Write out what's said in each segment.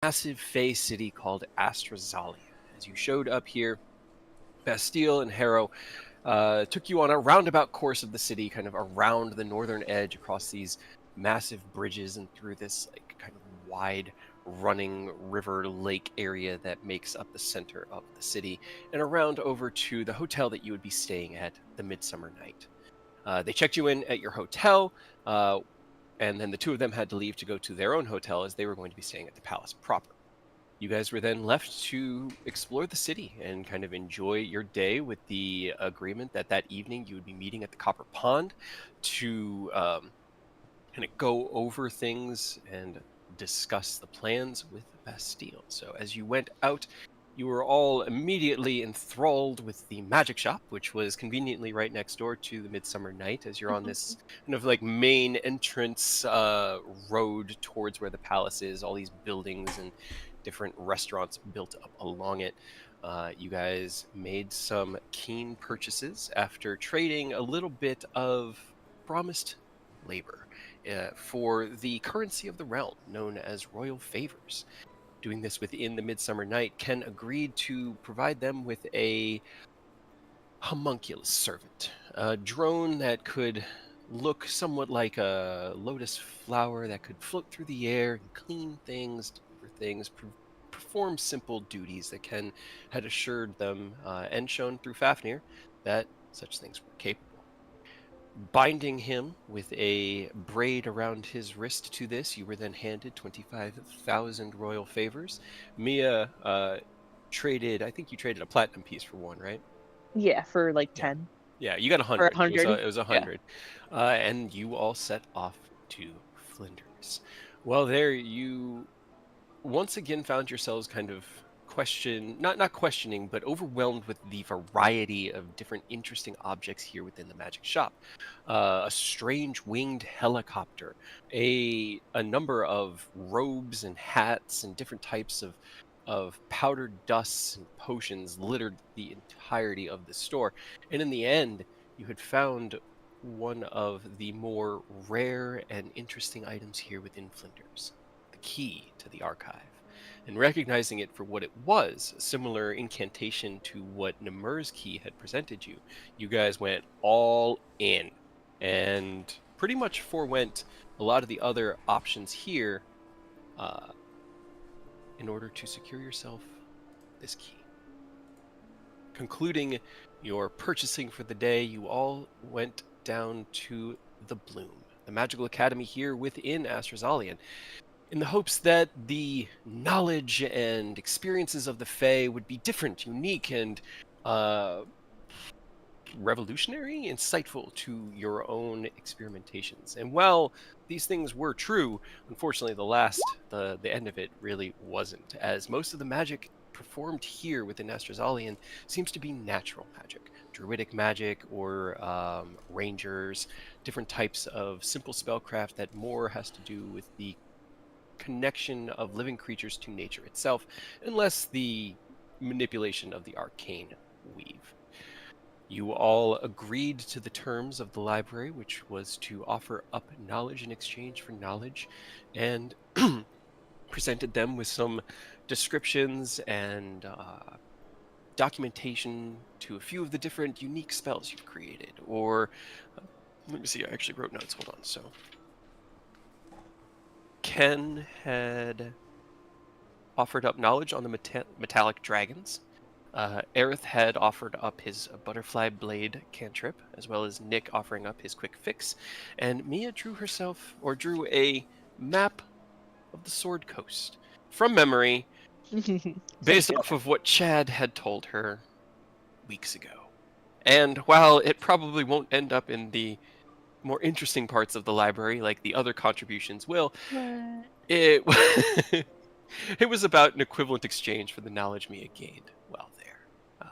massive Fey city called Astrazalia. As you showed up here, Bastille and Harrow took you on a roundabout course of the city, kind of around the northern edge, across these massive bridges and through this like kind of wide running river lake area that makes up the center of the city, and around over to the hotel that you would be staying at the Midsummer Night. They checked you in at your hotel, and then the two of them had to leave to go to their own hotel as they were going to be staying at the palace proper. You guys were then left to explore the city and kind of enjoy your day, with the agreement that that evening you would be meeting at the Copper Pond to kind of go over things and discuss the plans with Bastille. So as you went out, you were all immediately enthralled with the magic shop, which was conveniently right next door to the Midsummer Night, as you're on this kind of like main entrance road towards where the palace is, all these buildings and different restaurants built up along it. You guys made some keen purchases after trading a little bit of promised labor for the currency of the realm, known as royal favors. Doing this within the Midsummer Night, Ken agreed to provide them with a homunculus servant, a drone that could look somewhat like a lotus flower that could float through the air and clean things, deliver things, perform simple duties that Ken had assured them and shown through Fafnir that such things were capable. Binding him with a braid around his wrist to this, you were then handed 25,000 royal favors. Mia traded, I think you traded a platinum piece for one, right? Yeah, for like Yeah. 10 Yeah, you got or 100. It was 100. it was Yeah. 100. And you all set off to Flinders. Well, there you once again found yourselves kind of not questioning, but overwhelmed with the variety of different interesting objects here within the magic shop. A strange winged helicopter, a number of robes and hats and different types of powdered dusts and potions littered the entirety of the store. And in the end, you had found one of the more rare and interesting items here within Flinders, the key to the archive. And recognizing it for what it was, a similar incantation to what Namir's key had presented you, you guys went all in and pretty much forewent a lot of the other options here uh, in order to secure yourself this key. Concluding your purchasing for the day, you all went down to the Bloom, the magical academy here within Astrazalian, in the hopes that the knowledge and experiences of the Fae would be different, unique, and uh, revolutionary, insightful to your own experimentations. And while these things were true, unfortunately, the end of it really wasn't, as most of the magic performed here within Astrazalian seems to be natural magic, druidic magic, or rangers, different types of simple spellcraft that more has to do with the connection of living creatures to nature itself, and less the manipulation of the arcane weave. You all agreed to the terms of the library, which was to offer up knowledge in exchange for knowledge, and presented them with some descriptions and documentation to a few of the different unique spells you've created. Or, let me see, I actually wrote notes. Hold on. So, Ken had offered up knowledge on the metallic dragons. Aerith had offered up his butterfly blade cantrip, as well as Nick offering up his quick fix, and Mia drew a map of the Sword Coast from memory, Sounds based good. off of what Chad had told her weeks ago. And while it probably won't end up in the more interesting parts of the library, like the other contributions will, What? it it was about an equivalent exchange for the knowledge Mia gained while there.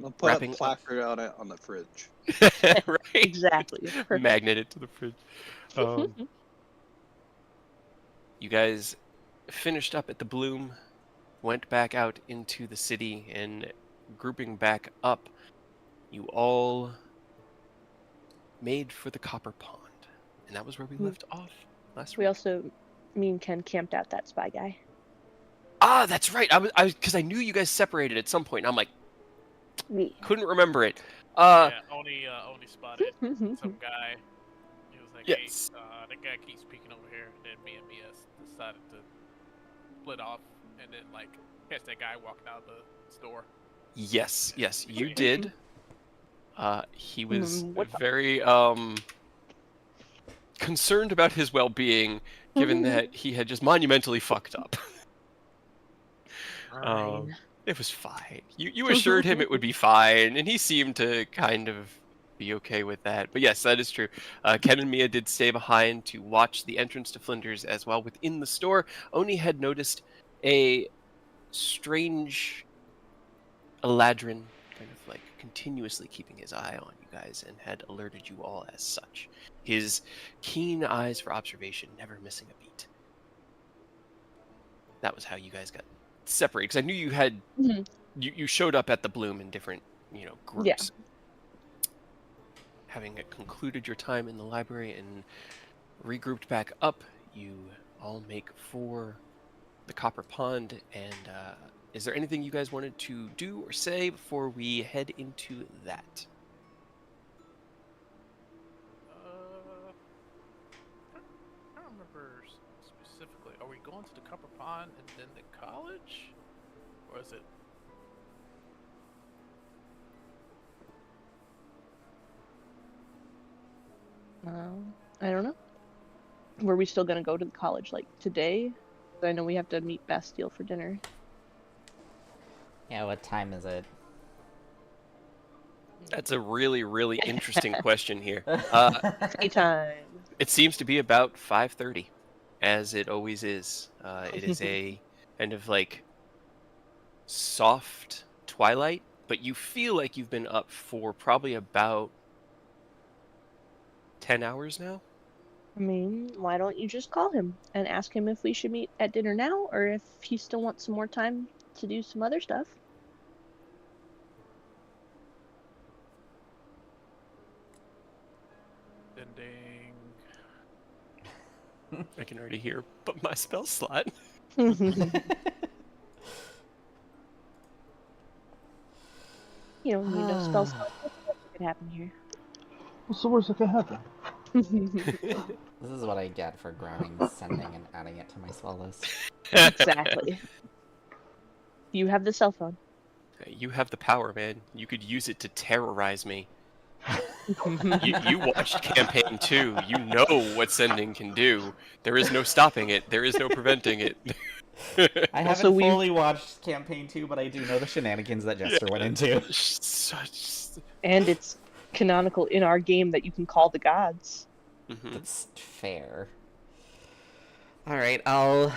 I'll put a Wrapping up, placard on it on the fridge. right? Exactly. Perfect. Magnet it to the fridge. Um, you guys finished up at the Bloom, went back out into the city, and grouping back up, you all made for the Copper Pond. And that was where we left off last We week. also, me and Ken camped out that spy guy. Ah, that's right. Because I knew you guys separated at some point. And I'm like, Yeah. couldn't remember it. Yeah, only spotted some guy. He was like, Yes. "Hey, that guy keeps peeking over here." And then me and BS decided to split off and then like catch that guy walking out of the store. Yes, you Yeah. did. He was What the- very concerned about his well-being, given that he had just monumentally fucked up. Fine. It was fine. You assured him it would be fine, and he seemed to kind of be okay with that. But yes, that is true. Ken and Mia did stay behind to watch the entrance to Flinders as well. Within the store, Oni had noticed a strange Eladrin kind of like continuously keeping his eye on you guys and had alerted you all as such. His keen eyes for observation, never missing a beat. That was how you guys got separated, because I knew you had Mhm. you showed up at the Bloom in different groups. Yeah. Having concluded your time in the library and regrouped back up, you all make for the Copper Pond. And is there anything you guys wanted to do or say before we head into that? I don't remember specifically. Are we going to the Copper Pond and then the college, or is it? I don't know. Were we still gonna go to the college like today? I know we have to meet Bastille for dinner. Yeah, what time is it? That's a really, really interesting question here. Anytime. It seems to be about 5:30, as it always is. It is a kind of like soft twilight, but you feel like you've been up for probably about 10 hours now. I mean, why don't you just call him and ask him if we should meet at dinner now, or if he still wants some more time to do some other stuff? Ding ding. I can already hear, but my spell slot. You don't need no spell slot. What could happen here? What's the worst that can happen? This is what I get for grabbing, sending, and adding it to my spell list. Exactly. You have the cell phone. You have the power, man. You could use it to terrorize me. You watched campaign 2. You know what sending can do. There is no stopping it. There is no preventing it. I Also, haven't we've- fully watched campaign 2, but I do know the shenanigans that Jester went into. And it's canonical in our game that you can call the gods. That's fair. Alright, I'll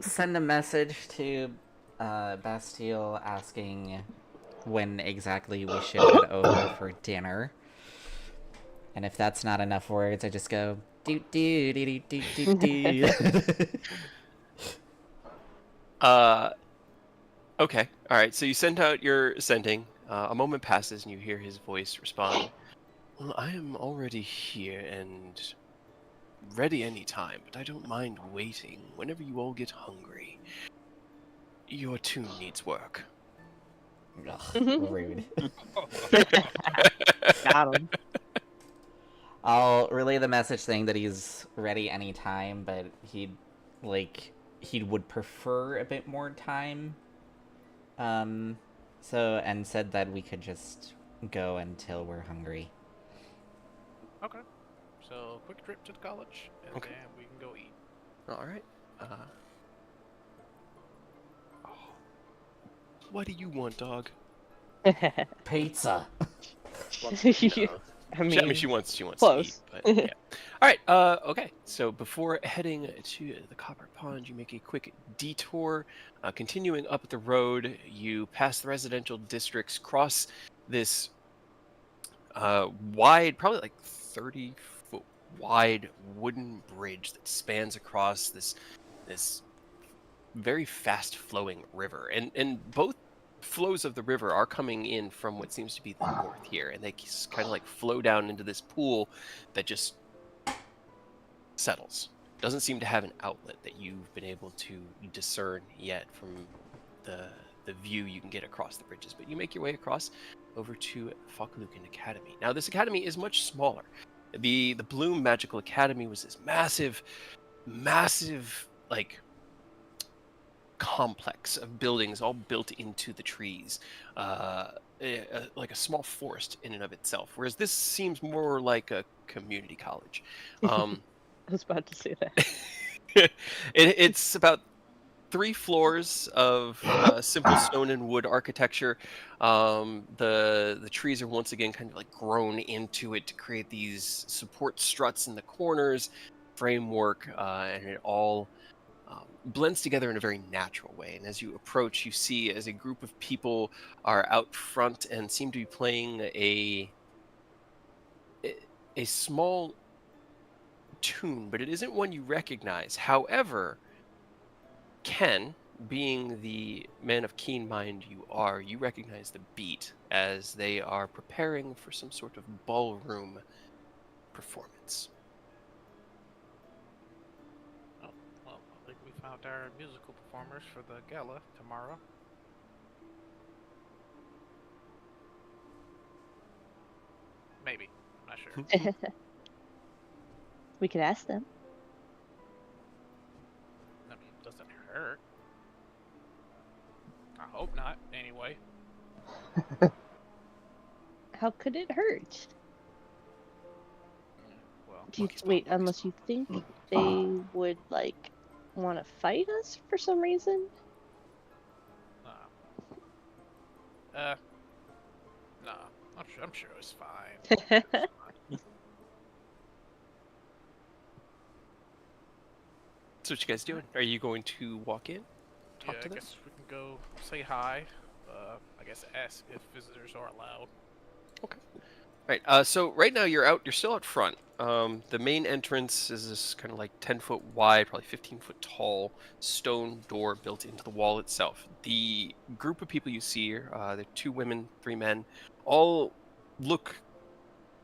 send a message to Bastille asking when exactly we should head over for dinner. And if that's not enough words, I just go do do do do do do. Okay. All right. So you send out your sending. A moment passes, and you hear his voice respond. Well, I am already here and ready any time, but I don't mind waiting whenever you all get hungry. Your tune needs work. Ugh, rude. Got him. I'll relay the message saying that he's ready anytime, but he would prefer a bit more time. And said that we could just go until we're hungry. Okay. So quick trip to the college, and Okay. then we can go eat. All right. What do you want, dog? Pizza. I mean, She wants to close. eat, but yeah. All right. Okay. So before heading to the Copper Pond, you make a quick detour. Continuing up the road, you pass the residential districts, cross this wide, probably like 30-foot wide wooden bridge that spans across this very fast flowing river, and both flows of the river are coming in from what seems to be the north here, and they kind of like flow down into this pool that just settles. doesn't seem to have an outlet that you've been able to discern yet from the view you can get across the bridges. But you make your way across over to Foklukan Academy. Now, this academy is much smaller. The Bloom Magical Academy was this massive, like, complex of buildings all built into the trees, like a small forest in and of itself. Whereas this seems more like a community college. I was about to say that. It's about 3 floors of simple stone and wood architecture. The trees are once again kind of like grown into it to create these support struts in the corners, framework, and it all blends together in a very natural way. And as you approach, you see as a group of people are out front and seem to be playing a small tune, but it isn't one you recognize. However, Ken, being the man of keen mind you are, you recognize the beat as they are preparing for some sort of ballroom performance. Oh, well, I think we found our musical performers for the gala tomorrow. Maybe. I'm not sure. We could ask them. I mean, it doesn't hurt. I hope not, anyway. How could it hurt? Well, Do you, Monkey's paw, wait, monkey's unless paw. you think they would like want to fight us for some reason? uh, nah. I'm sure it's fine. So what you guys doing? Are you going to walk in? Talk Yeah, to I them? guess we can go say hi. I guess ask if visitors are allowed. Right. So right now you're still out front. The main entrance is this kind of like 10-foot wide, probably 15-foot tall stone door built into the wall itself. The group of people you see here, they're 2 women, 3 men, all look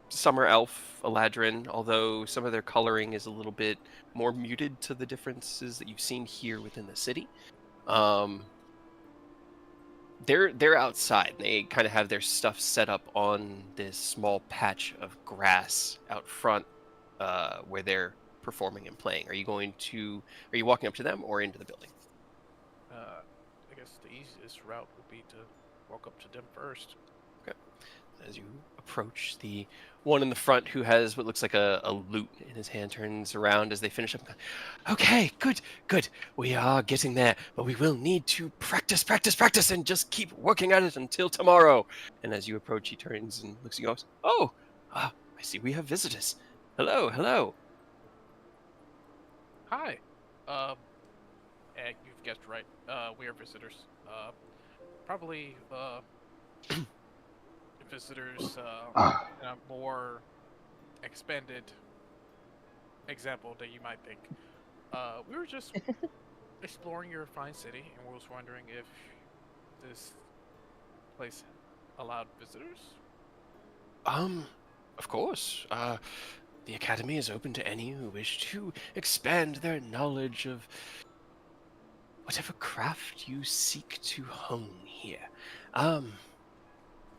summer elf, Eladrin, although some of their coloring is a little bit more muted to the differences that you've seen here within the city. They're outside. They kind of have their stuff set up on this small patch of grass out front, where they're performing and playing. Are you walking up to them or into the building? I guess the easiest route would be to walk up to them first. As you approach, the one in the front who has what looks like a lute in his hand turns around as they finish up. Okay, good. We are getting there, but we will need to practice, and just keep working at it until tomorrow. And as you approach, he turns and looks at you and goes, "Oh, I see we have visitors. Hello. Hi. You've guessed right. We are visitors. Probably visitors in a more expanded example that you might think. We were just exploring your fine city, and we was wondering if this place allowed visitors. Of course. The academy is open to any who wish to expand their knowledge of whatever craft you seek to hone here.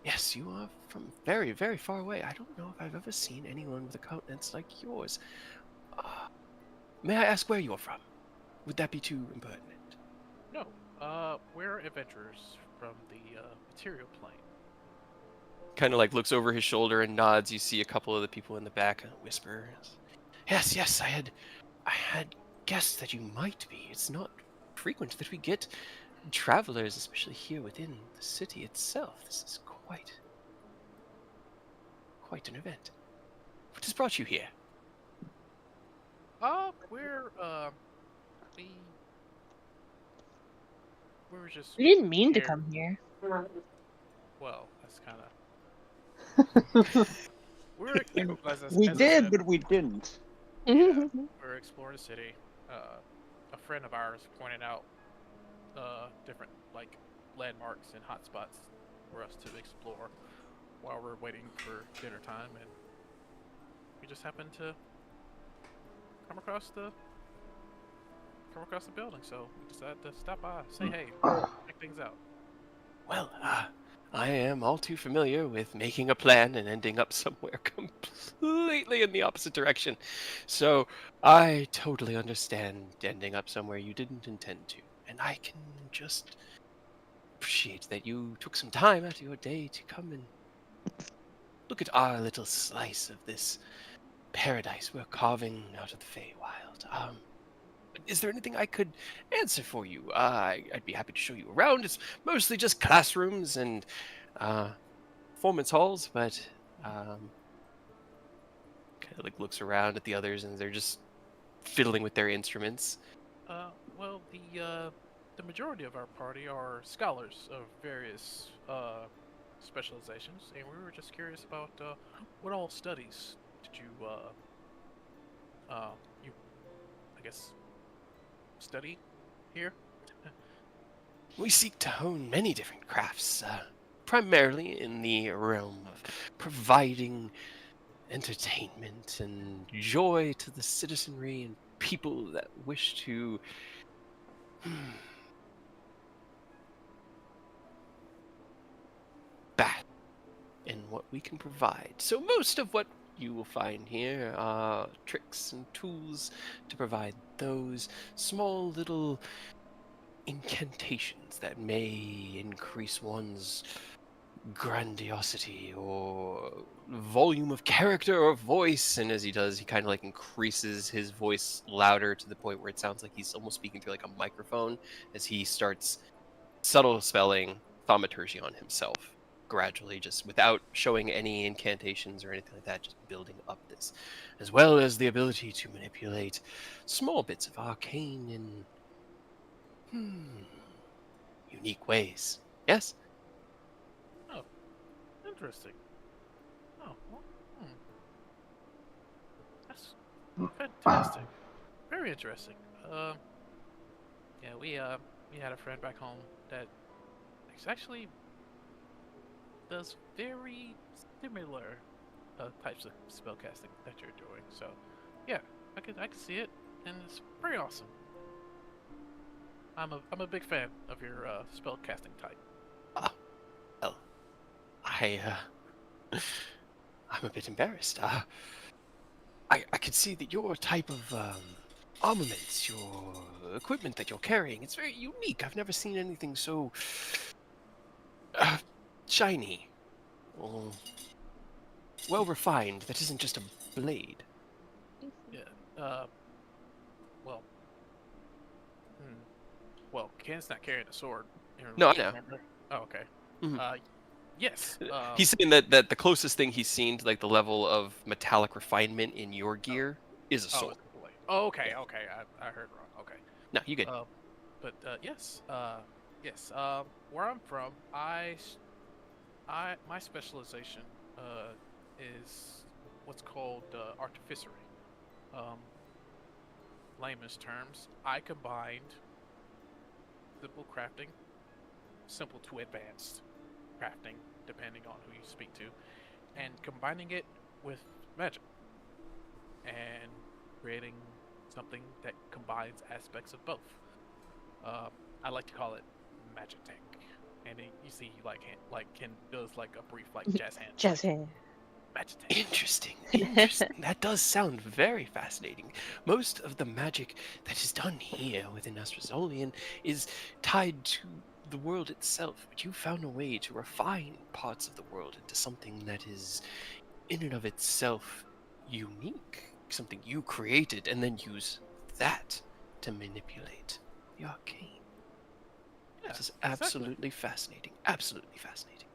Yes, you are from very, very far away. I don't know if I've ever seen anyone with a countenance like yours. May I ask where you're from? Would that be too impertinent? No. We're adventurers from the material plane. Kind of like looks over his shoulder and nods. You see a couple of the people in the back whisper, Yes, I had guessed that you might be. It's not frequent that we get travelers, especially here within the city itself. This is quite an event. What has brought you here? We were just We didn't mean to here. come here. Well, that's kind of. We're We as I did, said, but we didn't. yeah, we're exploring the city. A friend of ours pointed out different like landmarks and hotspots for us to explore while we're waiting for dinner time, and we just happened to come across the from across the building, so we decided to stop by, say hey, check things out. Well, I am all too familiar with making a plan and ending up somewhere completely in the opposite direction. So I totally understand ending up somewhere you didn't intend to. And I can just appreciate that you took some time out of your day to come and look at our little slice of this paradise we're carving out of the Feywild. Is there anything I could answer for you? I'd be happy to show you around. It's mostly just classrooms and performance halls, but kind of like looks around at the others, and they're just fiddling with their instruments. Well, the majority of our party are scholars of various specializations, and we were just curious about what all studies did you you I guess study here? We seek to hone many different crafts, primarily in the realm of providing entertainment and joy to the citizenry and people that wish to bask in what we can provide. So most of what you will find here are tricks and tools to provide those small little incantations that may increase one's grandiosity or volume of character or voice. And as he does, he kind of like increases his voice louder to the point where it sounds like he's almost speaking through like a microphone as he starts subtle spelling thaumaturgy on himself, gradually, just without showing any incantations or anything like that, just building up this, as well as the ability to manipulate small bits of arcane in unique ways. Yes? Oh, interesting. Oh, well, that's fantastic. Very interesting. Yeah, we had a friend back home that actually does very similar types of spellcasting that you're doing. So, yeah, I can see it, and it's pretty awesome. I'm a big fan of your spellcasting type. Well, I'm a bit embarrassed. I can see that your type of armaments, your equipment that you're carrying, it's very unique. I've never seen anything so shiny or well refined that isn't just a blade. Yeah. Well, well, Ken's not carrying a sword. No, I know. Remember? Oh, okay. Mhm. Yes. He's saying that the closest thing he's seen to like the level of metallic refinement in your gear is a sword. it's a blade. Oh, okay, Yeah. okay. I heard wrong. Okay. No, you good. But yes. Yes. Where I'm from, my specialization is what's called artificery. Um, layman's terms, I combined simple crafting, simple to advanced crafting, depending on who you speak to, and combining it with magic and creating something that combines aspects of both. I like to call it magic tank. And then you see, like Ken does like a brief like jazz hand. Jazz hand. Magic tank. Interesting. Interesting. That does sound very fascinating. Most of the magic that is done here within Astrozolian is tied to the world itself, but you found a way to refine parts of the world into something that is, in and of itself, unique. Something you created, and then use that to manipulate the arcane. Yeah, This is exactly. absolutely fascinating. Absolutely fascinating.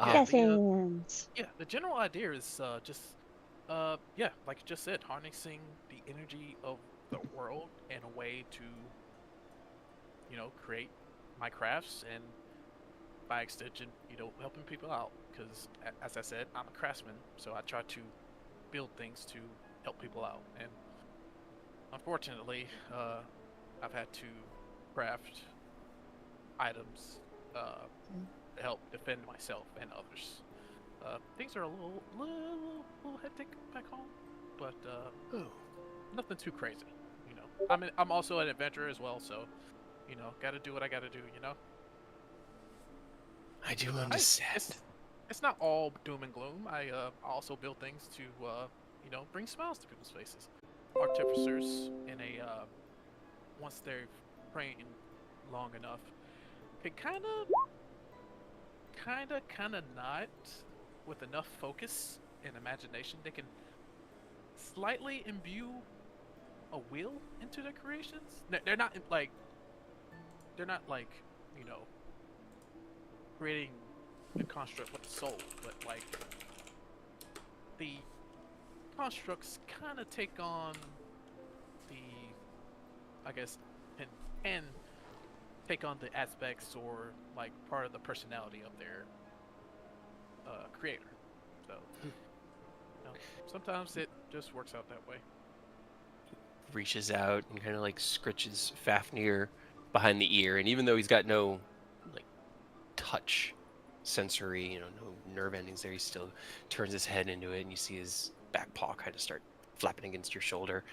Jazz the, hands. Yeah, the general idea is just, yeah, like you just said, harnessing the energy of the world in a way to, create my crafts and, by extension, helping people out. Because, as I said, I'm a craftsman, so I try to build things to help people out. And unfortunately, I've had to craft items to help defend myself and others. Things are a little hectic back home, but nothing too crazy, I'm also an adventurer as well, so gotta do what I gotta do. I do I, understand. it's not all doom and gloom. I also build things to bring smiles to people's faces. Artificers in a once they've trained long enough can kind of not with enough focus and imagination they can slightly imbue a will into their creations. They're not like you know creating a construct with a soul, but like the constructs kind of take on the, I guess, and take on the aspects or like part of the personality of their creator. So sometimes it just works out that way. Reaches out and kind of like scritches Fafnir behind the ear, and even though he's got no like touch sensory, no nerve endings there, he still turns his head into it, and you see his back paw kind of start flapping against your shoulder.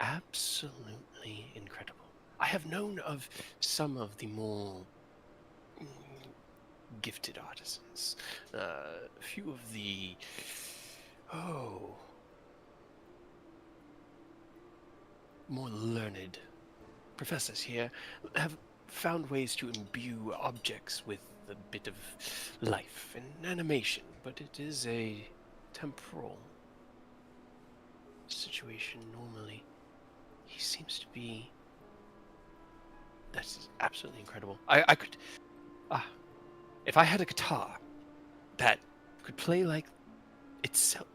Absolutely incredible. I have known of some of the more gifted artisans. A few of the more learned professors here have found ways to imbue objects with a bit of life and animation, but it is a temporal situation normally. He seems to be... That's absolutely incredible. I could... if I had a guitar that could play like itself...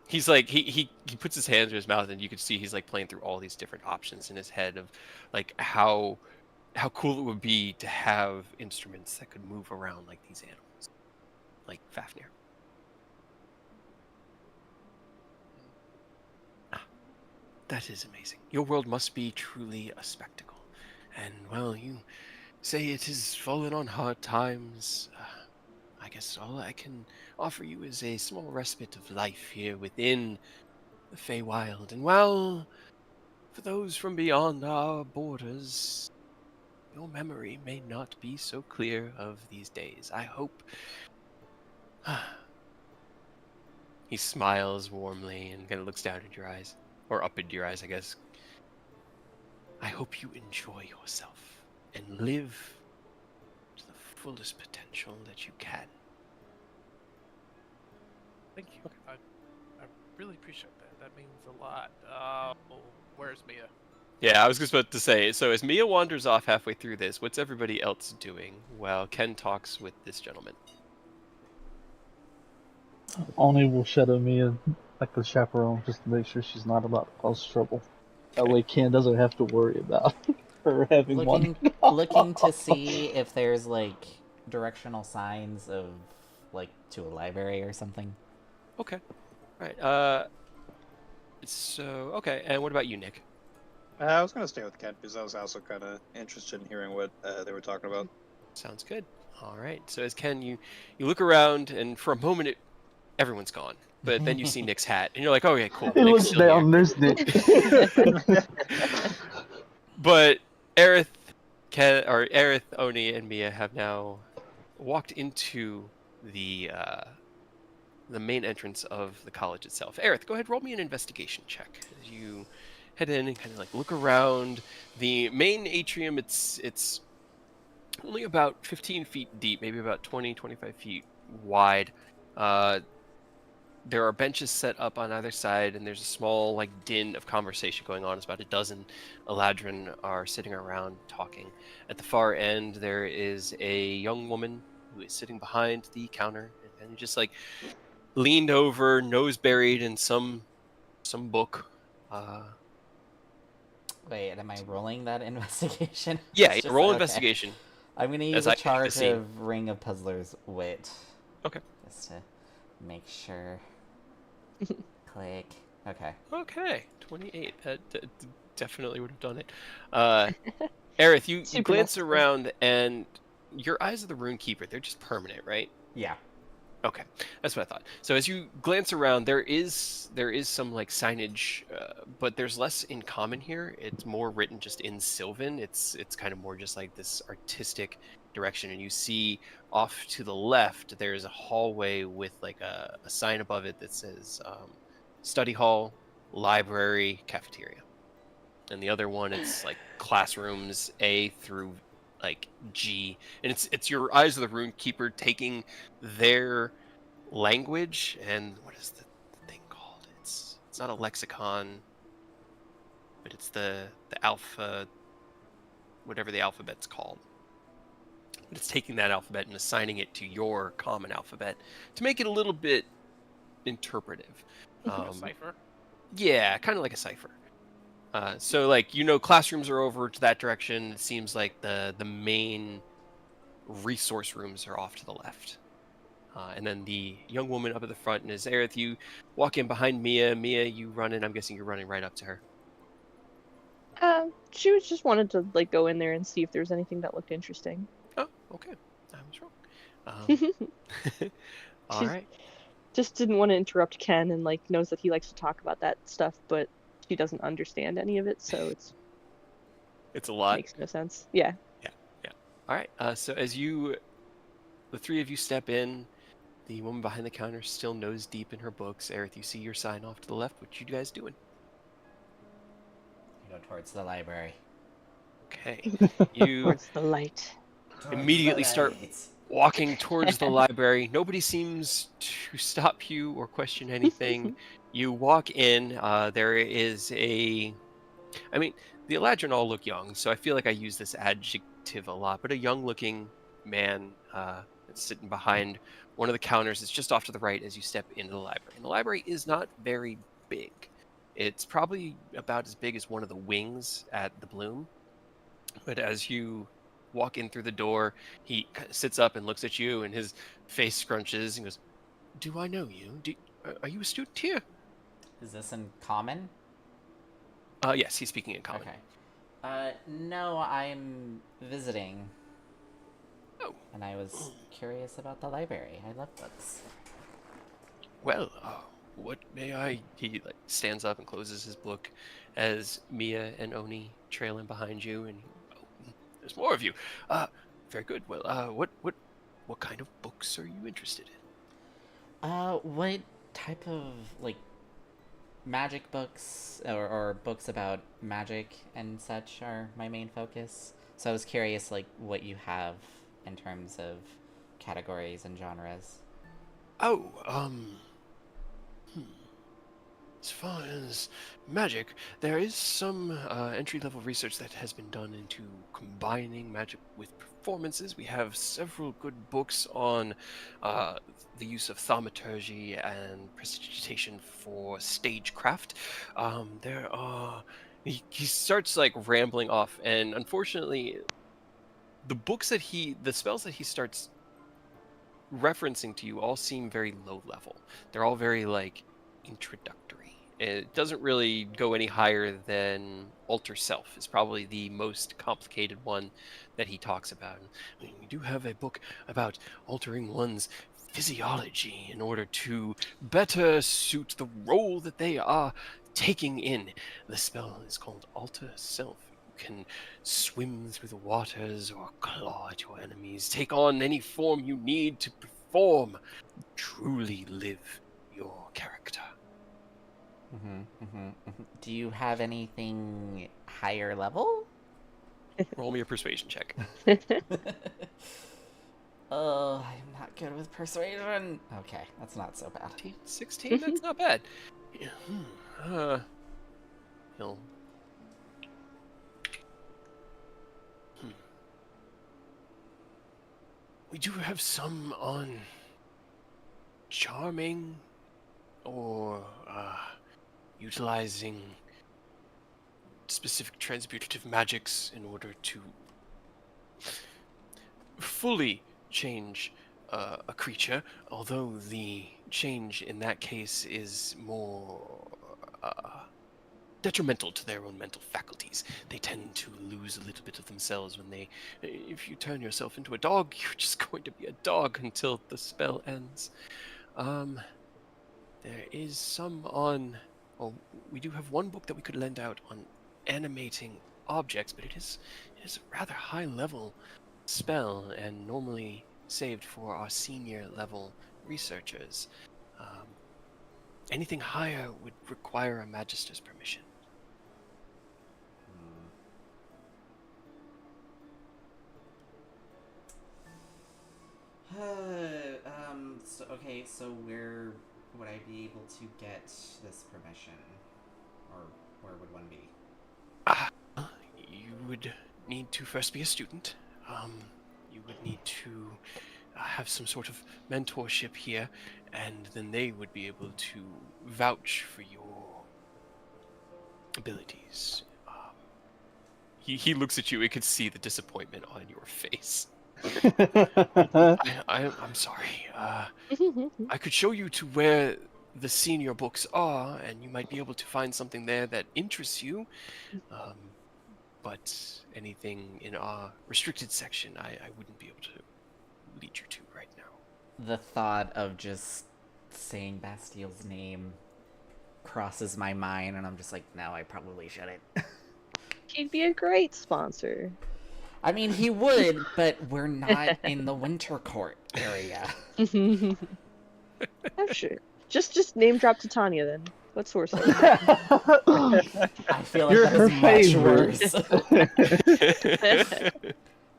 He's like, he puts his hands to his mouth, and you can see he's like playing through all these different options in his head of like how cool it would be to have instruments that could move around like these animals, like Fafnir. That is amazing. Your world must be truly a spectacle. And, well, you say it has fallen on hard times. I guess all I can offer you is a small respite of life here within the Feywild. And, well, for those from beyond our borders, your memory may not be so clear of these days. I hope... He smiles warmly and kind of looks down at your eyes. Or up into your eyes, I guess. I hope you enjoy yourself and live to the fullest potential that you can. Thank you. I really appreciate that. That means a lot. Where's Mia? Yeah, I was just about to say, so as Mia wanders off halfway through this, what's everybody else doing while Ken talks with this gentleman? Oni will shadow Mia like the chaperone just to make sure she's not about to cause trouble. That way Ken doesn't have to worry about her having Looking to see if there's like directional signs of like to a library or something. Okay. Alright, okay, and what about you, Nick? I was gonna stay with Kent because I was also kind of interested in hearing what they were talking about. Sounds good. Alright, so as Ken, you look around, and for a moment, everyone's gone. But then you see Nick's hat, and you're like, oh yeah, cool, He Nick's looks still down, here. there's Nick. But Aerith, Oni, and Mia have now walked into the main entrance of the college itself. Aerith, go ahead, roll me an investigation check as you head in and kind of like look around the main atrium. It's only about 15 feet deep, maybe about 20-25 feet wide. There are benches set up on either side, and there's a small like din of conversation going on. It's about a dozen Eladrin are sitting around talking. At the far end, there is a young woman who is sitting behind the counter and just like leaned over, nose buried in some book. Wait, am I rolling that investigation? Yeah, It's roll okay. investigation. I'm gonna use As a I take the charge scene. of Ring of Puzzler's Wit. Okay. Just to make sure. Click. Okay. Okay, 28. That definitely would have done it. Aerith, you glance Supernatural. around, and your eyes are the Runekeeper. They're just permanent, right? Yeah. Okay, that's what I thought. So as you glance around, there is some like signage, but there's less in common here. It's more written just in Sylvan. It's kind of more just like this artistic direction, and you see off to the left there's a hallway with like a sign above it that says study hall, library, cafeteria, and the other one it's like classrooms A through like G, and it's your eyes of the rune keeper taking their language and what is the thing called? It's not a lexicon, but it's the alpha, whatever the alphabet's called. But it's taking that alphabet and assigning it to your common alphabet to make it a little bit interpretive. A cipher. Yeah, kind of like a cipher. So like classrooms are over to that direction. It seems like the main resource rooms are off to the left. And then the young woman up at the front, and as Aerith, you walk in behind Mia. Mia, you run in. I'm guessing you're running right up to her. She was just wanted to like go in there and see if there's anything that looked interesting. Oh, okay. I was wrong. All She's right. just didn't want to interrupt Ken and like knows that he likes to talk about that stuff, but she doesn't understand any of it, so It's a lot. makes no sense. Yeah. Yeah. All right. So as the three of you step in, the woman behind the counter still nose deep in her books. Aerith, you see your sign off to the left. What you guys doing? Go towards the library. Okay. You Towards the light. immediately start walking towards the library. Nobody seems to stop you or question anything. You walk in. There is I mean, the Eladrin all look young, so I feel like I use this adjective a lot, but a young-looking man that's sitting behind one of the counters that's just off to the right as you step into the library. And the library is not very big. It's probably about as big as one of the wings at the Bloom. But as you walk in through the door, he sits up and looks at you, and his face scrunches and goes, "Do I know you? Are you a student here?" Is this in common? Yes, he's speaking in common. Okay. No, I'm visiting. Oh. And I was curious about the library. I love books. Well, what may I... He stands up and closes his book as Mia and Oni trail in behind you, and there's more of you. Very good. Well, what kind of books are you interested in? What type of, magic books or books about magic and such are my main focus? So I was curious, what you have in terms of categories and genres. Oh, as far as magic, there is some entry-level research that has been done into combining magic with performances. We have several good books on the use of thaumaturgy and prestidigitation for stagecraft. There are... He starts rambling off, and unfortunately, the spells that he starts referencing to you all seem very low level. They're all very introductory. It doesn't really go any higher than Alter Self. Is probably the most complicated one that he talks about. We do have a book about altering one's physiology in order to better suit the role that they are taking in. The spell is called Alter Self. You can swim through the waters or claw at your enemies, take on any form you need to perform, truly live your character. Do you have anything higher level? Roll me a persuasion check. Oh, I'm not good with persuasion. Okay, that's not so bad. 16? That's not bad. He'll... We do have some on charming or utilizing specific transmutative magics in order to fully change a creature, although the change in that case is more detrimental to their own mental faculties. They tend to lose a little bit of themselves when they... If you turn yourself into a dog, you're just going to be a dog until the spell ends. There is some on... Oh, we do have one book that we could lend out on animating objects, but it is a rather high-level spell and normally saved for our senior-level researchers. Anything higher would require a magister's permission. So where would I be able to get this permission? Or where would one be? You would need to first be a student. You would need to have some sort of mentorship here, and then they would be able to vouch for your abilities. He looks at you. It could see the disappointment on your face. I'm sorry. I could show you to where the senior books are, and you might be able to find something there that interests you. But anything in our restricted section, I wouldn't be able to lead you to right now. The thought of just saying Bastile's name crosses my mind, and I'm just like, no, I probably shouldn't. He'd be a great sponsor. I mean, he would, but we're not in the Winter Court area. I'm sure. Just name drop Titania then. What source? I feel like You're that her is much favorite. worse.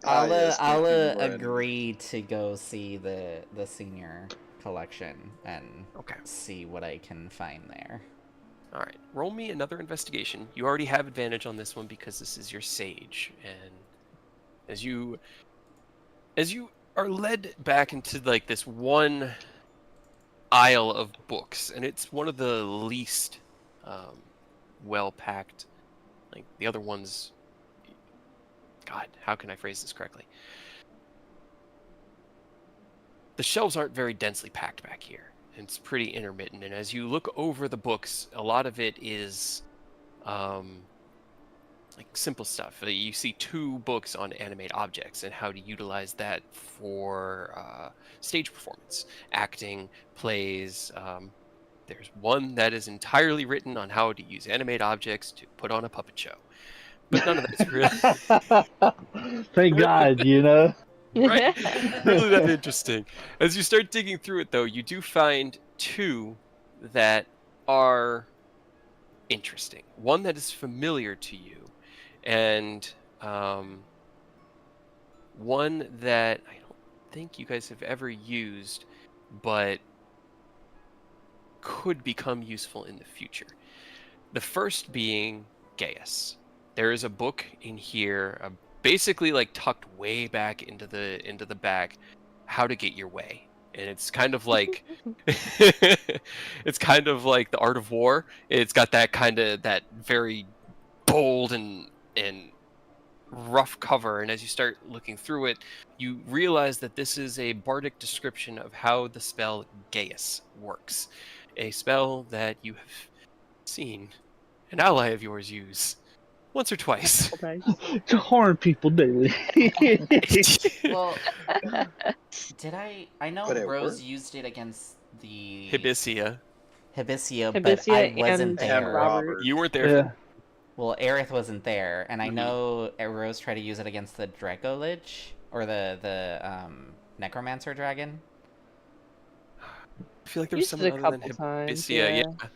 Yes, I'll thank you, agree to go see the senior collection and Okay. see what I can find there. All right. Roll me another investigation. You already have advantage on this one because this is your sage, and as you are led back into like this one aisle of books, and it's one of the least well packed. Like the other ones, God, how can I phrase this correctly? The shelves aren't very densely packed back here. It's pretty intermittent, and as you look over the books, a lot of it is like simple stuff. You see 2 books on animate objects and how to utilize that for stage performance, acting, plays. There's one that is entirely written on how to use animate objects to put on a puppet show. But none of that's really... Thank God, you know? Right? Really that interesting. As you start digging through it, though, you do find 2 that are interesting. One that is familiar to you, and one that I don't think you guys have ever used, but could become useful in the future. The first being Gaius. There is a book in here, basically like tucked way back into the back, how to get your way. And it's kind of like it's kind of like the Art of War. It's got that very bold and rough cover, and as you start looking through it, you realize that this is a bardic description of how the spell Gaius works. A spell that you have seen an ally of yours use once or twice. Okay. To harm people daily. Well, I know But it Rose worked. used it against the Hibisia. Hibisia, but Hibisia I wasn't and there. Robert. You weren't there. Yeah. Well, Aerith wasn't there, and I Mhm. know Rose tried to use it against the Draco Lich, or the Necromancer Dragon. I feel like there was Used someone it a other than couple times. Hibisia. Yeah.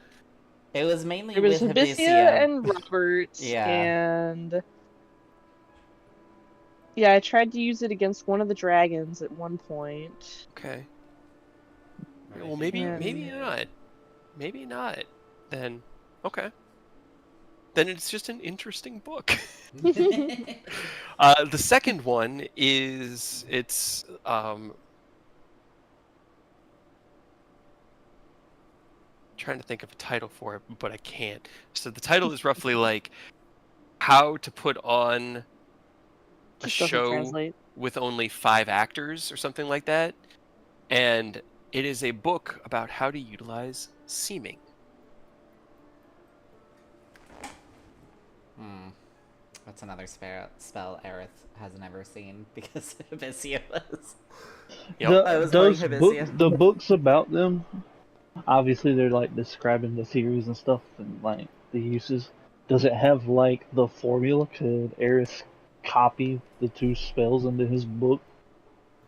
It was mainly It was with Hibisia and Robert. Yeah. And yeah, I tried to use it against one of the dragons at one point. Okay. Right. Well, maybe Yeah. not. Maybe not. Then okay. Then it's just an interesting book. The second one is trying to think of a title for it, but I can't. So the title is roughly like how to put on a Just doesn't show translate. with only 5 actors or something like that. And it is a book about how to utilize seeming. That's another spell Aerith has never seen because Hibisia was. Yep. I was playing Those Hibisia. books, the books about them, obviously they're like describing the theories and stuff and like the uses. Does it have like the formula? Could Eris copy the two spells into his book?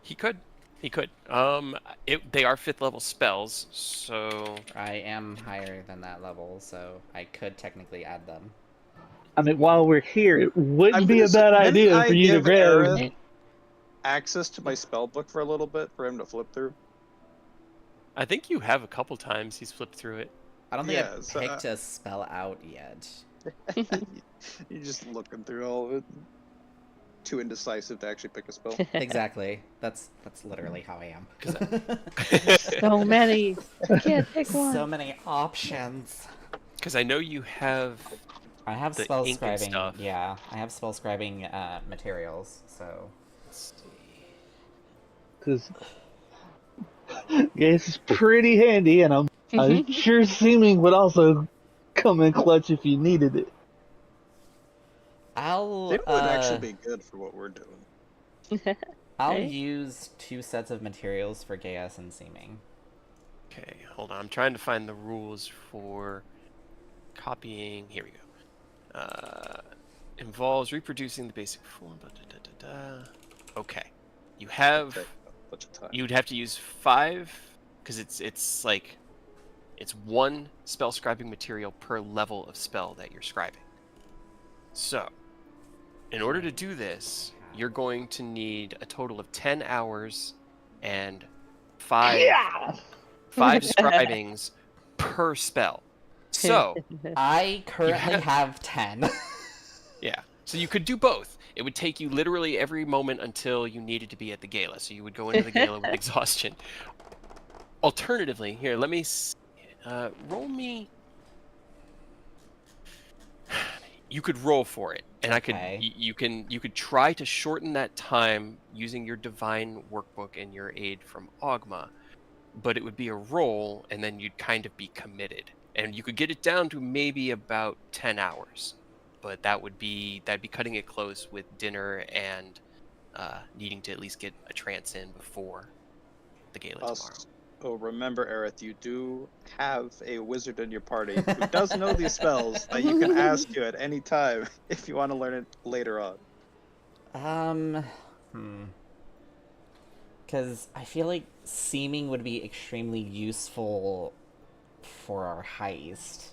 He could. He could. They are 5th level spells, so I am higher than that level, so I could technically add them. I mean, while we're here, it wouldn't be a bad Didn't idea I for you to give grab. Aerith access to my spell book for a little bit for him to flip through? I think you have a couple times he's flipped through it. I don't think Yeah, I've so, picked a spell out yet. You're just looking through all of it. Too indecisive to actually pick a spell. Exactly. That's literally how I am. So many. I can't pick one. So many options. Because I know you have. I have The spell ink and scribing. stuff. Yeah, I have spell scribing materials. So Let's see. Because this is pretty handy, and I'm sure seeming would also come in clutch if you needed it. I'll It would actually be good for what we're doing. I'll Okay. use 2 sets of materials for Gaius and Seeming. Okay, hold on. I'm trying to find the rules for copying. Here we go. Involves reproducing the basic form. Okay. You have. Take a bunch of time. You'd have to use 5 because it's like it's 1 spell scribing material per level of spell that you're scribing. So, in order to do this, you're going to need a total of 10 hours and 5 Yeah! 5 scribings per spell. So, I currently have 10. yeah. So you could do both. It would take you literally every moment until you needed to be at the gala. So you would go into the gala with exhaustion. Alternatively, here, let me roll me. You could roll for it, and I could. Okay. You could try to shorten that time using your divine workbook and your aid from Ogma, but it would be a roll, and then you'd kind of be committed, and you could get it down to maybe about 10 hours, but that'd be cutting it close with dinner and needing to at least get a trance in before the gala tomorrow. Oh, remember, Aerith, you do have a wizard in your party who does know these spells that you can ask you at any time if you want to learn it later on. Because I feel like Seeming would be extremely useful for our heist.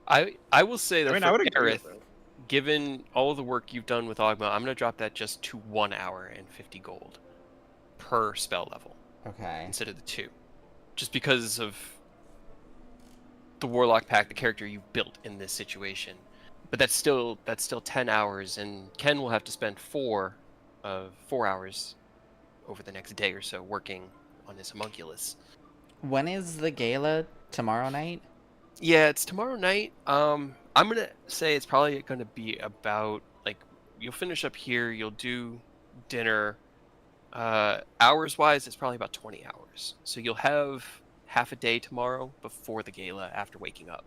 I will say that I mean, for I would agree Aerith, with that. given all of the work you've done with Ogma, I'm going to drop that just to 1 hour and 50 gold per spell level Okay. instead of the 2. Just because of the Warlock Pack, the character you built in this situation. But that's still 10 hours, and Ken will have to spend 4 hours over the next day or so working on his homunculus. When is the gala? Tomorrow night? Yeah, it's tomorrow night. I'm gonna say it's probably gonna be about like you'll finish up here, you'll do dinner. Hours wise, it's probably about 20 hours. So you'll have half a day tomorrow before the gala after waking up.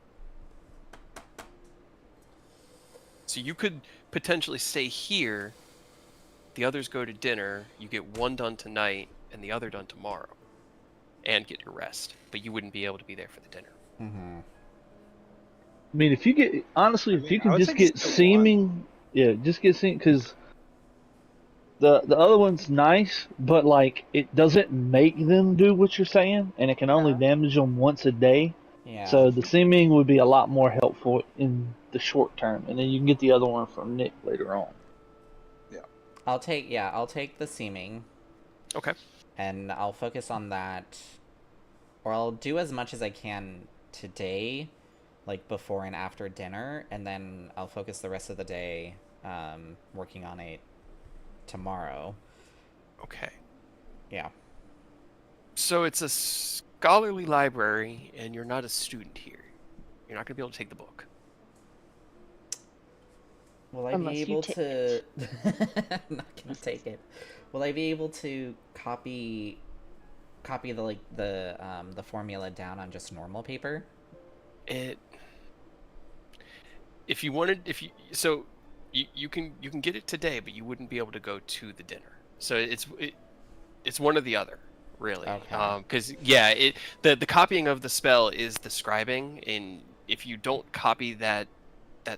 So you could potentially stay here. The others go to dinner. You get one done tonight and the other done tomorrow, and get your rest. But you wouldn't be able to be there for the dinner. Mm-hmm. I mean, if you get honestly, if you I can would just say get just do seeming, yeah, just get seeming, because the other one's nice, but like it doesn't make them do what you're saying, and it can only damage them once a day. Yeah. So the seeming would be a lot more helpful in the short term, and then you can get the other one from Nick later on. I'll take the Seeming. Okay. And I'll focus on that, or I'll do as much as I can today, like before and after dinner, and then I'll focus the rest of the day working on it tomorrow. Okay. Yeah. So it's a scholarly library, and you're not a student here. You're not going to be able to take the book. Will I Unless be you able take to... I'm not gonna take it. Will I be able to copy the formula down on just normal paper? if you wanted, if you so you can get it today, but you wouldn't be able to go to the dinner. So it's one or the other, really. Okay. Because yeah, the copying of the spell is the scribing, and if you don't copy that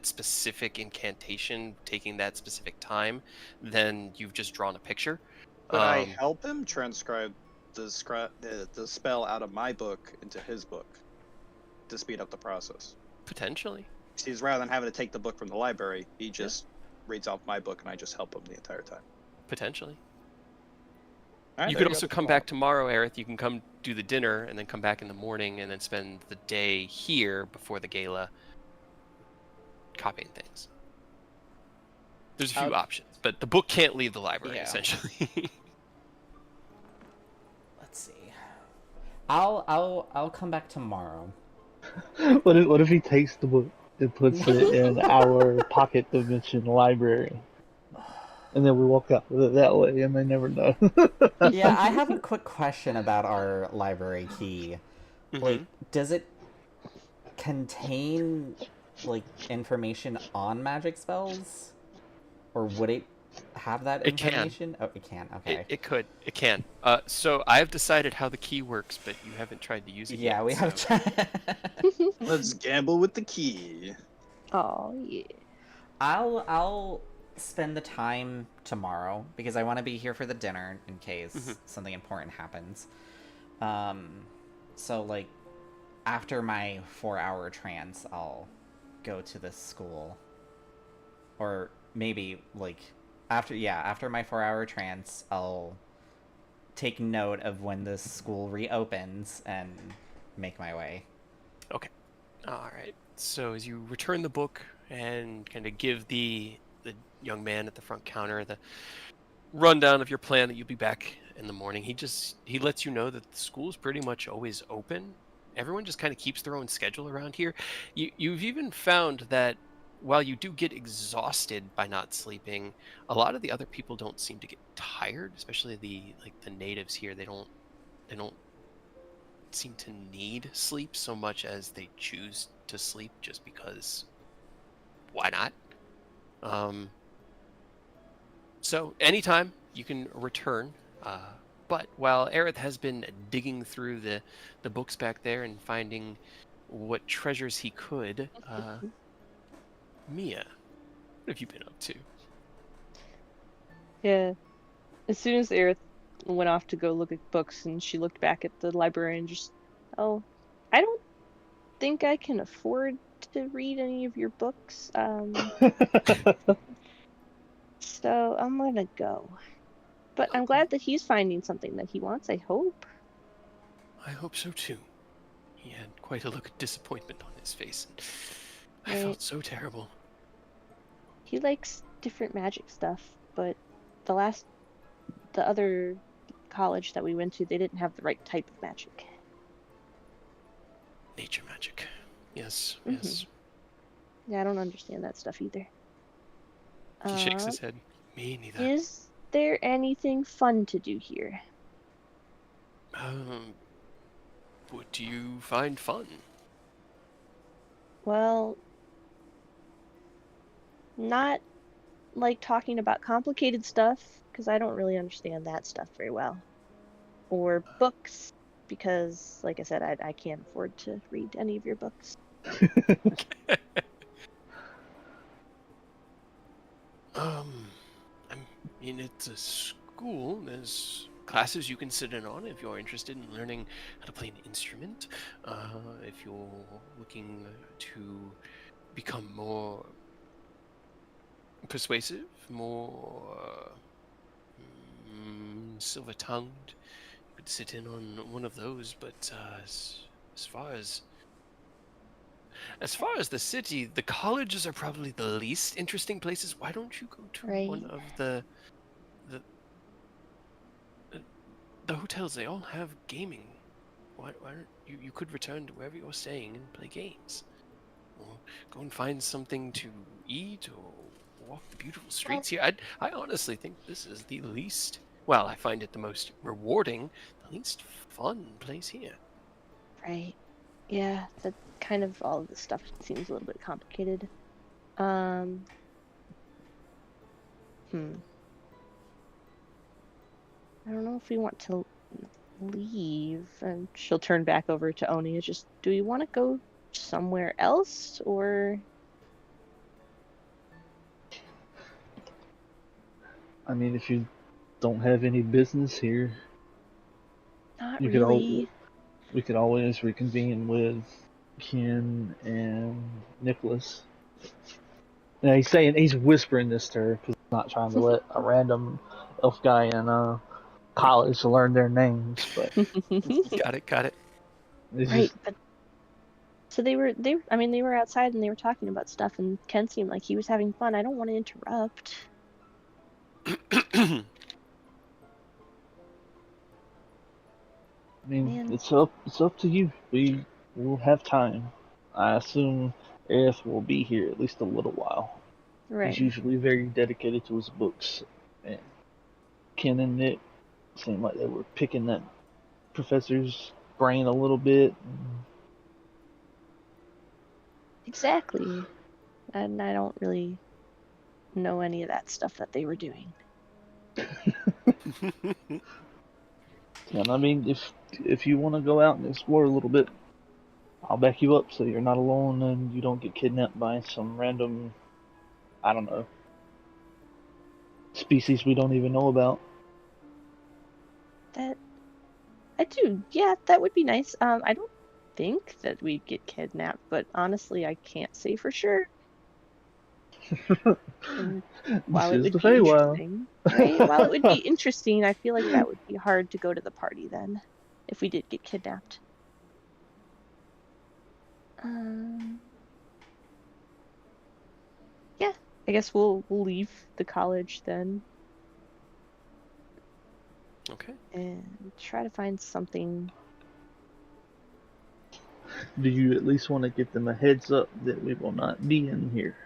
specific incantation, taking that specific time, then you've just drawn a picture. Could I help him transcribe the spell out of my book into his book to speed up the process? Potentially. He's rather than having to take the book from the library, he just reads off my book and I just help him the entire time. Potentially. All right, You there could go. also come back tomorrow, Aerith. You can come do the dinner and then come back in the morning and then spend the day here before the gala copying things. There's a few options, but the book can't leave the library, essentially. Let's see. I'll come back tomorrow. What if he takes the book and puts it in our pocket dimension library? And then we walk out with it that way, and they never know. Yeah, I have a quick question about our library key. Like, does it contain, like, information on magic spells? Or would it have that information? Oh, it can, okay. It could. It can. So I've decided how the key works, but you haven't tried to use it yet. Yeah, we have tried. Let's gamble with the key. Oh, yeah. I'll spend the time tomorrow because I want to be here for the dinner in case something important happens. So like after my 4-hour trance, I'll go to this school, or maybe like after my 4-hour trance, I'll take note of when this school reopens and make my way. Okay. All right. So as you return the book and kind of give the young man at the front counter the rundown of your plan that you'll be back in the morning, he lets you know that the school's pretty much always open. Everyone just kind of keeps their own schedule around here. You've even found that while you do get exhausted by not sleeping, a lot of the other people don't seem to get tired, especially the natives here. They don't seem to need sleep so much as they choose to sleep just because why not? So anytime you can return, but while Aerith has been digging through the books back there and finding what treasures he could, Mia, what have you been up to? Yeah. As soon as Aerith went off to go look at books and she looked back at the library and just, oh, I don't think I can afford to read any of your books. So I'm gonna go. But I'm glad that he's finding something that he wants, I hope. I hope so too. He had quite a look of disappointment on his face, and I Right. felt so terrible. He likes different magic stuff, but the other college that we went to, they didn't have the right type of magic. Nature magic. Yes, Mhm. yes. Yeah, I don't understand that stuff either. He shakes his head. Me neither. Is there anything fun to do here? What do you find fun? Well, not like talking about complicated stuff, because I don't really understand that stuff very well. Or books, because, like I said, I can't afford to read any of your books. I mean, it's a school. There's classes you can sit in on if you're interested in learning how to play an instrument. If you're looking to become more persuasive, more silver-tongued, you could sit in on one of those. But as far as the city, the colleges are probably the least interesting places. Why don't you go to one of the hotels? They all have gaming. Why don't you could return to wherever you're staying and play games, or go and find something to eat, or walk the beautiful streets here. I honestly think this is the least. Well, I find it the most rewarding, the least fun place here. Right. Yeah, that kind of all of this stuff seems a little bit complicated. Um. Hmm. I don't know if we want to leave. And she'll turn back over to Oni. It's just, do you want to go somewhere else or I mean, if you don't have any business here, not you could all really? we could always reconvene with Ken and Nicholas. Now he's whispering this to her because he's not trying to let a random elf guy in college learn their names, but Got it. Got it. it's Right, just but so they were outside and they were talking about stuff and Ken seemed like he was having fun. I don't want to interrupt. I mean, Man, it's up to you. We will have time. I assume Aerith will be here at least a little while. He's right. usually very dedicated to his books, and Ken and Nick seemed like they were picking that professor's brain a little bit. Exactly. And I don't really know any of that stuff that they were doing. And I mean, if you want to go out and explore a little bit, I'll back you up so you're not alone and you don't get kidnapped by some random, I don't know, species we don't even know about. That I do. Yeah, that would be nice. I don't think that we'd get kidnapped, but honestly, I can't say for sure. And This while it is would the be Feywild. interesting, right? While it would be interesting, I feel like that would be hard to go to the party then, if we did get kidnapped. Um, yeah, I guess we'll leave the college then Okay. and try to find something. Do you at least want to give them a heads up that we will not be in here?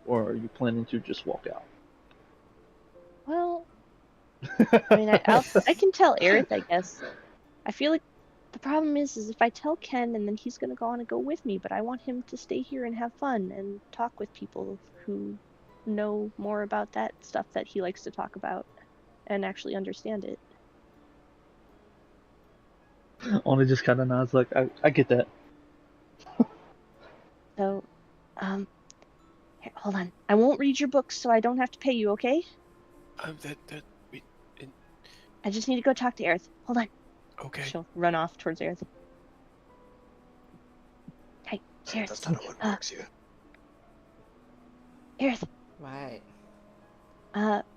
Or are you planning to just walk out? Well, I mean, I can tell Aerith, I guess. I feel like the problem is if I tell Ken and then he's gonna go on and go with me, but I want him to stay here and have fun and talk with people who know more about that stuff that he likes to talk about and actually understand it. Ona just kind of nods like, I get that. So, um, here, hold on. I won't read your books so I don't have to pay you, okay? That we, it, I just need to go talk to Aerith. Hold on. okay. She'll run off towards Aerith. Hey, Aerith. That's not how it works here. Aerith. What?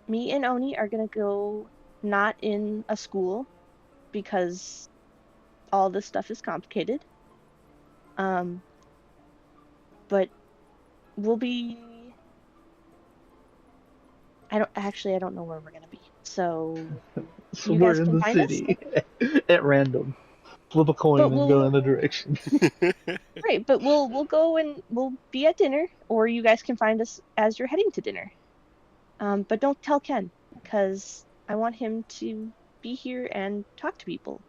Me and Oni are gonna go not in a school because all this stuff is complicated. But we'll be. I don't know where we're gonna be. So So you we're guys in can the find us. city at random. Flip a coin But and go we'll in a direction. right. But we'll go and we'll be at dinner, or you guys can find us as you're heading to dinner. But don't tell Ken because I want him to be here and talk to people.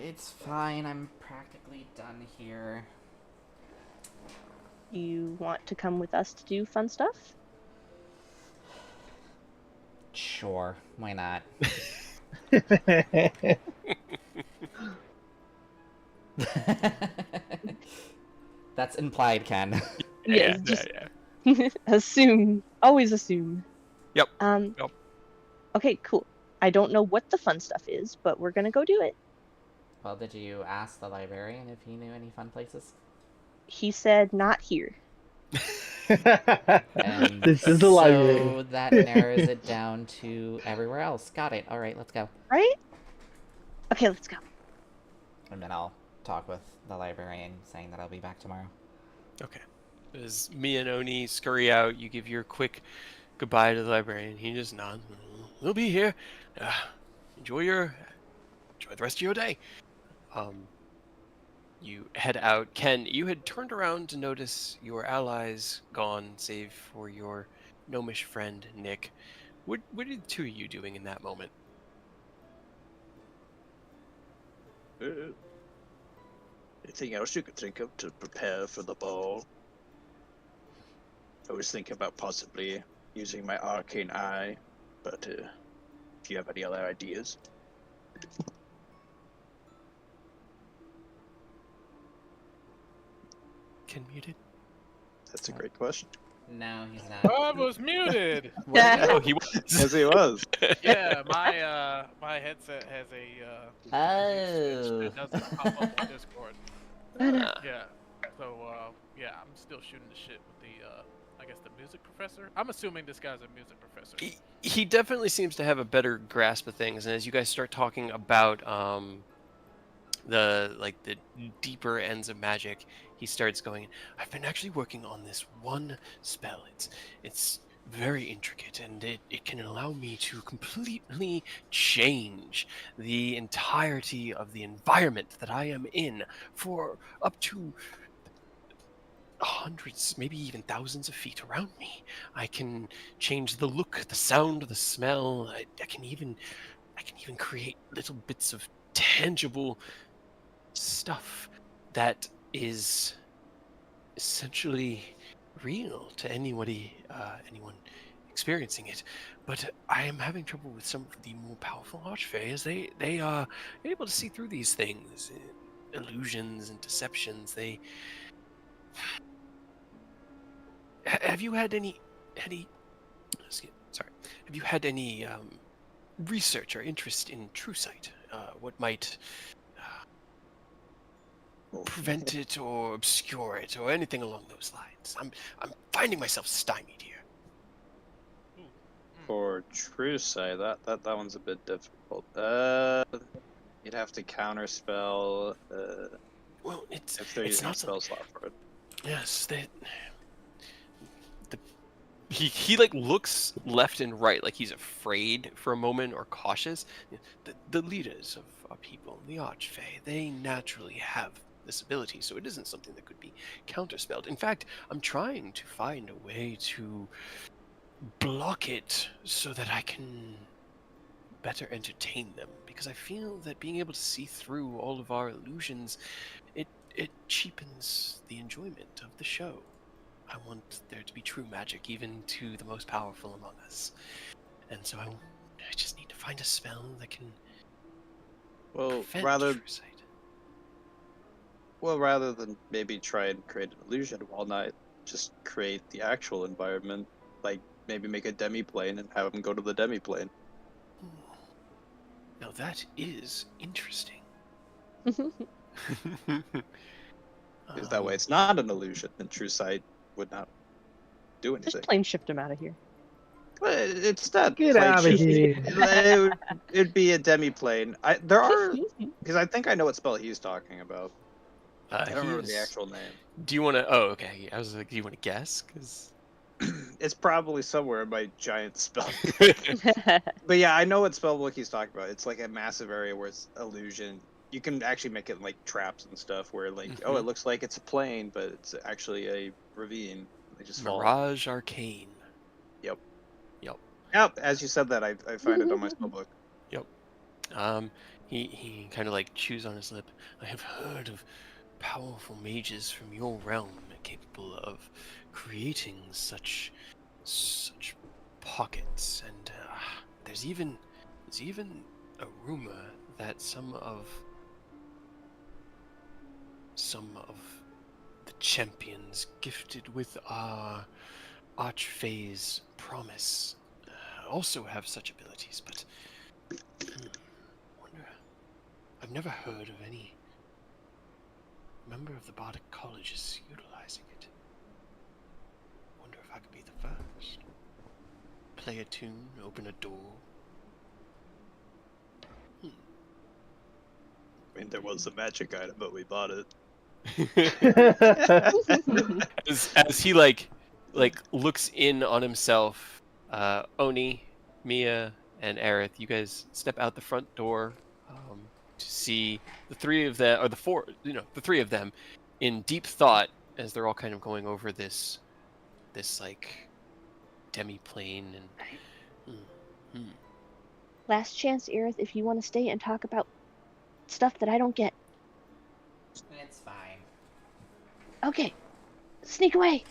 It's fine. I'm practically done here. You want to come with us to do fun stuff? Sure, why not? That's implied, Ken. Yes, Yeah. just assume. Always assume. Yep. Yep. Okay, cool. I don't know what the fun stuff is, but we're gonna go do it. Well, did you ask the librarian if he knew any fun places? He said not here. And This is a library. so that narrows it down to everywhere else. Got it. Alright, let's go. Right? Okay, let's go. And then I'll talk with the librarian, saying that I'll be back tomorrow. Okay. As me and Oni scurry out, you give your quick goodbye to the librarian. He just nods. We'll be here. Enjoy the rest of your day. You head out. Ken, you had turned around to notice your allies gone, save for your gnomish friend, Nick. What are the two of you doing in that moment? Anything else you could think of to prepare for the ball? I was thinking about possibly using my arcane eye, but if you have any other ideas. Ken muted. That's a great question. No, he's not. I was muted. Oh, he was. Yes, he was. Yeah, my headset has a mute switch that doesn't pop up on Discord. Ah. Yeah. So yeah, I'm still shooting the shit with the I guess the music professor. I'm assuming this guy's a music professor. He definitely seems to have a better grasp of things, and as you guys start talking about the deeper ends of magic, he starts going, I've been actually working on this one spell. It's very intricate, and it can allow me to completely change the entirety of the environment that I am in for up to hundreds, maybe even thousands of feet around me. I can change the look, the sound, the smell. I can even create little bits of tangible stuff that is essentially real to anyone experiencing it. But I am having trouble with some of the more powerful archfey, as they are able to see through these things, illusions and deceptions. Have you had any have you had any research or interest in true sight? What might prevent it or obscure it or anything along those lines? I'm finding myself stymied here. For true sight, that one's a bit difficult. You'd have to counterspell. Well, If they're it's using a not spell slot for it. yes, he like looks left and right, like he's afraid for a moment or cautious. The leaders of our people, the Archfey, they naturally have this ability, so it isn't something that could be counterspelled. In fact, I'm trying to find a way to block it so that I can better entertain them, because I feel that being able to see through all of our illusions, it cheapens the enjoyment of the show. I want there to be true magic, even to the most powerful among us. And so I just need to find a spell that can prevent true sight. Well, rather than maybe try and create an illusion of all night, just create the actual environment. Like maybe make a demi-plane and have them go to the demi-plane. Now that is interesting. Because that way it's not an illusion, and true sight would not do anything. Just plane shift him out of here. But it's not. Get plane out of shift. here. It'd be a demi-plane. There are, because I think I know what spell he's talking about. I don't remember the actual name. Do you want to? Oh, okay. I was like, do you want to guess? Because it's probably somewhere in my giant spell. But yeah, I know what spell book he's talking about. It's like a massive area where it's illusion. You can actually make it like traps and stuff where like, oh, it looks like it's a plane, but it's actually a ravine. They just fall. Mirage Arcane. Yep. Yep. Yep. As you said that, I find it on my spell book. Yep. He kind of like chews on his lip. I have heard of powerful mages from your realm capable of creating such pockets, and there's even a rumor that some of the champions gifted with our Archfey's promise also have such abilities, but wonder, I've never heard of any member of the Bardic Colleges utilizing it. Wonder if I could be the first. Play a tune, open a door. I mean, there was a magic item, but we bought it. as he like looks in on himself, Oni, Mia, and Aerith, you guys step out the front door to see the three of them, or the three of them, in deep thought as they're all kind of going over this like demi-plane and. Last chance, Aerith, if you want to stay and talk about stuff that I don't get. It's fine. Okay, sneak away.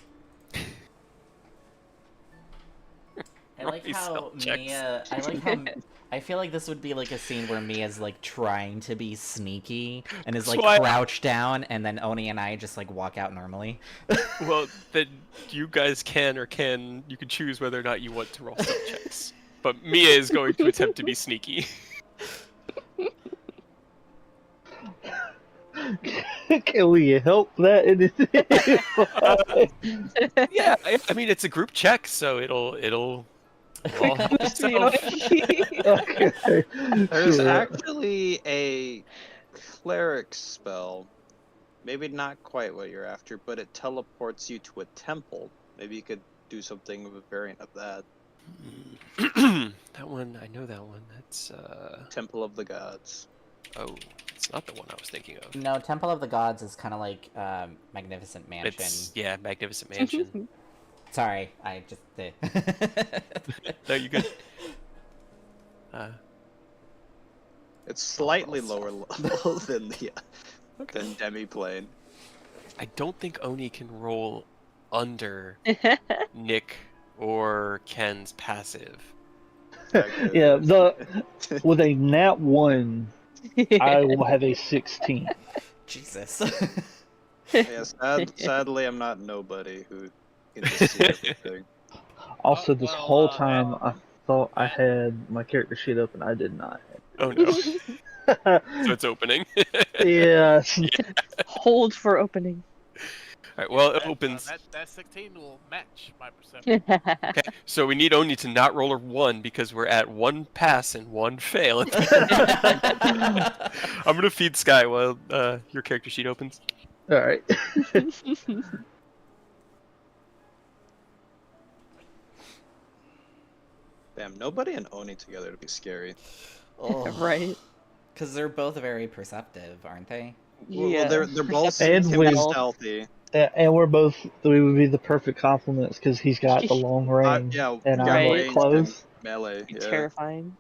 I like Roll how stealth checks. Mia. I like how. I feel like this would be like a scene where Mia's like trying to be sneaky and is That's like why- crouched down, and then Oni and I just like walk out normally. Well, then you guys can choose whether or not you want to roll stealth checks. But Mia is going to attempt to be sneaky. Can we help that? Yeah, I mean it's a group check, so it'll all help itself. Okay. There's Sure. actually a cleric spell. Maybe not quite what you're after, but it teleports you to a temple. Maybe you could do something of a variant of that. That one, I know that one. That's Temple of the Gods. oh, it's not the one I was thinking of. No, Temple of the Gods is kind of like Magnificent Mansion. It's Magnificent Mansion. Sorry, I just did. No, you good. It's slightly Oh, lower level than the than Demiplane. I don't think Oni can roll under Nick or Ken's passive. Yeah, with a nat 1, I will have a 16. Jesus. Yeah, sadly, I'm not nobody who can just see everything. Also, this whole well, time, I thought I Matt? had my character sheet up, and I did not. Oh no. So it's opening. Yes. Hold for opening. Alright, well it That, opens. that 16 will match my perception. Okay, so we need Oni to not roll a 1 because we're at 1 pass and 1 fail. I'm gonna feed Sky while your character sheet opens. All right. Damn, nobody and Oni together would be scary. Right. Because they're both very perceptive, aren't they? Well, they're both And can be with- stealthy. And we would be the perfect compliments because he's got the long range, Yeah, and I'm Right. like ranged close. and melee. Be Yeah. terrifying.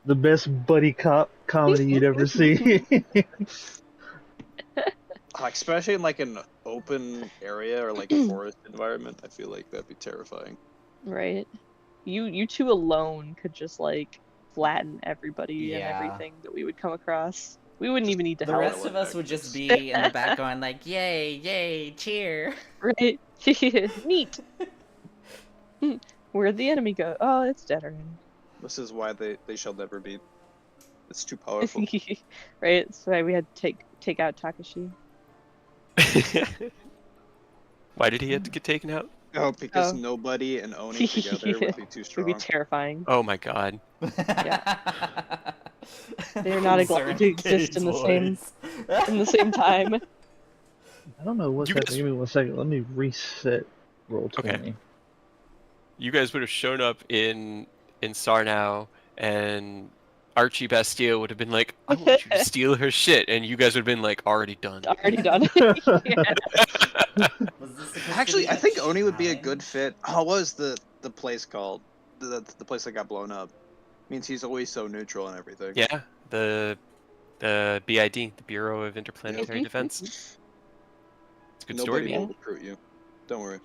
The best buddy cop comedy you'd ever see. Especially in like an open area or like a forest environment, I feel like that'd be terrifying. Right. You two alone could just like flatten everybody and Yeah. everything that we would come across. We wouldn't even need to The help. rest of us would just be in the back going like, yay, yay, cheer. Right. Neat. Where'd the enemy go? Oh, it's Tyranny. This is why they shall never be. It's too powerful. Right. That's why we had to take out Takashi. Why did he have to get taken out? Oh, because Oh. nobody and Oni together would be too It strong. would be terrifying. Oh my god. They're not allowed to exist in the same time. I don't know what's You happening. guys- Give me 1 second. Let me reset roll 20. Okay. You guys would have shown up in Sarnau, and Archie Bastille would have been like, I want you to steal her shit, and you guys would have been like, already done. Already done. Yeah. Actually, I think Oni would be a good fit. Oh, what was the place called? The place that got blown up. Means he's always so neutral and everything. Yeah, the BID, the Bureau of Interplanetary Defense. It's a good story, Nobody man. will recruit you. Don't worry.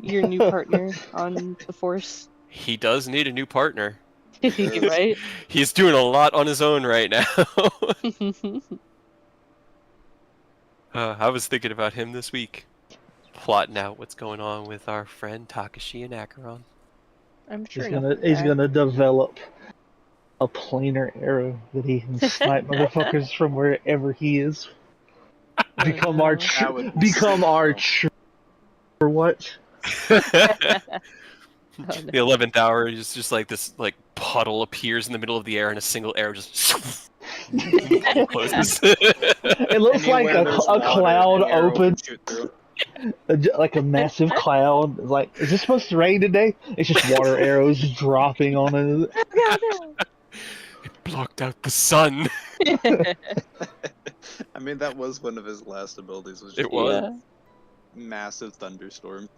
Your new partner on the force. He does need a new partner. Right? He's doing a lot on his own right now. I was thinking about him this week, plotting out what's going on with our friend Takashi and Acheron. I'm sure He's gonna develop a planar arrow that he can snipe motherfuckers from wherever he is. Become our That would be become sick, our though. or what? The 11th hour is just like this like puddle appears in the middle of the air and a single arrow just closes. It looks like Anywhere a there's cloud water, an arrow open, can shoot through. like a massive cloud. Like, is it supposed to rain today? It's just water arrows dropping on it. It blocked out the sun. I mean, that was one of his last abilities. Was just It was. Yeah. massive thunderstorm.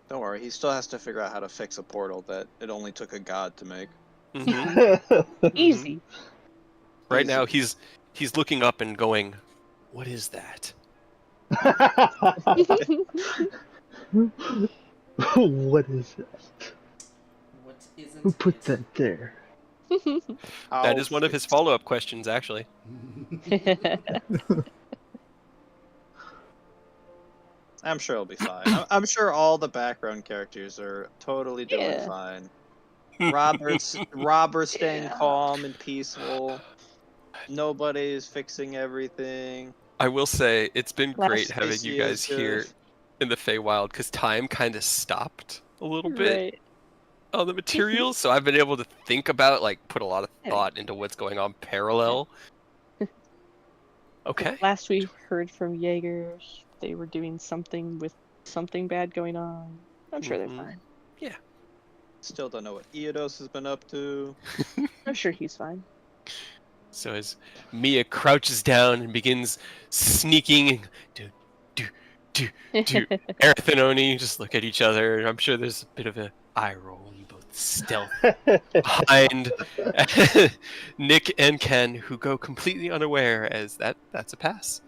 Don't worry, he still has to figure out how to fix a portal that it only took a god to make. Mhm. Easy. Right now, Easy. he's looking up and going, "What is that?" What is it? What Who isn't put that there? That I'll is one of his fix- follow-up questions, actually. I'm sure it'll be fine. I'm sure all the background characters are totally doing Yeah. fine. Robert's staying Yeah. calm and peaceful. Nobody's fixing everything. I will say it's been great having you Stacy is guys good. here in the Feywild because time kind of stopped a little bit Right. on the materials, so I've been able to think about, like, put a lot of Yeah. thought into what's going on parallel. Okay. Last we heard from Jaegers, they were doing something with something bad going on. I'm sure they're Mhm. fine. Yeah. Still don't know what Eodos has been up to. I'm sure he's fine. So as Mia crouches down and begins sneaking, do, do, do, Aerith and Oni just look at each other, and I'm sure there's a bit of a eye roll when you both stealth behind Nick and Ken, who go completely unaware as that's a pass.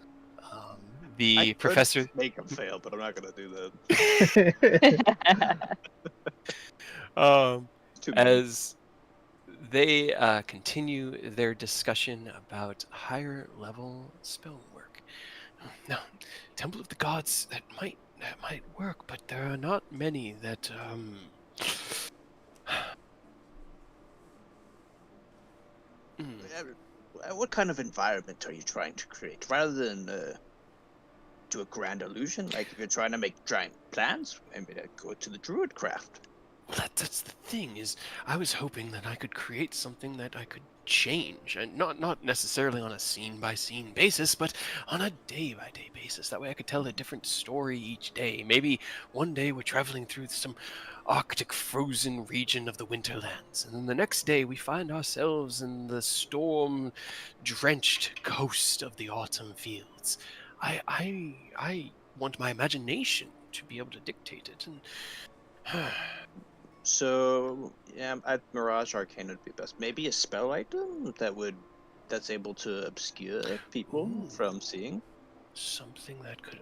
The I could professor make him fail, but I'm not gonna do that. Too mean. as they continue their discussion about higher level spell work. Now, Temple of the Gods that might work, but there are not many that What kind of environment are you trying to create? Rather than do a grand illusion, like if you're trying to make giant plans, maybe go to the druid craft. Well, that's the thing, is I was hoping that I could create something that I could change, and not necessarily on a scene by scene basis, but on a day by day basis. That way I could tell a different story each day. Maybe one day we're traveling through some arctic frozen region of the Winterlands, and then the next day we find ourselves in the storm drenched coast of the autumn fields. I want my imagination to be able to dictate it, and So yeah, at Mirage Arcane would be best. Maybe a spell item that's able to obscure people Ooh. from seeing. Something that could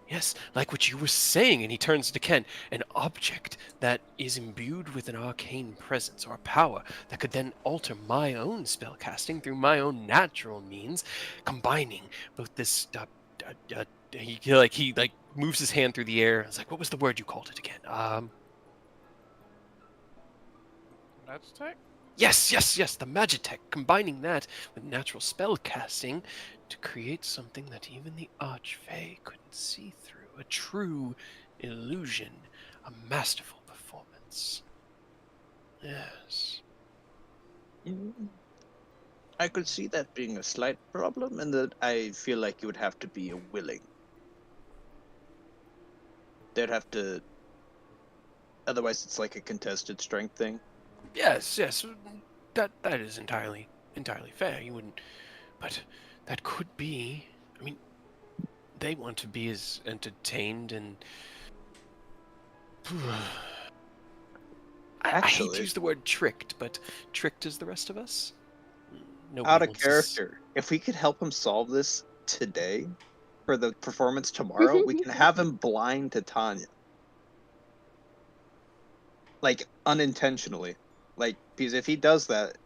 Yes, like what you were saying, and he turns to Ken. An object that is imbued with an arcane presence or power that could then alter my own spellcasting through my own natural means, combining both this. He moves his hand through the air. It's like, what was the word you called it again? Magitech? Yes, the Magitech, combining that with natural spell casting to create something that even the Archfey couldn't see through. A true illusion, a masterful performance. Yes. I could see that being a slight problem, and that I feel like you would have to be willing. They'd have to. Otherwise, it's like a contested strength thing. Yes, that is entirely fair. You wouldn't, but that could be. I mean, they want to be as entertained and. I hate Actually, to use the word tricked, but tricked as the rest of us. Nobody out of wants us- character. If we could help him solve this today, for the performance tomorrow, we can have him blind to Tanya. Like, unintentionally. Like, because if he does that,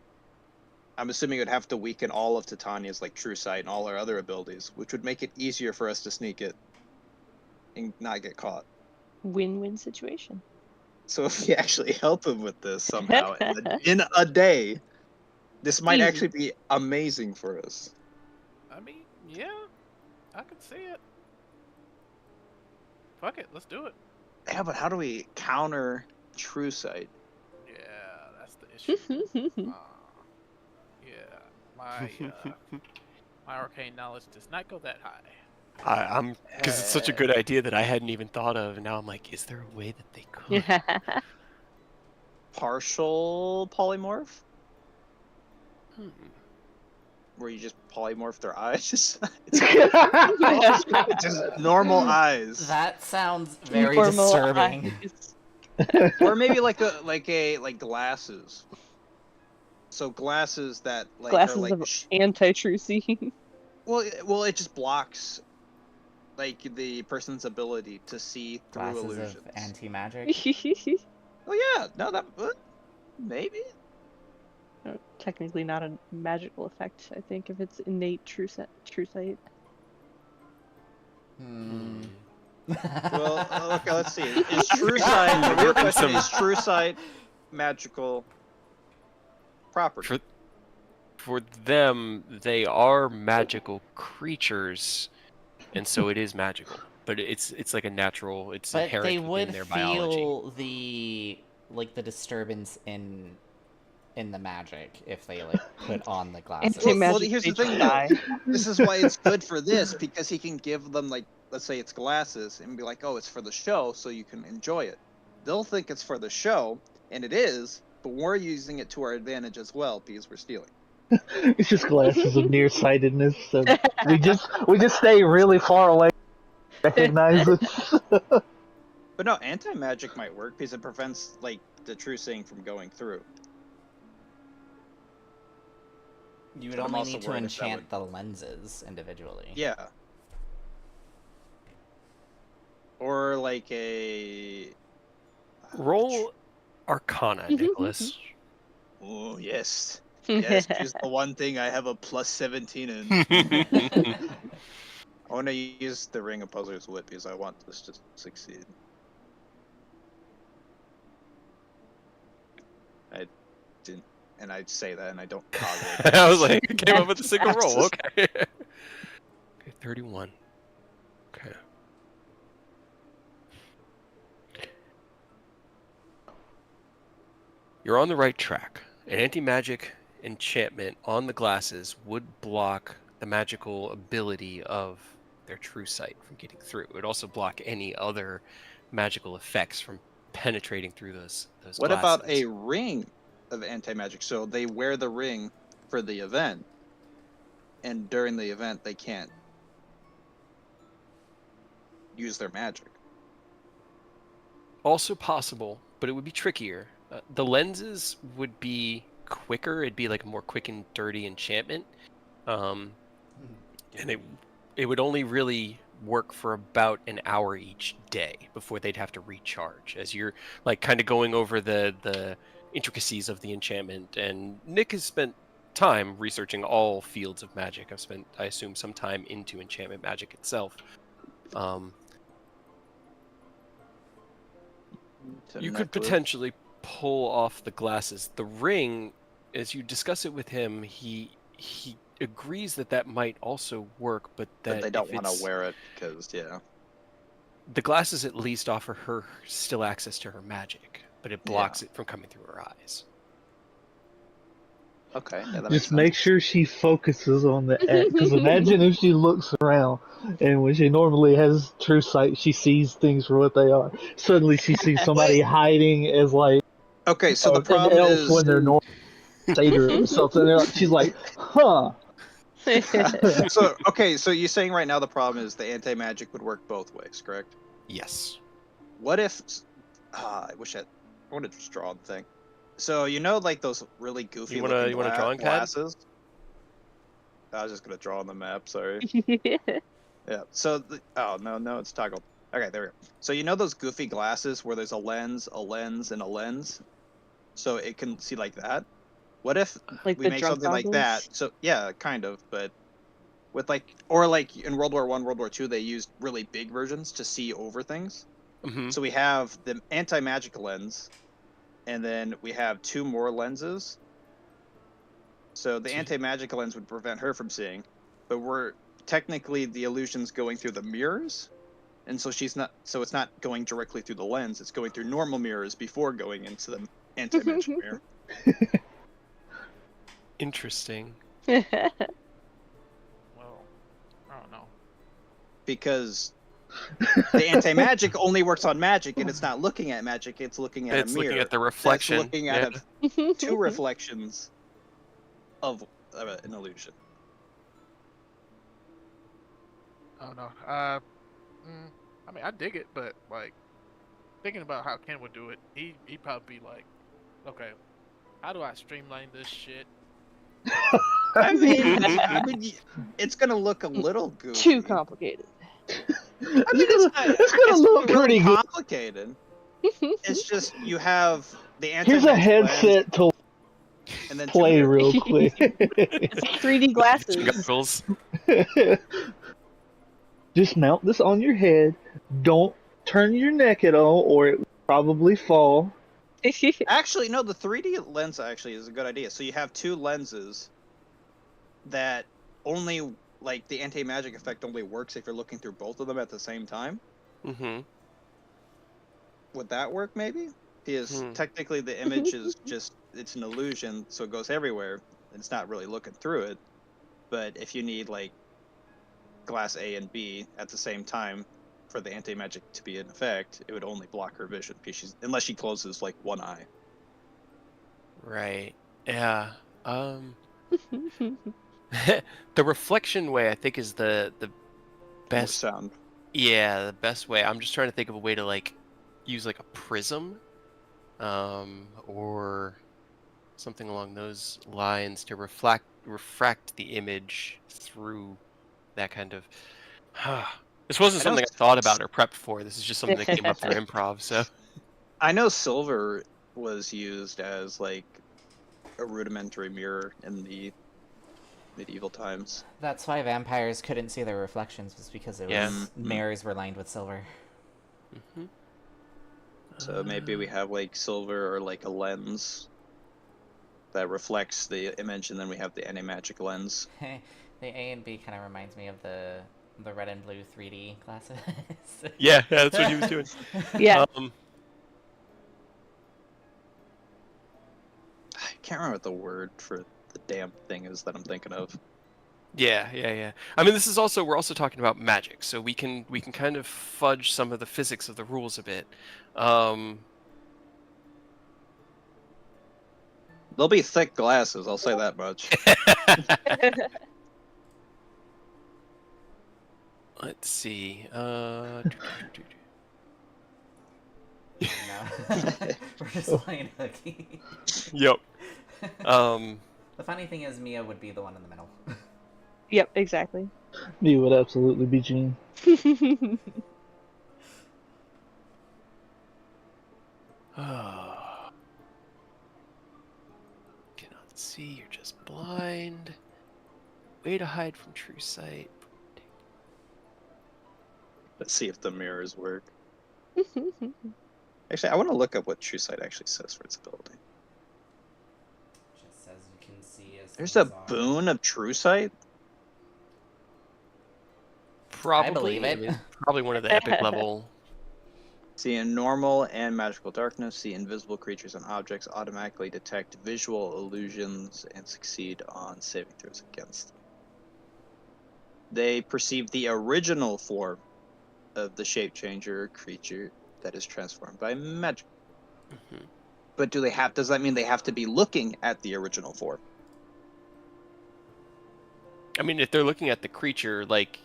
I'm assuming it would have to weaken all of Titania's, like, true sight and all her other abilities, which would make it easier for us to sneak it and not get caught. Win-win situation. So if we actually help him with this somehow in a day, this might Easy. actually be amazing for us. I mean, yeah, I can see it. Fuck it, let's do it. Yeah, but how do we counter true sight? Yeah, that's the issue. Yeah, my my arcane knowledge does not go that high. I'm because it's such a good idea that I hadn't even thought of, and now I'm like, is there a way that they could? Partial polymorph? Hmm. Where you just polymorph their eyes? It's just normal eyes. That sounds very Normal disturbing. eyes. Or maybe like glasses. So glasses that like are Glasses like of anti-trucy. well, it just blocks like the person's ability to see through Glasses of illusions. anti-magic. Oh yeah, no, that maybe. Technically not a magical effect, I think, if it's innate true sight. Hmm. Well, okay, let's see. Is true sight? The real question is true sight magical property? For them, they are magical creatures, and so it is magical. But it's like a natural. It's But they inherent within would their biology. feel the disturbance in the magic if they like put on the glasses. Well, Anti-magic, here's they the thing try. though. This is why it's good for this, because he can give them like, let's say it's glasses, and be like, oh, it's for the show, so you can enjoy it. They'll think it's for the show, and it is, but we're using it to our advantage as well because we're stealing. It's just glasses of nearsightedness. So we just stay really far away. Recognize it. But no, anti-magic might work because it prevents like the true seeing from going through. You would But I'm only also need to worried if that enchant the lenses individually. Yeah. Or like a Roll Arcana, Nicholas. Oh yes. Yes, choose the one thing I have a plus 17 in. I want to use the Ring of Puzzler's Wit because I want this to succeed. I didn't, and I say that and I don't toggle it. I was like, I came up with a single roll. Okay. Okay, 31. Okay. You're on the right track. An anti-magic enchantment on the glasses would block the magical ability of their true sight from getting through. It would also block any other magical effects from penetrating through those What glasses. about a ring of anti-magic? So they wear the ring for the event, and during the event they can't use their magic. Also possible, but it would be trickier. The lenses would be quicker. It'd be like a more quick and dirty enchantment. And it would only really work for about an hour each day before they'd have to recharge. As you're like kind of going over the intricacies of the enchantment, and Nick has spent time researching all fields of magic. I've spent, I assume, some time into enchantment magic itself. You could potentially pull off the glasses. The ring, as you discuss it with him, he agrees that might also work, but that they don't want to wear it because the glasses at least offer her still access to her magic, but it blocks it from coming through her eyes. Okay, yeah, that Just make sure she focuses on the act. Because imagine if she looks around and when she normally has true sight, she sees things for what they are. Suddenly she sees somebody hiding as like okay. So the an problem elf is when they're normal satyr or something. She's like, huh. so okay. So you're saying right now the problem is the anti-magic would work both ways, correct? Yes. What if? I wish I wanted to just draw the thing. So you know, like those really goofy you want a drawing glasses. I was just gonna draw on the map. Sorry. Yeah. So oh no, it's toggled. Okay, there we go. So you know those goofy glasses where there's a lens, and a lens, so it can see like that. What if like we make something like that? So yeah, kind of, but with like, or like in World War I, World War II, they used really big versions to see over things. Mm-hmm. So we have the anti-magic lens, and then we have two more lenses. So the anti-magic lens would prevent her from seeing, but we're technically the illusion's going through the mirrors, and so she's not. So it's not going directly through the lens; it's going through normal mirrors before going into the anti-magic mirror. Interesting. Well, I don't know. Because the anti-magic only works on magic, and it's not looking at magic; it's looking at a mirror. Looking at the reflection. That's looking at two reflections of an illusion. I don't know. I mean, I dig it, but like, thinking about how Ken would do it, he'd probably be like, okay, how do I streamline this shit? I mean, it's gonna look a little goofy. Too complicated. I mean, It's gonna it's look really pretty good. complicated. It's just you have the Here's a anti-magic lens, headset to and then play two real quick. It's like 3D glasses. Goggles. Just mount this on your head. Don't turn your neck at all, or it will probably fall. Actually, no, the 3D lens actually is a good idea. So you have two lenses that only, like, the anti-magic effect only works if you're looking through both of them at the same time. Mm-hmm. Would that work, maybe? Because technically the image is just, it's an illusion, so it goes everywhere. And it's not really looking through it. But if you need, like, glass A and B at the same time for the anti-magic to be in effect, it would only block her vision, because unless she closes, like, one eye. Right. Yeah. The reflection way, I think, is the More best. sound. Yeah, the best way. I'm just trying to think of a way to like use like a prism, or something along those lines to refract the image through that kind of. This wasn't I know something I thought about or prepped for. This is just something that came up through improv. So I know silver was used as, like, a rudimentary mirror in the medieval times. That's why vampires couldn't see their reflections, was because it was Yeah. mirrors were lined with silver. Mhm. So maybe we have, like, silver or, like, a lens that reflects the image, and then we have the anti-magic lens. The A and B kind of reminds me of the red and blue 3D glasses. Yeah, that's what he was doing. Yeah. I can't remember what the word for the damn thing is that I'm thinking of. Yeah. I mean, we're also talking about magic, so we can kind of fudge some of the physics of the rules a bit. They'll be thick glasses, I'll say that much. Let's see. No. We're just playing hooky. Yep. The funny thing is, Mia would be the one in the middle. Yep, exactly. You would absolutely be Gene. Cannot see. You're just blind. Way to hide from true sight. Let's see if the mirrors work. Actually, I want to look up what true sight actually says for its ability. Just says you can see as There's a things are. boon of true sight? Probably. I believe it. I mean, probably one of the epic level. See, in normal and magical darkness, see invisible creatures and objects, automatically detect visual illusions, and succeed on saving throws against them. They perceive the original form of the shape changer creature that is transformed by magic. Mhm. But does that mean they have to be looking at the original form? I mean, if they're looking at the creature, like,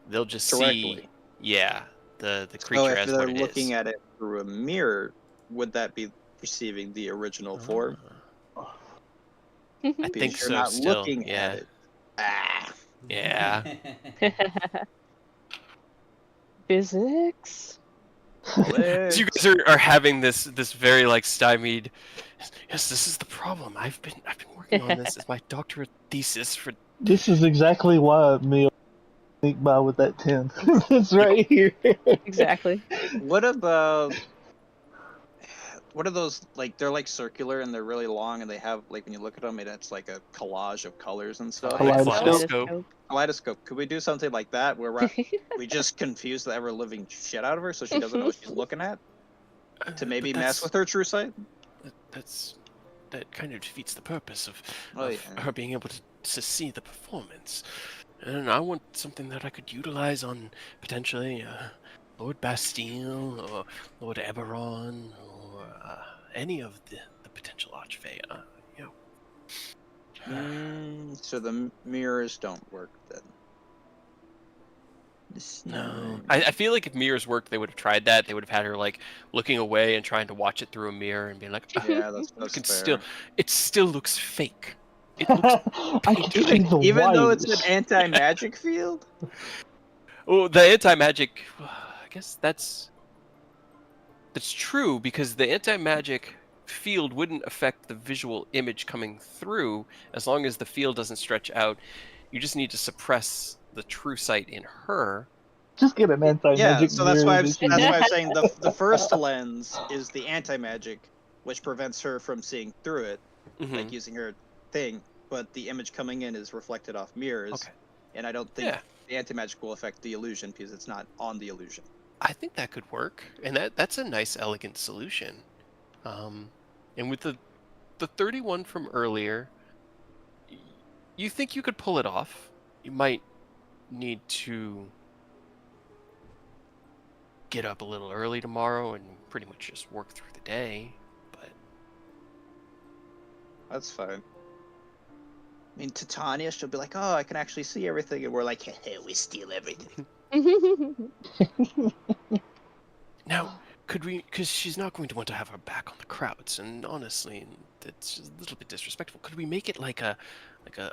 they'll just see. Directly. Yeah, the So creature if as they're what it looking is. at it through a mirror, would that be perceiving the original form? I Because think you're so. not Still, looking yeah. at it. Ah. Yeah. Physics? So you guys are having this very like stymied. Yes, this is the problem. I've been working on this as my doctorate thesis for. This is exactly why me sneak by with that 10. It's right here. Exactly. What about what are those, like, they're like circular and they're really long and they have, like, when you look at them, it's like a collage of colors and stuff. Kaleidoscope. Kaleidoscope. Could we do something like that where we just confuse the ever living shit out of her so she doesn't know what she's looking at? To maybe mess with her true sight? That kind of defeats the purpose of Yeah. her being able to see the performance. And I want something that I could utilize on potentially Lord Bastille or Lord Eberron or any of the potential Archfey. So the mirrors don't work then. No. I feel like if mirrors worked, they would have tried that. They would have had her like looking away and trying to watch it through a mirror and being like, "Ah, Yeah, that's you can fair. it still looks fake. It looks I can see the Even though it's an wires. anti-magic field? Oh, the anti-magic. I guess that's true because the anti-magic field wouldn't affect the visual image coming through as long as the field doesn't stretch out. You just need to suppress the true sight in her. Just get an Yeah, anti-magic so that's why mirror. that's why I'm saying the first lens is the anti-magic, which prevents her from seeing through it, like Mhm. using her thing. But the image coming in is reflected off mirrors, Okay. and I don't think Yeah. the anti-magic will affect the illusion because it's not on the illusion. I think that could work, and that's a nice, elegant solution. And with the 31 from earlier, you think you could pull it off? You might need to get up a little early tomorrow and pretty much just work through the day. But That's fine. I mean, Titania, she'll be like, "Oh, I can actually see everything," and we're like, "Hey, we steal everything." now, could we? Because she's not going to want to have her back on the crowds, and honestly, that's a little bit disrespectful. Could we make it like a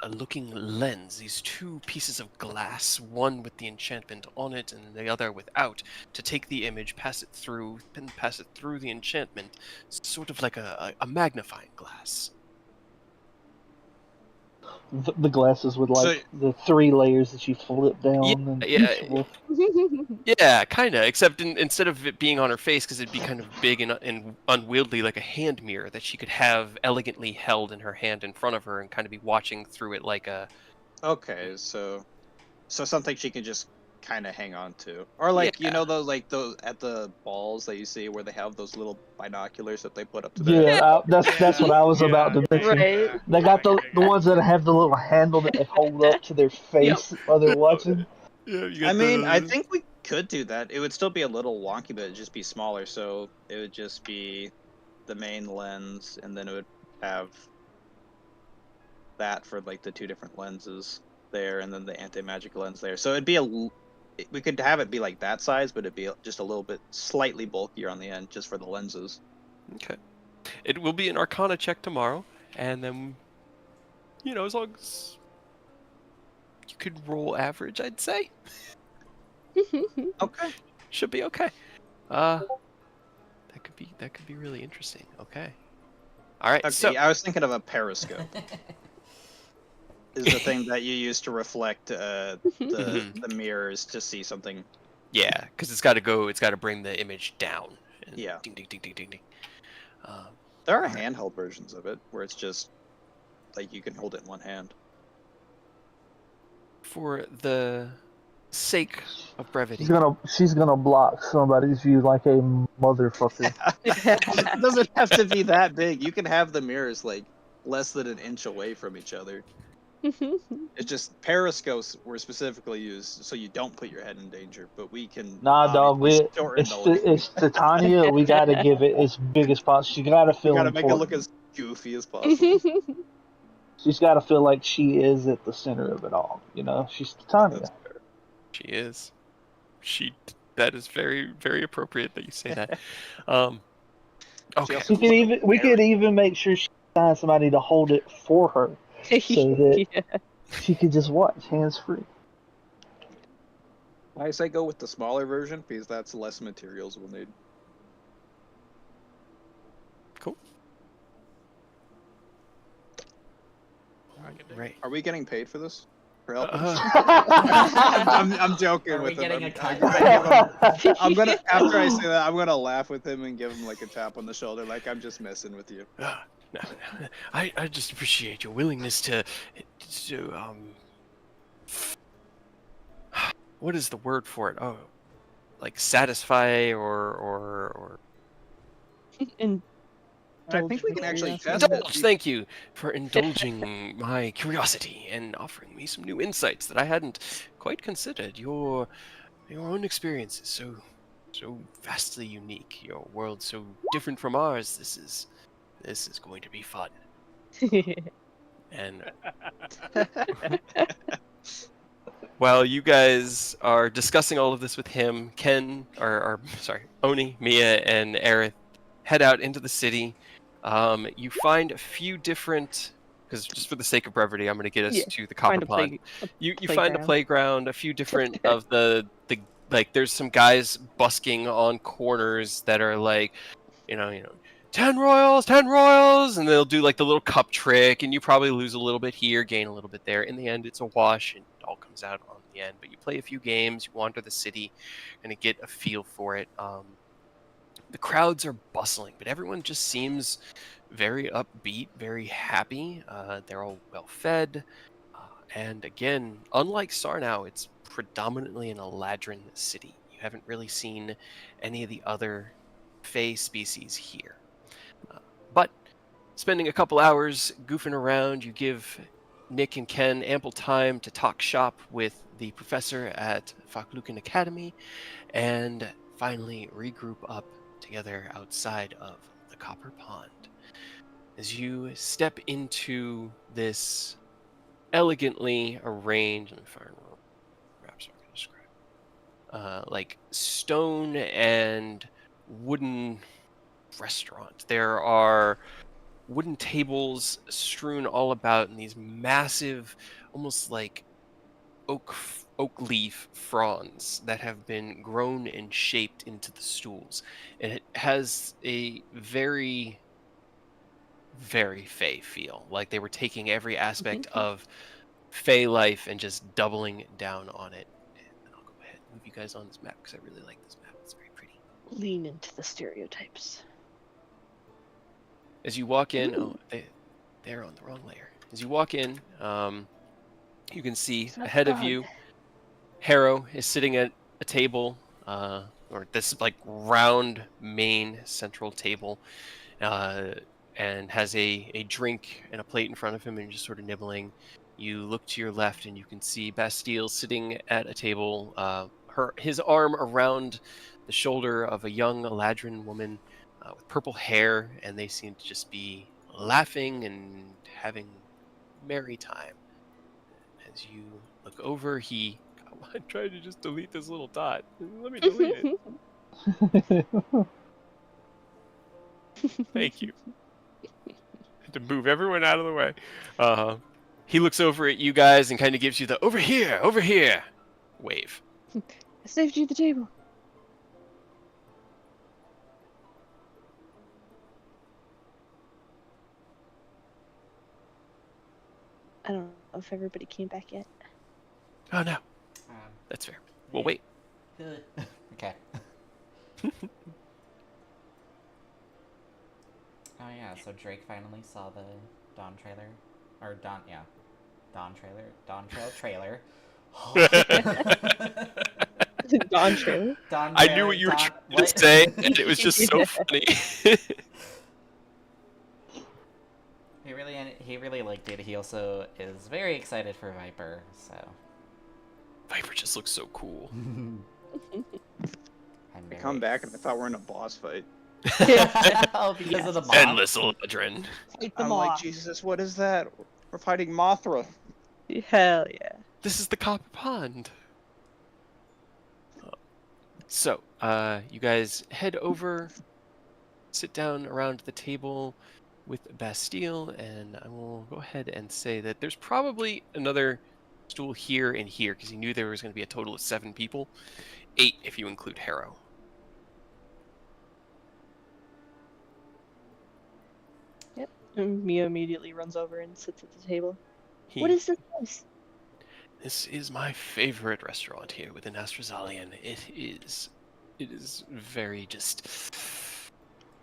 looking lens? These two pieces of glass, one with the enchantment on it, and the other without, to take the image, pass it through, then pass it through the enchantment, sort of like a magnifying glass. The glasses with like the 3 layers that you flip down, and Yeah, each will. yeah, kind of. Except instead of it being on her face, because it'd be kind of big and unwieldy, like a hand mirror that she could have elegantly held in her hand in front of her and kind of be watching through it like a. Okay, so something she can just kind of hang on to, or like Yeah. those at the balls that you see where they have those little binoculars that they put up to their head. Yeah, that's what I was about to mention. Right. They got the Yeah. ones that have the little handle that they hold up to their face while they're watching. Yeah, you I get mean, I the. think we could do that. It would still be a little wonky, but it'd just be smaller. So it would just be the main lens, and then it would have that for like the 2 different lenses there, and then the anti-magic lens there. So it'd be we could have it be like that size, but it'd be just a little bit slightly bulkier on the end, just for the lenses. Okay. It will be an Arcana check tomorrow, and then, as long as you could roll average, I'd say. Okay. Should be okay. That could be really interesting. Okay. All right. Okay. So I was thinking of a periscope. Is the thing that you use to reflect the mirrors to see something. yeah, because it's got to bring the image down. And Yeah. Ding ding ding ding ding ding. There are handheld versions of it where it's just like you can hold it in one hand. For the sake of brevity. She's gonna block somebody's view like a motherfucker. It doesn't have to be that big. You can have the mirrors like less than an inch away from each other. It's just periscopes were specifically used so you don't put your head in danger, but we can. Nah, dog, it's Titania. We gotta give it as big as possible. She gotta feel We gotta make it important. look as goofy as possible. She's gotta feel like she is at the center of it all. She's Titania. That's fair. She is. That is very, very appropriate that you say that. Okay. We could even make sure she finds somebody to hold it for her, so that she could just watch hands free. I say go with the smaller version because that's less materials we'll need. Cool. Right. Are we getting paid for this? For helping? Uh, I'm joking Are we with him. getting a cut? I'm gonna after I say that, I'm gonna laugh with him and give him like a tap on the shoulder, like I'm just messing with you. no, I just appreciate your willingness to what is the word for it? Oh, like satisfy or I think we can actually test indulge. it. Thank you for indulging my curiosity and offering me some new insights that I hadn't quite considered. Your own experience is so vastly unique. Your world so different from ours. This is going to be fun. And while you guys are discussing all of this with him, Oni, Mia, and Aerith head out into the city. You find a few different, because just for the sake of brevity, I'm going to get us Yeah, to the Copper find a Pond. You find a playground. playground, a few different of the like. There's some guys busking on corners that are like, you know, 10 royals, 10 royals, and they'll do like the little cup trick, and you probably lose a little bit here, gain a little bit there. In the end, it's a wash, and it all comes out on the end. But you play a few games, you wander the city, and get a feel for it. The crowds are bustling, but everyone just seems very upbeat, very happy. They're all well fed. And again, unlike Sarnau, it's predominantly an Eladrin city. You haven't really seen any of the other Fey species here. But spending a couple hours goofing around, you give Nick and Ken ample time to talk shop with the professor at Faklukan Academy, and finally regroup up together outside of the Copper Pond. As you step into this elegantly arranged, let me find perhaps I can describe, like stone and wooden restaurant. There are wooden tables strewn all about in these massive, almost like oak leaf fronds that have been grown and shaped into the stools. And it has a very, very Fey feel. Like they were taking every aspect of Fey life and just doubling down on it. And I'll go ahead and move you guys on this map because I really like this map. It's very pretty. Lean into the stereotypes. As you walk in, Ooh. they're on the wrong layer. As you walk in, you can see It's not ahead of bug. you, Harrow is sitting at a table, or this like round main central table, and has a drink and a plate in front of him and just sort of nibbling. You look to your left and you can see Bastille sitting at a table, his arm around the shoulder of a young Eladrin woman with purple hair, and they seem to just be laughing and having merry time. As you look over, I tried to just delete this little dot. Let me delete it. Thank you. To move everyone out of the way. He looks over at you guys and kind of gives you the over here wave. I saved you the table. I don't know if everybody came back yet. Oh no, Um, that's fair. We'll wait. Okay. Oh yeah, so Drake finally saw the Dawn trailer. Or Dawn trailer. Dawn Trail trailer. Dawn trailer. Dawn I trailer, knew what you were Dawn- trying to say, and it was just so funny. He really liked it. He also is very excited for Viper, so. Viper just looks so cool. I come back and I thought we're in a boss fight. Oh, because of the mob? Endless Eladrin. Fight them I'm off. like, Jesus, what is that? We're fighting Mothra. Hell yeah. This is the Copper Pond. So, you guys head over, sit down around the table with Bastille, and I will go ahead and say that there's probably another stool here and here, because he knew there was going to be a total of 7 people. 8 if you include Harrow. Yep. And Mia immediately runs over and sits at the table. What He- is this place? This is my favorite restaurant here within Astrazalian. It is very just...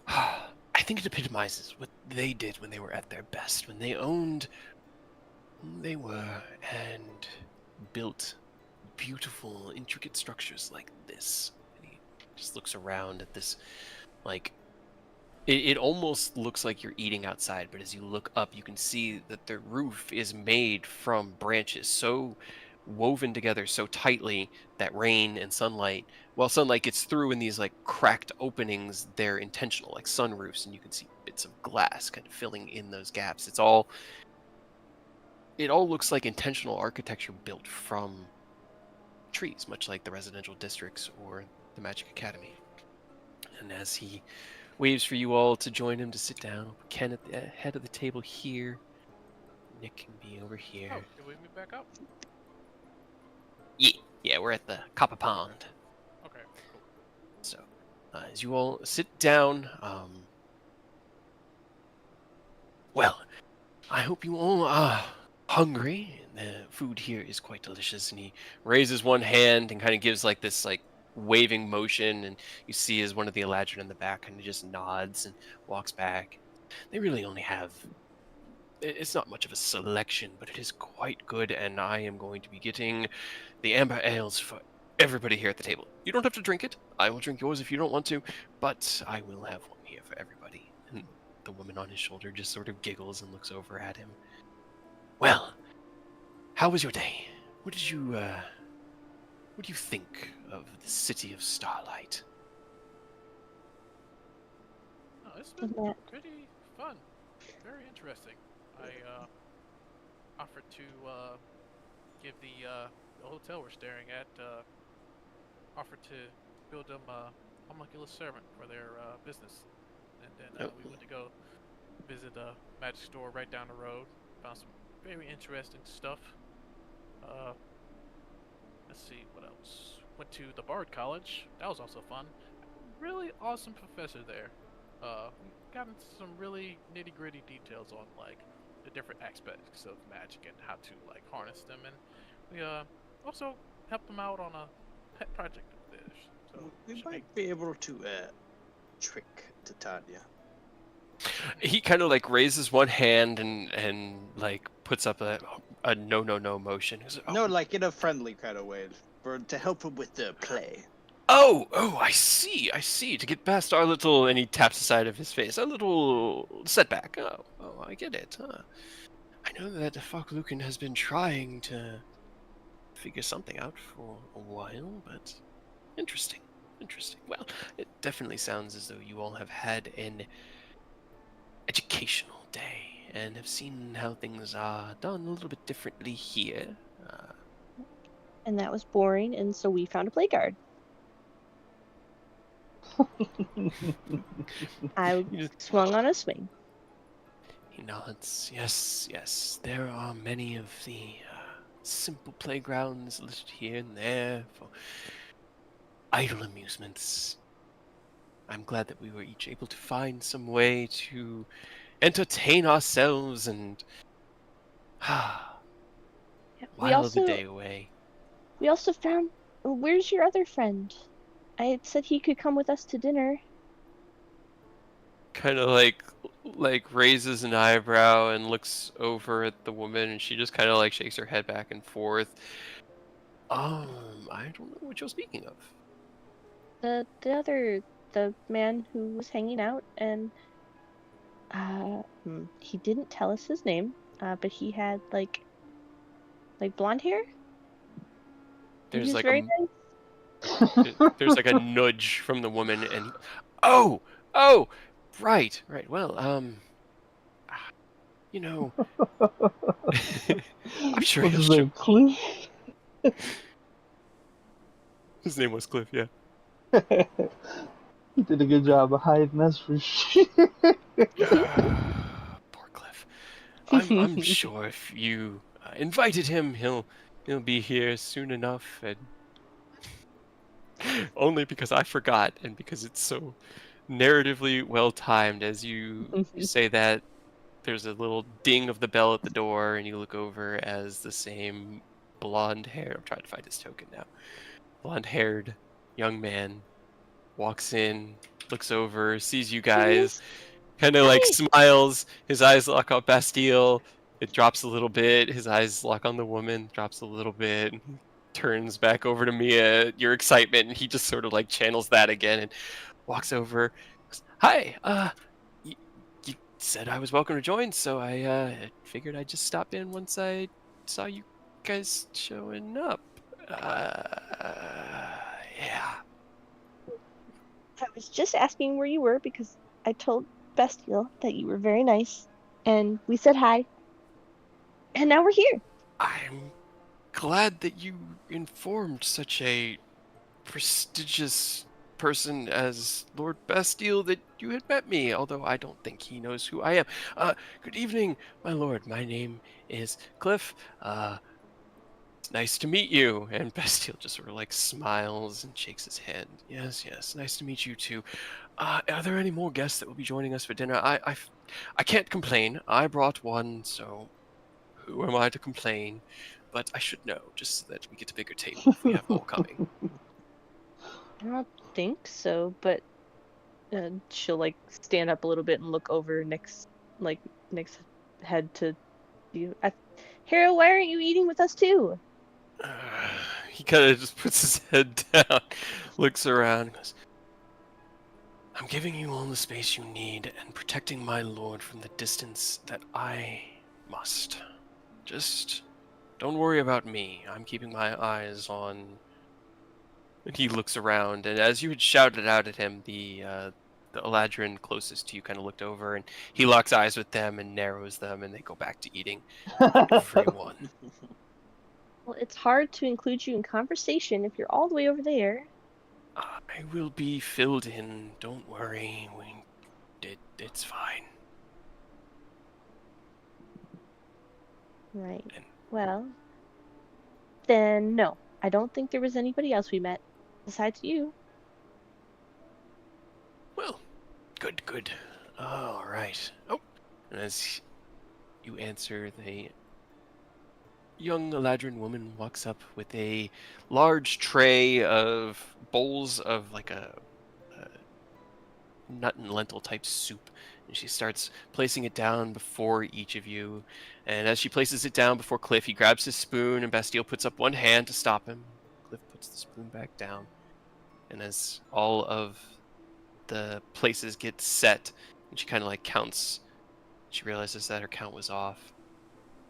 I think it epitomizes what they did when they were at their best, when they owned who they were and built beautiful, intricate structures like this. And he just looks around at this, like, it almost looks like you're eating outside, but as you look up, you can see that the roof is made from branches so woven together so tightly that rain and sunlight, while sunlight gets through in these like cracked openings, they're intentional, like sunroofs, and you can see bits of glass kind of filling in those gaps. It all looks like intentional architecture built from trees, much like the residential districts or the Magic Academy. And as he waves for you all to join him to sit down, Ken at the head of the table here, Nick can be over here. Oh, did we meet back up? Yeah, we're at the Copper Pond. Okay, cool. So, as you all sit down, well, I hope you all are hungry. The food here is quite delicious. And he raises one hand and kind of gives like this like waving motion, and you see as one of the Eladrin in the back kind of just nods and walks back. They really only have. It's not much of a selection, but it is quite good, and I am going to be getting the amber ales for everybody here at the table. You don't have to drink it. I will drink yours if you don't want to, but I will have one here for everybody. And the woman on his shoulder just sort of giggles and looks over at him. Well, how was your day? What do you think of the city of Starlight? Oh, it's been Isn't that pretty fun. Very interesting. I offered to give the hotel we're staring at, offered to build them a homunculus servant for their business. And then we went to go visit a magic store right down the road. Found some very interesting stuff. Let's see, what else? Went to the Bard College. That was also fun. Really awesome professor there. We got into some really nitty-gritty details on like the different aspects of magic and how to like harness them, and we also helped them out on a pet project of theirs. So We might be able to trick Titania. He kind of like raises one hand and like puts up a no motion. He's like, No, like in a friendly kind of way, to help him with the play. Oh, I see. To get past our little, and he taps the side of his face, a little setback. Oh, I get it. I know that Lucan has been trying to figure something out for a while, but interesting. Well, it definitely sounds as though you all have had an educational day and have seen how things are done a little bit differently here. and that was boring, and so we found a play guard. I swung on a swing. He nods. Yes. There are many of the simple playgrounds listed here and there for idle amusements. I'm glad that we were each able to find some way to entertain ourselves and Yeah, while the day away. we also found. Where's your other friend? I had said he could come with us to dinner. Kind of like raises an eyebrow and looks over at the woman, and she just kind of like shakes her head back and forth. I don't know what you're speaking of. The man who was hanging out, and he didn't tell us his name, but he had like blonde hair. There's He was like very nice. there's like a nudge from the woman, and right. Well, you know, I'm sure What's he'll his show. name? Cliff? His name was Cliff, yeah. He did a good job of hiding, that's for sure. Poor Cliff. I'm sure if you invited him, he'll be here soon enough, and only because I forgot, and because it's so narratively well timed. As you say that, there's a little ding of the bell at the door, and you look over as the same blonde hair. I'm trying to find his token now. Blonde-haired young man walks in, looks over, sees you guys, kind of like smiles. His eyes lock on Bastille. It drops a little bit. His eyes lock on the woman, drops a little bit. Turns back over to Mia, your excitement, and he just sort of like channels that again and walks over. Goes, Hi, you said I was welcome to join, so I figured I'd just stop in once I saw you guys showing up. Yeah. I was just asking where you were because I told Bastille that you were very nice, and we said hi, and now we're here. I'm glad that you informed such a prestigious person as Lord Bastille that you had met me, although I don't think he knows who I am. Good evening, my lord. My name is Cliff. It's nice to meet you. And Bastille just sort of like smiles and shakes his hand. Yes, yes, nice to meet you too. Are there any more guests that will be joining us for dinner? I can't complain. I brought one, so who am I to complain? But I should know, just so that we get a bigger table if we have more coming. I don't think so, but she'll like stand up a little bit and look over Nick's head to you. Harold, why aren't you eating with us too? He kind of just puts his head down, looks around, and goes, I'm giving you all the space you need and protecting my lord from the distance that I must. Just don't worry about me. I'm keeping my eyes on... And he looks around, and as you had shouted out at him, the Eladrin closest to you kind of looked over, and he locks eyes with them and narrows them, and they go back to eating. Everyone. Well, it's hard to include you in conversation if you're all the way over there. I will be filled in. Don't worry. It's fine. Right. And- Well, then no. I don't think there was anybody else we met besides you. Well, good. All right. Oh, and as you answer, the young Eladrin woman walks up with a large tray of bowls of like a nut and lentil type soup, and she starts placing it down before each of you. And as she places it down before Cliff, he grabs his spoon, and Bastille puts up one hand to stop him. Cliff puts the spoon back down, and as all of the places get set, and she kind of like counts, she realizes that her count was off.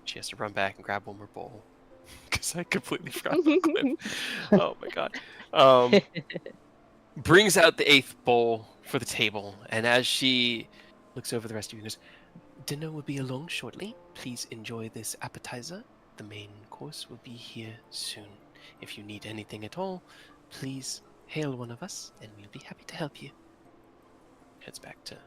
She has to run back and grab one more bowl because I completely forgot about Cliff. Oh my god. Brings out the 8th bowl for the table, and as she looks over the rest of you and goes, dinner will be along shortly. Please enjoy this appetizer. The main course will be here soon. If you need anything at all, please hail one of us, and we'll be happy to help you. Heads back to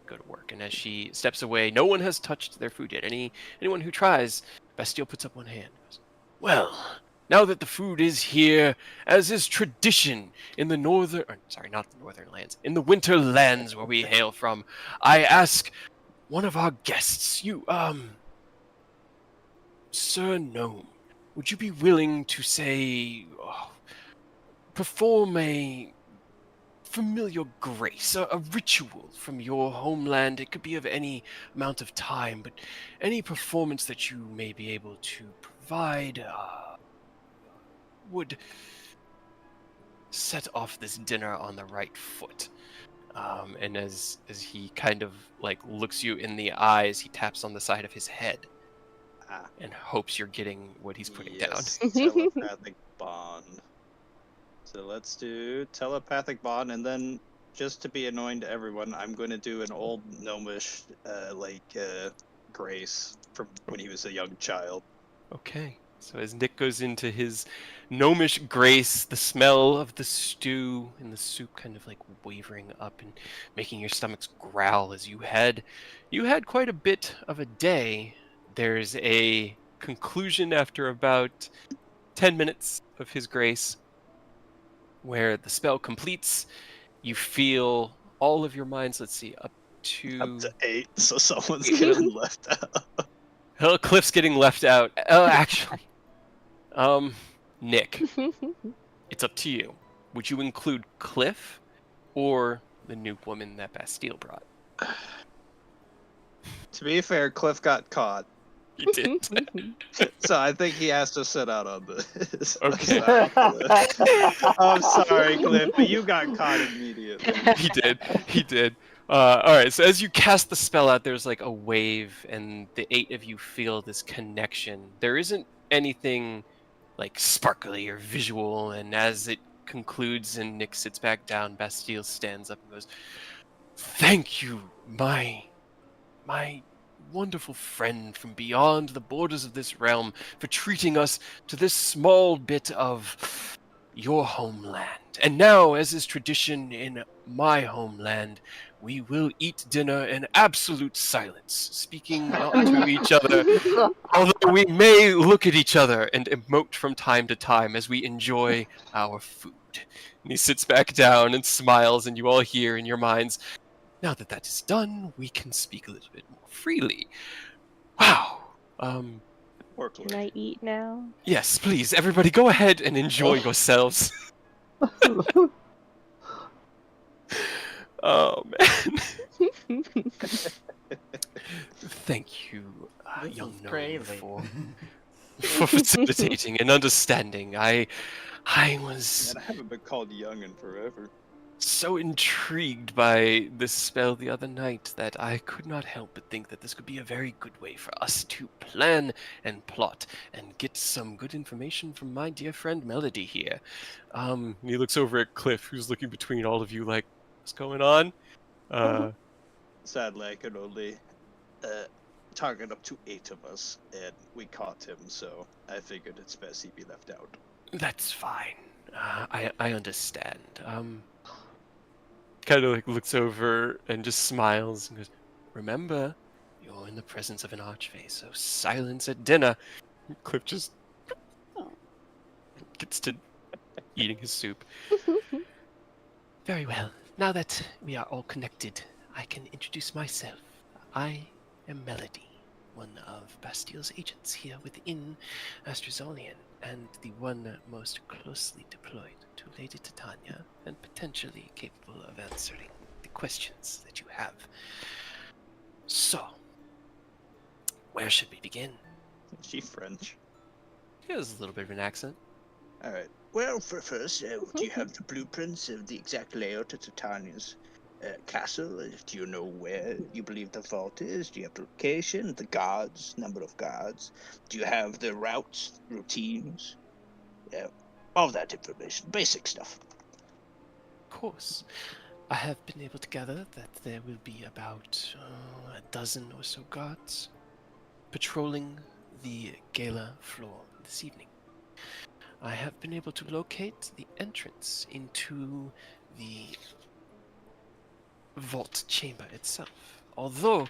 go to work, and as she steps away, no one has touched their food yet. Anyone who tries, Bastille puts up one hand. Goes, well, now that the food is here, as is tradition in the not the northern lands, in the winter lands where we hail from, I ask one of our guests, Sir Gnome, would you be willing to say, perform a familiar grace, a ritual from your homeland? It could be of any amount of time, but any performance that you may be able to provide would set off this dinner on the right foot. And as he kind of like looks you in the eyes, he taps on the side of his head and hopes you're getting what he's putting down. Telepathic bond. So let's do telepathic bond, and then just to be annoying to everyone, I'm going to do an old gnomish grace from when he was a young child. Okay. So as Nick goes into his gnomish grace, the smell of the stew and the soup kind of like wavering up and making your stomachs growl as you had quite a bit of a day. There's a conclusion after about 10 minutes of his grace where the spell completes. You feel all of your minds, let's see, up to 8, so someone's getting left out. Cliff's getting left out. Actually, Nick, it's up to you. Would you include Cliff or the new woman that Bastille brought? To be fair, Cliff got caught. He did. So I think he has to sit out on this. Okay. I'm sorry, Cliff, but you got caught immediately. He did. All right, so as you cast the spell out, there's like a wave, and the 8 of you feel this connection. There isn't anything like sparkly or visual, and as it concludes and Nick sits back down, Bastille stands up and goes, thank you, my wonderful friend from beyond the borders of this realm for treating us to this small bit of your homeland. And now, as is tradition in my homeland, we will eat dinner in absolute silence, speaking not to each other, although we may look at each other and emote from time to time as we enjoy our food. And he sits back down and smiles, and you all hear in your minds, now that that is done, we can speak a little bit more freely. Wow. Workload. Can I eat now? Yes, please, everybody go ahead and enjoy yourselves. Oh, man. Thank you, This young is gnome, crazy. for facilitating and understanding. I was Man, I haven't been called young in forever. so intrigued by this spell the other night that I could not help but think that this could be a very good way for us to plan and plot and get some good information from my dear friend Melody here. He looks over at Cliff, who's looking between all of you like, what's going on? Sadly, I could only target up to 8 of us, and we caught him, so I figured it's best he be left out. That's fine. I understand. Kind of like looks over and just smiles and goes, remember, you're in the presence of an archfey, so silence at dinner. Cliff just gets to eating his soup. Very well. Now that we are all connected, I can introduce myself. I am Melody, one of Bastille's agents here within Astrazolian, and the one most closely deployed to Lady Titania, and potentially capable of answering the questions that you have. So, where should we begin? Is she French? He has a little bit of an accent. Alright. Well, for first, do you have the blueprints of the exact layout of Titania's castle? Do you know where you believe the vault is? Do you have the location, the guards, number of guards? Do you have the routes, routines? Yeah, all that information, basic stuff. Of course. I have been able to gather that there will be about a dozen or so guards patrolling the gala floor this evening. I have been able to locate the entrance into the vault chamber itself. Although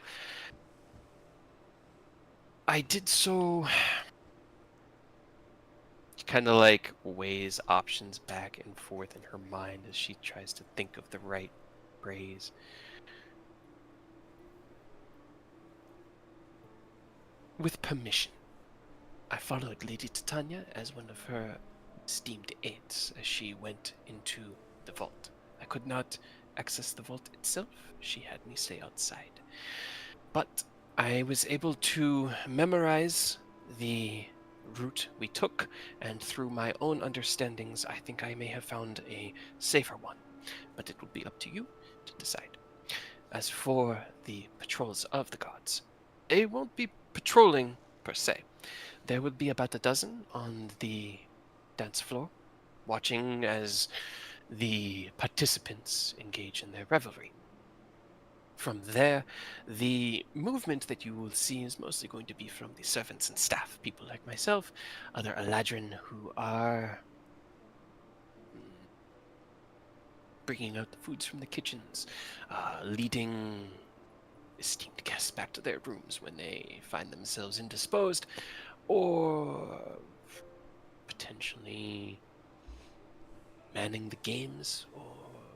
I did so... She kind of like weighs options back and forth in her mind as she tries to think of the right phrase. With permission, I followed Lady Titania as one of her esteemed aides as she went into the vault. I could not access the vault itself. She had me stay outside. But I was able to memorize the route we took, and through my own understandings, I think I may have found a safer one. But it will be up to you to decide. As for the patrols of the gods, they won't be patrolling per se. There will be about a dozen on the dance floor, watching as the participants engage in their revelry. From there, the movement that you will see is mostly going to be from the servants and staff, people like myself, other Eladrin who are bringing out the foods from the kitchens, leading esteemed guests back to their rooms when they find themselves indisposed, or potentially manning the games or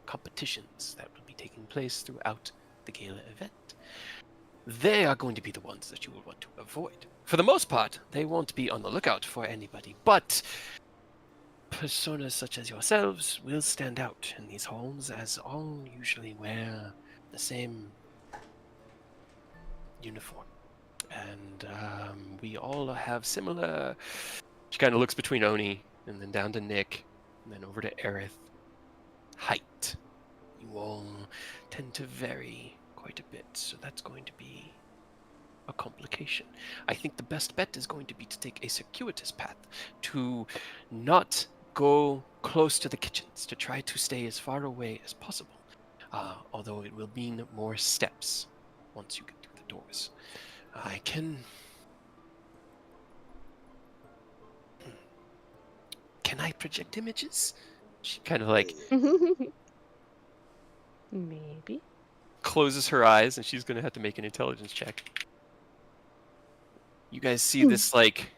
competitions that will be taking place throughout the gala event. They are going to be the ones that you will want to avoid. For the most part, they won't be on the lookout for anybody, but personas such as yourselves will stand out in these halls, as all usually wear the same uniform. And we all have similar... She kind of looks between Oni, and then down to Nick, and then over to Aerith. Height. You all tend to vary quite a bit, so that's going to be a complication. I think the best bet is going to be to take a circuitous path, to not go close to the kitchens, to try to stay as far away as possible, although it will mean more steps once you get through the doors. I can... Can I project images? She kind of like Maybe. closes her eyes, and she's going to have to make an intelligence check. You guys see this like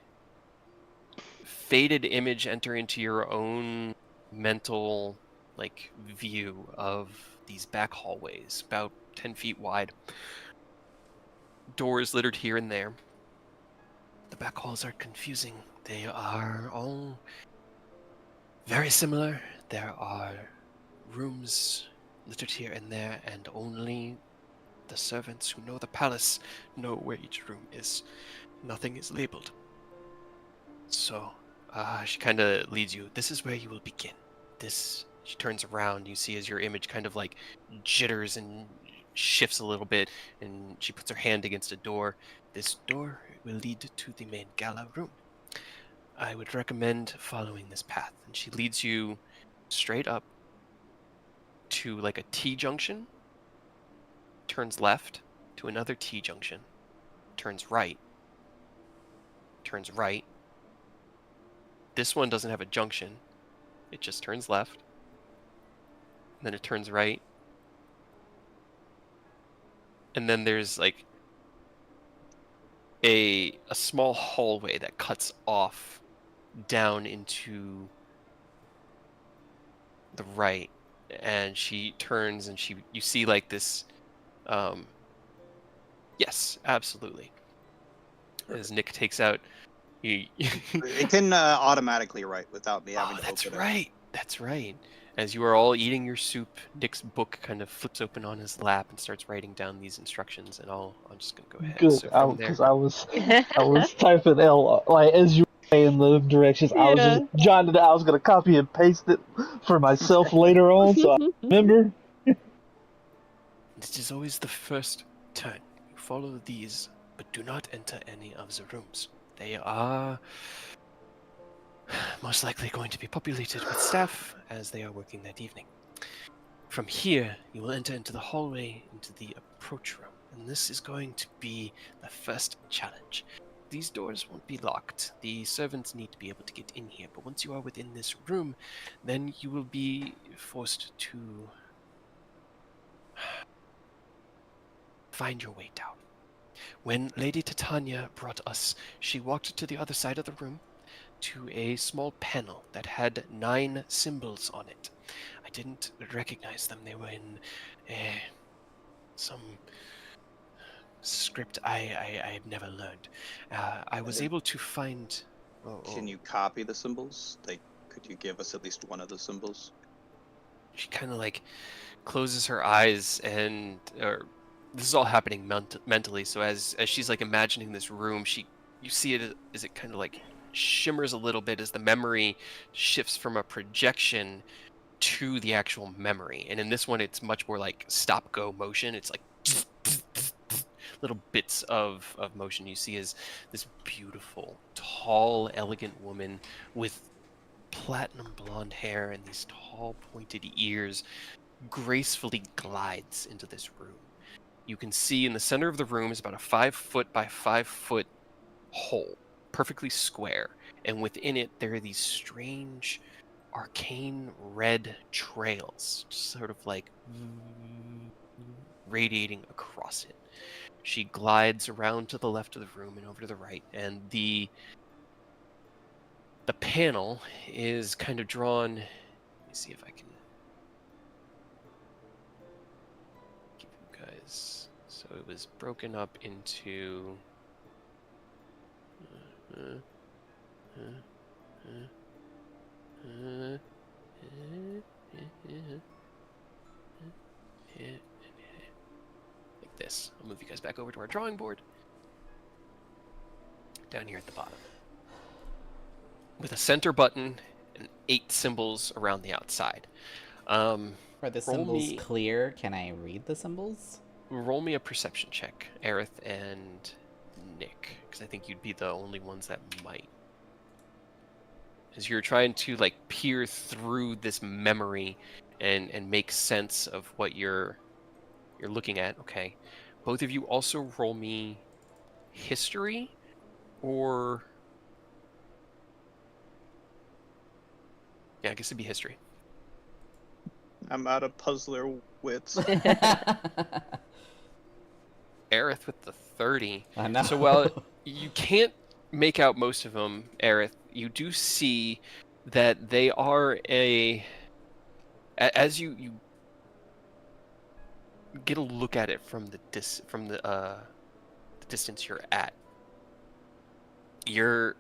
faded image enter into your own mental like view of these back hallways, about 10 feet wide. Doors littered here and there. The back halls are confusing. They are all very similar. There are rooms littered here and there, and only the servants who know the palace know where each room is. Nothing is labeled. So, she kind of leads you. This is where you will begin. She turns around. You see as your image kind of like jitters and shifts a little bit, and she puts her hand against a door. This door will lead to the main gala room. I would recommend following this path. And she leads you straight up to like a T-junction, turns left to another T-junction, turns right. This one doesn't have a junction. It just turns left. And then it turns right. And then there's like a small hallway that cuts off down into the right. And she turns and you see like this yes, absolutely. As Nick takes out It can automatically write without me having to that's open right. That's right. As you are all eating your soup, Nick's book kind of flips open on his lap and starts writing down these instructions. And I'm just gonna go ahead. Good, So from there, because I was typing L like as you were saying the directions. I was Yeah. just jotting it. I was gonna copy and paste it for myself later on, so I remember. this is always the first turn. You follow these, but do not enter any of the rooms. They are most likely going to be populated with staff as they are working that evening. From here, you will enter into the hallway into the approach room, and this is going to be the first challenge. These doors won't be locked. The servants need to be able to get in here, but once you are within this room, then you will be forced to find your way down. When Lady Titania brought us, she walked to the other side of the room to a small panel that had 9 symbols on it. I didn't recognize them. They were in some script I have never learned. I was able to find... Can you copy the symbols? Like, could you give us at least one of the symbols? She kind of like closes her eyes and... this is all happening mentally, so as she's like imagining this room, you see it as it kind of like shimmers a little bit as the memory shifts from a projection to the actual memory. And in this one, it's much more like stop-go motion. It's like little bits of motion. You see as this beautiful, tall, elegant woman with platinum blonde hair and these tall, pointed ears gracefully glides into this room. You can see in the center of the room is about a 5-foot by 5-foot hole, perfectly square, and within it there are these strange arcane red trails, just sort of like radiating across it. She glides around to the left of the room and over to the right, and the panel is kind of drawn. Let me see if I can give you guys. So it was broken up into like this. I'll move you guys back over to our drawing board. Down here at the bottom. With a center button and 8 symbols around the outside. Are the roll symbols me- clear? Can I read the symbols? Roll me a perception check, Aerith and Nick, because I think you'd be the only ones that might. As you're trying to like peer through this memory and make sense of what you're looking at. Okay, both of you also roll me history or... Yeah, I guess it'd be history. I'm out of puzzler wits. Aerith with the 30. I know. So while you can't make out most of them, Aerith, you do see that they are as you get a look at it from the distance you're at, you're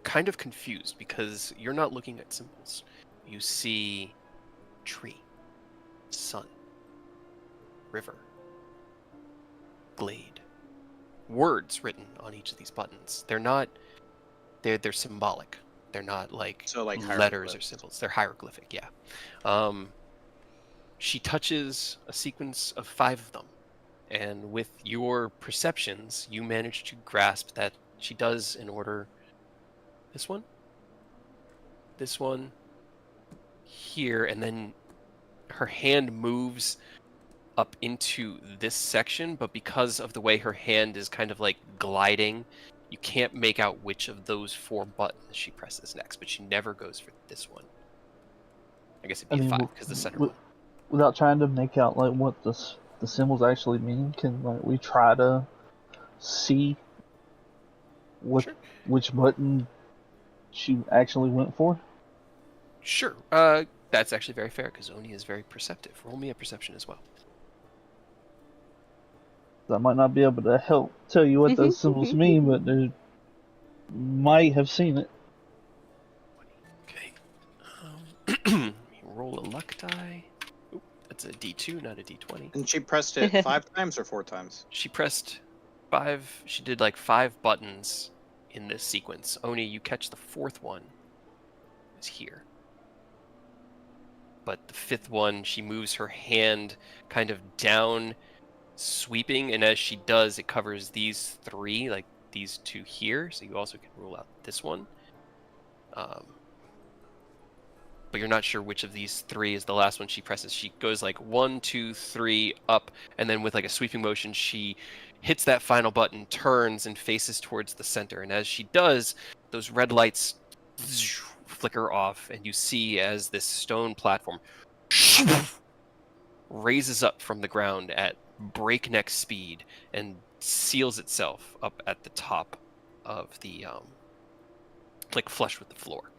kind of confused because you're not looking at symbols. You see tree, sun, river, glade, words written on each of these buttons. They're symbolic. They're not like, So like letters or hieroglyphs. symbols. They're hieroglyphic, yeah. She touches a sequence of 5 of them, and with your perceptions, you manage to grasp that she does in order this one, here, and then her hand moves up into this section, but because of the way her hand is kind of like gliding, you can't make out which of those 4 buttons she presses next, but she never goes for this one. I guess it'd be a 5 because the center one. Without trying to make out like what the symbols actually mean, can like we try to see what Sure. which button she actually went for? Sure. That's actually very fair because Oni is very perceptive. Roll me a perception as well. I might not be able to help tell you what those symbols mean, but they might have seen it. Okay. Roll a luck die. Oop, that's a D2, not a D20. And she pressed it 5 times or 4 times? She pressed 5. She did like 5 buttons in this sequence. Oni, you catch the 4th one. Is here. But the 5th one, she moves her hand kind of down, sweeping, and as she does, it covers these 3, like these 2 here. So you also can rule out this one. But you're not sure which of these 3 is the last one she presses. She goes like 1, 2, 3 up, and then with like a sweeping motion, she hits that final button, turns, and faces towards the center. And as she does, those red lights flicker off, and you see as this stone platform raises up from the ground at breakneck speed and seals itself up at the top of the like flush with the floor.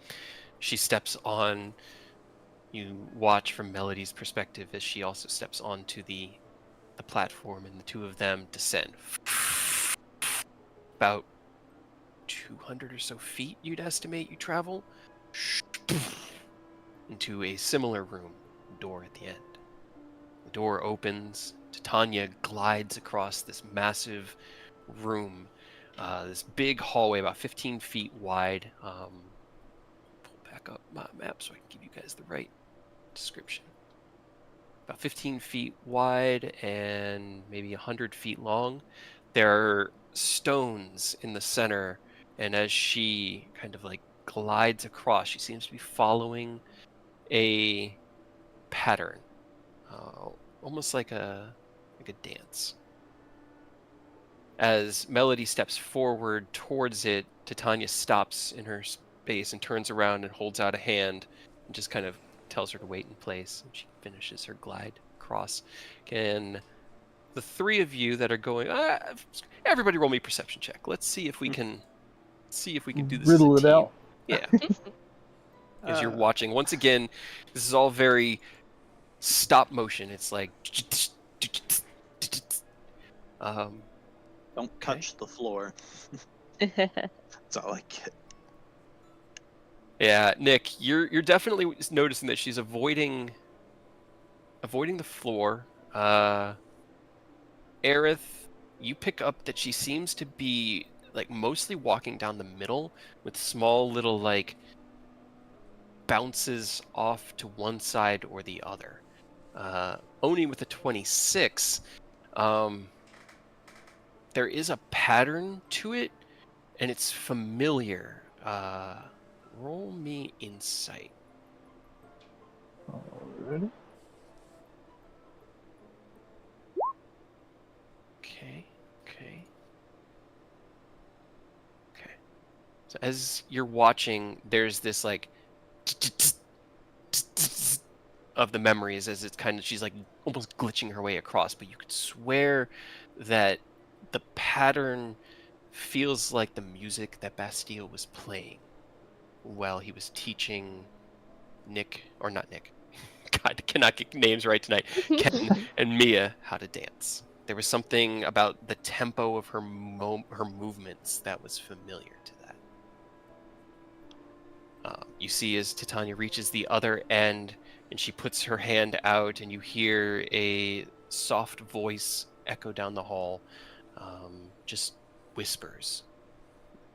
She steps on. You watch from Melody's perspective as she also steps onto the platform, and the 2 of them descend. About 200 or so feet, you'd estimate you travel, into a similar room, door at the end. The door opens. Titania glides across this massive room, this big hallway about 15 feet wide. Pull back up my map so I can give you guys the right description. About 15 feet wide and maybe 100 feet long. There are stones in the center, and as she kind of like glides across, she seems to be following a pattern, almost like a dance. As Melody steps forward towards it, Titania stops in her space and turns around and holds out a hand and just kind of tells her to wait in place, and she finishes her glide across. Can the 3 of you that are going, everybody roll me a perception check. Let's see if we can do this Riddle as it a team. out. Yeah. As you're watching, once again, this is all very stop motion. It's like Don't touch the floor. That's all I get. yeah, Nick, you're definitely noticing that she's avoiding the floor. Aerith, you pick up that she seems to be like mostly walking down the middle with small little like bounces off to one side or the other. Oni with a 26, there is a pattern to it, and it's familiar. Roll me insight. Alrighty. Okay. So as you're watching, there's this like of the memories as it's kind of she's like almost glitching her way across, but you could swear that the pattern feels like the music that Bastille was playing while he was teaching Nick, or not Nick. God, I cannot get names right tonight. Ken and Mia how to dance. There was something about the tempo of her her movements that was familiar to that. You see as Titania reaches the other end and she puts her hand out, and you hear a soft voice echo down the hall, just whispers,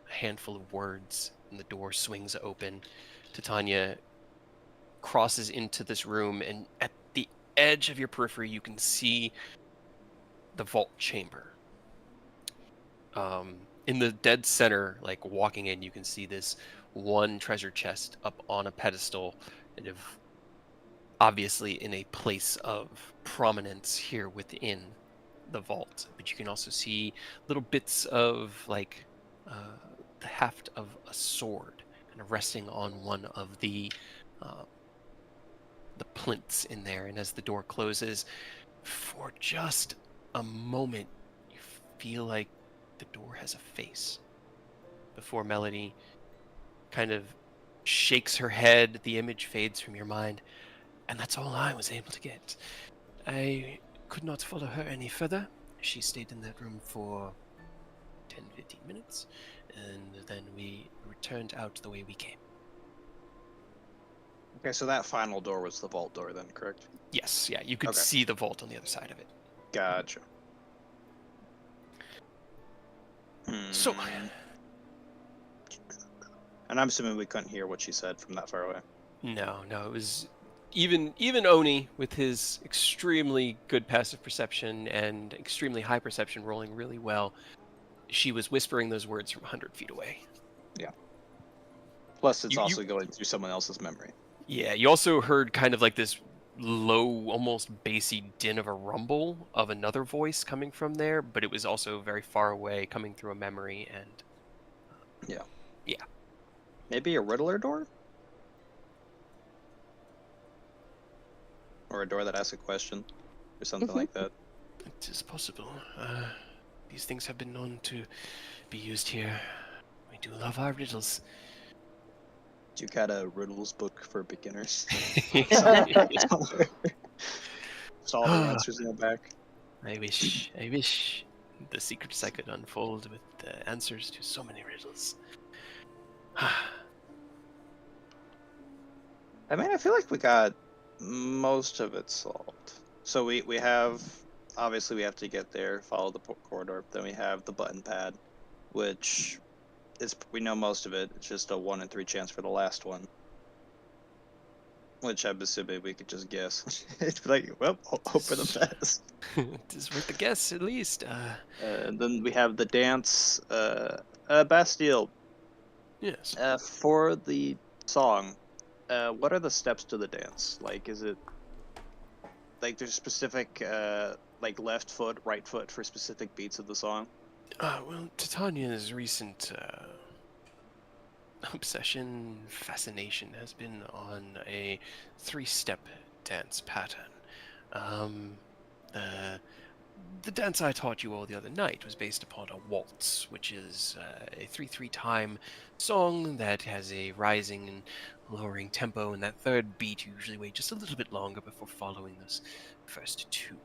a handful of words, and the door swings open. Titania crosses into this room, and at the edge of your periphery, you can see the vault chamber. In the dead center, like walking in, you can see this one treasure chest up on a pedestal, and obviously in a place of prominence here within the vault. But you can also see little bits of like the haft of a sword kind of resting on one of the plinths in there. And as the door closes, for just a moment, you feel like the door has a face. Before Melody kind of shakes her head, the image fades from your mind, and that's all I was able to get. I could not follow her any further. She stayed in that room for 10-15 minutes, and then we returned out the way we came. Okay, so that final door was the vault door then, correct? Yes, yeah, you could Okay. see the vault on the other side of it. Gotcha. So, and I'm assuming we couldn't hear what she said from that far away. no, it was even Oni with his extremely good passive perception and extremely high perception rolling really well. She was whispering those words from 100 feet away. Yeah. Plus, it's You- also going through someone else's memory. Yeah, you also heard kind of like this low, almost bassy din of a rumble of another voice coming from there, but it was also very far away, coming through a memory, and yeah. Maybe a Riddler door? Or a door that asks a question, or something like that. It is possible. These things have been known to be used here. We do love our riddles. You got a riddles book for beginners. I Saw the answers in the back. wish the secrets I could unfold with the answers to so many riddles. I mean, I feel like we got most of it solved. So we have, obviously we have to get there, follow the corridor. Then we have the button pad, which is, we know most of it. It's just a 1 in 3 chance for the last one. Which I'm assuming we could just guess. It's like, well, hope for the best. It is worth a guess, at least. And then we have the dance, Bastille. Yes. For the song, what are the steps to the dance? Like, is it like there's specific like left foot, right foot for specific beats of the song? Well, Titania's recent obsession, fascination has been on a 3-step dance pattern. The dance I taught you all the other night was based upon a waltz, which is a 3/3 time song that has a rising and lowering tempo, and that third beat you usually wait just a little bit longer before following those first two.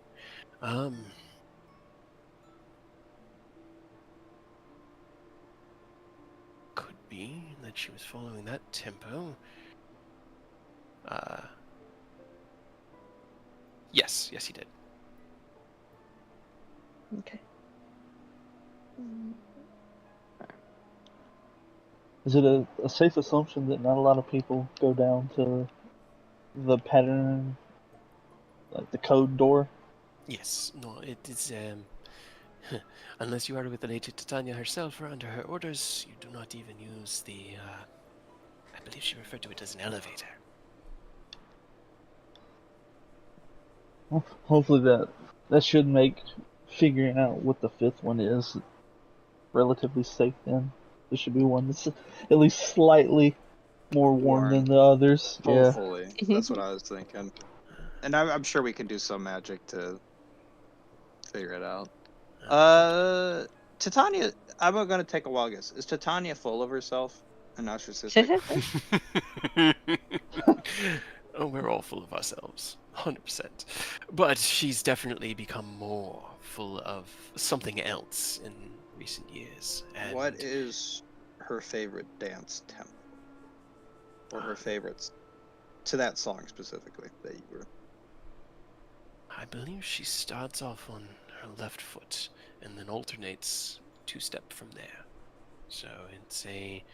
Could be that she was following that tempo. Yes, he did. Okay. Is it a safe assumption that not a lot of people go down to the pattern, like the code door? Yes, no, it is, unless you are with the Lady Titania herself or under her orders, you do not even use the, I believe she referred to it as an elevator. Well, hopefully that should make figuring out what the 5th one is relatively safe then. There should be one that's at least slightly more warm than the others. Yeah. Hopefully, that's what I was thinking. And I'm sure we can do some magic to figure it out. Titania, I'm gonna take a wild guess. Is Titania full of herself and narcissistic? Oh, we're all full of ourselves, 100%. But she's definitely become more full of something else in recent years. And What is her favorite dance tempo? Or her favorites to that song specifically that you were? I believe she starts off on her left foot and then alternates 2-step from there. So it's a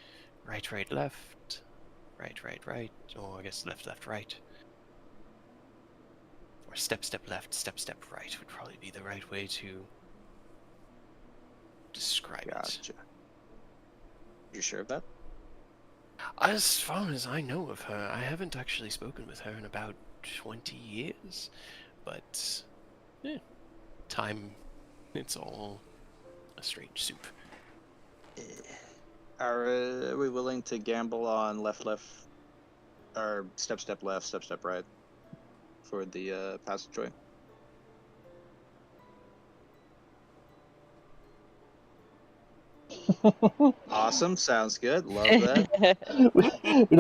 right, right, left, right, right, right, or I guess left, left, right. Or step, step left, step, step right would probably be the right way to describe it. Gotcha. You sure of that? As far as I know of her, I haven't actually spoken with her in about 20 years, but time, it's all a strange soup. Are we willing to gamble on left, left, or step, step left, step, step right for the passageway? Awesome, sounds good. Love that. we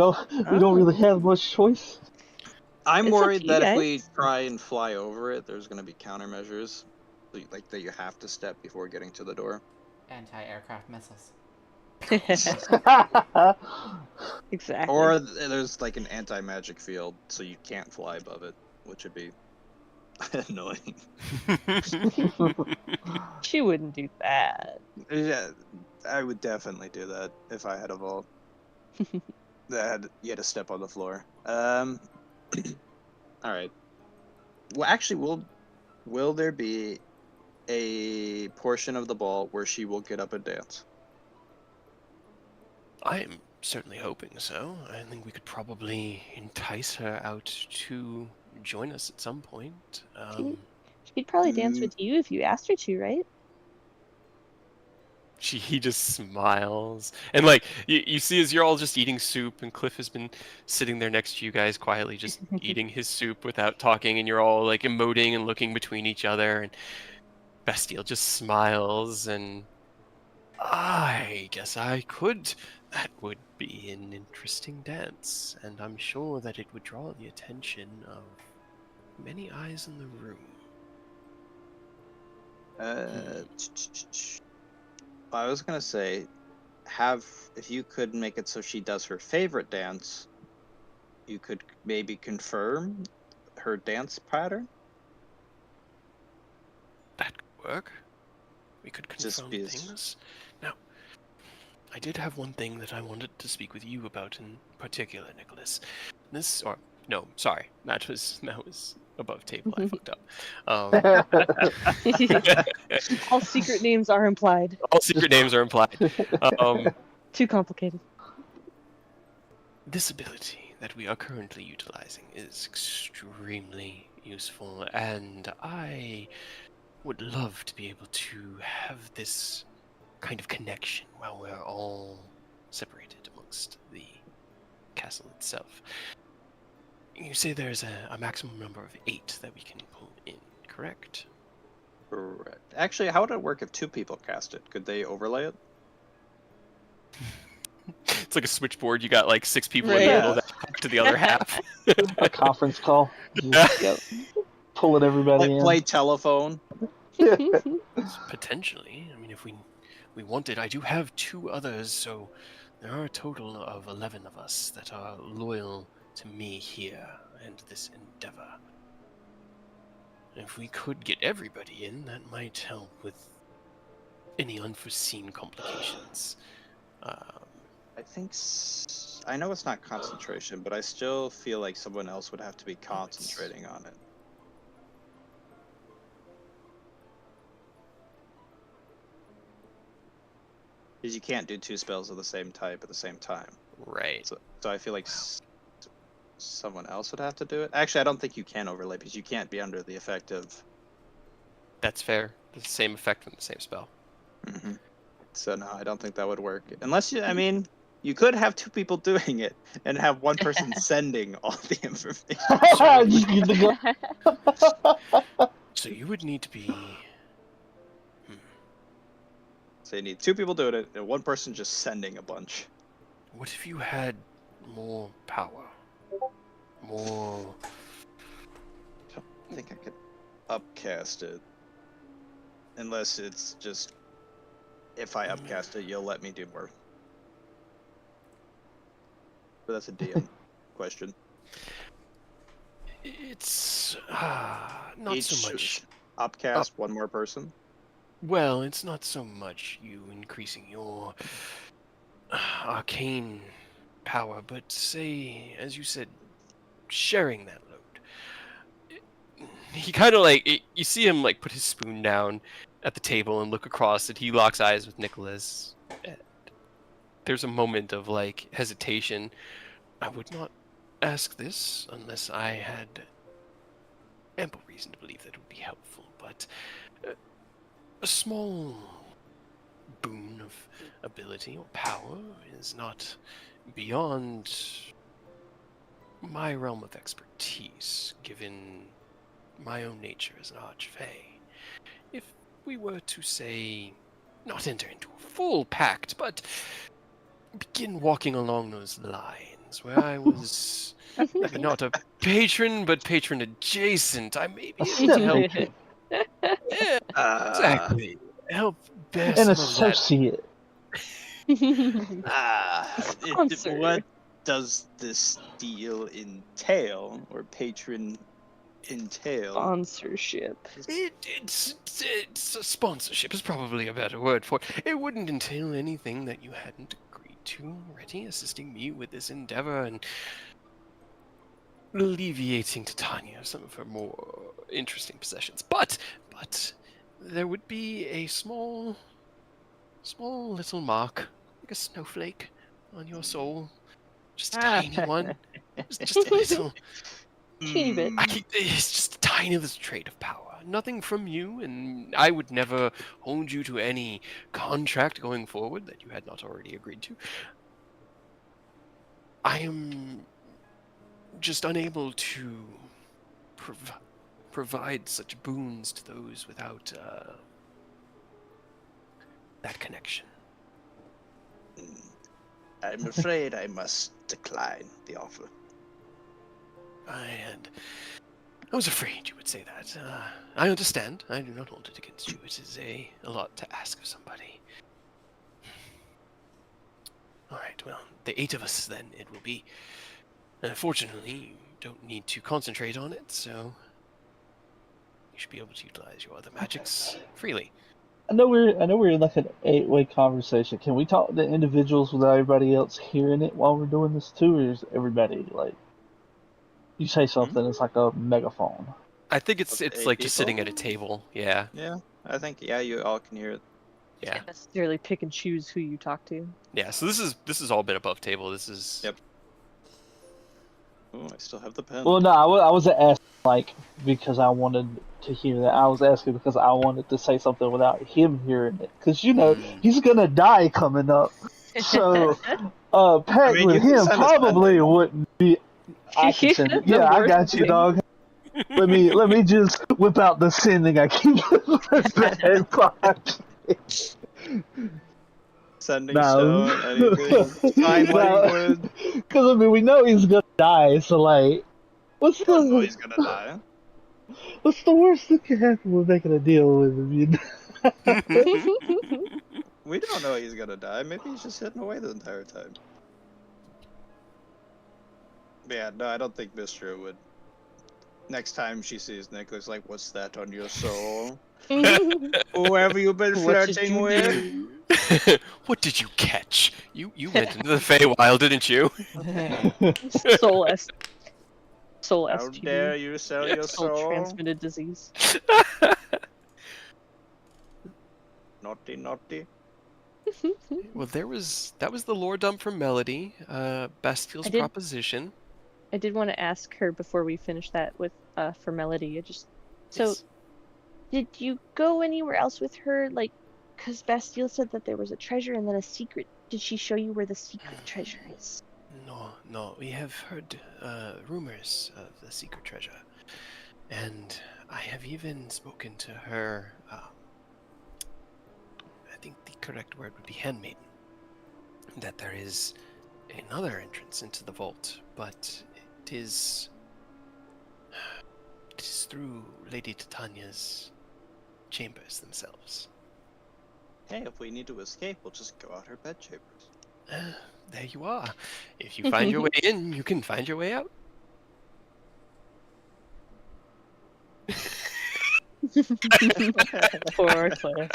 don't really have much choice. I'm It's up to worried you that if we guys. try and fly over it, there's going to be countermeasures, like that you have to step before getting to the door. Anti-aircraft missiles. Exactly. Or there's like an anti-magic field, so you can't fly above it, which would be annoying. She wouldn't do that. Yeah, I would definitely do that if I had a vault that you had to step on the floor. All right. Well, actually, will there be a portion of the ball where she will get up and dance? I am certainly hoping so. I think we could probably entice her out to join us at some point. She'd probably dance with you if you asked her to, right? He just smiles, and like you see, as you're all just eating soup, and Cliff has been sitting there next to you guys quietly, just eating his soup without talking, and you're all like emoting and looking between each other, and Bastille just smiles, and I guess I could. That would be an interesting dance, and I'm sure that it would draw the attention of many eyes in the room. I was gonna say, if you could make it so she does her favorite dance, you could maybe confirm her dance pattern. That could work. We could confirm things. Now, I did have one thing that I wanted to speak with you about in particular, Nicholas. No, sorry, that was above table. I fucked up. All secret names are implied. All secret names are implied. Too complicated. This ability that we are currently utilizing is extremely useful, and I would love to be able to have this kind of connection while we're all separated amongst the castle itself. You say there's a maximum number of 8 that we can pull in, correct? Correct. Actually, how would it work if 2 people cast it? Could they overlay it? It's like a switchboard. You got like 6 people in the middle that talk to the other half. A conference call. Just pulling everybody in. Play telephone. Potentially. I mean, if we wanted, I do have 2 others, so there are a total of 11 of us that are loyal to me here and this endeavor. If we could get everybody in, that might help with any unforeseen complications. I think I know it's not concentration, but I still feel like someone else would have to be concentrating on it. Because you can't do 2 spells of the same type at the same time. Right. So I feel like someone else would have to do it. Actually, I don't think you can overlay because you can't be under the effect of... That's fair. The same effect from the same spell. Mm-hmm. So no, I don't think that would work. Unless I mean, you could have two people doing it and have one person sending all the information. Just get the gun. So you would need to be. So you need two people doing it and one person just sending a bunch. What if you had more power? More. I think I could upcast it. Unless it's just, if I upcast it, you'll let me do more. But that's a DM question. It's not Each so much. Upcast one more person. Well, it's not so much you increasing your arcane power, but say, as you said, sharing that load. He kind of you see him like put his spoon down at the table and look across, and he locks eyes with Nicholas. There's a moment of like hesitation. I would not ask this unless I had ample reason to believe that it would be helpful, but a small boon of ability or power is not beyond my realm of expertise, given my own nature as an archfey. If we were to say, not enter into a full pact, but begin walking along those lines, where I was maybe not a patron, but patron adjacent, I may be able to help. Yeah, exactly. Help bear An some of that. associate. Sponsor. What does this deal entail, or patron entail? Sponsorship. It's a sponsorship is probably a better word for it. It wouldn't entail anything that you hadn't agreed to already, assisting me with this endeavor and alleviating Titania some of her more interesting possessions. But there would be a small little mark, like a snowflake, on your soul. Just a tiny one. Just a little. Teeny bit. It's just a tiny little trait of power. Nothing from you, and I would never hold you to any contract going forward that you had not already agreed to. I am just unable to provide such boons to those without that connection. I'm afraid I must decline the offer. I was afraid you would say that. I understand. I do not hold it against you. It is a lot to ask of somebody. All right, well, the 8 of us then it will be. Fortunately, you don't need to concentrate on it, so you should be able to utilize your other magics freely. I know we're in like an 8-way conversation. Can we talk to individuals without everybody else hearing it while we're doing this too, or is everybody like? You say something, it's like a megaphone. I think it's With like 8 just people? sitting at a table. Yeah. Yeah, I think you all can hear it. Yeah. Can't necessarily pick and choose who you talk to. Yeah. So this has all been above table. This is. Yep. Oh, I still have the pen. Well, no, I wasn't asking like because I wanted to hear that. I was asking because I wanted to say something without him hearing it. Because he's gonna die coming up. So, pact mean, you with can him send us probably wouldn't be. I can send it. The Yeah, I worst got you, thing. dog. Let me just whip out the sending. I keep in the head pocket. Sending No. stone, anything, sign language. Because I mean, we know he's gonna die. So like, what's You don't know the he's gonna die. what's the worst that can happen with making a deal with him? You know? We don't know he's gonna die. Maybe he's just hidden away the entire time. Yeah, no, I don't think Mistra would. Next time she sees Nicholas, like, what's that on your soul? Who have you been What did flirting you with? do? What did you catch? You went into the Feywild, didn't you? Soul How STD. dare you sell your Soul soul? transmitted disease. Naughty, naughty. Well, that was the lore dump from Melody. Bastille's I did- proposition. I did want to ask her before we finish that with for Melody. So Yes. did you go anywhere else with her? Like, Because Bastille said that there was a treasure and then a secret. Did she show you where the secret treasure is? No. We have heard rumors of the secret treasure, and I have even spoken to her. I think the correct word would be handmaiden. That there is another entrance into the vault, but it is through Lady Titania's chambers themselves. Hey, if we need to escape, we'll just go out her bedchambers. There you are. If you find your way in, you can find your way out. Poor Cliff.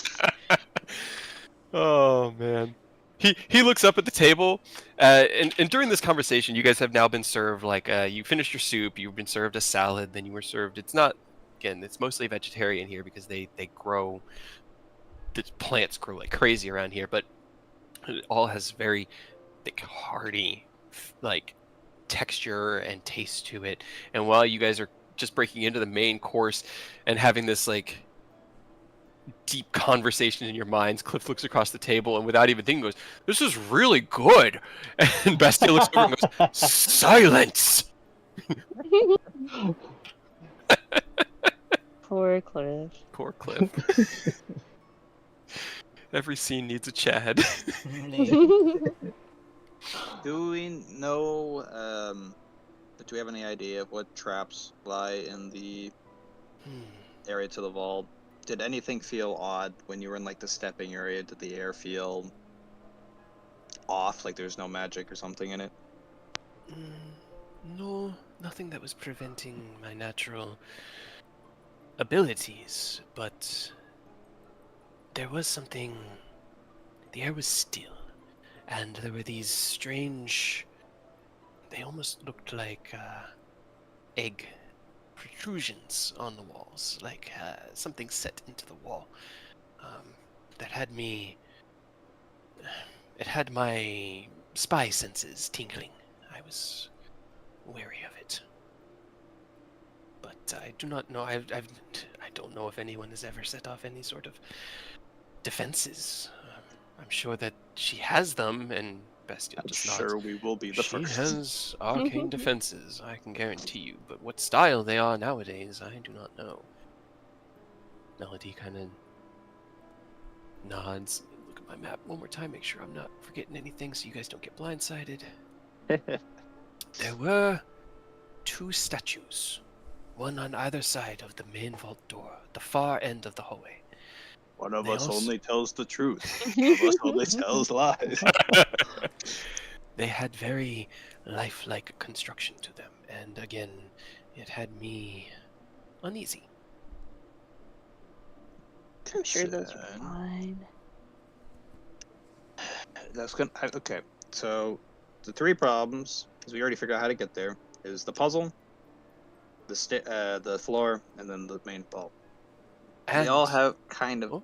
Oh man. He looks up at the table, and during this conversation, you guys have now been served you finished your soup, you've been served a salad, then you were served. It's mostly vegetarian here because they grow. The plants grow like crazy around here, but it all has very thick, hearty, texture and taste to it. And while you guys are just breaking into the main course and having this deep conversation in your minds, Cliff looks across the table and without even thinking goes, "This is really good." And Bastille looks over and goes, "Silence!" Poor Cliff. Poor Cliff. Every scene needs a Chad. Do we know, do we have any idea of what traps lie in the area to the vault? Did anything feel odd when you were in the stepping area? Did the air feel off, like there's no magic or something in it? No, nothing that was preventing my natural abilities, but there was something. The air was still, and there were these strange. They almost looked like egg protrusions on the walls, like something set into the wall. That had me. It had my spy senses tingling. I was wary of it. But I do not know. I don't know if anyone has ever set off any sort of defenses. I'm sure that she has them, and Bastille does not. Sure, we will be the She first. has arcane defenses, I can guarantee you. But what style they are nowadays, I do not know. Melody kind of nods. Look at my map one more time, make sure I'm not forgetting anything so you guys don't get blindsided. There were 2 statues, one on either side of the main vault door, the far end of the hallway. One of They us also- only tells the truth. One of us only tells lies. They had very lifelike construction to them, and again, it had me uneasy. I'm sure those are Concern. fine. That's gonna. Okay, so the 3 problems, because we already figured out how to get there, is the puzzle, the floor, and then the main vault. And They all have kind of. Oh.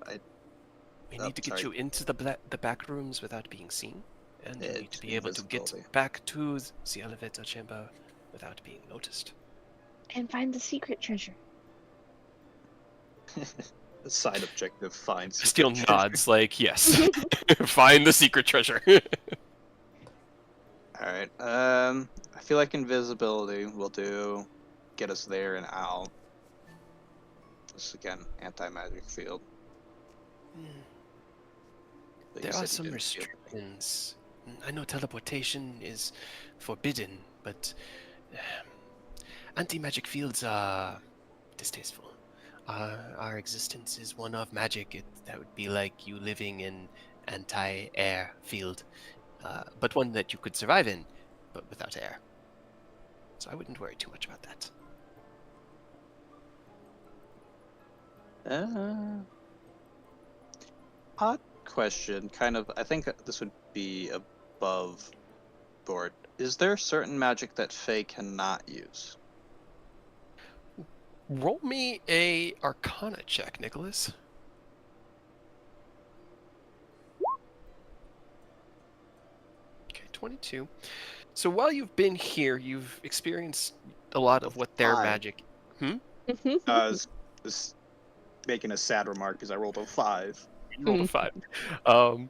we need to get sorry. you into the back rooms without being seen, and you need It's to be able to get invisibility. back to the elevator chamber without being noticed. And find the secret treasure. The side objective finds. Steele nods like, yes. Find the secret treasure. Alright, I feel like invisibility will do. Get us there and out. This again, anti-magic field. But you There said are you some didn't feel- restrictions. I know teleportation is forbidden, but anti-magic fields are distasteful. Our existence is one of magic. That would be like you living in anti-air field, but one that you could survive in, but without air. So I wouldn't worry too much about that. Odd question, kind of. I think this would be above board. Is there certain magic that Fae cannot use? Roll me a Arcana check, Nicholas. Okay, 22. So while you've been here, you've experienced a lot of what their 5. magic. I was making a sad remark because I rolled a 5. You rolled a 5. Um,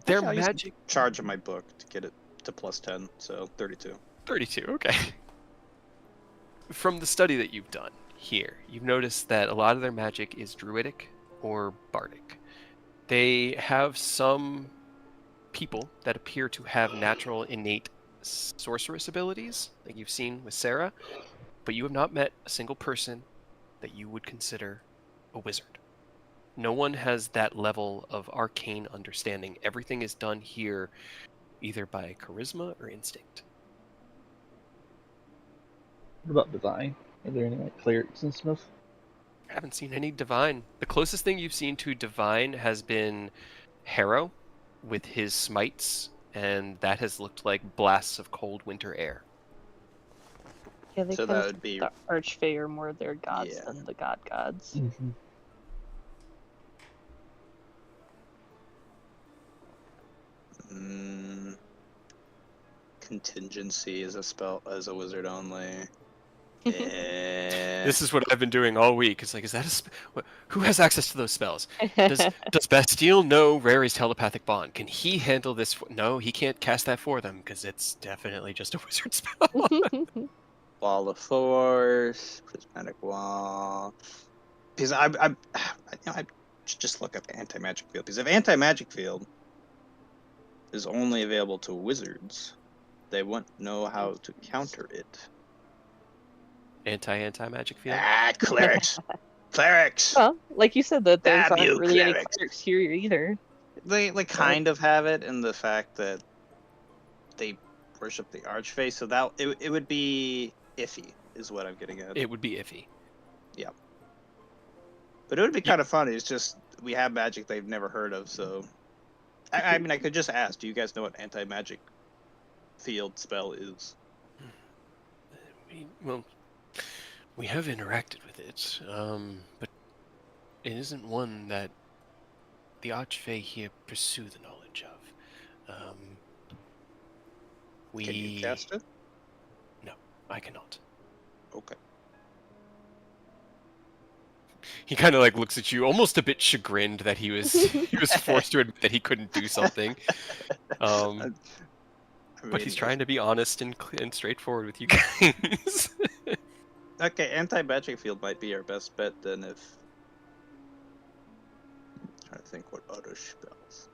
their Actually, I'll use magic. charge of my book to get it to +10, so 32. 32. Okay. From the study that you've done here, you've noticed that a lot of their magic is druidic or bardic. They have some people that appear to have natural innate sorceress abilities, like you've seen with Sarah, but you have not met a single person that you would consider a wizard. No one has that level of arcane understanding. Everything is done here either by charisma or instinct. What about divine? Are there any like clerics and stuff? I haven't seen any divine. The closest thing you've seen to divine has been Harrow with his smites, and that has looked like blasts of cold winter air. Yeah, they So kind that of would be the Archfey are more their gods Yeah. than the gods. Mm-hmm. Contingency is a spell as a wizard only. Eh. This is what I've been doing all week. It's like, is that who has access to those spells? Does Bastille know Rary's telepathic bond? Can he handle this? No, he can't cast that for them because it's definitely just a wizard spell. Wall of Force, Prismatic Wall. Because I should just look up Anti-Magic Field. Because if Anti-Magic Field is only available to wizards, they won't know how to counter it. Anti-magic field. Clerics! Clerics! Well, like you said, that there's Damn you, aren't really any clerics. clerics here either. They kind of have it in the fact that they worship the Archfey, so that it would be iffy, is what I'm getting at. It would be iffy. But it would be kind of funny. It's just we have magic they've never heard of, so I mean, I could just ask. Do you guys know what anti-magic field spell is? We have interacted with it, but it isn't one that the Archfey here pursue the knowledge of. Can you cast it? No, I cannot. Okay. He kind of like looks at you, almost a bit chagrined that he was forced to admit that he couldn't do something. But he's trying to be honest and straightforward with you guys. Okay, anti-magic field might be our best bet then. If I'm trying to think what other spells.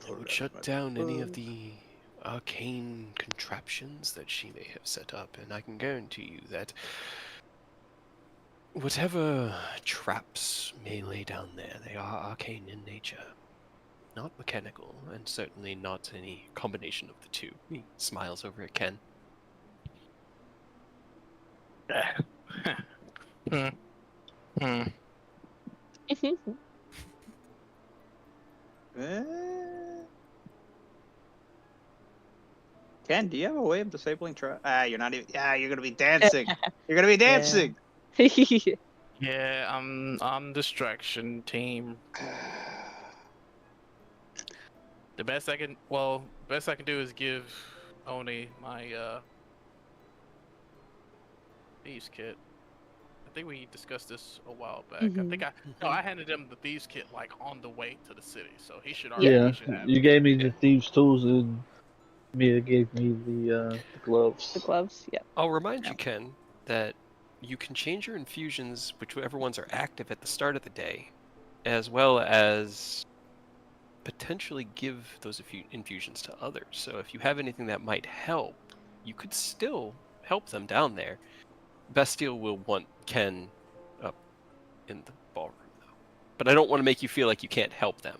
It would shut down any of the arcane contraptions that she may have set up, and I can guarantee you that whatever traps may lay down there, they are arcane in nature. Not mechanical, and certainly not any combination of the two. He smiles over at Ken. Ken, do you have a way of disabling trap? You're not even. You're gonna be dancing. You're gonna be dancing. Yeah, I'm distraction team. The best I can do is give Oni my thieves kit. I think we discussed this a while back. I think I handed him the thieves kit like on the way to the city, so he should already. Yeah, He should have you it. gave me the thieves' tools, and Mia gave me the gloves. The gloves, yeah. I'll remind you, Ken, that you can change your infusions, whichever ones are active at the start of the day, as well as potentially give those infusions to others. So if you have anything that might help, you could still help them down there. Bastille will want Ken up in the ballroom, though. But I don't want to make you feel like you can't help them.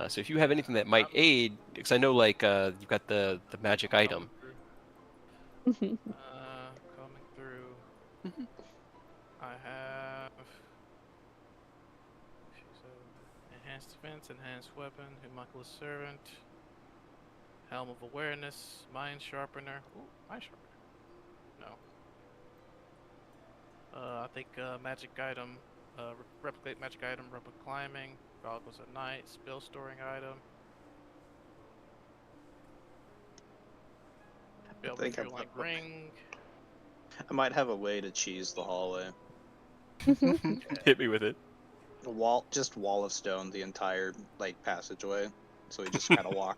So if you have anything that might aid, because I know like you've got the magic item. Coming through. I have enhanced defense, enhanced weapon, Homunculus Servant, Helm of Awareness, Mind Sharpener. Ooh, Mind Sharpener. No. I think magic item, replicate magic item, rubber climbing, goggles at night, spell storing item. I think I'm like ring. I might have a way to cheese the hallway. Hit me with it. just wall of stone the entire like passageway, so we just kind of walk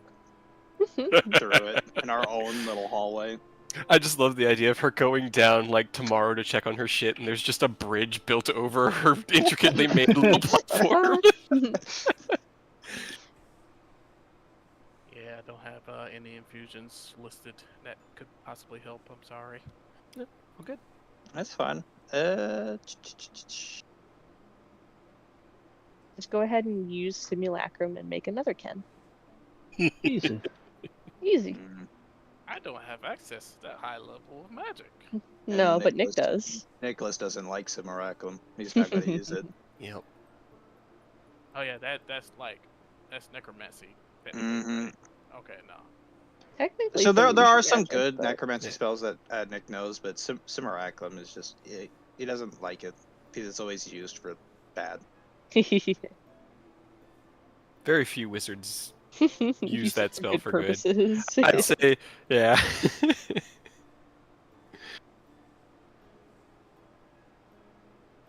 through it in our own little hallway. I just love the idea of her going down like tomorrow to check on her shit, and there's just a bridge built over her intricately made little platform. Yeah, I don't have any infusions listed that could possibly help. I'm sorry. Well, good. That's fine. Just go ahead and use Simulacrum and make another Ken. Easy. Easy. I don't have access to that high level of magic. No, And but Nick does. Nicholas doesn't like Simulacrum. He's not going to use it. Yep. Oh yeah, that's necromancy. hmm Okay, no. Technically, So there illusion are some magic, good but- necromancy spells that Nick knows, but Simulacrum is just he doesn't like it because it's always used for bad. Very few wizards use that spell for good. purposes. I'd say, yeah.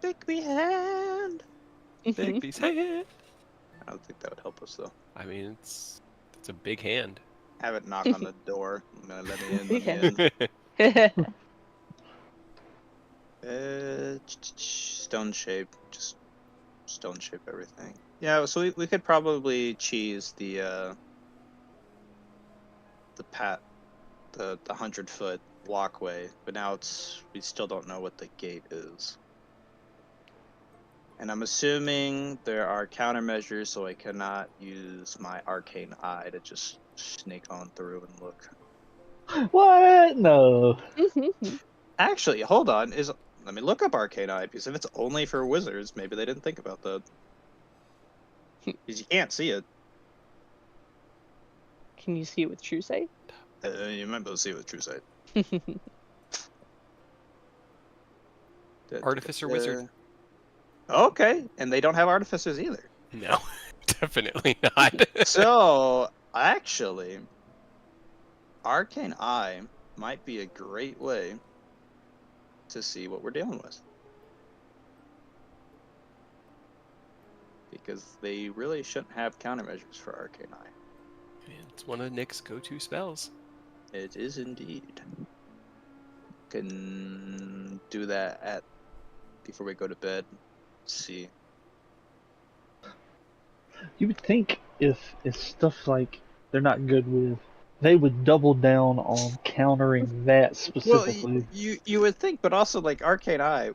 Bigby hand. Bigby's hand. I don't think that would help us though. I mean, it's a big hand. Have it knock on the door. I'm gonna let me in. Stone shape, just stone shape everything. Yeah, so we could probably cheese the 100-foot walkway, but now we still don't know what the gate is. And I'm assuming there are countermeasures, so I cannot use my arcane eye to just sneak on through and look. What? No. Actually, hold on. Let me look up arcane eye, because if it's only for wizards, maybe they didn't think about that. Because you can't see it. Can you see it with True Sight? You might be able to see it with true sight. Artificer wizard. Okay, and they don't have artificers either. No, definitely not. So, actually, arcane eye might be a great way to see what we're dealing with. Because they really shouldn't have countermeasures for arcane eye. It's one of Nick's go-to spells. It is indeed. Can do that before we go to bed. See. You would think if stuff like they're not good with, they would double down on countering that specifically. Well, you would think, but also like arcane eye.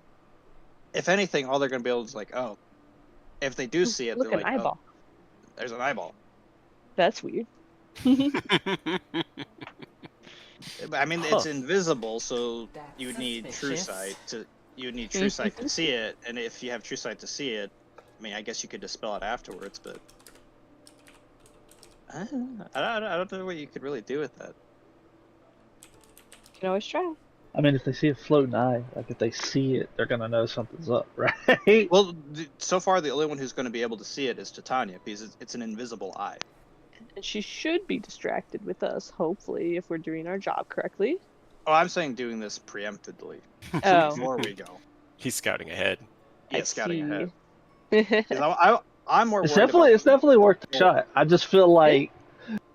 If anything, all they're gonna be able to is like, oh, if they do see it, Look, they're an like, eyeball. oh, there's an eyeball. That's weird. I mean, it's invisible, so That's you would need true suspicious. sight to. You would need true sight to see it, and if you have true sight to see it, I mean, I guess you could dispel it afterwards, but I don't know what you could really do with that. Can always try. I mean, if they see a floating eye, like if they see it, they're gonna know something's up, right? Well, so far the only one who's going to be able to see it is Titania, because it's an invisible eye. And she should be distracted with us, hopefully, if we're doing our job correctly. Oh, I'm saying doing this preemptively Oh. before we go. He's scouting ahead. Yeah, I scouting see. ahead. 'Cause I'm more It's worried definitely worth a shot. I just feel like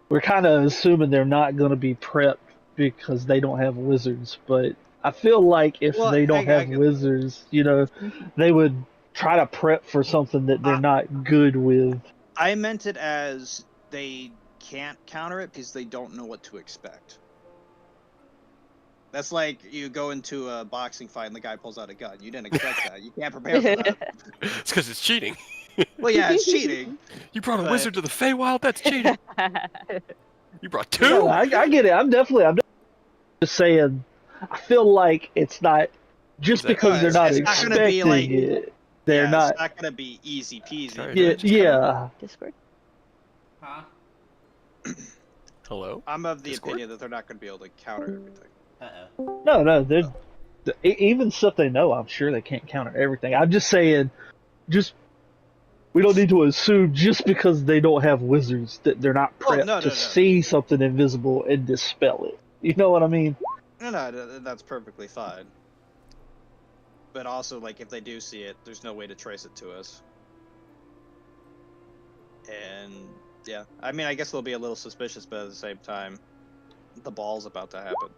we're kind of assuming they're not gonna be prepped because they don't have wizards, but I feel like if Well, they don't I have get- wizards, they would try to prep for something that they're not good with. I meant it as they can't counter it because they don't know what to expect. That's like you go into a boxing fight and the guy pulls out a gun. You didn't expect that. You can't prepare for that. It's because it's cheating. Well, yeah, it's cheating. You brought a But- wizard to the Feywild? That's cheating. You brought two? No, I get it. I'm definitely just saying. I feel like it's not just Exactly. because they're not It's not gonna be expecting like- it. They're Yeah, not. It's not gonna be easy peasy. Sorry. Yeah, Just kinda- yeah. Discord. Huh? Hello? I'm of the Discord? opinion that they're not gonna be able to counter everything. Uh-oh. No, they're even stuff they know. I'm sure they can't counter everything. I'm just saying, we don't need to assume just because they don't have wizards that they're not Oh, prepped no, to no. see something invisible and dispel it. You know what I mean? No, that's perfectly fine. But also, like, if they do see it, there's no way to trace it to us. And yeah, I mean, I guess they'll be a little suspicious, but at the same time, the ball's about to happen.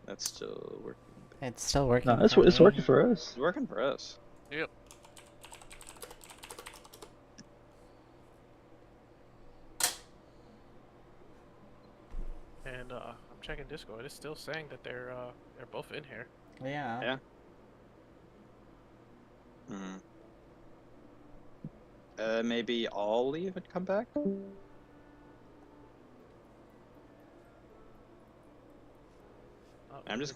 That's still working. It's still working. No, it's for me. working for us. It's working for us. Yep. And I'm checking Discord. It's still saying that they're both in here. Yeah. Yeah. Maybe I'll leave and come back. Oh, I'm is just it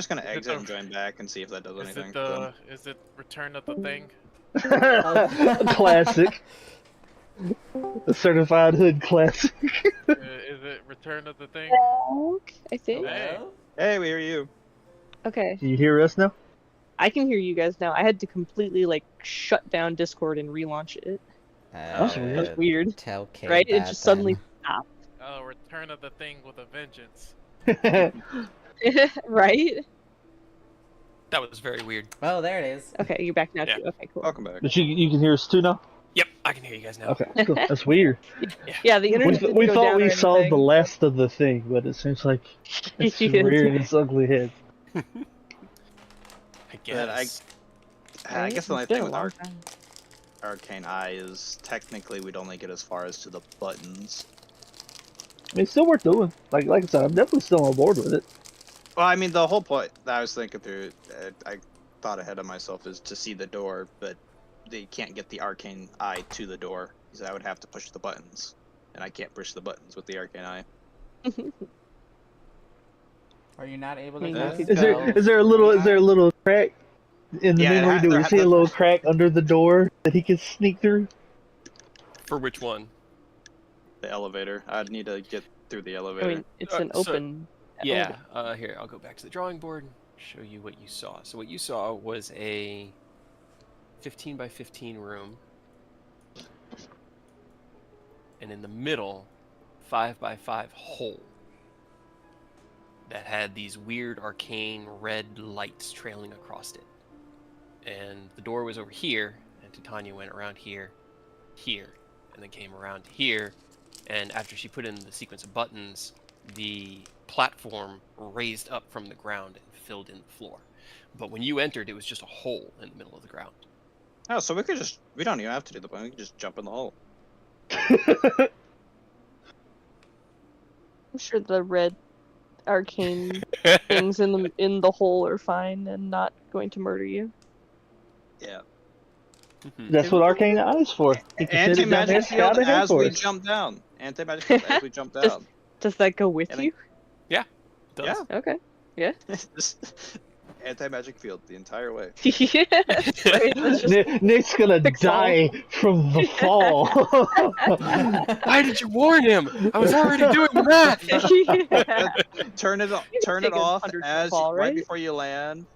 gonna it exit the- and join back and see if that does Is anything. it for them. is it Return of the Thing? Classic. The certified hood classic. Is it Return of the Thing? I think. Hey. Hello? Hey, we hear you. Okay. Can you hear us now? I can hear you guys now. I had to completely like shut down Discord and relaunch it. That's weird. That's weird. Okay, Right? It bad just suddenly then. stopped. Oh, Return of the Thing with a Vengeance. Right? That was very weird. Oh, there it is. Okay, you're back now Yeah. too. Okay, cool. Welcome back. But you can hear us too now? Yep, I can hear you guys now. Okay, cool. That's weird. Yeah, the internet didn't We go thought down we or saw the anything. last of the thing, but it seems like it's Yes. rearing its ugly head. I But guess. I guess the only It's been thing a with long time. Arcane Eye is technically we'd only get as far as to the buttons. I mean, it's still worth doing. Like I said, I'm definitely still on board with it. Well, I mean, the whole point that I was thinking through, I thought ahead of myself, is to see the door, but they can't get the Arcane Eye to the door, because I would have to push the buttons, and I can't push the buttons with the Arcane Eye. Are you not able I mean, to you cast could Is there go- is there a little crack in the Yeah, main window? there We see a there little has to crack under the door that he can sneak through. For which one? The elevator. I'd need to get through the I elevator. mean, it's an So- open. Yeah, here, I'll go back to the drawing board and show you what you saw. So what you saw was a 15 by 15 room. And in the middle, 5 by 5 hole that had these weird arcane red lights trailing across it. And the door was over here, and Titania went around here, and then came around to here, and after she put in the sequence of buttons, the platform raised up from the ground and filled in the floor. But when you entered, it was just a hole in the middle of the ground. Oh, so we don't even have to do the button, we can just jump in the hole. I'm sure the red arcane things in the hole are fine and not going to murder you. Yeah. That's what Arcane Eye is for. He can sit it down there, Anti-magic scout field ahead as for we us. jump down. Anti-magic field as we jump Just- down. Does that go with And you? It does. Yeah. Okay. Yeah. Just anti-magic field the entire way. Yeah. Right? That's just Nick's gonna Fix all. die from the fall. Why did you warn him? I was already doing the math. yeah. Turn it take a off 100-foot as fall, right right? before you land.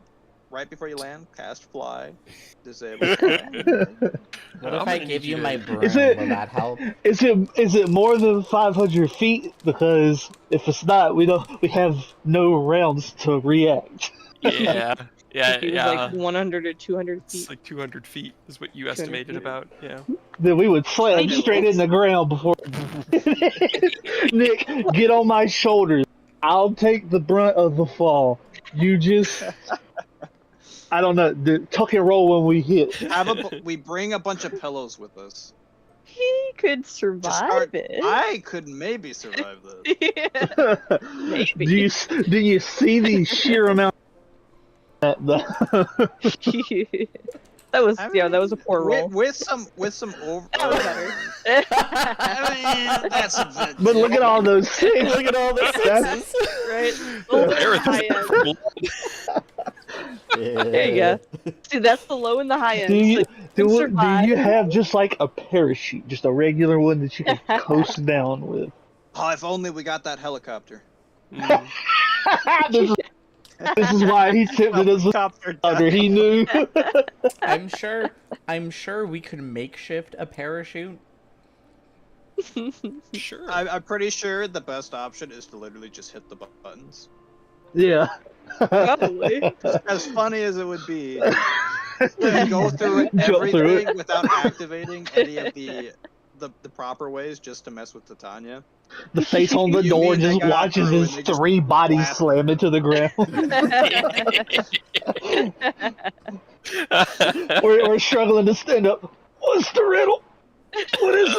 Right before you land, cast fly. Disable. What I'm if I gonna give need you you my to- broom? Is it- Will that help? Is it more than 500 feet? Because if it's not, we have no rounds to react. Yeah, yeah, He was yeah. like 100 or 200 It's feet. like 200 feet is what you 200 estimated feet. about. Yeah. Then we would slam Like, straight in the ground before. Nick, get on my shoulders. I'll take the brunt of the fall. You just, I don't know, tuck and roll when we hit. We bring a bunch of pillows with us. He could To survive start, it. I could maybe survive this. Yeah. Maybe. Do you see the sheer amount? That That was I that was a mean, poor roll. with some over. That was better. I mean, that's a bit. but look at all those things. Look at all the That's- sixes. Right? Low and There high end. There you go. See, that's the low and the high end. Do you, So do survive. you have just like a parachute, just a regular one that you can coast down with? Oh, if only we got that helicopter. Mm. this is why he tempted us with Helicopter. other. He knew. I'm sure we could makeshift a parachute. Sure. I'm pretty sure the best option is to literally just hit the buttons. Yeah. Probably. As funny as it would be, Go through Jump through everything it. without activating any of the proper ways just to mess with Titania. The face on the You door mean they just got watches through his and they just 3 bodies blast- slam into the ground. We're struggling to stand up. What's the riddle? What is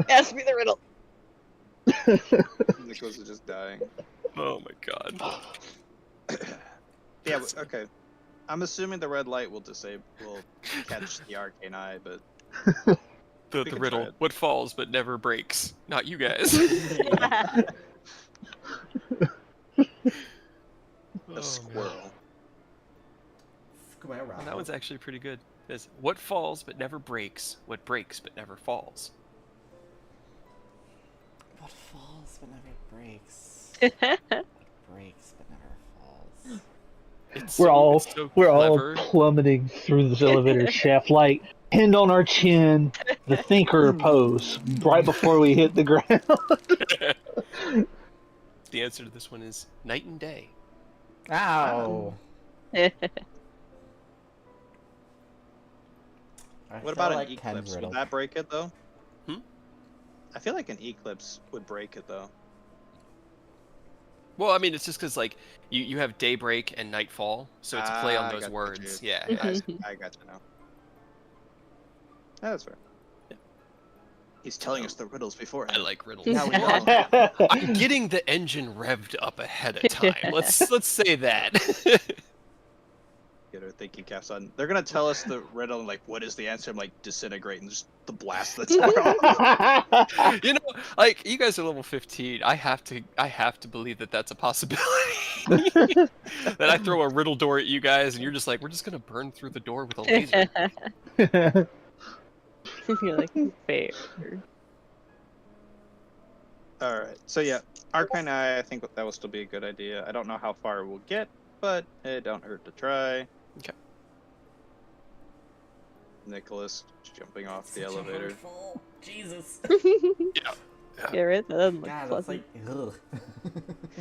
Ask me the riddle. Nicholas is just dying. Oh my god. Yeah, okay. I'm assuming the red light will catch the arcane eye, but The can riddle. try it. What falls but never breaks? Not you guys. a Oh, squirrel. Square man. That one's actually pretty good. It's what falls but never breaks? What breaks but never falls? What falls but never breaks? Breaks but never falls. It's We're so all clever. plummeting through this elevator shaft, like hand on our chin, the thinker pose, right before we hit the ground. The answer to this one is night and day. Ow! What about an eclipse? Would that break it though? Hmm? I feel like an eclipse would break it though. Well, I mean, it's just because like you have daybreak and nightfall, so it's a play on I those got words. you. Yeah. I got you now. Yeah, that's fair. Yeah. He's telling us the riddles beforehand. I like riddles. Now we know. I'm getting the engine revved up ahead of time. Let's say that. Get our thinking caps on. They're gonna tell us the riddle and like, what is the answer? I'm like, disintegrate and just the blast that's going off. You know, like you guys are level 15. I have to believe that that's a possibility. That I throw a riddle door at you guys and you're just like, we're just gonna burn through the door with a laser. You're like, fair. All right. So yeah, Arcane Eye. I think that will still be a good idea. I don't know how far we'll get, but it don't hurt to try. Okay. Nicholas jumping off the elevator. Jesus. Yeah. Yeah, right? That doesn't look God, that's pleasant.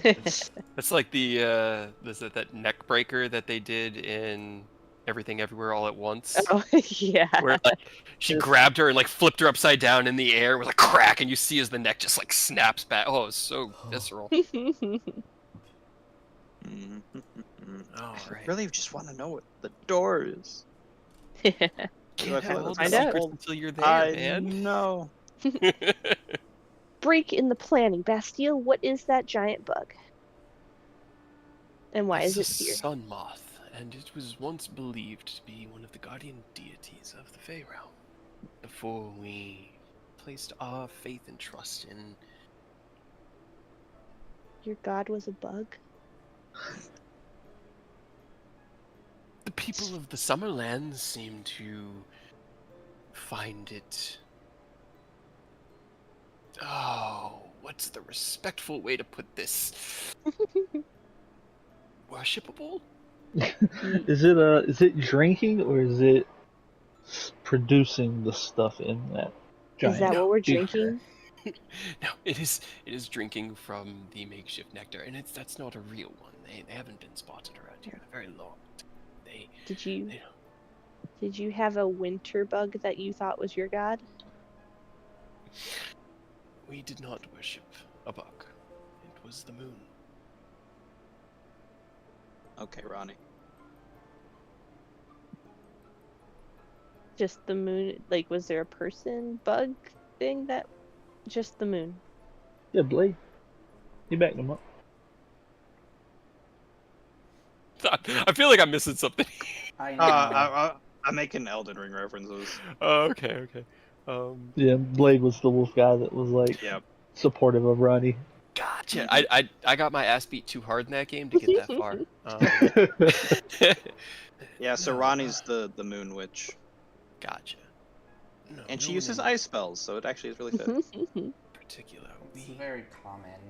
like, ugh. That's like the that neck breaker that they did in Everything Everywhere All at Once. Oh, yeah. Where like she grabbed her and like flipped her upside down in the air with a crack, and you see as the neck just like snaps back. Oh, it's so visceral. All I right. really just want to know what the door is. Can't I feel have all like the I know. secrets until you're there, I man. know. Break in the planning. Bastille, what is that giant bug? And why is it It's a here? sun moth, and it was once believed to be one of the guardian deities of the Fey realm. Before we placed our faith and trust in Your god was a bug? the people of the Summerlands, seem to find it. Oh, what's the respectful way to put this? Worshipable? Is it drinking or is it producing the stuff in that giant? Is that what we're beaker? drinking? No, it is drinking from the makeshift nectar, and that's not a real one. They haven't been spotted around here in a very long time. Did you have a winter bug that you thought was your god? We did not worship a bug. It was the moon. Okay, Ronnie. Just the moon? Like, was there a person bug thing that? Just the moon. Yeah, Blade. You backed him up. I feel like I'm missing something. I know. I'm making Elden Ring references. Oh, okay. Yeah, Blade was the wolf guy that was like Yep. supportive of Ronnie. Gotcha. I got my ass beat too hard in that game to get that far. Yeah, so No, Ronnie's the moon witch. Gotcha. No, And she no uses one in ice spells, so it actually is really fit. particular. It's We, very common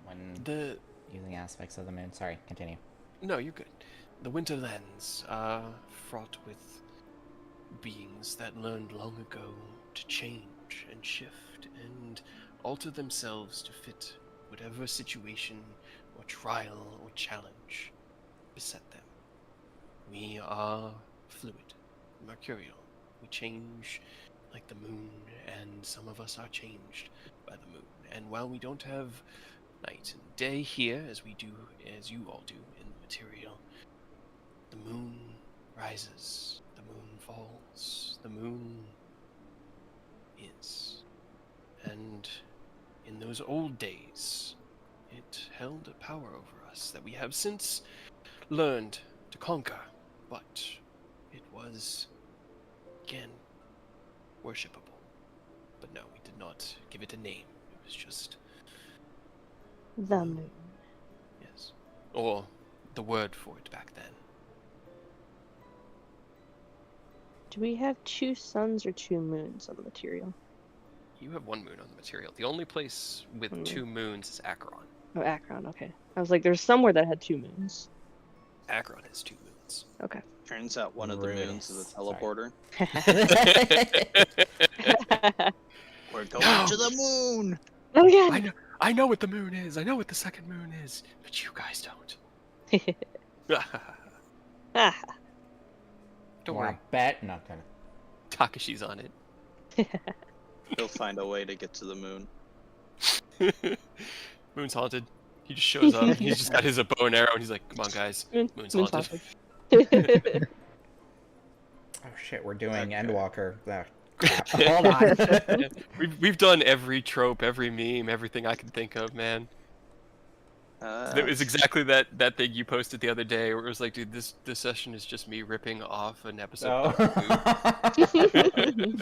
when the using aspects of the moon. Sorry, continue. No, you're good. The Winterlands are fraught with beings that learned long ago to change and shift and alter themselves to fit whatever situation or trial or challenge beset them. We are fluid, mercurial. We change like the moon, and some of us are changed by the moon. And while we don't have night and day here, as you all do in the material, the moon rises, the moon falls, the moon is. And in those old days, it held a power over us that we have since learned to conquer, but it was, again, worshipable. But no, we did not give it a name. It was just The moon. yes, or the word for it back then. Do we have 2 suns or 2 moons on the material? You have 1 moon on the material. The only place with 2 moons is Acheron. Oh, Akron, okay. I was like, there's somewhere that had 2 moons. Acheron has 2 moons. Okay. Turns out one of the moons is a Sorry. teleporter. Oh, We're going to the moon! yeah. I know what the moon is. I know what the second moon is, but you guys don't. Ah. Don't Yeah, worry. bet not gonna. Takashi's on it. He'll find a way to get to the moon. Moon's haunted. He just shows up. He's just got his bow and arrow, and he's like, "Come on, guys. Moon's haunted." Oh shit, we're doing Okay. Endwalker. Ah, crap. Hold on. We've done every trope, every meme, everything I can think of, man. It was exactly that thing you posted the other day, where it was like, dude, this session is just me ripping off an episode of Moon.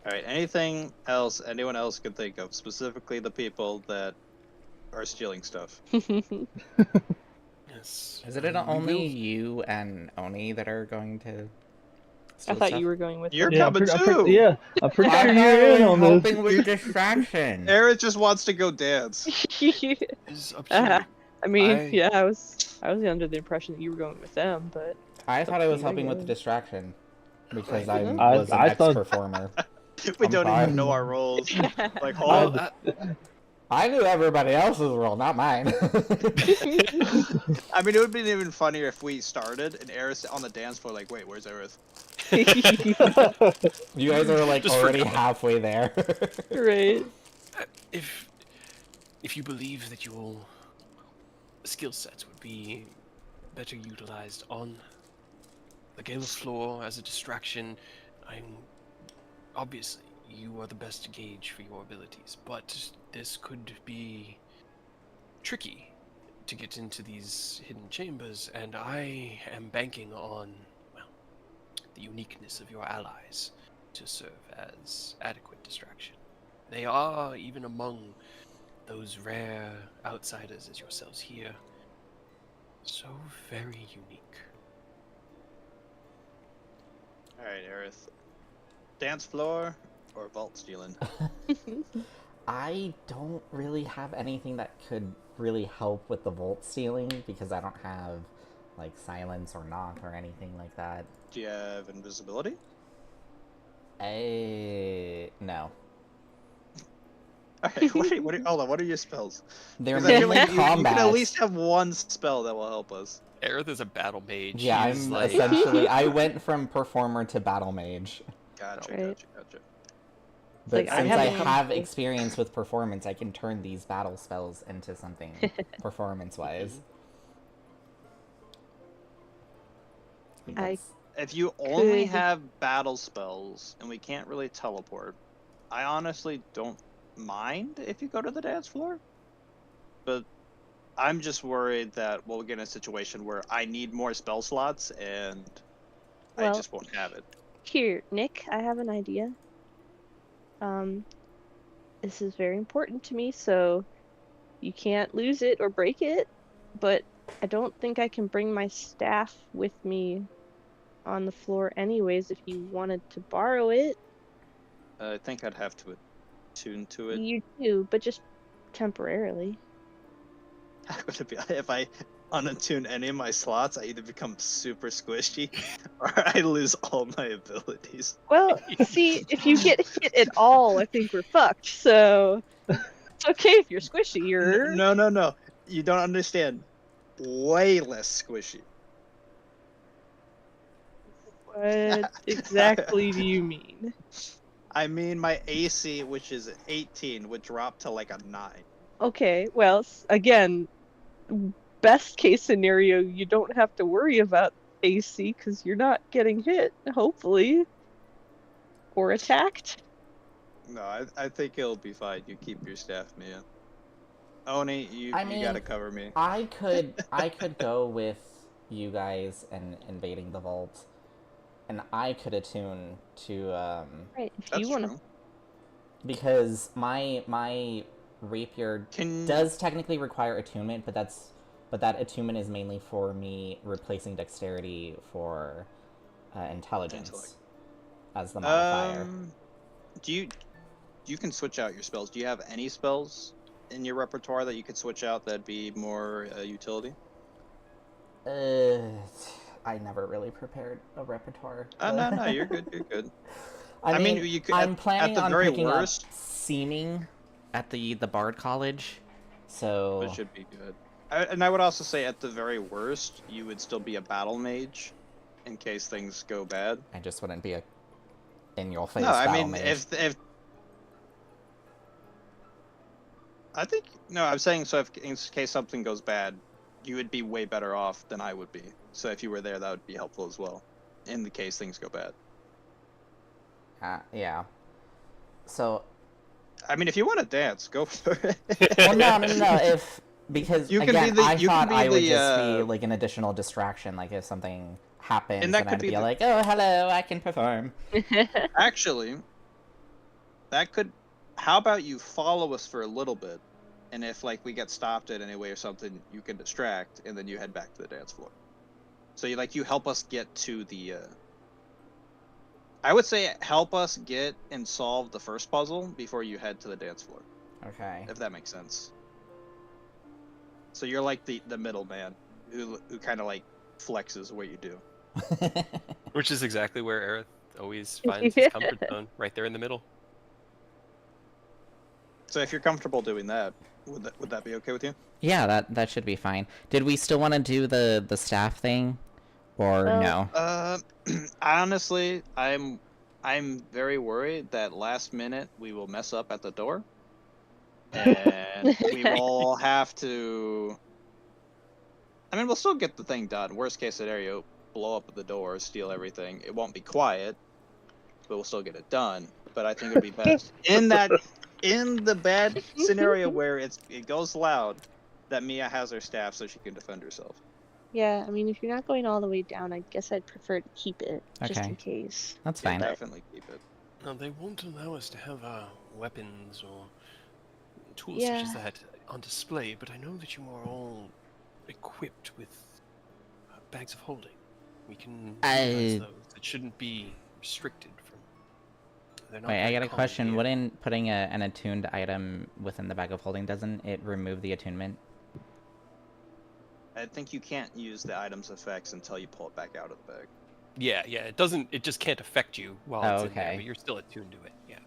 Alright, anything else anyone else could think of? Specifically the people that are stealing stuff. Yes. Is it only you and Oni that are going to I steal thought stuff? you were going with You're the- coming I'm too! yeah, I'm pretty sure I'm you're in on this. helping with distraction. Eric just wants to go dance. It's up to you. I mean, I- yeah, I was under the impression that you were going with them, but I thought I was helping with the Yeah. distraction because I I- was an I thought- ex-performer. We I'm don't fine. even know our roles. Like, Well, hold I knew everybody else's role, not mine. I mean, it would be even funnier if we started and Eris on the dance floor, like, wait, where's Eris? You guys are like Just already forgot. halfway there. right. If you believe that your skill sets would be better utilized on the gala floor as a distraction, obviously you are the best gauge for your abilities, but this could be tricky to get into these hidden chambers, and I am banking on, well, the uniqueness of your allies to serve as adequate distraction. They are, even among those rare outsiders as yourselves here, so very unique. Alright, Eris. Dance floor or vault stealing? I don't really have anything that could really help with the vault stealing because I don't have like silence or knock or anything like that. Do you have invisibility? No. Okay, hold on, what are your spells? They're 'Cause I feel mainly like you can combat. at least have one spell that will help us. Aerith is a battle mage. Yeah, He's I'm like, essentially. I went from performer to battle mage. Gotcha, Right. gotcha. But like, I since I haven't come have to- experience with performance, I can turn these battle spells into something performance-wise. I- If you only Could- have battle spells and we can't really teleport, I honestly don't mind if you go to the dance floor. But I'm just worried that we'll get in a situation where I need more spell slots and I Well- just won't have it. Here, Nick, I have an idea. This is very important to me, so you can't lose it or break it, but I don't think I can bring my staff with me on the floor anyways if you wanted to borrow it. I think I'd have to attune to it. You do, but just temporarily. If I unattune any of my slots, I either become super squishy or I lose all my abilities. Well, see, if you get hit at all, I think we're fucked, so it's okay if you're squishy. You're No. You don't understand. Way less squishy. What exactly do you mean? I mean, my AC, which is 18, would drop to like a 9. Okay, well, again, best case scenario, you don't have to worry about AC because you're not getting hit, hopefully, or attacked. No, I think it'll be fine. You keep your staff, Mia. Oni, I you mean, gotta cover me. I could go with you guys and invading the vault, and I could attune to Right, if That's you want to. true. because my rapier Can does technically require attunement, but that attunement is mainly for me replacing dexterity for intelligence Intellect. as the modifier. do you can switch out your spells? Do you have any spells in your repertoire that you could switch out that'd be more utility? I never really prepared a repertoire. No, you're good. You're good. I mean, you could, I'm at planning the on very picking worst, up seeming at the Bard College, so it should be good. And I would also say, at the very worst, you would still be a battle mage, in case things go bad. I just wouldn't be a in-your-face No, I battle mean, mage. if I think no, I'm saying so. If in case something goes bad, you would be way better off than I would be. So if you were there, that would be helpful as well, in the case things go bad. Yeah. So, I mean, if you want to dance, go for it. well, no. Because You can again, be the- I you can thought be I would the, just be like an additional distraction. Like if something happens, And that then could I'd be be the- like, "Oh, hello, I can perform." Actually, that could. How about you follow us for a little bit, and if like we get stopped at any way or something, you can distract, and then you head back to the dance floor. So you help us get to the. I would say help us get and solve the first puzzle before you head to the dance floor, Okay. if that makes sense. So you're like the middleman who kind of like flexes what you do. Which is exactly where Aerith always finds his comfort zone, right there in the middle. So if you're comfortable doing that, would that be okay with you? Yeah, that should be fine. Did we still want to do the staff thing, or Well- no? Honestly, I'm very worried that last minute we will mess up at the door, and we will have to. I mean, we'll still get the thing done. Worst case scenario, blow up the door, steal everything. It won't be quiet, but we'll still get it done. But I think it'd be best in the bad scenario where it goes loud, that Mia has her staff so she can defend herself. Yeah, I mean, if you're not going all the way down, I guess I'd prefer to keep it, just Okay. in case. That's Yeah, fine. definitely keep it. No, they won't allow us to have weapons or tools Yeah. such as that on display, but I know that you are all equipped with bags of holding. We can utilize those. It shouldn't be restricted from. They're not Wait, I very got a common question. here. Wouldn't putting an attuned item within the bag of holding, doesn't it remove the attunement? I think you can't use the item's effects until you pull it back out of the bag. Yeah, it doesn't. It just can't affect you while Oh, it's in there, okay. but you're still attuned to it. Yeah.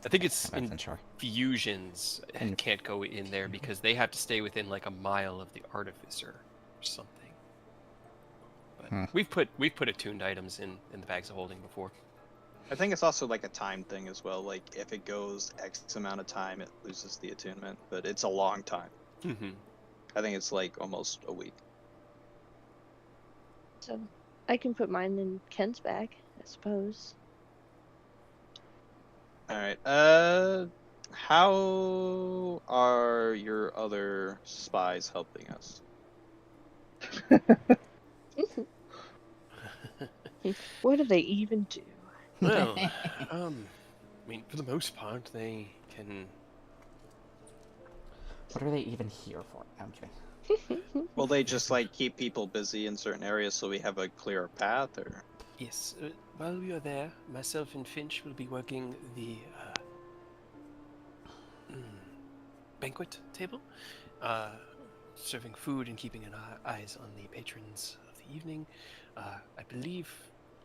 I think it's I wasn't sure. fusions can't go in there because they have to stay within like a mile of the artificer or something. But we've put attuned items in the bags of holding before. I think it's also like a time thing as well. Like if it goes X amount of time, it loses the attunement, but it's a long time. Mm-hmm. I think it's like almost a week. So I can put mine in Ken's bag, I suppose. All right. How are your other spies helping us? What do they even do? Well, I mean, for the most part, they can. What are they even here for? No, I'm kidding. Will they just like keep people busy in certain areas so we have a clearer path, or? Yes, while we are there, myself and Finch will be working the banquet table, serving food and keeping an eyes on the patrons of the evening. I believe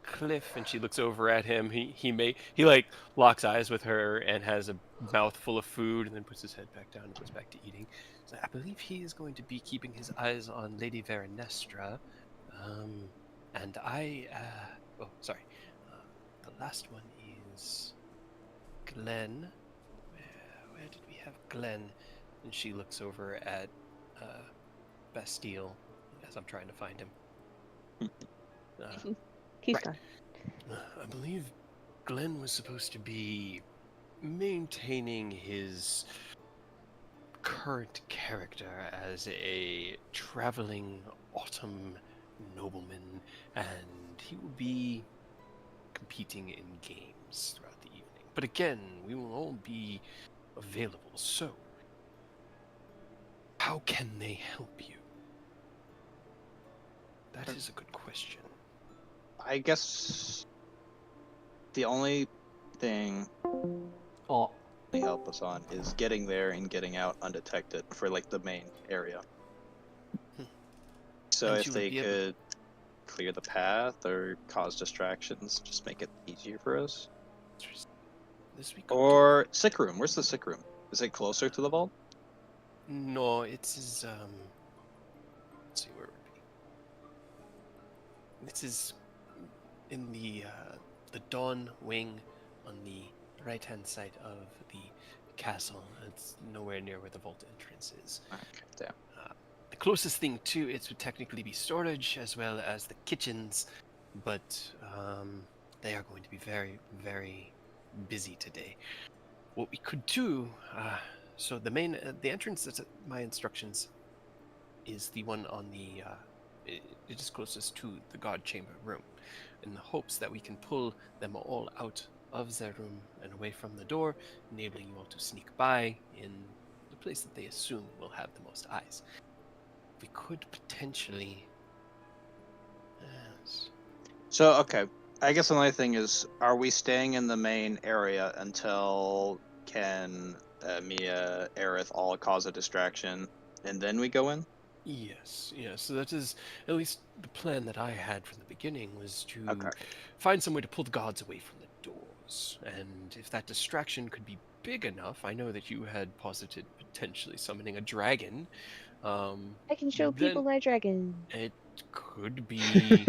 Cliff, and she looks over at him. He like locks eyes with her and has a mouthful of food, and then puts his head back down and goes back to eating. So I believe he is going to be keeping his eyes on Lady Veronestra. And I, oh, sorry. The last one is Glenn. Where did we have Glenn? And she looks over at Bastille as I'm trying to find him. He's Right. gone. I believe Glenn was supposed to be maintaining his current character as a traveling autumn nobleman, and he will be competing in games throughout the evening. But again, we will all be available, so how can they help you? That is a good question. I guess the only thing Oh, they help us on is getting there and getting out undetected for like the main area. So And if you would they be able- could clear the path or cause distractions, just make it easier for us. This we could Or sick room. Where's the sick room? Is it closer to the vault? do. No, it's his let's see where it would be. This is in the dawn wing on the right hand side of the castle. It's nowhere near where the vault entrance is. Okay, damn. The closest thing to it would technically be storage as well as the kitchens, but they are going to be very, very busy today. What we could do, so the entrance that's at my instructions is the one on the, it is closest to the God Chamber room, in the hopes that we can pull them all out of their room and away from the door, enabling you all to sneak by in the place that they assume will have the most eyes. We could potentially. Yes. So, okay. I guess another thing is, are we staying in the main area until Ken, Mia, Aerith all cause a distraction, and then we go in? Yes, yes. So that is at least the plan that I had from the beginning, was to Okay. find some way to pull the gods away from the doors. And if that distraction could be big enough, I know that you had posited potentially summoning a dragon. I can show then people my dragon. it could be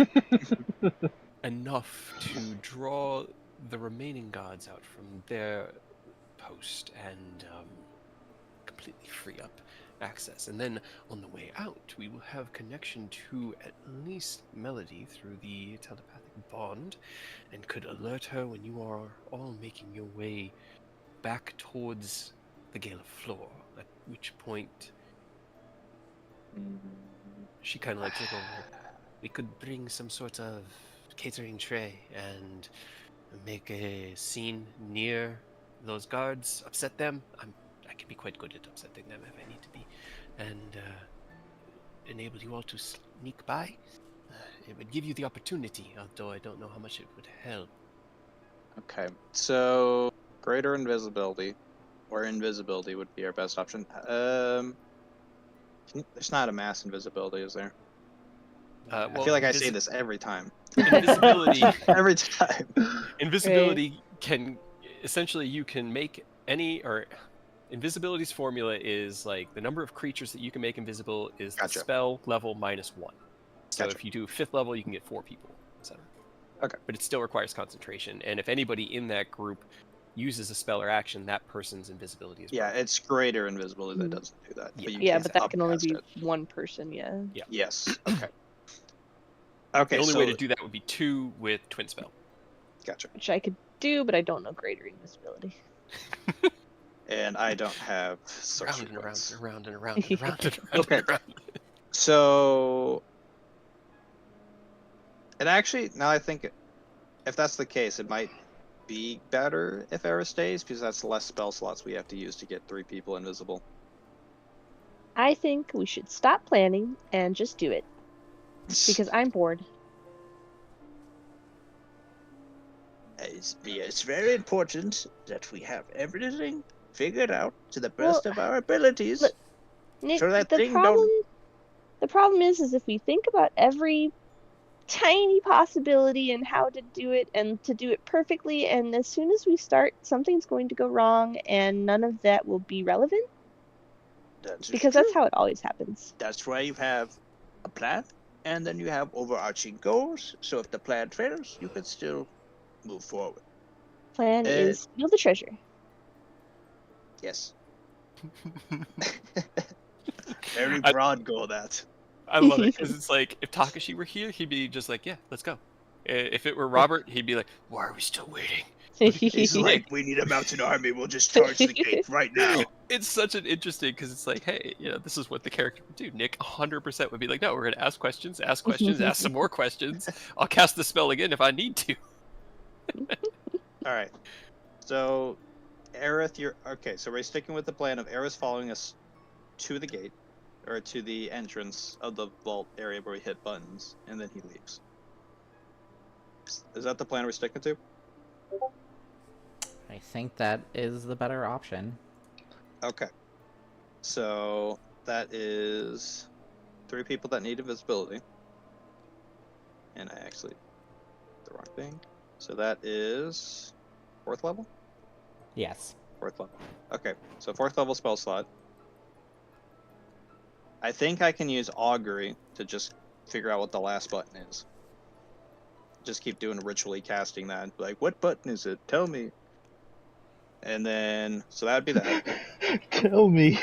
enough to draw the remaining gods out from their post and completely free up access. And then on the way out, we will have connection to at least Melody through the telepathic bond, and could alert her when you are all making your way back towards the Gala floor, at which point she kind of like look over. We could bring some sort of catering tray and make a scene near those guards, upset them. I can be quite good at upsetting them if I need to be, and enable you all to sneak by. It would give you the opportunity, although I don't know how much it would help. Okay. So, greater invisibility, or invisibility would be our best option. There's not a mass invisibility, is there? I Well, feel like I say this every time. Invisibility. Every time. Invisibility can essentially, you can make any, or invisibility's formula is like the number of creatures that you can make invisible is Gotcha. the spell level minus 1. So Gotcha. if you do 5th level, you can get 4 people, etc. Okay. But it still requires concentration, and if anybody in that group uses a spell or action, that person's invisibility is Yeah, broken. it's greater invisibility that Mm. doesn't do that. Yeah. But you Yeah, can't but that can only upcast be it. one person, yeah. Yes. Okay. Okay. The only so, way to do that would be 2 with twin spell. Gotcha. Which I could do, but I don't know greater invisibility. And I don't have Round sorcery and around points. and around and around and around and around Okay. and around. So, and actually, now I think, if that's the case, it might be better if Era stays, because that's less spell slots we have to use to get 3 people invisible. I think we should stop planning and just do it. Because I'm bored. It's very important that we have everything figured out to the Well, best of our abilities. look, Nick, So that the thing problem is if we think about every tiny possibility and how to do it and to do it perfectly, and as soon as we start, something's going to go wrong and none of that will be relevant. That's Because true. that's how it always happens. That's why you have a plan and then you have overarching goals. So if the plan fails, you can still move forward. Plan is steal the treasure. Yes. Very I- broad goal, that. I love it because it's like if Takashi were here, he'd be just like, "Yeah, let's go." If it were Robert, he'd be like, "Why are we still waiting?" He's like, we need a mountain army. We'll just charge the gate right now. It's such an interesting because it's like, hey, this is what the character would do. Nick 100% would be like, "No, we're gonna ask questions, ask some more questions. I'll cast the spell again if I need to." All right. So, Aerith, you're okay. So we're sticking with the plan of Aerith following us to the gate, or to the entrance of the vault area where we hit buttons, and then he leaves. Is that the plan we're sticking to? I think that is the better option. Okay. So that is 3 people that need invisibility. And I actually did the wrong thing. So that is 4th level? Yes. 4th level. Okay, so 4th level spell slot. I think I can use Augury to just figure out what the last button is. Just keep doing ritually casting that. Like, what button is it? Tell me. And then, so that would be that. Tell me.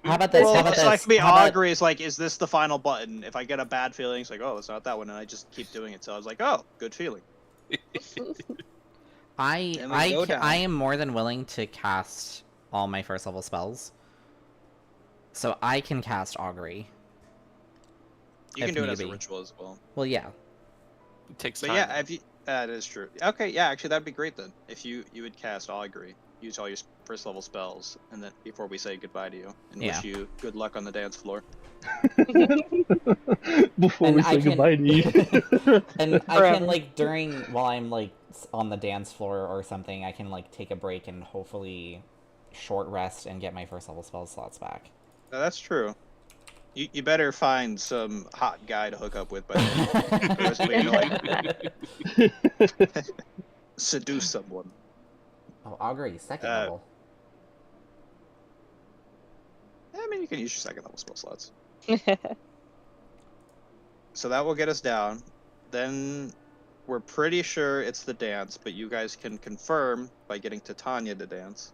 How about this? Well, How about so I this? can be How about- Augury is like, is this the final button? If I get a bad feeling, it's like, oh, it's not that one, and I just keep doing it. So I was like, oh, good feeling. And we go down. I am more than willing to cast all my first level spells. So I can cast Augury. You if can do it need as a be. ritual as well. Well, yeah. It takes But time. yeah, if you, that is true. Okay, yeah, actually that'd be great then. If you would cast Augury, use all your first level spells, and then before we say goodbye to you, and Yeah. wish you good luck on the dance floor. Before And we I say can- goodbye to you. And I Forever. can, like, while I'm, like, on the dance floor or something, I can, like, take a break and hopefully short rest and get my first level spell slots back. Now, that's true. You better find some hot guy to hook up with, by the way. Or else it'll be annoying. Seduce someone. Oh, Augury, second Uh, level. I mean, you can use your second level spell slots. So that will get us down. Then we're pretty sure it's the dance, but you guys can confirm by getting Titania to dance.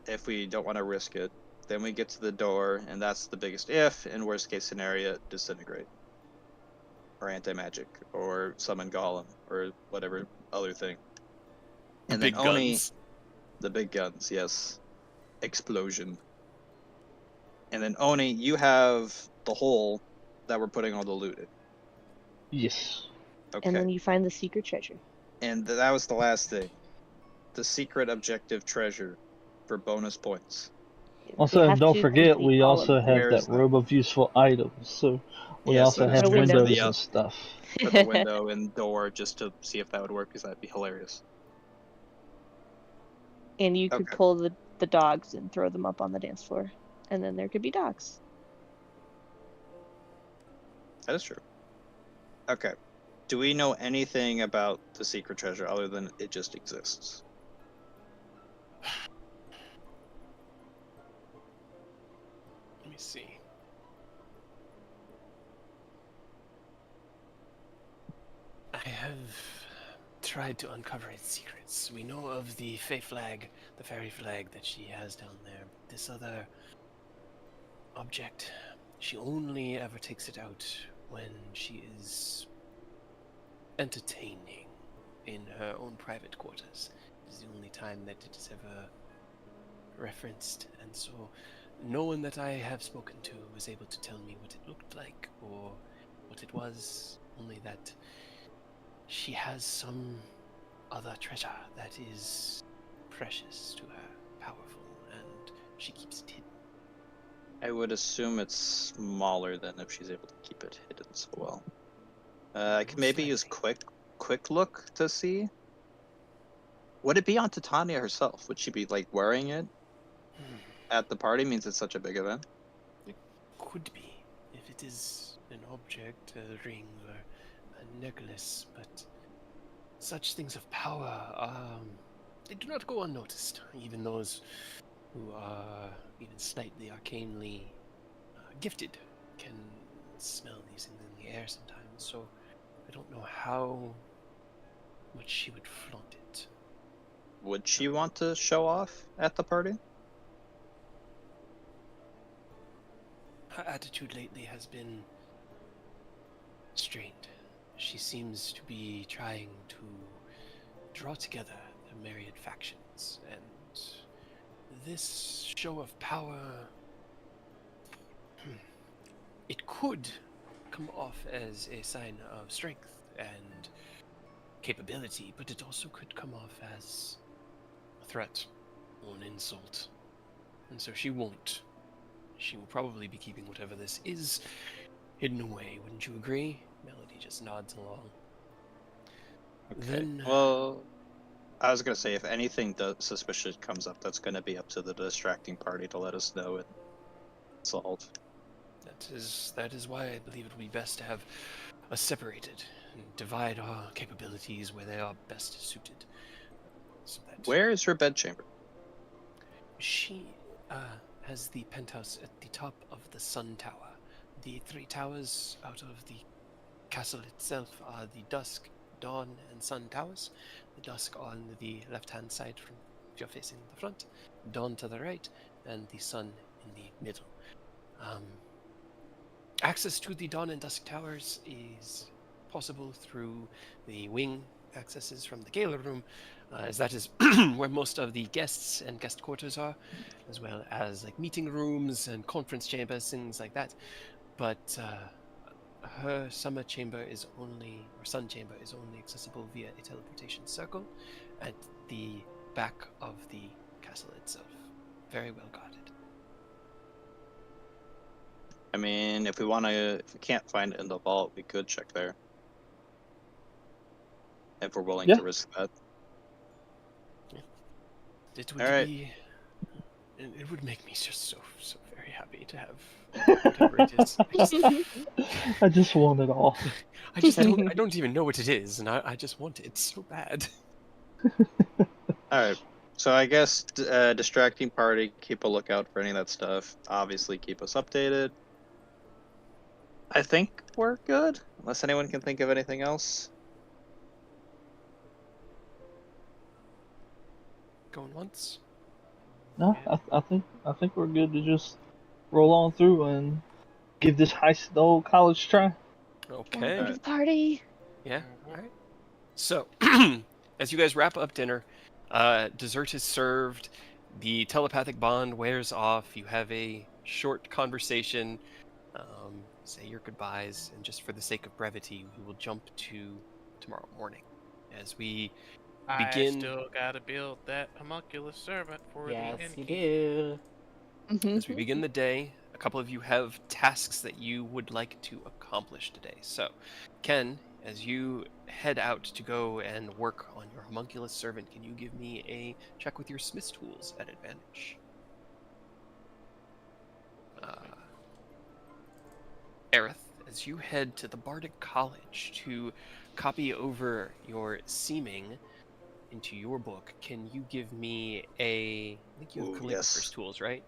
If we don't want to risk it. Then we get to the door, and that's the biggest if, in worst case scenario, disintegrate. Or anti-magic, or summon golem, or whatever other thing. And Big then Oni, guns. the big guns, yes. Explosion. And then Oni, you have the hole that we're putting all the loot in. Yes. Okay. And then you find the secret treasure. And that was the last thing. The secret objective treasure for bonus points. You Also, have don't to forget, complete we all also of have Where is that that? robe of useful items, so we Yes, also that is have true. windows The, and stuff. Put the window and door just to see if that would work, because that'd be hilarious. And you could Okay. pull the dogs and throw them up on the dance floor. And then there could be dogs. That is true. Okay. Do we know anything about the secret treasure other than it just exists? Let me see. I have tried to uncover its secrets. We know of the fey flag, the fairy flag that she has down there. This other object, she only ever takes it out when she is entertaining in her own private quarters. It is the only time that it is ever referenced, and so no one that I have spoken to was able to tell me what it looked like or what it was, only that she has some other treasure that is precious to her, powerful, and she keeps it hidden. I would assume it's smaller than if she's able to keep it hidden so well. I could maybe use quick look to see. Would it be on Titania herself? Would she be like wearing it at the party? Means it's such a big event. Could be, if it is an object, a ring or a necklace, but such things of power, they do not go unnoticed. Even those who are even slightly arcanely gifted can smell these things in the air sometimes, so I don't know how much she would flaunt it. Would she want to show off at the party? Her attitude lately has been strained. She seems to be trying to draw together the myriad factions, and this show of power, it could come off as a sign of strength and capability, but it also could come off as a threat or an insult. And so she won't. She will probably be keeping whatever this is hidden away, wouldn't you agree? Melody just nods along. Okay. Then, Well, I was gonna say if anything suspicious comes up, that's gonna be up to the distracting party to let us know and solve. that is why I believe it would be best to have us separated and divide our capabilities where they are best suited. So that Where is her bedchamber? she has the penthouse at the top of the Sun Tower. The 3 towers out of the castle itself are the Dusk, Dawn, and Sun towers. The Dusk on the left-hand side from if you're facing the front, Dawn to the right, and the Sun in the middle. Access to the Dawn and Dusk towers is possible through the wing accesses from the gala room, as that is where most of the guests and guest quarters are, as well as like meeting rooms and conference chambers, things like that. But her summer chamber is only, or sun chamber is only accessible via a teleportation circle at the back of the castle itself. Very well guarded. I mean, if we can't find it in the vault, we could check there. If we're willing Yeah. to risk that. It would Alright. be. It would make me just so very happy to have whatever it is. I just want it all. I don't even know what it is, and I just want it so bad. Alright, so I guess distracting party, keep a lookout for any of that stuff. Obviously, keep us updated. I think we're good, unless anyone can think of anything else. Going once. No, I think we're good to just roll on through and give this heist the old college try. Okay. Go to the party. Yeah. All right. So, as you guys wrap up dinner, dessert is served. The telepathic bond wears off. You have a short conversation. Say your goodbyes, and just for the sake of brevity, we will jump to tomorrow morning as we begin. I still gotta build that homunculus servant for Yes, the you innkeep. do. As we begin the day, a couple of you have tasks that you would like to accomplish today. So, Ken, as you head out to go and work on your homunculus servant, can you give me a check with your smith's tools at advantage? Aerith, as you head to the Bardic College to copy over your seeming into your book, can you give me a... I think you have Ooh, calligrapher's yes. tools, right?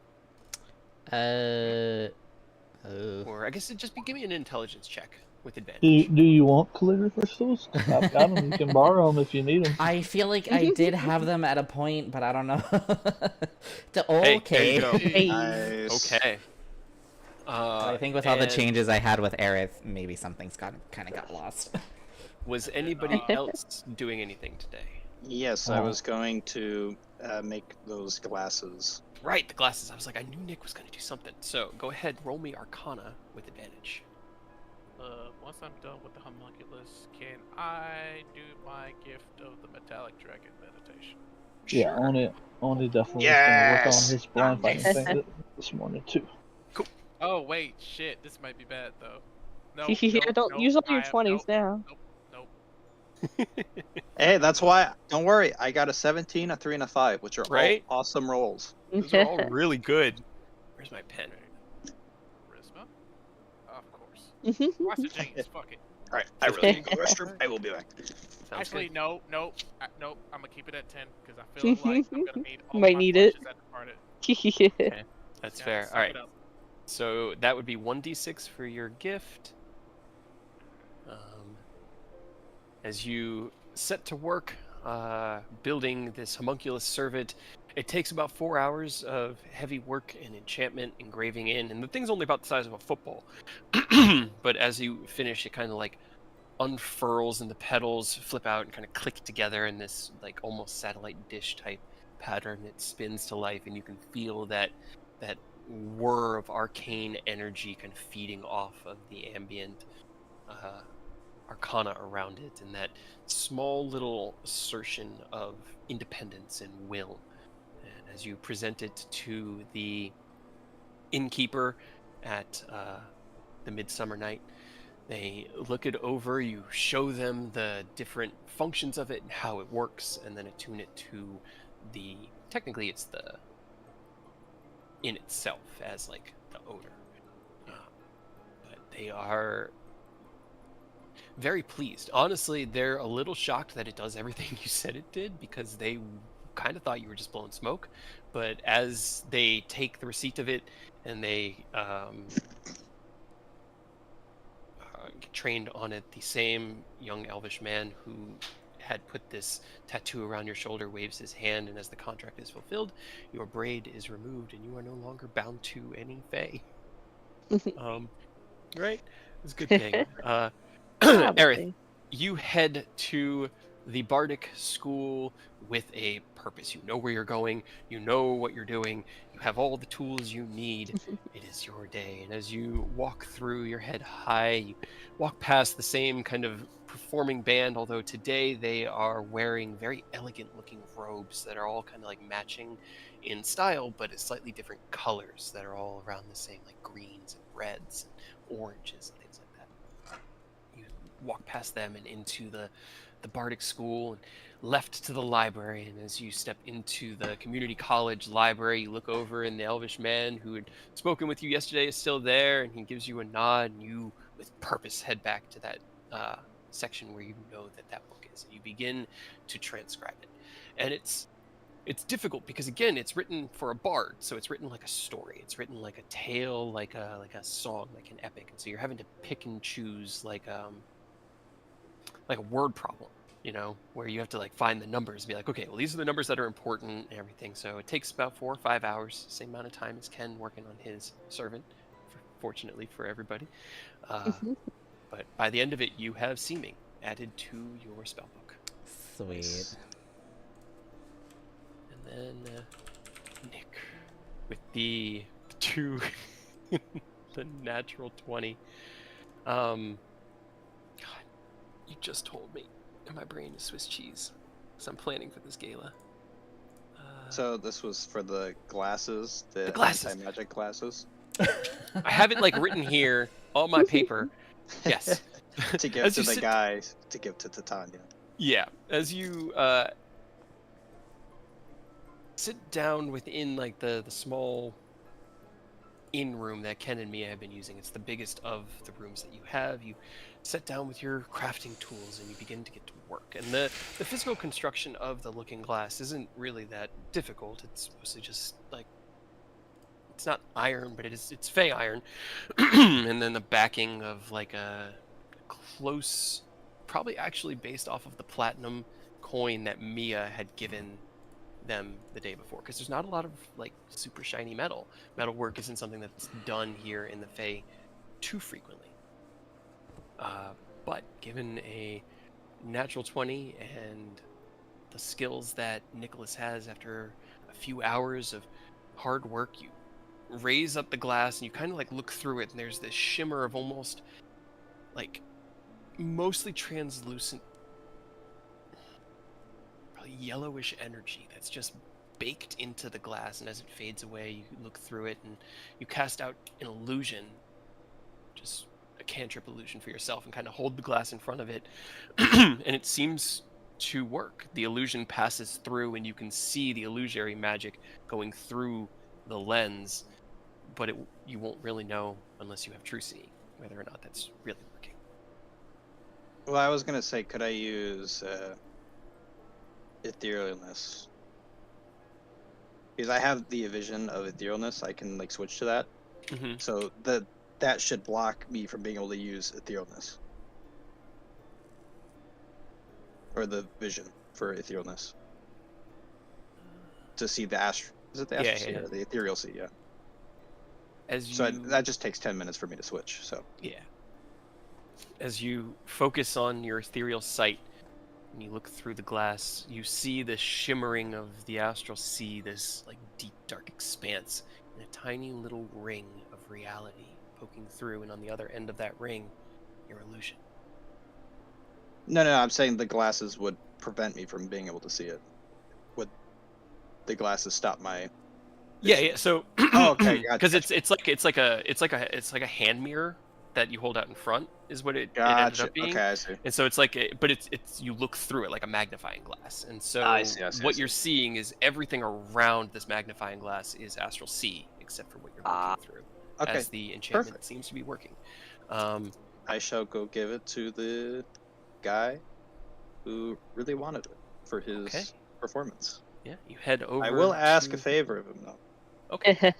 Oh. Or I guess give me an intelligence check with Do advantage. you want calligrapher's tools? 'Cause I've got them. You can borrow them if you need them. I feel like I did have them at a point, but I don't know. Hey, there you go. Hey. Nice. Okay. I think with all the and changes I had with Aerith, maybe something's kind of got lost. Was anybody else doing anything today? Yes, I Oh. was going to make those glasses. Right, the glasses. I was like, I knew Nick was going to do something. So go ahead, roll me Arcana with advantage. Once I'm done with the homunculus, can I do my gift of the metallic dragon meditation? Yeah, Sure. Only definitely gonna work on Yes! his blind Nice. fighting thing this morning too. Oh wait, shit, this might be bad though. No, Yeah, don't use all your 20s now. Nope. Hey, that's why. Don't worry, I got a 17, a 3, and a 5, which are Right? all awesome rolls. Those are all really good. Where's my pen? Charisma? Of course. Watch the genius, fuck it. All right, I really need to go to the restroom. I will be back. Sounds Actually, good. nope. I'm gonna keep it at 10 because I feel like I'm gonna need all Might my need it. flushes at the party. Yeah. That's Yeah, fair. suck All right. it up. So that would be 1d6 for your gift. As you set to work building this homunculus servant, it takes about 4 hours of heavy work and enchantment, engraving in, and the thing's only about the size of a football. But as you finish, it kind of like unfurls and the petals flip out and kind of click together in this like almost satellite dish type pattern. It spins to life, and you can feel that whir of arcane energy kind of feeding off of the ambient arcana around it, and that small little assertion of independence and will. And as you present it to the innkeeper at the Midsummer Night, they look it over, you show them the different functions of it and how it works, and then attune it to technically it's the in itself as like the odor. But they are very pleased. Honestly, they're a little shocked that it does everything you said it did, because they kind of thought you were just blowing smoke. But as they take the receipt of it and they get trained on it, the same young elvish man who had put this tattoo around your shoulder waves his hand, and as the contract is fulfilled, your braid is removed and you are no longer bound to any fae. Right? It's a good thing. Aerith, Probably. you head to the Bardic School with a purpose. You know where you're going, you know what you're doing, you have all the tools you need. It is your day. And as you walk through, your head high, you walk past the same kind of performing band, although today they are wearing very elegant looking robes that are all kind of like matching in style, but at slightly different colors that are all around the same, like greens and reds and oranges and things like that. You walk past them and into the Bardic School and left to the library. And as you step into the community college library, you look over, and the elvish man who had spoken with you yesterday is still there, and he gives you a nod, and you with purpose head back to that section where you know that book is, and you begin to transcribe it. And it's difficult because, again, it's written for a bard, so it's written like a story, it's written like a tale, like a song, like an epic, and so you're having to pick and choose like a word problem, where you have to like find the numbers and be like, okay, well, these are the numbers that are important and everything. So it takes about 4 or 5 hours, same amount of time as Ken working on his servant, fortunately for everybody. But by the end of it, you have seeming added to your spellbook. Sweet. And then Nick with the 2, the natural 20. God, you just told me, and my brain is Swiss cheese, because I'm planning for this gala. So this was for the glasses, the glasses. anti-magic glasses? I have it like written here on my paper. Yes. To give to the guy, to give to Titania. Yeah. As you sit down within like the small inn room that Ken and Mia have been using, it's the biggest of the rooms that you have. You sit down with your crafting tools and you begin to get to work. And the physical construction of the looking glass isn't really that difficult. It's mostly just like, it's not iron, but it's fey iron. And then the backing of like a close, probably actually based off of the platinum coin that Mia had given them the day before, because there's not a lot of like super shiny metalwork isn't something that's done here in the Fae too frequently. But given a natural 20 and the skills that Nicholas has after a few hours of hard work, you raise up the glass and you kind of like look through it, and there's this shimmer of almost like mostly translucent, probably yellowish energy that's just baked into the glass. And as it fades away, you look through it and you cast out an illusion, just a cantrip illusion for yourself, and kind of hold the glass in front of it. And it seems to work. The illusion passes through and you can see the illusory magic going through the lens, but you won't really know unless you have true seeing whether or not that's really working. Well, I was gonna say, could I use etherealness? Because I have the vision of etherealness, I can like switch to that. Mm-hmm. So that should block me from being able to use etherealness. Or the vision for etherealness. To see the astral... Is it the astral sea yeah. or the ethereal sea? Yeah. As So you that just takes 10 minutes for me to switch, so... yeah, as you focus on your ethereal sight, and you look through the glass, you see the shimmering of the astral sea, this like deep dark expanse, and a tiny little ring of reality poking through, and on the other end of that ring, your illusion. No, I'm saying the glasses would prevent me from being able to see it. Would the glasses stop my vision? Yeah. So, Oh, okay, because gotcha. it's like a hand mirror that you hold out in front is what it ended Gotcha. up being. Okay, I see. And so it's like, but it's you look through it like a magnifying glass, and I so see, I see, I what see. you're seeing is everything around this magnifying glass is astral sea, except for what you're looking through, Okay, as the enchantment perfect. seems to be working. I shall go give it to the guy who really wanted it for his Okay. performance. Yeah, you head over. I will ask a to- favor of him, though. Okay.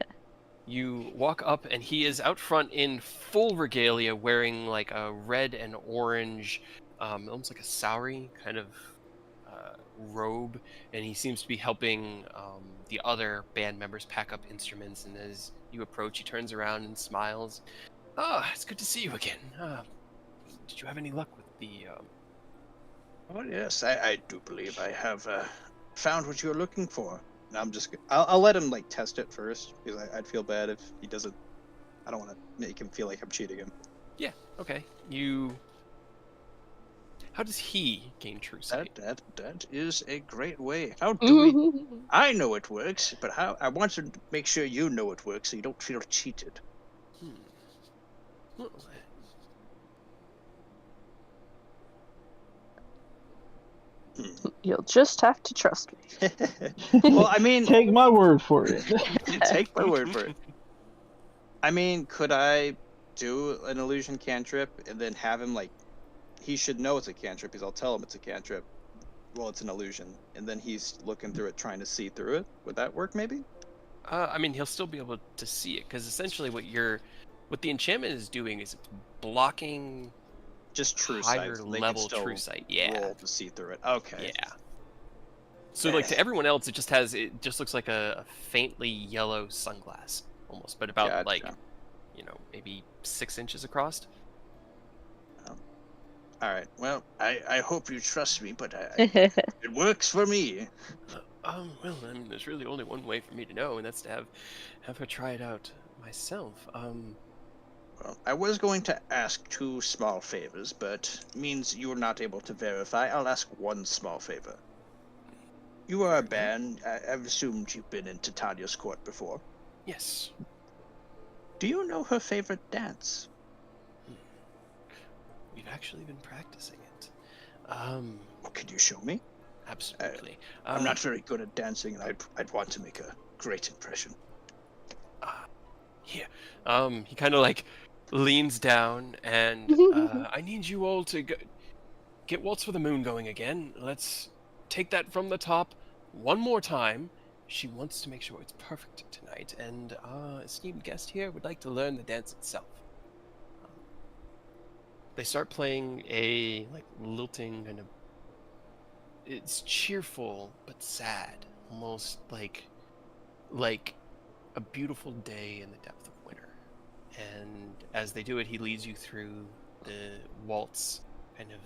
You walk up, and he is out front in full regalia, wearing like a red and orange, almost like a sari kind of robe, and he seems to be helping the other band members pack up instruments. And as you approach, he turns around and smiles. Ah, it's good to see you again. Did you have any luck with the? Oh yes, I do believe I have found what you're looking for. And I'll let him like test it first because I'd feel bad if he doesn't. I don't want to make him feel like I'm cheating him. Yeah. Okay. You. How does he gain true sight? That is a great way. How do we? I know it works, but how? I want to make sure you know it works so you don't feel cheated. Well, You'll just have to trust me. Well, I mean, Take my word for it. take my word for it. I mean, could I do an illusion cantrip and then have him like? He should know it's a cantrip because I'll tell him it's a cantrip. Well, it's an illusion, and then he's looking through it, trying to see through it. Would that work? Maybe. I mean, he'll still be able to see it because essentially what the enchantment is doing is it's blocking Just true higher sight. So they level can still true sight. Yeah, roll to see through it. Okay. yeah. So like to everyone else, it just looks like a faintly yellow sunglass almost, but about like Gotcha. maybe 6 inches across. All right. Well, I hope you trust me, but it works for me. Well, I mean, there's really only one way for me to know, and that's to have her try it out myself. Well, I was going to ask 2 small favors, but means you're not able to verify. I'll ask 1 small favor. You are a band. I've assumed you've been into Tanya's court before. Yes. Do you know her favorite dance? We've actually been practicing it. Well, can you show me? Absolutely. I'm not very good at dancing, and I'd want to make a great impression. Here. He kind of like leans down, and I need you all to get Waltz for the Moon going again. Let's take that from the top one more time. She wants to make sure it's perfect tonight, and our esteemed guest here would like to learn the dance itself. They start playing a like lilting kind of. It's cheerful but sad, almost like a beautiful day in the depth of winter. And as they do it, he leads you through the waltz, kind of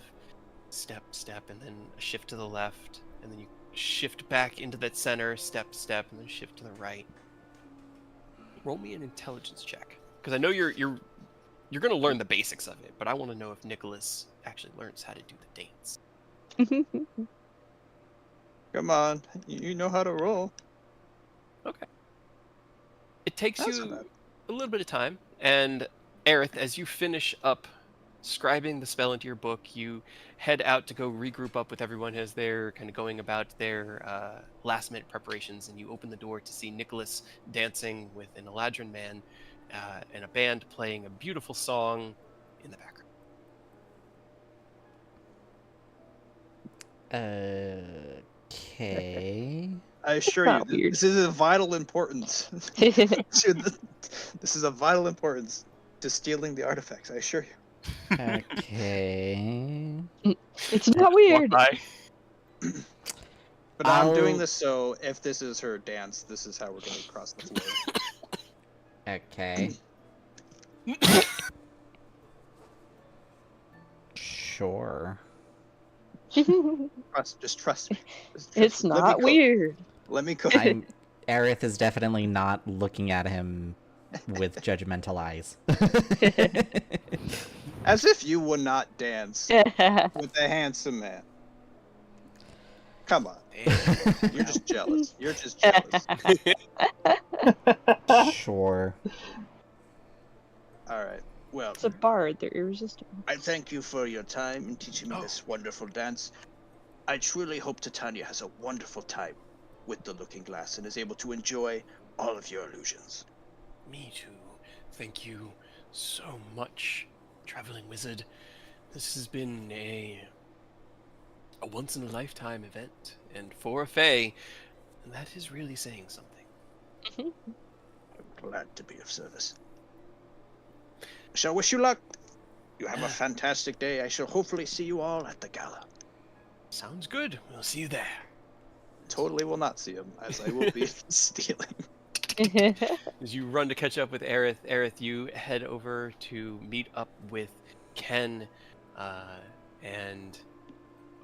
step, and then a shift to the left, and then you shift back into that center, step, and then shift to the right. Roll me an intelligence check, because I know you're going to learn the basics of it, but I want to know if Nicholas actually learns how to do the dance. Come on, you know how to roll. Okay. It takes That's not you bad. a little bit of time, and Aerith, as you finish up scribing the spell into your book, you head out to go regroup up with everyone as they're kind of going about their last-minute preparations, and you open the door to see Nicholas dancing with an Eladrin man and a band playing a beautiful song in the background. Okay. I assure Not you, weird. this is of vital importance. This is of vital importance to stealing the artifacts. I assure you. Okay. It's not weird. Why? But I'm doing I'll- this so if this is her dance, this is how we're going to cross the floor. Okay. Sure. Just trust me. Just trust It's me. Let me not cook. weird. Let me cook. Aerith is definitely not looking at him with judgmental eyes. As if you would not dance with a handsome man. Come on. You're just jealous. You're just jealous. Sure. All right. Well, It's a bard. They're irresistible. I thank you for your time in teaching me this wonderful dance. I truly hope Titania has a wonderful time with the Looking Glass and is able to enjoy all of your illusions. Me too. Thank you so much, Traveling Wizard. This has been a once in a lifetime event, and for a Fae, that is really saying something. I'm glad to be of service. I shall wish you luck. You have a fantastic day. I shall hopefully see you all at the gala. Sounds good. We'll see you there. Totally will not see him, as I will be stealing. As you run to catch up with Aerith, you head over to meet up with Ken, and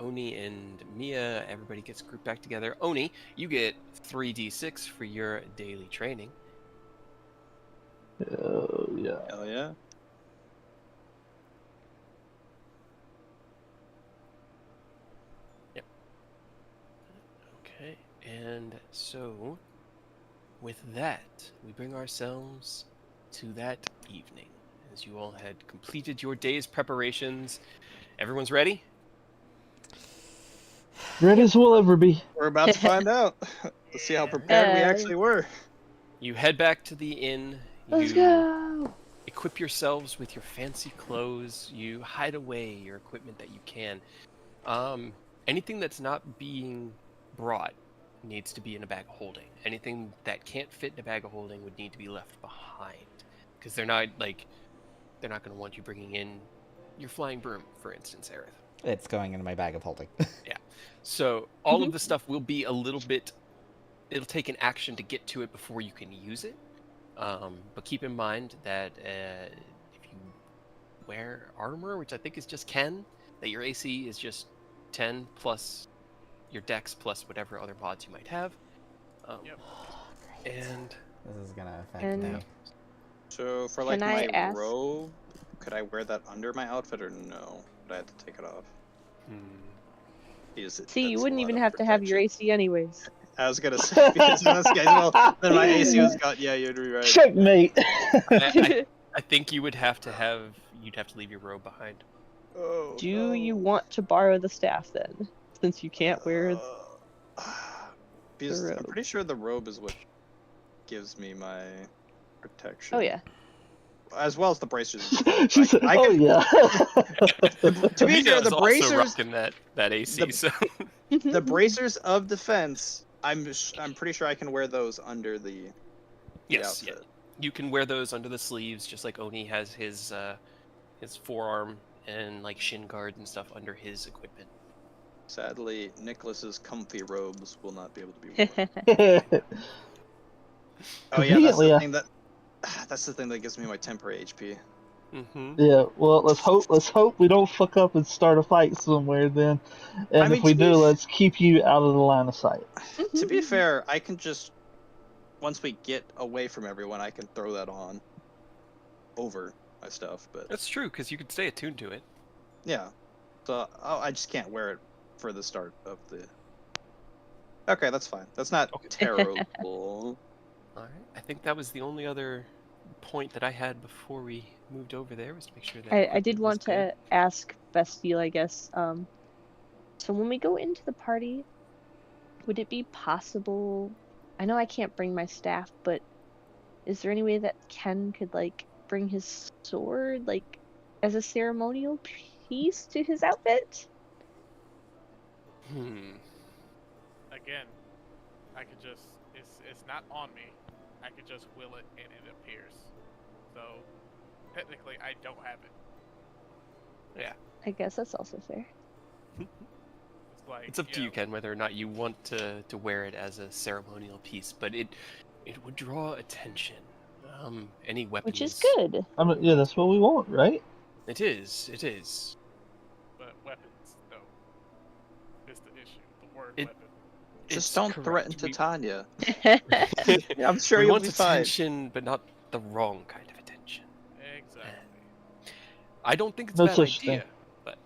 Oni and Mia. Everybody gets grouped back together. Oni, you get 3d6 for your daily training. Oh, yeah. Hell yeah. Okay, and so with that, we bring ourselves to that evening. As you all had completed your day's preparations, everyone's ready? Ready as we'll ever be. We're about to find out. Let's see how prepared we actually were. You head back to the inn. Let's You go. equip yourselves with your fancy clothes. You hide away your equipment that you can. Anything that's not being brought needs to be in a bag of holding. Anything that can't fit in a bag of holding would need to be left behind, because they're not going to want you bringing in your flying broom, for instance, Aerith. It's going into my bag of holding. So all of the stuff will be a little bit. It'll take an action to get to it before you can use it. But keep in mind that if you wear armor, which I think is just Ken, that your AC is just 10 plus your dex plus whatever other mods you might have. Yep. And This is gonna affect And- me. So for like Can I my ask- robe, could I wear that under my outfit or no? Would I have to take it off? Because See, you that's a wouldn't lot even of have to have your protection. AC anyways. I was gonna say because in this case, well, then my AC was got. Yeah, you'd be right. Checkmate. I think you'd have to leave your robe behind. Oh, Do you no. want to borrow the staff then? Since you can't wear Because I'm robe. pretty sure the robe is what gives me my protection. Oh yeah. As well as the bracers. She said, I "Oh can- yeah." To be fair, Mina's the also bracers, rocking that AC. the- So the bracers of defense, I'm pretty sure I can wear those under the yes, yeah. outfit. You can wear those under the sleeves, just like Oni has his forearm and like shin guards and stuff under his equipment. Sadly, Nicholas's comfy robes will not be able to be worn. Oh yeah, that's Conveniently, the thing that. That's the thing that gives me my temporary HP. Mm-hmm. yeah. Well, let's hope we don't fuck up and start a fight somewhere then. And I mean, if we to be do, f- let's keep you out of the line of sight. To be fair, I can just once we get away from everyone, I can throw that on over my stuff. But That's true, because you could stay attuned to it. yeah, so I just can't wear it for the start of the. Okay, that's fine. That's not terrible. All right. I think that was the only other point that I had before we moved over there, was to make sure that I did equipment was want good. to ask Bastille, I guess. So when we go into the party, would it be possible? I know I can't bring my staff, but is there any way that Ken could like bring his sword, like as a ceremonial piece to his outfit? Hmm. Again, I could just it's not on me. I could just will it and it appears. So technically, I don't have it. Yeah. I guess that's also fair. It's like It's up to you, Ken, whether or not you want to wear it as a ceremonial piece, but it would draw attention. Any weapons? Which is good. I mean, yeah, that's what we want, right? It is. It is. But weapons, no. Is the issue. The word It- weapon. Just It's don't correct. threaten We- Titania. Yeah. Yeah, I'm sure we you'll want be fine. attention, but not the wrong kind of attention. Exactly. I don't think it's No a bad such idea, but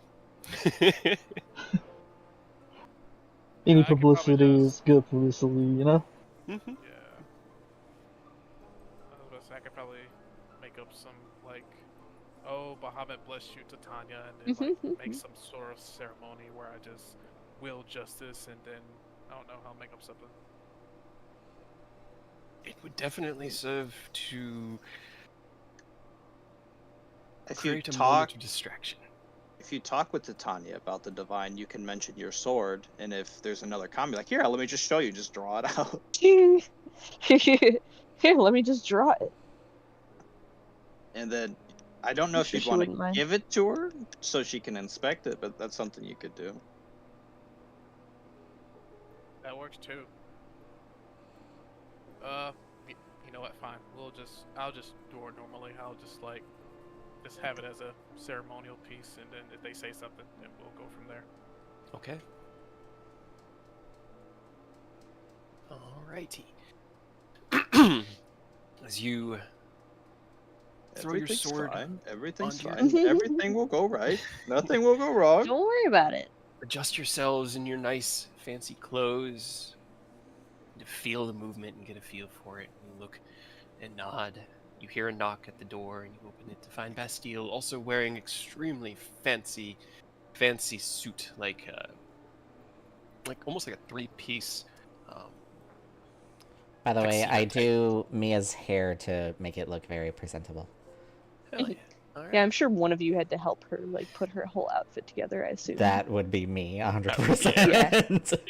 Any I could probably publicity just- is good publicity, you know? Yeah. I was about to say I could probably make up some like, oh, Bahamut bless you, Titania, and then like make some sort of ceremony where I just will justice, and then I don't know, I'll make up something. it would definitely serve to If you create a talk, moment of distraction. if you talk with Titania about the divine, you can mention your sword, and if there's another comment, like, here, let me just show you, just draw it out. Here, let me just draw it. And then I don't know I'm if sure you'd she want wouldn't to mind. give it to her so she can inspect it, but that's something you could do. That works too. You know what? Fine. I'll just do it normally. I'll just have it as a ceremonial piece, and then if they say something, then we'll go from there. Okay. Alrighty. As you throw your Everything's sword fine. Everything's onto fine. Everything will go right. Nothing will go wrong. Don't worry about it. adjust yourselves in your nice, fancy clothes, to feel the movement and get a feel for it. You look and nod. You hear a knock at the door, and you open it to find Bastille, also wearing extremely fancy suit, like almost like a three-piece. By the way, tuxedo I type. do Mia's hair to make it look very presentable. Hell yeah! All right. Yeah, I'm sure one of you had to help her, like, put her whole outfit together, I assume. That would be me, 100%.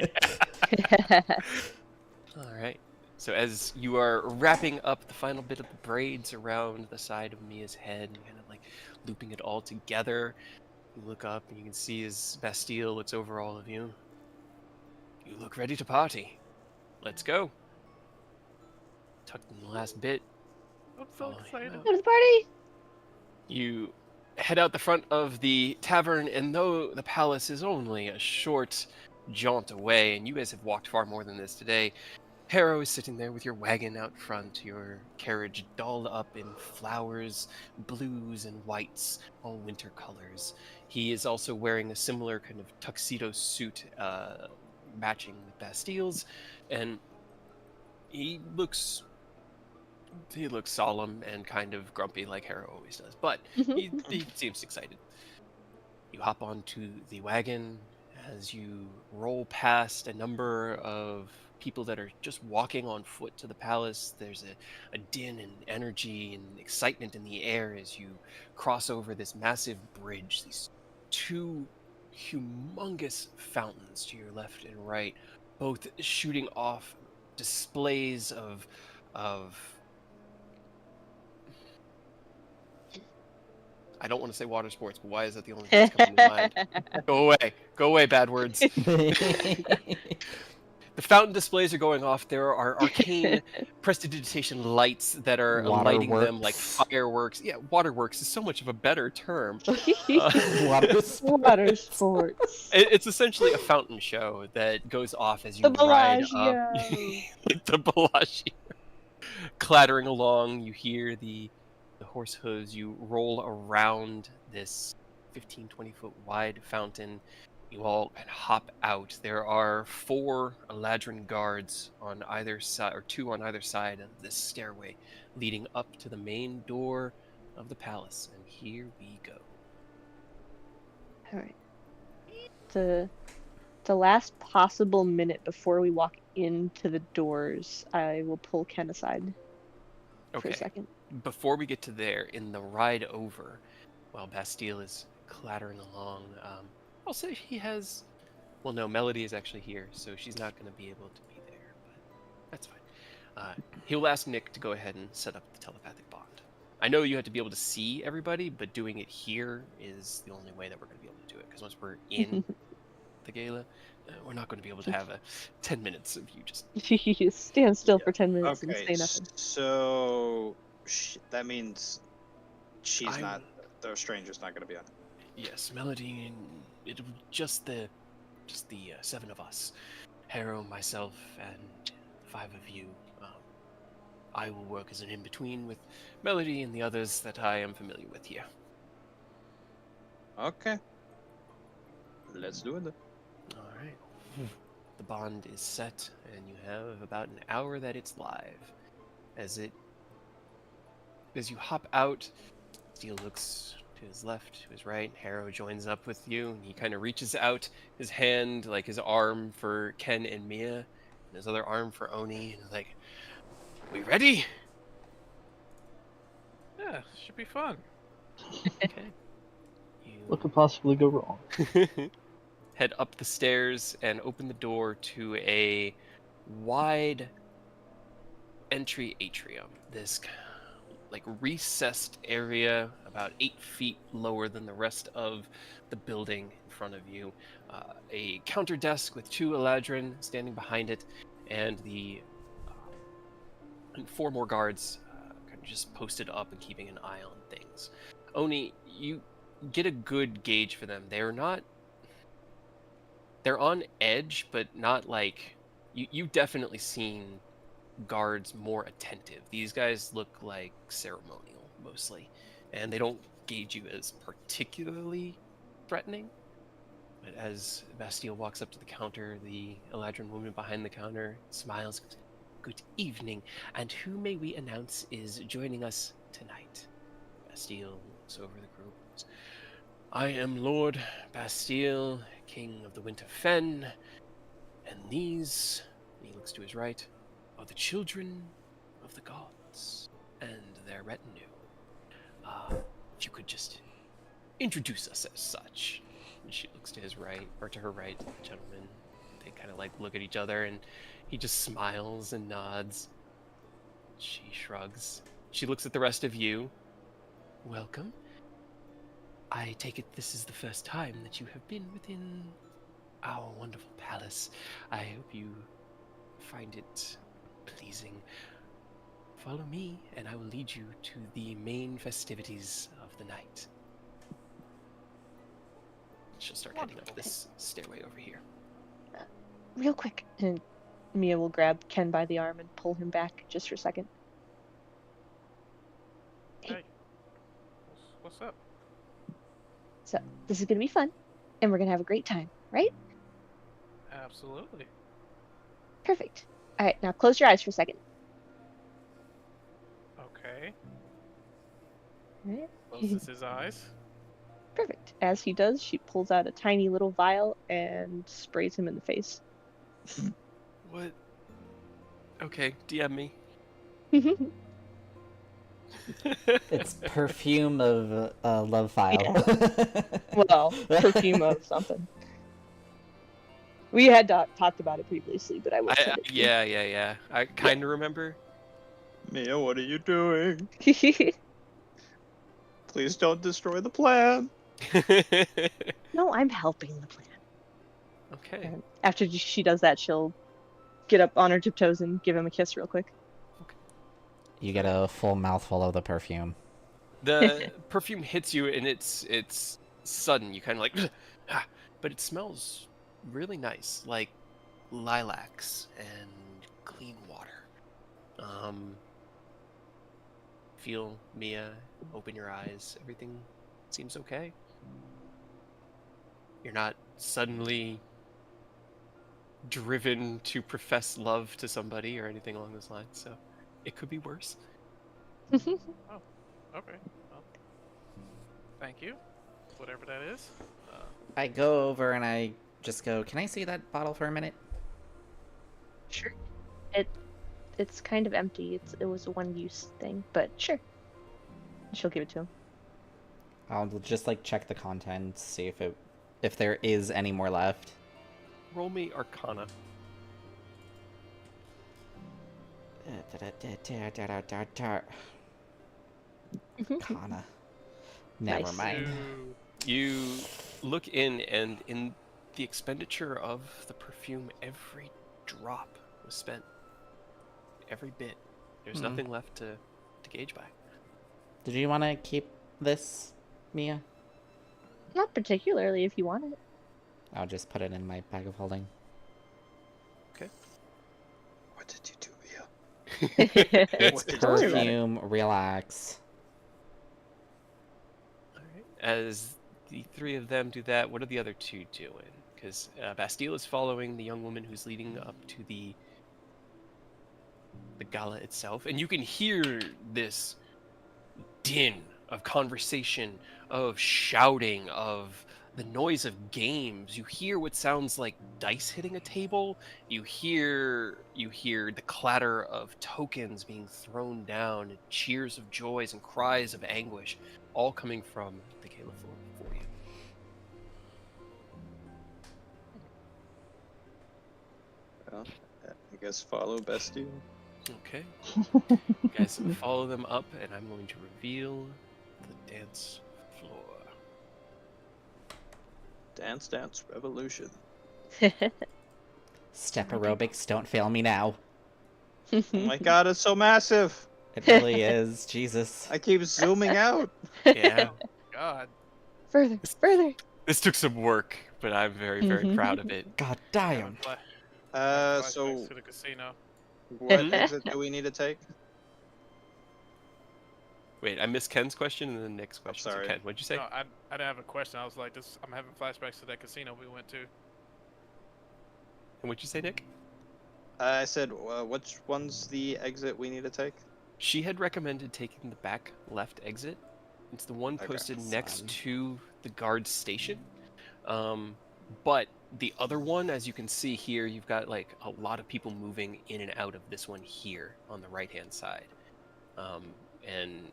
All right. So as you are wrapping up the final bit of the braids around the side of Mia's head and kind of like looping it all together, you look up and you can see as Bastille looks over all of you. You look ready to party. Let's go. Tucked in the last bit. I'm so Oh, excited. yeah. Go to the party! You head out the front of the tavern, and though the palace is only a short jaunt away, and you guys have walked far more than this today, Harrow is sitting there with your wagon out front, your carriage dolled up in flowers, blues, and whites, all winter colors. He is also wearing a similar kind of tuxedo suit, matching with Bastille's, and he looks solemn and kind of grumpy like Harrow always does, but he seems excited. You hop onto the wagon as you roll past a number of people that are just walking on foot to the palace. There's a din and energy and excitement in the air as you cross over this massive bridge. These two humongous fountains to your left and right, both shooting off displays of I don't want to say water sports, but why is that the only thing that's coming to mind? Go away, bad words. The fountain displays are going off. There are arcane prestidigitation lights that are lighting them like Waterworks. fireworks. Yeah, waterworks is so much of a better term. Water sports. Water sports. It's essentially a fountain show that goes off as you The ride up. Bellagio. Like the Bellagio. Clattering along, you hear the horse hooves. You roll around this 15, 20 foot wide fountain. You all kind of hop out. There are 4 Eladrin guards on either side, or 2 on either side of this stairway leading up to the main door of the palace. And here we go. Alright. The last possible minute before we walk into the doors, I will pull Ken aside for Okay. a second. Before we get to there, in the ride over, while Bastille is clattering along, I'll say he has... Well, no, Melody is actually here, so she's not going to be able to be there. He'll ask Nick to go ahead and set up the telepathic bond. I know you have to be able to see everybody, but doing it here is the only way that we're going to be able to do it. Because once we're in the gala, we're not going to be able to have 10 minutes of you just... You stand still Yeah. for 10 minutes and Okay, say nothing. so that means she's I- not. The stranger's not going to be on. Yes, Melody, and it'll just the 7 of us. Harrow, myself, and 5 of you. I will work as an in-between with Melody and the others that I am familiar with here. Okay. Let's do it then. All right. The bond is set, and you have about an hour that it's live. As you hop out, Steele looks to his left, to his right. Harrow joins up with you, and he kind of reaches out his hand, like his arm for Ken and Mia, and his other arm for Oni, and like, "We ready?" Yeah, should be fun. Okay. What could possibly go wrong? Head up the stairs and open the door to a wide entry atrium. This like recessed area about 8 feet lower than the rest of the building in front of you. A counter desk with 2 Eladrin standing behind it, and and 4 more guards kind of just posted up and keeping an eye on things. Oni, you get a good gauge for them. They're on edge, but not like... You've definitely seen guards more attentive. These guys look like ceremonial, mostly. And they don't gauge you as particularly threatening. But as Bastille walks up to the counter, the Eladrin woman behind the counter smiles. "Good evening, and who may we announce is joining us tonight?" Bastille looks over the group. "I am Lord Bastille, King of the Winter Fen, and these," he looks to his right, "are the children of the gods and their retinue. If you could just introduce us as such." And she looks to his right, or to her right, gentlemen. They kind of like look at each other, and he just smiles and nods. She shrugs. She looks at the rest of you. "Welcome. I take it this is the first time that you have been within our wonderful palace. I hope you find it pleasing. Follow me, and I will lead you to the main festivities of the night." She'll start heading up this stairway over here. Real quick. And Mia will grab Ken by the arm and pull him back just for a second. Hey, what's up? So, this is going to be fun, and we're going to have a great time, right? Absolutely. Perfect. All right, now close your eyes for a second. Okay. All right. Closes his eyes. Perfect. As he does, she pulls out a tiny little vial and sprays him in the face. What? Okay, DM me. It's perfume of love file. Well, perfume of something. We had talked about it previously, but I will send it to you. Yeah. I kind of remember. Mia, what are you doing? Please don't destroy the plan. No, I'm helping the plan. Okay. And after she does that, she'll get up on her tiptoes and give him a kiss real quick. You get a full mouthful of the perfume. The perfume hits you, and it's sudden. You kind of like, but it smells really nice, like lilacs and clean water. Feel Mia, open your eyes. Everything seems okay. You're not suddenly driven to profess love to somebody or anything along those lines, so it could be worse. Okay. Well, thank you. Whatever that is. I go over and I just go, "Can I see that bottle for a minute?" Sure. It's kind of empty. It was a one-use thing, but sure. She'll give it to him. I'll just like check the contents, see if there is any more left. Roll me Arcana. Kana. Never Nice. mind. Ooh. You look in, and in the expenditure of the perfume, every drop was spent. Every bit. There's nothing left to gauge by. Did you want to keep this, Mia? Not particularly, if you want it. I'll just put it in my bag of holding. Okay. What did you do, Mia? It's What did Don't worry about it. Perfume, relax. Alright. As the three of them do that, what are the other two doing? Because Bastille is following the young woman who's leading up to the gala itself, and you can hear this din of conversation, of shouting, of the noise of games. You hear what sounds like dice hitting a table. You hear the clatter of tokens being thrown down, and cheers of joys and cries of anguish, all coming from the gala floor before you. Well, I guess follow Bastille. Okay. You guys follow them up, and I'm going to reveal the dance floor. Dance, dance, revolution. Step aerobics, don't fail me now. Oh my god, it's so massive! It really is. Jesus. I keep zooming out. Yeah. God. Further, further. This took some work, but I'm very, very proud of it. God Having damn. flashbacks So to the casino. what exit do we need to take? Wait, I missed Ken's question and then Nick's question. sorry. So Ken, what'd you say? No, I didn't have a question. I was like, this. I'm having flashbacks to that casino we went to. And what'd you say, Nick? I said, which one's the exit we need to take? She had recommended taking the back left exit. It's the one Okay. posted That's next fine. to the guard station. But the other one, as you can see here, you've got like a lot of people moving in and out of this one here on the right-hand side. And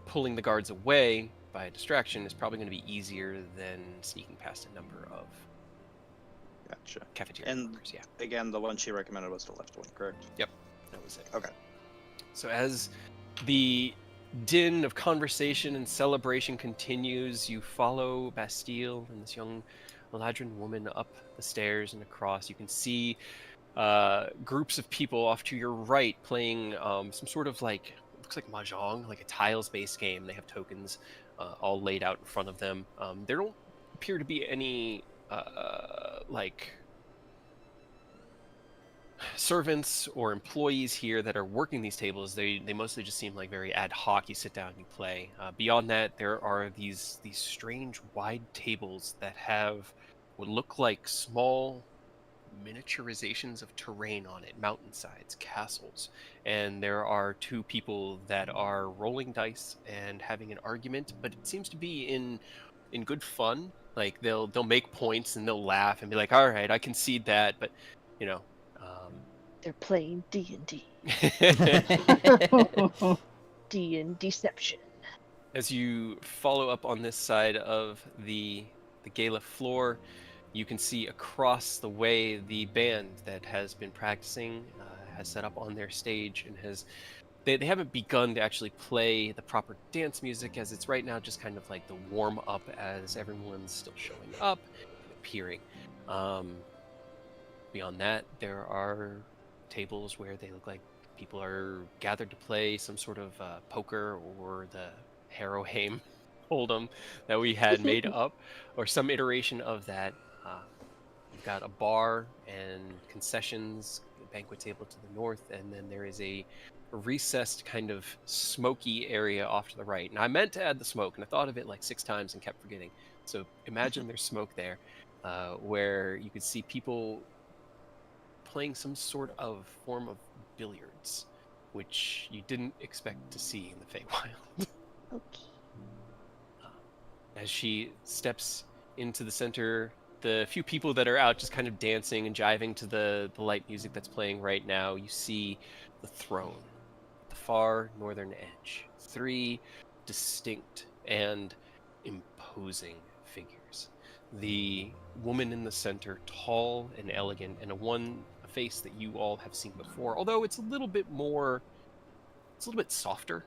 pulling the guards away by a distraction is probably going to be easier than sneaking past a number of Gotcha. cafeteria And workers. Yeah, again, the one she recommended was the left one, correct? that was it. Okay. So as the din of conversation and celebration continues, you follow Bastille and this young Eladrin woman up the stairs and across. You can see groups of people off to your right playing some sort of like, looks like mahjong, like a tiles-based game. They have tokens all laid out in front of them. There don't appear to be any like servants or employees here that are working these tables. They mostly just seem like very ad hoc. You sit down, you play. Beyond that, there are these strange wide tables that have what look like small miniaturizations of terrain on it, mountainsides, castles, and there are two people that are rolling dice and having an argument, but it seems to be in good fun. Like they'll make points and they'll laugh and be like, all right, I concede that, but you know, They're playing D&D. D and Deception. as you follow up on this side of the gala floor, you can see across the way the band that has been practicing has set up on their stage and has they haven't begun to actually play the proper dance music, as it's right now just kind of like the warm up as everyone's still showing up and appearing. Beyond that, there are tables where they look like people are gathered to play some sort of poker or the Harrowhame Hold'em that we had made up, or some iteration of that. You've got a bar and concessions, a banquet table to the north, and then there is a recessed kind of smoky area off to the right. And I meant to add the smoke, and I thought of it like 6 times and kept forgetting. So imagine there's smoke there, where you could see people playing some sort of form of billiards, which you didn't expect to see in the Feywild. Okay. As she steps into the center, the few people that are out just kind of dancing and jiving to the light music that's playing right now, you see the throne at the far northern edge. 3 distinct and imposing figures. The woman in the center, tall and elegant, and a face that you all have seen before, although it's a little bit softer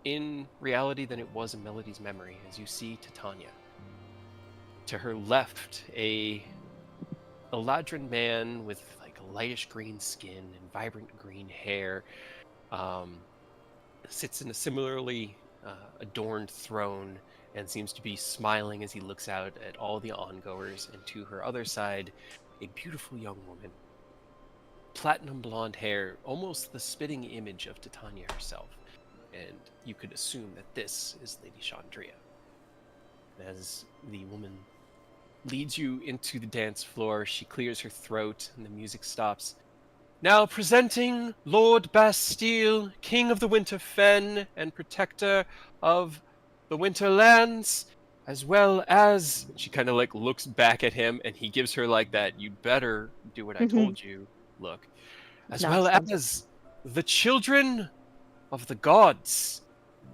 in reality than it was in Melody's memory, as you see Titania. To her left, a Eladrin man with like lightish green skin and vibrant green hair sits in a similarly adorned throne and seems to be smiling as he looks out at all the ongoers. And to her other side, a beautiful young woman, platinum blonde hair, almost the spitting image of Titania herself. And you could assume that this is Lady Chandria. As the woman leads you into the dance floor, she clears her throat and the music stops. Now presenting Lord Bastille, King of the Winter Fen and Protector of the Winterlands, as well as... She kind of like looks back at him and he gives her like that, "You better do what I told you" look. As well Nonsense. as the children of the gods.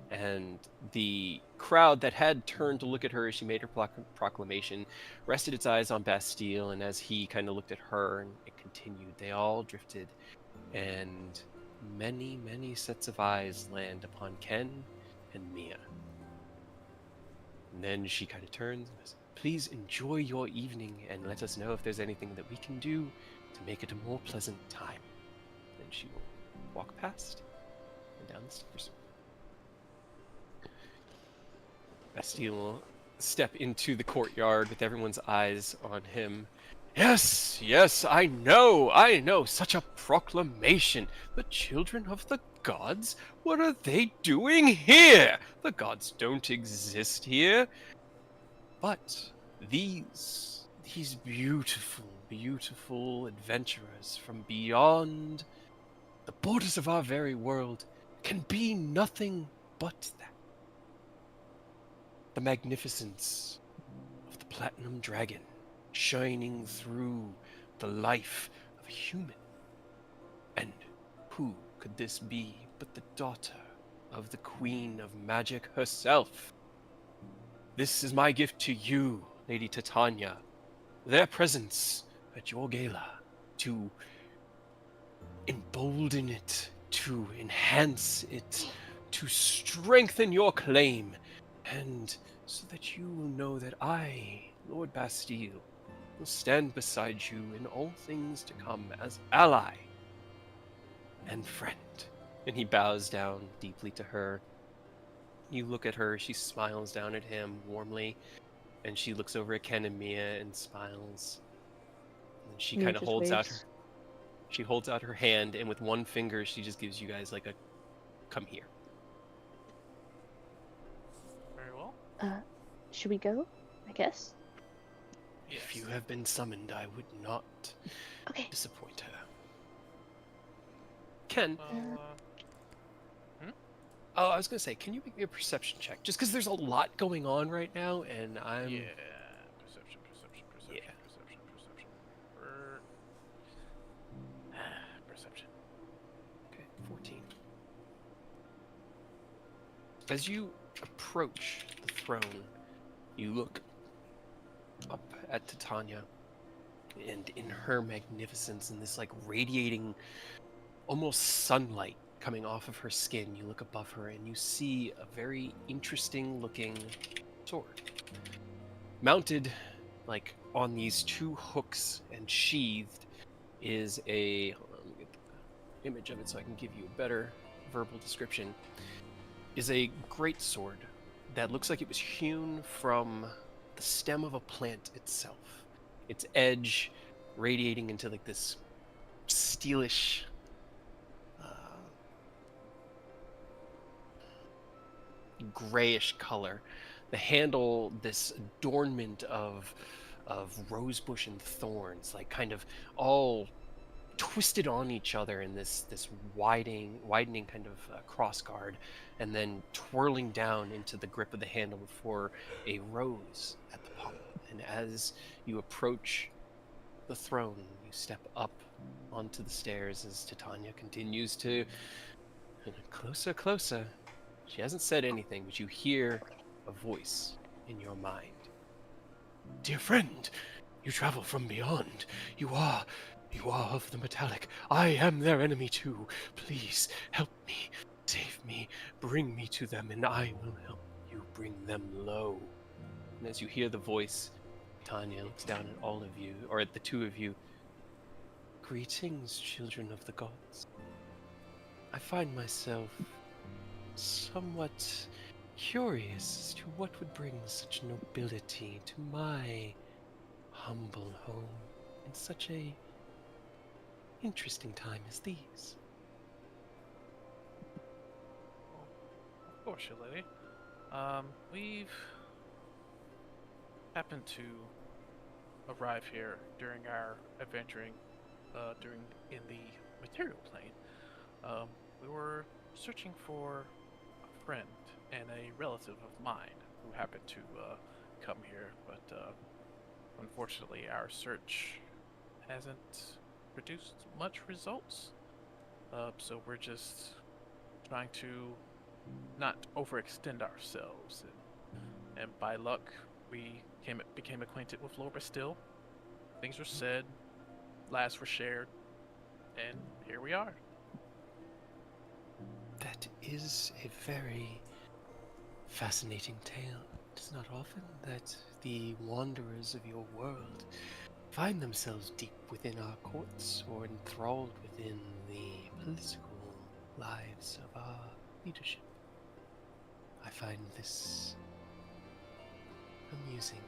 And the crowd that had turned to look at her as she made her proclamation rested its eyes on Bastille, and as he kind of looked at her and it continued, they all drifted, and many, many sets of eyes land upon Ken and Mia. And then she kind of turns and says, "Please enjoy your evening and let us know if there's anything that we can do to make it a more pleasant time." Then she will walk past and down the stairs. Bastille will step into the courtyard with everyone's eyes on him. "Yes, yes, I know, such a proclamation. The children of the gods? What are they doing here? The gods don't exist here. But these beautiful, beautiful adventurers from beyond the borders of our very world can be nothing but that. The magnificence of the Platinum Dragon shining through the life of a human. And who could this be but the daughter of the Queen of Magic herself? This is my gift to you, Lady Titania. Their presence at your gala, to embolden it, to enhance it, to strengthen your claim, and so that you will know that I, Lord Bastille, will stand beside you in all things to come as ally and friend." And he bows down deeply to her. You look at her, she smiles down at him warmly, and she looks over at Ken and Mia and smiles. And she Mia kind of just holds out waves. she holds out her hand, and with one finger she just gives you guys like a "come here." Very well. Should we go? I guess. If you have been summoned, I would not Okay. disappoint her. Ken, Well, oh, I was gonna say, can you make me a perception check? Just because there's a lot going on right now, and I'm... yeah. Perception. Perception. Okay, 14. As you approach the throne, you look up at Titania, and in her magnificence, in this like radiating, almost sunlight coming off of her skin, you look above her and you see a very interesting looking sword. Mounted like on these two hooks and sheathed is a... hold on, let me get the image of it so I can give you a better verbal description. Is a great sword that looks like it was hewn from the stem of a plant itself. Its edge radiating into like this steelish grayish color. The handle, this adornment of rosebush and thorns, like kind of all twisted on each other in this widening kind of cross guard, and then twirling down into the grip of the handle before a rose at the pommel. And as you approach the throne, you step up onto the stairs as Titania continues to closer. She hasn't said anything, but you hear a voice in your mind. "Dear friend, you travel from beyond. You are You are of the metallic. I am their enemy too. Please help me, save me, bring me to them, and I will help you bring them low. And as you hear the voice, Tanya looks down at all of you, or at the two of you. Greetings, children of the gods. I find myself somewhat curious as to what would bring such nobility to my humble home in such a interesting time as these. Of course, your lady. We've happened to arrive here during our adventuring, in the material plane. We were searching for a friend and a relative of mine who happened to come here, but unfortunately, our search hasn't produced much results. So we're just trying to not overextend ourselves, and by luck, we became acquainted with Lord Bastille. Things were said, laughs were shared, and here we are. That is a very fascinating tale. It is not often that the wanderers of your world find themselves deep within our courts or enthralled within the political lives of our leadership. I find this amusing.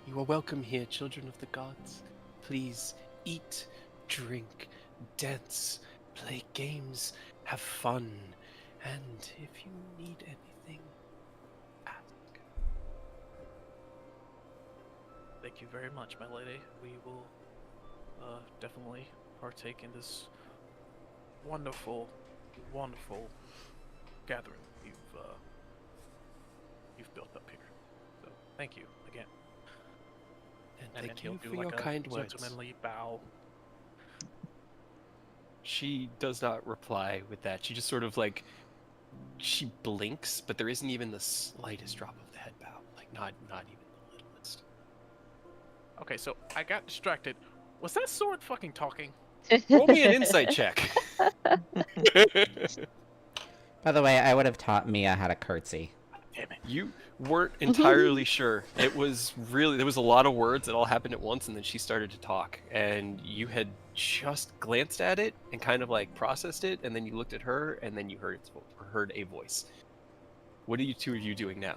You are welcome here, children of the gods. Please eat, drink, dance, play games, have fun, and if you need anything, ask. Thank you very much, my lady. We will definitely partake in this wonderful, wonderful gathering you've built up here. So thank you again. And thank you he'll for do your like a kind words. gentlemanly bow. She does not reply with that. She just sort of like, she blinks, but there isn't even the slightest drop of the head bow. Like not even the littlest. Okay, so I got distracted. Was that sword fucking talking? Roll me an insight check. By the way, I would have taught Mia how to curtsy. Damn it. You weren't entirely sure. It was really, there was a lot of words that all happened at once, and then she started to talk, and you had just glanced at it and kind of like processed it, and then you looked at her, and then you heard heard a voice. What are you two of you doing now?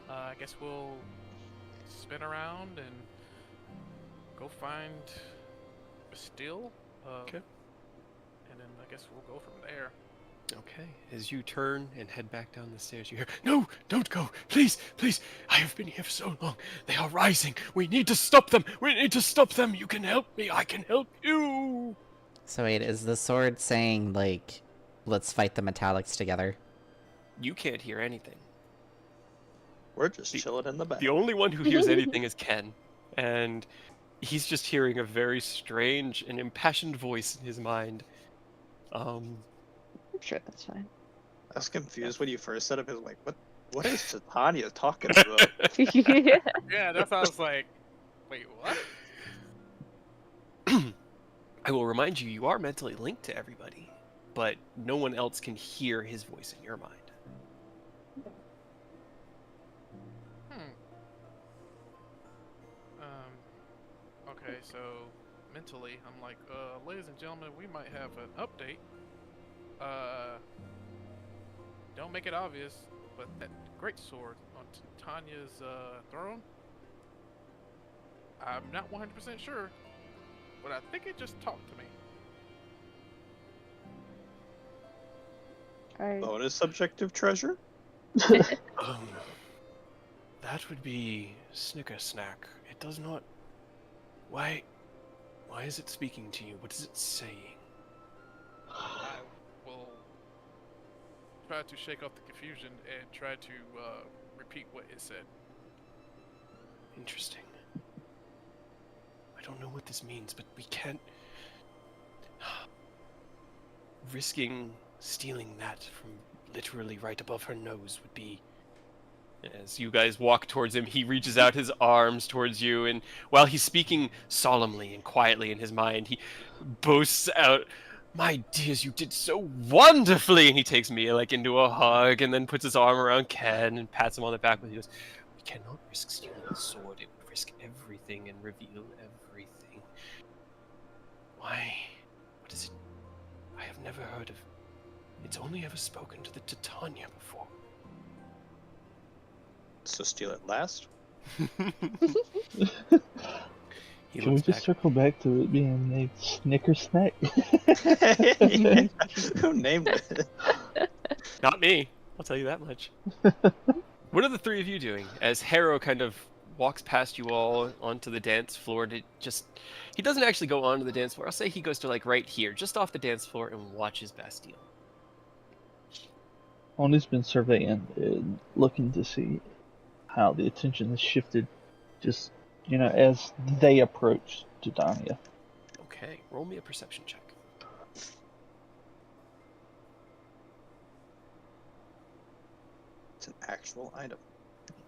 I guess we'll spin around and go find Bastille. Okay. And then I guess we'll go from there. Okay. As you turn and head back down the stairs, you hear, "No, don't go. Please, please. I have been here for so long. They are rising. We need to stop them. We need to stop them. You can help me. I can help you." So wait, is the sword saying, like, let's fight the metallics together? You can't hear anything. We're just chilling in the back. The only one who hears anything is Ken. And he's just hearing a very strange and impassioned voice in his mind. I'm sure that's fine. I was confused when you first said it. I was like, what is Tanya talking about? Yeah, that's how I was like, wait, what? I will remind you, you are mentally linked to everybody, but no one else can hear his voice in your mind. Okay, so mentally, I'm like, ladies and gentlemen, we might have an update. Don't make it obvious, but that great sword on Tanya's throne, I'm not 100% sure, but I think it just talked to me. Bonus subjective treasure? That would be Snicker Snack. It does not... Why is it speaking to you? What is it saying? I will try to shake off the confusion and try to repeat what it said. Interesting. I don't know what this means, but we can't... Risking stealing that from literally right above her nose would be As you guys walk towards him, he reaches out his arms towards you, and while he's speaking solemnly and quietly in his mind, he boasts out, "My dears, you did so wonderfully!" And he takes Mia like into a hug, and then puts his arm around Ken and pats him on the back. But he goes, "We cannot risk stealing the sword. It would risk everything and reveal everything. Why? What is it? I have never heard of. It's only ever spoken to the Titania before." So steal it last. He Can we looks just back. circle back to it being a Snicker snack? Who named it? Not me. I'll tell you that much. What are the three of you doing as Harrow kind of walks past you all onto the dance floor to just... He doesn't actually go onto the dance floor. I'll say he goes to like right here, just off the dance floor, and watches Bastille. Only's been surveying and looking to see how the attention has shifted, just, as they approach Titania. Okay, roll me a perception check. It's an actual item.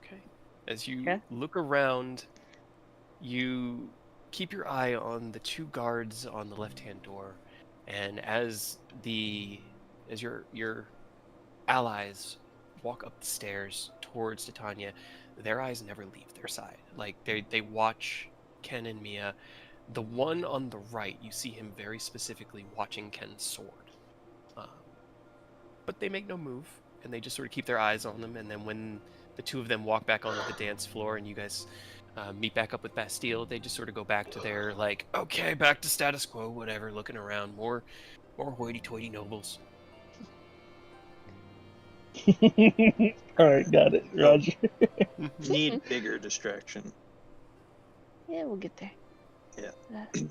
Okay. As you Okay. look around, you keep your eye on the two guards on the left-hand door, and as your allies walk up the stairs towards Titania, their eyes never leave their side. Like they watch Ken and Mia. The one on the right, you see him very specifically watching Ken's sword. But they make no move, and they just sort of keep their eyes on them. And then when the two of them walk back onto the dance floor and you guys meet back up with Bastille, they just sort of go back to their, like, okay, back to status quo, whatever, looking around, more hoity-toity nobles. Alright, got it, Roger. Need bigger distraction. Yeah, we'll get there. Yeah. Sorry,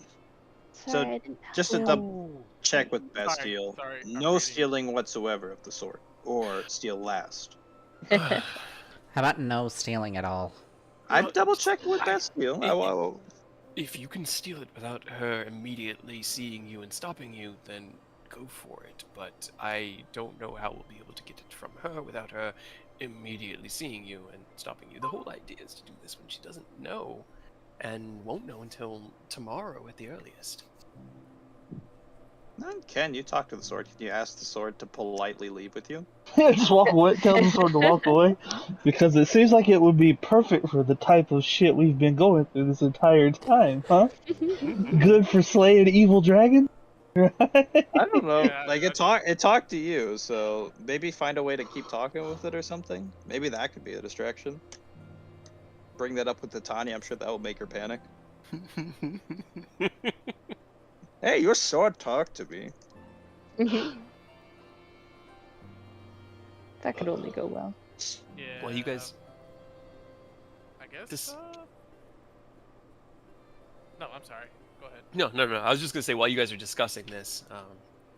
So, I didn't. just to check with Sorry, Bastille. sorry, I'm No reading. stealing whatsoever of the sword. Or steal last. How about no stealing at all? I've double checked with Bastille. If you can steal it without her immediately seeing you and stopping you, then go for it. But I don't know how we'll be able to get it from her without her immediately seeing you and stopping you. The whole idea is to do this when she doesn't know, and won't know until tomorrow at the earliest. Ken, you talk to the sword. Can you ask the sword to politely leave with you? Just walk away, tell the sword to walk away. Because it seems like it would be perfect for the type of shit we've been going through this entire time, huh? Good for slaying evil dragon? I don't know. Yeah, Like it talked to you, so maybe find a way to keep talking with it or something. Maybe that could be a distraction. Bring that up with Titania. I'm sure that will make her panic. Hey, your sword talked to me. That could only go well. Yeah. Well, you guys... I guess. this- No, I'm sorry. Go ahead. No. I was just going to say, while you guys are discussing this,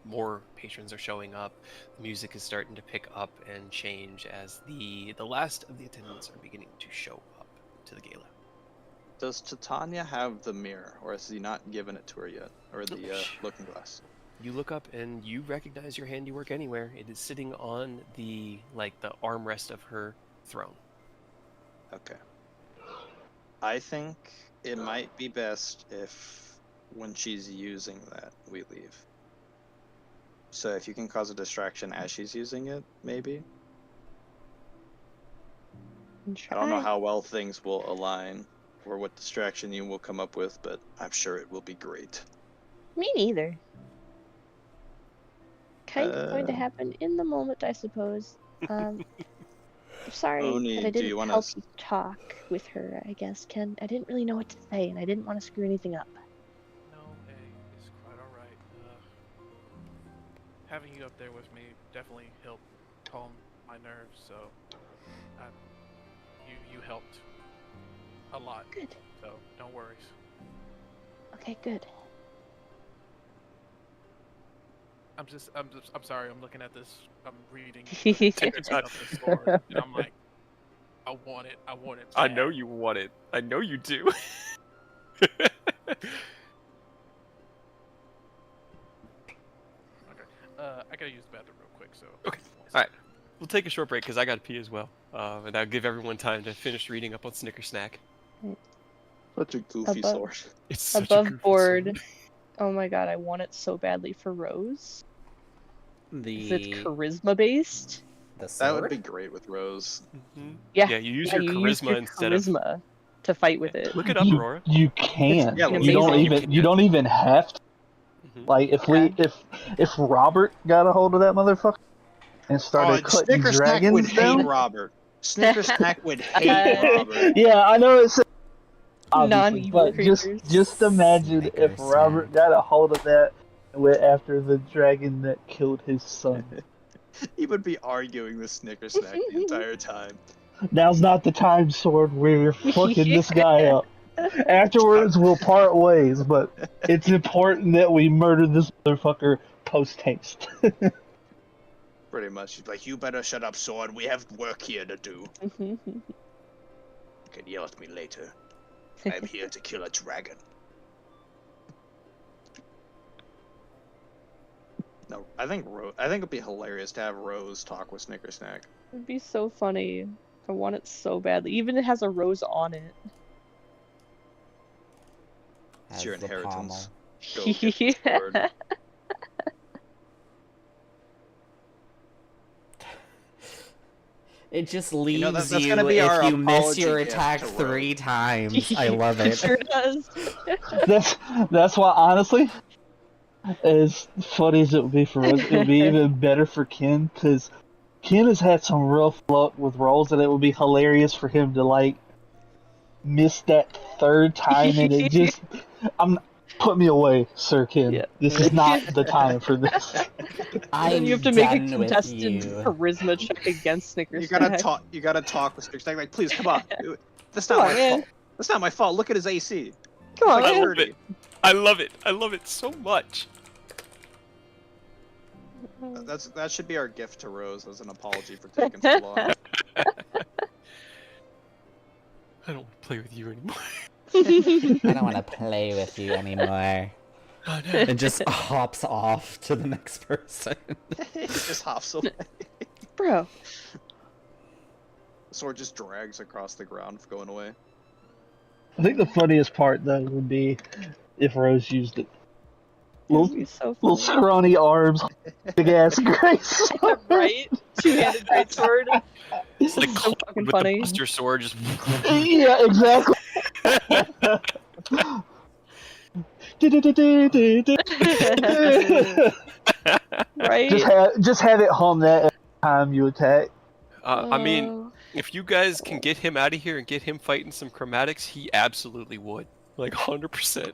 more patrons are showing up. The music is starting to pick up and change as the last of the attendants are beginning to show up to the gala. Does Titania have the mirror, or has he not given it to her yet? Or the looking glass? You look up and you recognize your handiwork anywhere. It is sitting on the armrest of her throne. Okay. I think it might be best if, when she's using that, we leave. So if you can cause a distraction as she's using it, maybe? I don't know how well things will align, or what distraction you will come up with, but I'm sure it will be great. Me neither. Kind of going to happen in the moment, I suppose. I'm sorry Oni, that I do you didn't wanna help you talk with her, I guess, Ken. I didn't really know what to say, and I didn't want to screw anything up. No, hey, it's quite all right. Having you up there with me definitely helped calm my nerves. So, you helped a lot. Good. So no worries. Okay, good. I'm sorry. I'm looking at this. I'm reading. the description of the sword, and I'm like, I want it. I want it. I bad. know you want it. I know you do. Okay. I gotta use the bathroom real quick. So. Okay. one All right. second. we'll take a short break because I got to pee as well, and that'll give everyone time to finish reading up on Snicker Snack. Such a goofy Above- sword. It's such a Above goofy board. sword. Oh my god, I want it so badly for Rose. Because it's The charisma based. the That would sword. be great with Rose. Mhm. Yeah. Yeah, you use Yeah, your you use charisma your instead of. charisma to fight with it. Look it up, You, Aurora. you can. Yeah, you don't amazing. even. You don't even have to. Mhm. Like if Yeah. if Robert got a hold of that motherfucker and started cutting Snicker Snack would dragons hate down. Robert. Snicker Snack would hate Robert. Yeah, I know it's obviously, Non-evil but creatures. just imagine Snicker if Robert Snack. got a hold of that and went after the dragon that killed his son. He would be arguing with Snicker Snack the entire time. Now's not the time, Sword. We're fucking this guy up. Afterwards, we'll part ways, but it's important that we murder this motherfucker post haste. Pretty much. Like, you better shut up, Sword. We have work here to do. You can yell at me later. I'm here to kill a dragon. No, I think it'd be hilarious to have Rose talk with Snicker Snack. It'd be so funny. I want it so badly. Even it has a rose on it. It's your As the inheritance. pommel. Go get the sword. It just leaves you, that's gonna be if our you miss apology your gift attack to Rose. 3 times. I love It it. sure does. That's why, honestly, as funny as it would be for us, it would be even better for Ken, because Ken has had some real luck with rolls, and it would be hilarious for him to, like, miss that third time, and it just... Put me away, Sir Ken. Yeah. This is not the time for this. And you have to make a contested charisma check against Snicker You Snack. gotta talk. You gotta talk with Snicker Snack. Like, please come on. That's Come not on, my man. fault. That's not my fault. Look at his AC. Come on, Like man. 30. I love it. I love it so much. That should be our gift to Rose as an apology for taking so long. I don't want to play with you anymore. I don't want to play with you anymore. Oh, no. And just hops off to the next person. He just hops away. Bro. The sword just drags across the ground, going away. I think the funniest part, though, would be if Rose used it. That would Little, be so little funny. scrawny arms, big ass grace. Right? Two-handed greatsword. It's like So Cloud fucking with funny. the Buster Sword just. Yeah, exactly. Right? just have it hum that every time you attack. I mean, if you guys can get him out of here and get him fighting some chromatics, he absolutely would. Like 100%.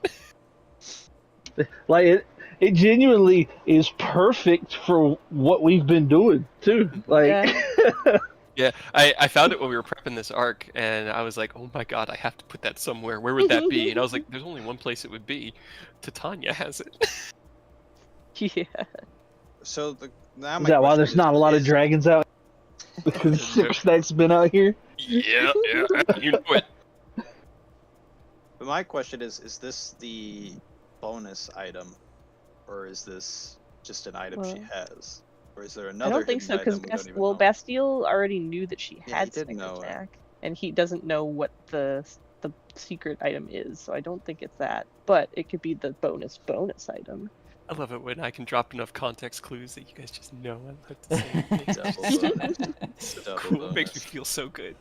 Like it genuinely is perfect for what we've been doing too. Like Yeah. Yeah, I found it when we were prepping this arc, and I was like, oh my god, I have to put that somewhere. Where would that be? And I was like, there's only one place it would be. Titania has it. Yeah. So now is my that why question there's not a lot of is- dragons out? Because Six Snack's been out here. Yeah, you know it. But my question is this the bonus item, or is this just an item she has, or is there I another? don't think so, hidden because item we don't even know? Bastille already knew that she Yeah, had he did Snicker know it. Snack, and he doesn't know what the secret item is, so I don't think it's that. But it could be the bonus item. I love it when I can drop enough context clues that you guys just know I'm about to say it. Double bonus. It's so Double cool. It makes me bonus. feel so good.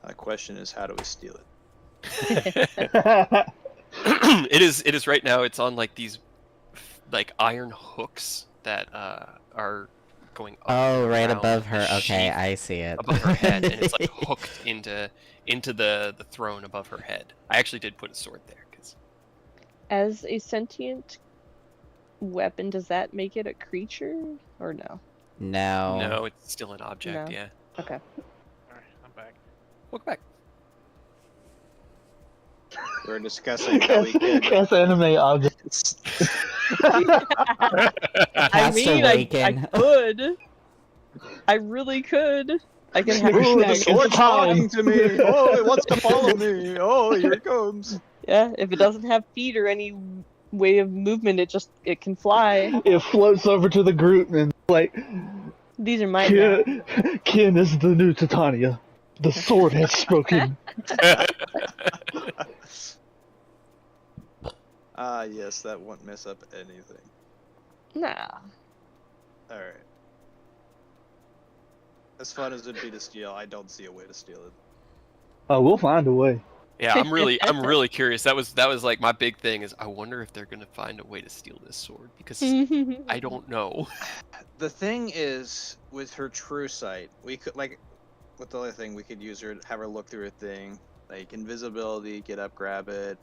The question is, how do we steal it? It is right now. It's on like these like iron hooks that are going up Oh, and right around above the her. Okay, sheath I see it. above her head, and it's like hooked into the throne above her head. I actually did put a sword there because As a sentient weapon, does that make it a creature or no? No. no, it's still an object. No. Yeah, Okay. Alright, I'm back. welcome back. We're discussing how we can. Cast anime objects. I Has to mean, I waken. could. I really could. I can have Ooh, The It's sword's time. talking to me. Oh, it wants to follow me. Oh, here it comes. Yeah, if it doesn't have feet or any way of movement. It can fly. It floats over to the group and like, These are mine now. Ken is the new Titania. The sword has spoken. Yes, that won't mess up anything. Nah. Alright. As fun as it'd be to steal, I don't see a way to steal it. Oh, we'll find a way. Yeah, I'm really curious. That was like my big thing is I wonder if they're gonna find a way to steal this sword because I don't know. The thing is, with her true sight, we could like, with the other thing, we could use her, have her look through her thing, like invisibility, get up, grab it,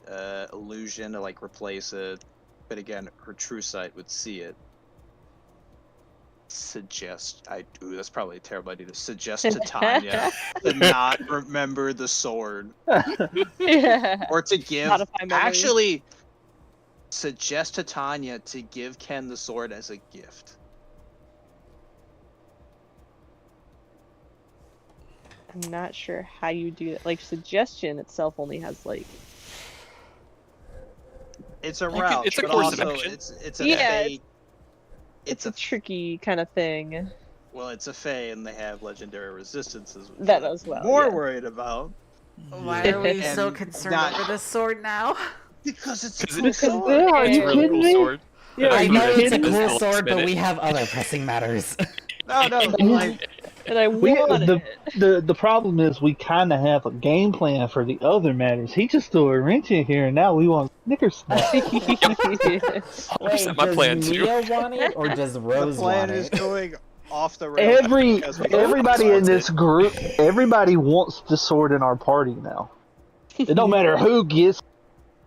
illusion to like replace it. But again, her true sight would see it. That's probably a terrible idea to suggest to Tanya to not remember the sword. Yeah. Or to give, Modify memory. actually, suggest to Tanya to give Ken the sword as a gift. I'm not sure how you do that. Like, suggestion itself only has, like... It's a route, it's a but course of also action. it's a Yeah, fey. It's a tricky kind of thing. Well, it's a fey, and they have legendary resistances. Which That I'm as well, More yeah. worried about Why are we so And concerned not- over this sword now? because it's a Because cool it's sword. Yeah, are it's you a really kidding cool me? sword. Yeah, I are know you it's a kidding me? cool sword, but Minute. we have other pressing matters. No, like And I We- wanted The problem is we kind of have a game plan for the other matters. He just threw a wrench in here, and now we want Snickers snack. it. 100% my does plan too. Mia want it or does the Rose plan want is it? going off the rails. because we don't Everybody in want this it. group, everybody wants the sword in our party now. It don't matter who gets.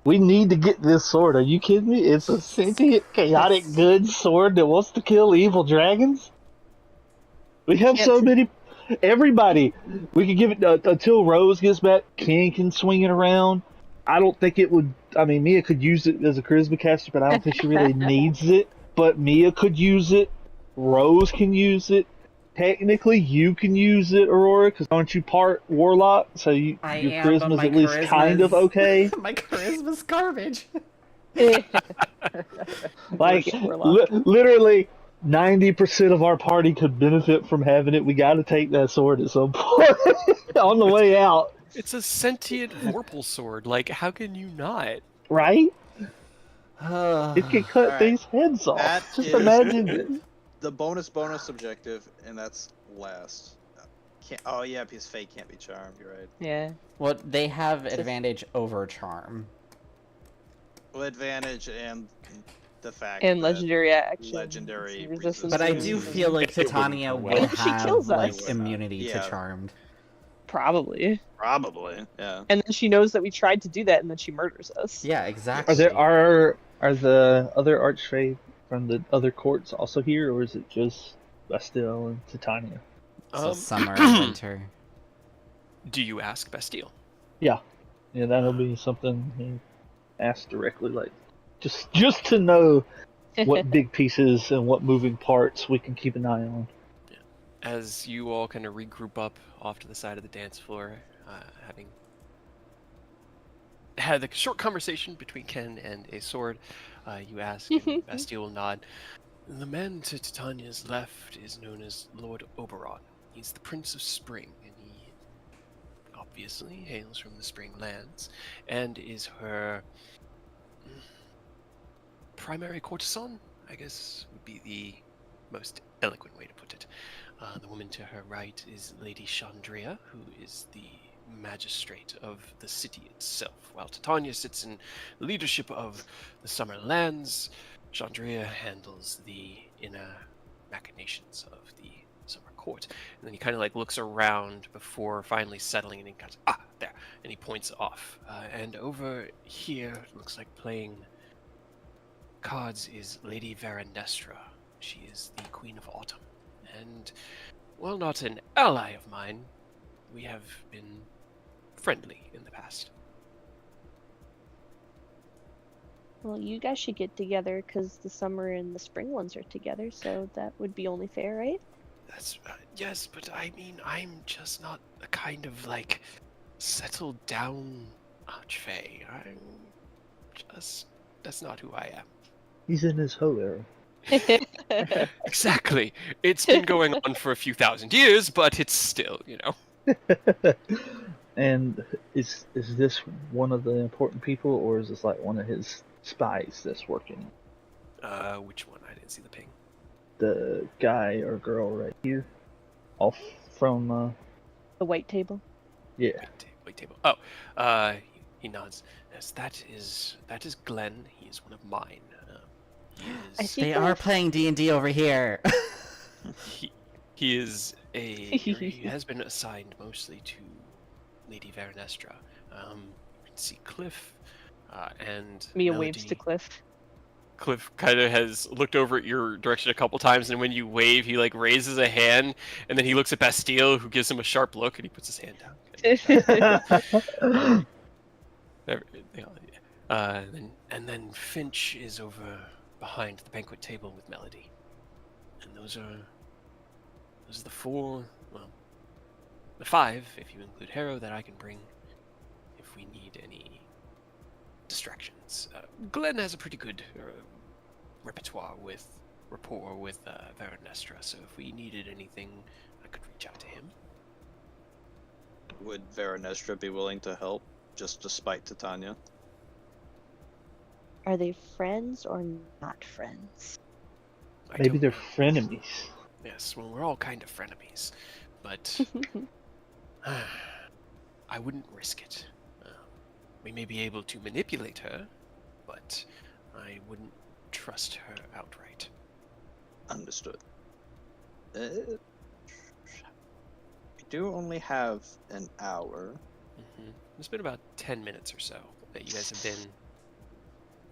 We need to get this sword. Are you kidding me? It's a sentient, chaotic, good sword that wants to kill evil dragons. We have Can't so t- many. Everybody, we could give it until Rose gets back. Ken can swing it around. I don't think it would. I mean, Mia could use it as a charisma caster, but I don't think she really needs it. But Mia could use it. Rose can use it. Technically, you can use it, Aurora, because aren't you part warlock? So your am, but charisma's my at least kind of charisma's- okay. My charisma's garbage. Like, Worst warlock. literally, 90% of our party could benefit from having it. We got to take that sword at some point on the way out, It's a sentient Vorpal sword. Like, how can you not? right? It can cut Alright. these heads off. That Just is- imagine it. The bonus objective, and that's last. Oh yeah, because Faye can't be charmed. You're right. Yeah. Well, they have advantage over charm. Well, advantage and the fact And that legendary action. legendary resistance. But I resistance do is- feel like It wouldn't Titania go would well. Maybe she have kills like us. immunity Yeah. to charmed. Probably. Probably, yeah. And then she knows that we tried to do that, and then she murders us. Yeah, exactly. Are the other archfey from the other courts also here, or is it just Bastille and Titania? So summer and winter. Do you ask Bastille? Yeah, that'll be something he asked directly, like just to know what big pieces and what moving parts we can keep an eye on. As you all kind of regroup up off to the side of the dance floor, having had a short conversation between Ken and a sword, you ask, and Bastille will nod. The man to Titania's left is known as Lord Oberon. He's the Prince of Spring, and he obviously hails from the Spring lands, and is her primary courtesan, I guess would be the most eloquent way to put it. The woman to her right is Lady Chandria, who is the magistrate of the city itself. While Titania sits in leadership of the Summer Lands, Chandria handles the inner machinations of the Summer Court. And then he kind of like looks around before finally settling, and he kind of, there, and he points off. And over here, looks like playing cards is Lady Veranestra. She is the Queen of Autumn. And, while not an ally of mine, we have been friendly in the past. Well, you guys should get together because the summer and the spring ones are together, so that would be only fair, right? That's, yes, but I mean, I'm just not the kind of, like, settled down archfey. I'm just That's not who I am. He's in his hoe era. Exactly. It's been going on for a few thousand years, but it's still, And is this one of the important people, or is this like one of his spies that's working? Which one? I didn't see the ping. The guy or girl right here, off from The white table. yeah. Wait table. Oh, he nods. Yes, that is Glenn. He is one of mine. I see. They are Cliff. playing D&D over here. He is he has been assigned mostly to Lady Veranestra. You can see Cliff, and Mia Melody. waves to Cliff. Cliff kind of has looked over at your direction a couple times, and when you wave, he like raises a hand, and then he looks at Bastille, who gives him a sharp look, and he puts his hand down. And then Finch is over behind the banquet table with Melody, and those are the four, well, the five if you include Harrow, that I can bring if we need any distractions. Glenn has a pretty good rapport with Veranestra, so if we needed anything, I could reach out to him. Would Veranestra be willing to help, just despite Titania? Are they friends or not friends? Maybe they're frenemies. Yes, well, we're all kind of frenemies, but I wouldn't risk it. We may be able to manipulate her, but I wouldn't trust her outright. Understood. We do only have an hour. It's been about 10 minutes or so that you guys have been.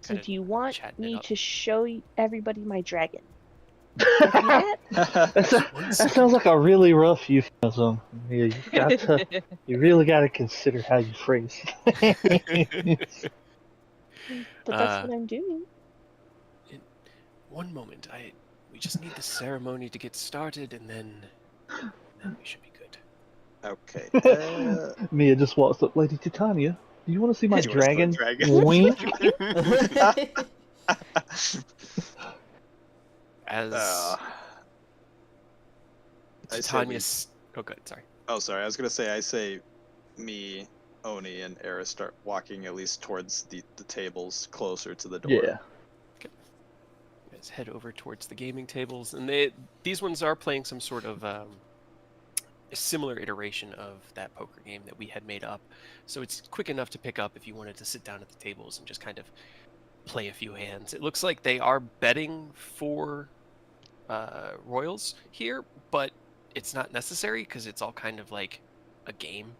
So do you want chatting it me up. to show everybody my dragon? Can I do that? That sounds like a really rough euphemism. Yeah, you really got to consider how you phrase. But that's what I'm doing. One moment, we just need the ceremony to get started, and then we should be good. Okay. Mia just walks up, Lady Titania. Do you want to see my Do you wanna see my dragon? dragon? Wink. As I say Titania... Oh, good, sorry. Oh, sorry. I was gonna say, I say, me, Oni, and Eris start walking at least towards the tables closer to the door. Yeah. You guys head over towards the gaming tables, and these ones are playing some sort of a similar iteration of that poker game that we had made up. So it's quick enough to pick up if you wanted to sit down at the tables and just kind of play a few hands. It looks like they are betting for royals here, but it's not necessary because it's all kind of like a game.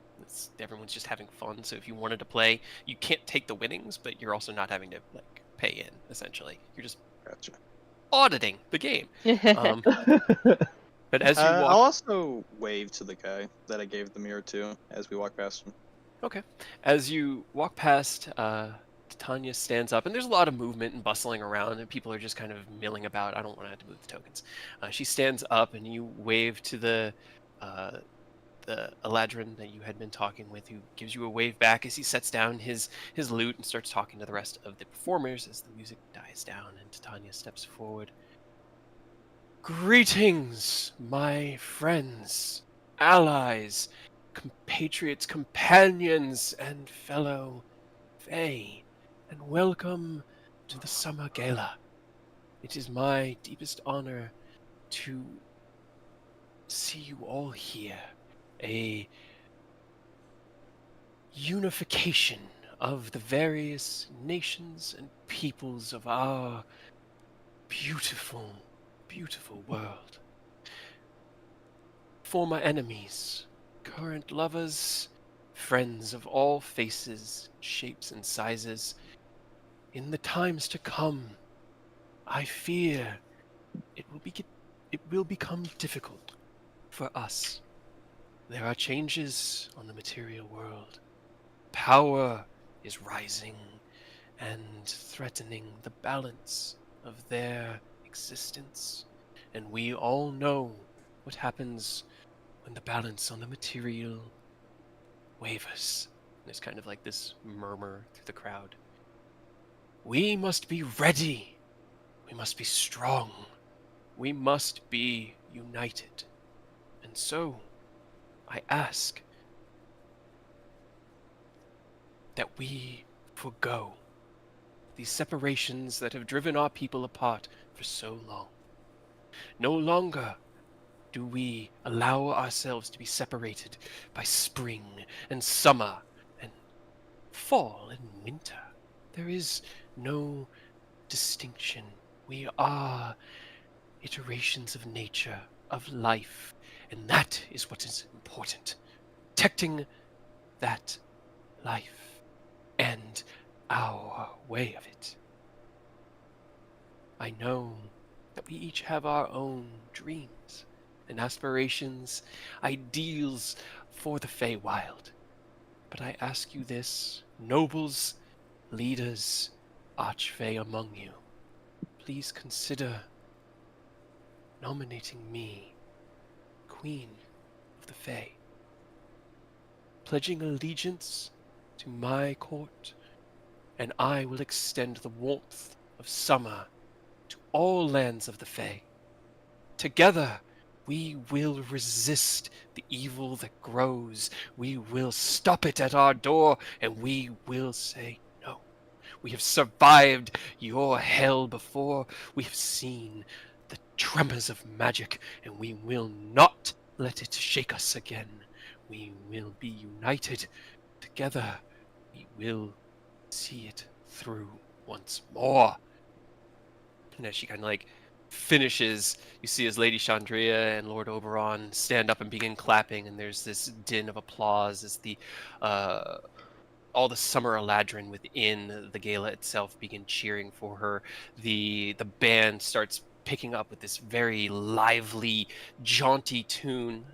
Everyone's just having fun. So if you wanted to play, you can't take the winnings, but you're also not having to like pay in. Essentially, you're just Gotcha. auditing the game. But as you walk, I'll also wave to the guy that I gave the mirror to as we walk past him. okay. As you walk past, Tanya stands up, and there's a lot of movement and bustling around, and people are just kind of milling about. I don't want to have to move the tokens. She stands up, and you wave to the Eladrin that you had been talking with, who gives you a wave back as he sets down his lute and starts talking to the rest of the performers as the music dies down and Titania steps forward. Greetings, my friends, allies, compatriots, companions, and fellow Fae, and welcome to the Summer Gala. It is my deepest honor to see you all here. A unification of the various nations and peoples of our beautiful, beautiful world. Former enemies, current lovers, friends of all faces, shapes, and sizes. In the times to come, I fear it will become difficult for us. There are changes on the material world. Power is rising and threatening the balance of their existence. And we all know what happens when the balance on the material wavers. There's kind of like this murmur through the crowd. We must be ready. We must be strong. We must be united. And so, I ask that we forgo these separations that have driven our people apart for so long. No longer do we allow ourselves to be separated by spring and summer and fall and winter. There is no distinction. We are iterations of nature, of life, and that is what is important. Protecting that life and our way of it. I know that we each have our own dreams and aspirations, ideals for the Feywild. But I ask you this, nobles, leaders, archfey among you, please consider nominating me Queen of the Fey, pledging allegiance to my court, and I will extend the warmth of summer to all lands of the Fey. Together, we will resist the evil that grows. We will stop it at our door, and we will say no. We have survived your hell before. We have seen the tremors of magic, and we will not let it shake us again. We will be united. Together, we will see it through once more. And as she kind of like finishes, you see as Lady Chandria and Lord Oberon stand up and begin clapping, and there's this din of applause as the all the summer Eladrin within the gala itself begin cheering for her. The band starts picking up with this very lively, jaunty tune.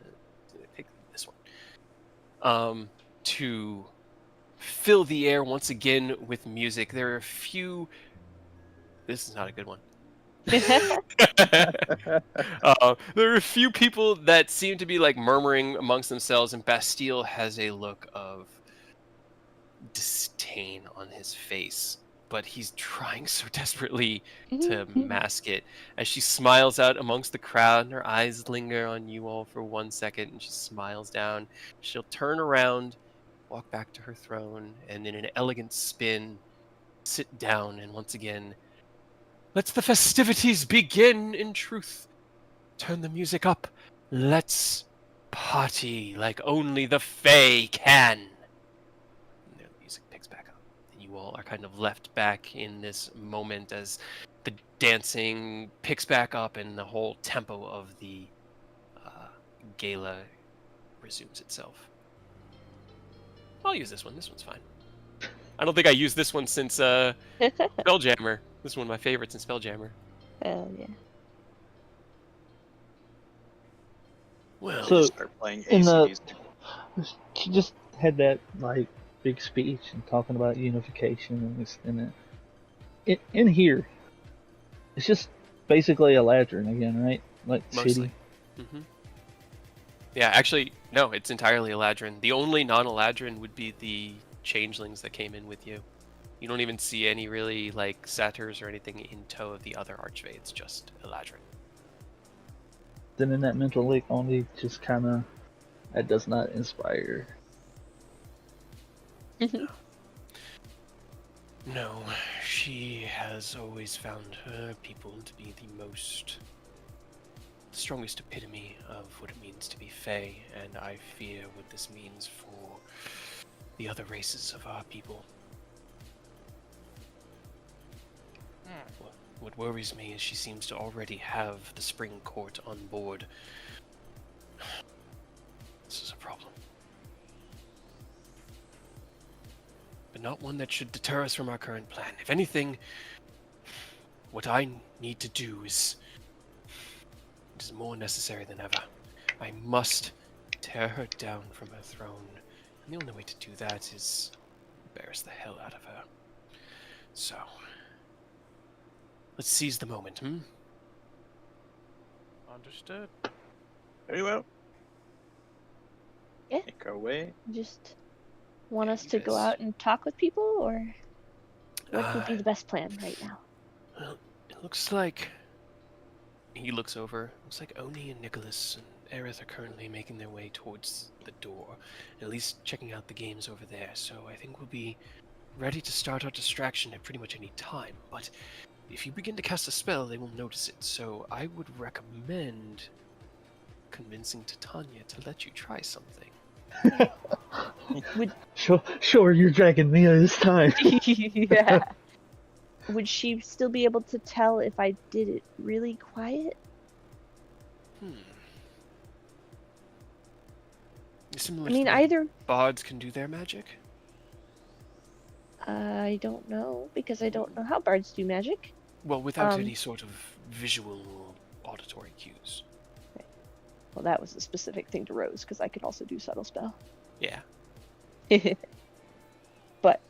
Pick this one. To fill the air once again with music. There are a few. This is not a good one. There are a few people that seem to be like murmuring amongst themselves, and Bastille has a look of disdain on his face, but he's trying so desperately to mask it. As she smiles out amongst the crowd, and her eyes linger on you all for 1 second, and she smiles down. She'll turn around, walk back to her throne, and in an elegant spin, sit down, and once again, let the festivities begin in truth. Turn the music up. Let's party like only the Fae can. And the music picks back up. And you all are kind of left back in this moment as the dancing picks back up and the whole tempo of the gala resumes itself. I'll use this one. This one's fine. I don't think I used this one since Spelljammer. This is one of my favorites in Spelljammer. Hell yeah. Well, So, Start playing in the ACDs. she just had that like big speech and talking about unification and this and that. In here, it's just basically a Eladrin again, right? Like mostly. city. Yeah, actually, no, it's entirely Eladrin. The only non-Eladrin would be the changelings that came in with you. You don't even see any really like satyrs or anything in tow of the other archfey. It's just Eladrin. Then in that mental lake only just kind of that does not inspire. No, she has always found her people to be the strongest epitome of what it means to be Fey, and I fear what this means for the other races of our people. What worries me is she seems to already have the Spring Court on board. This is a problem. But not one that should deter us from our current plan. If anything, what I need to do is more necessary than ever. I must tear her down from her throne. And the only way to do that is embarrass the hell out of her. So, let's seize the moment, Understood. Very well. Yeah. Make our way. Just want Yeah, us you to go guys- out and talk with people, or What would be the best plan right now? Well, it looks like... He looks over. Looks like Oni and Nicholas and Aerith are currently making their way towards the door. At least checking out the games over there. So I think we'll be ready to start our distraction at pretty much any time. But if you begin to cast a spell, they will notice it. So I would recommend convincing Titania to let you try something. Sure, you're dragging me this time. Yeah. Would she still be able to tell if I did it really quiet? Similar I mean, to the way either... bards can do their magic? I don't know, because I don't know how bards do magic. Well, without any sort of visual or auditory cues. Well, that was a specific thing to Rose, because I could also do subtle spell. Yeah. But,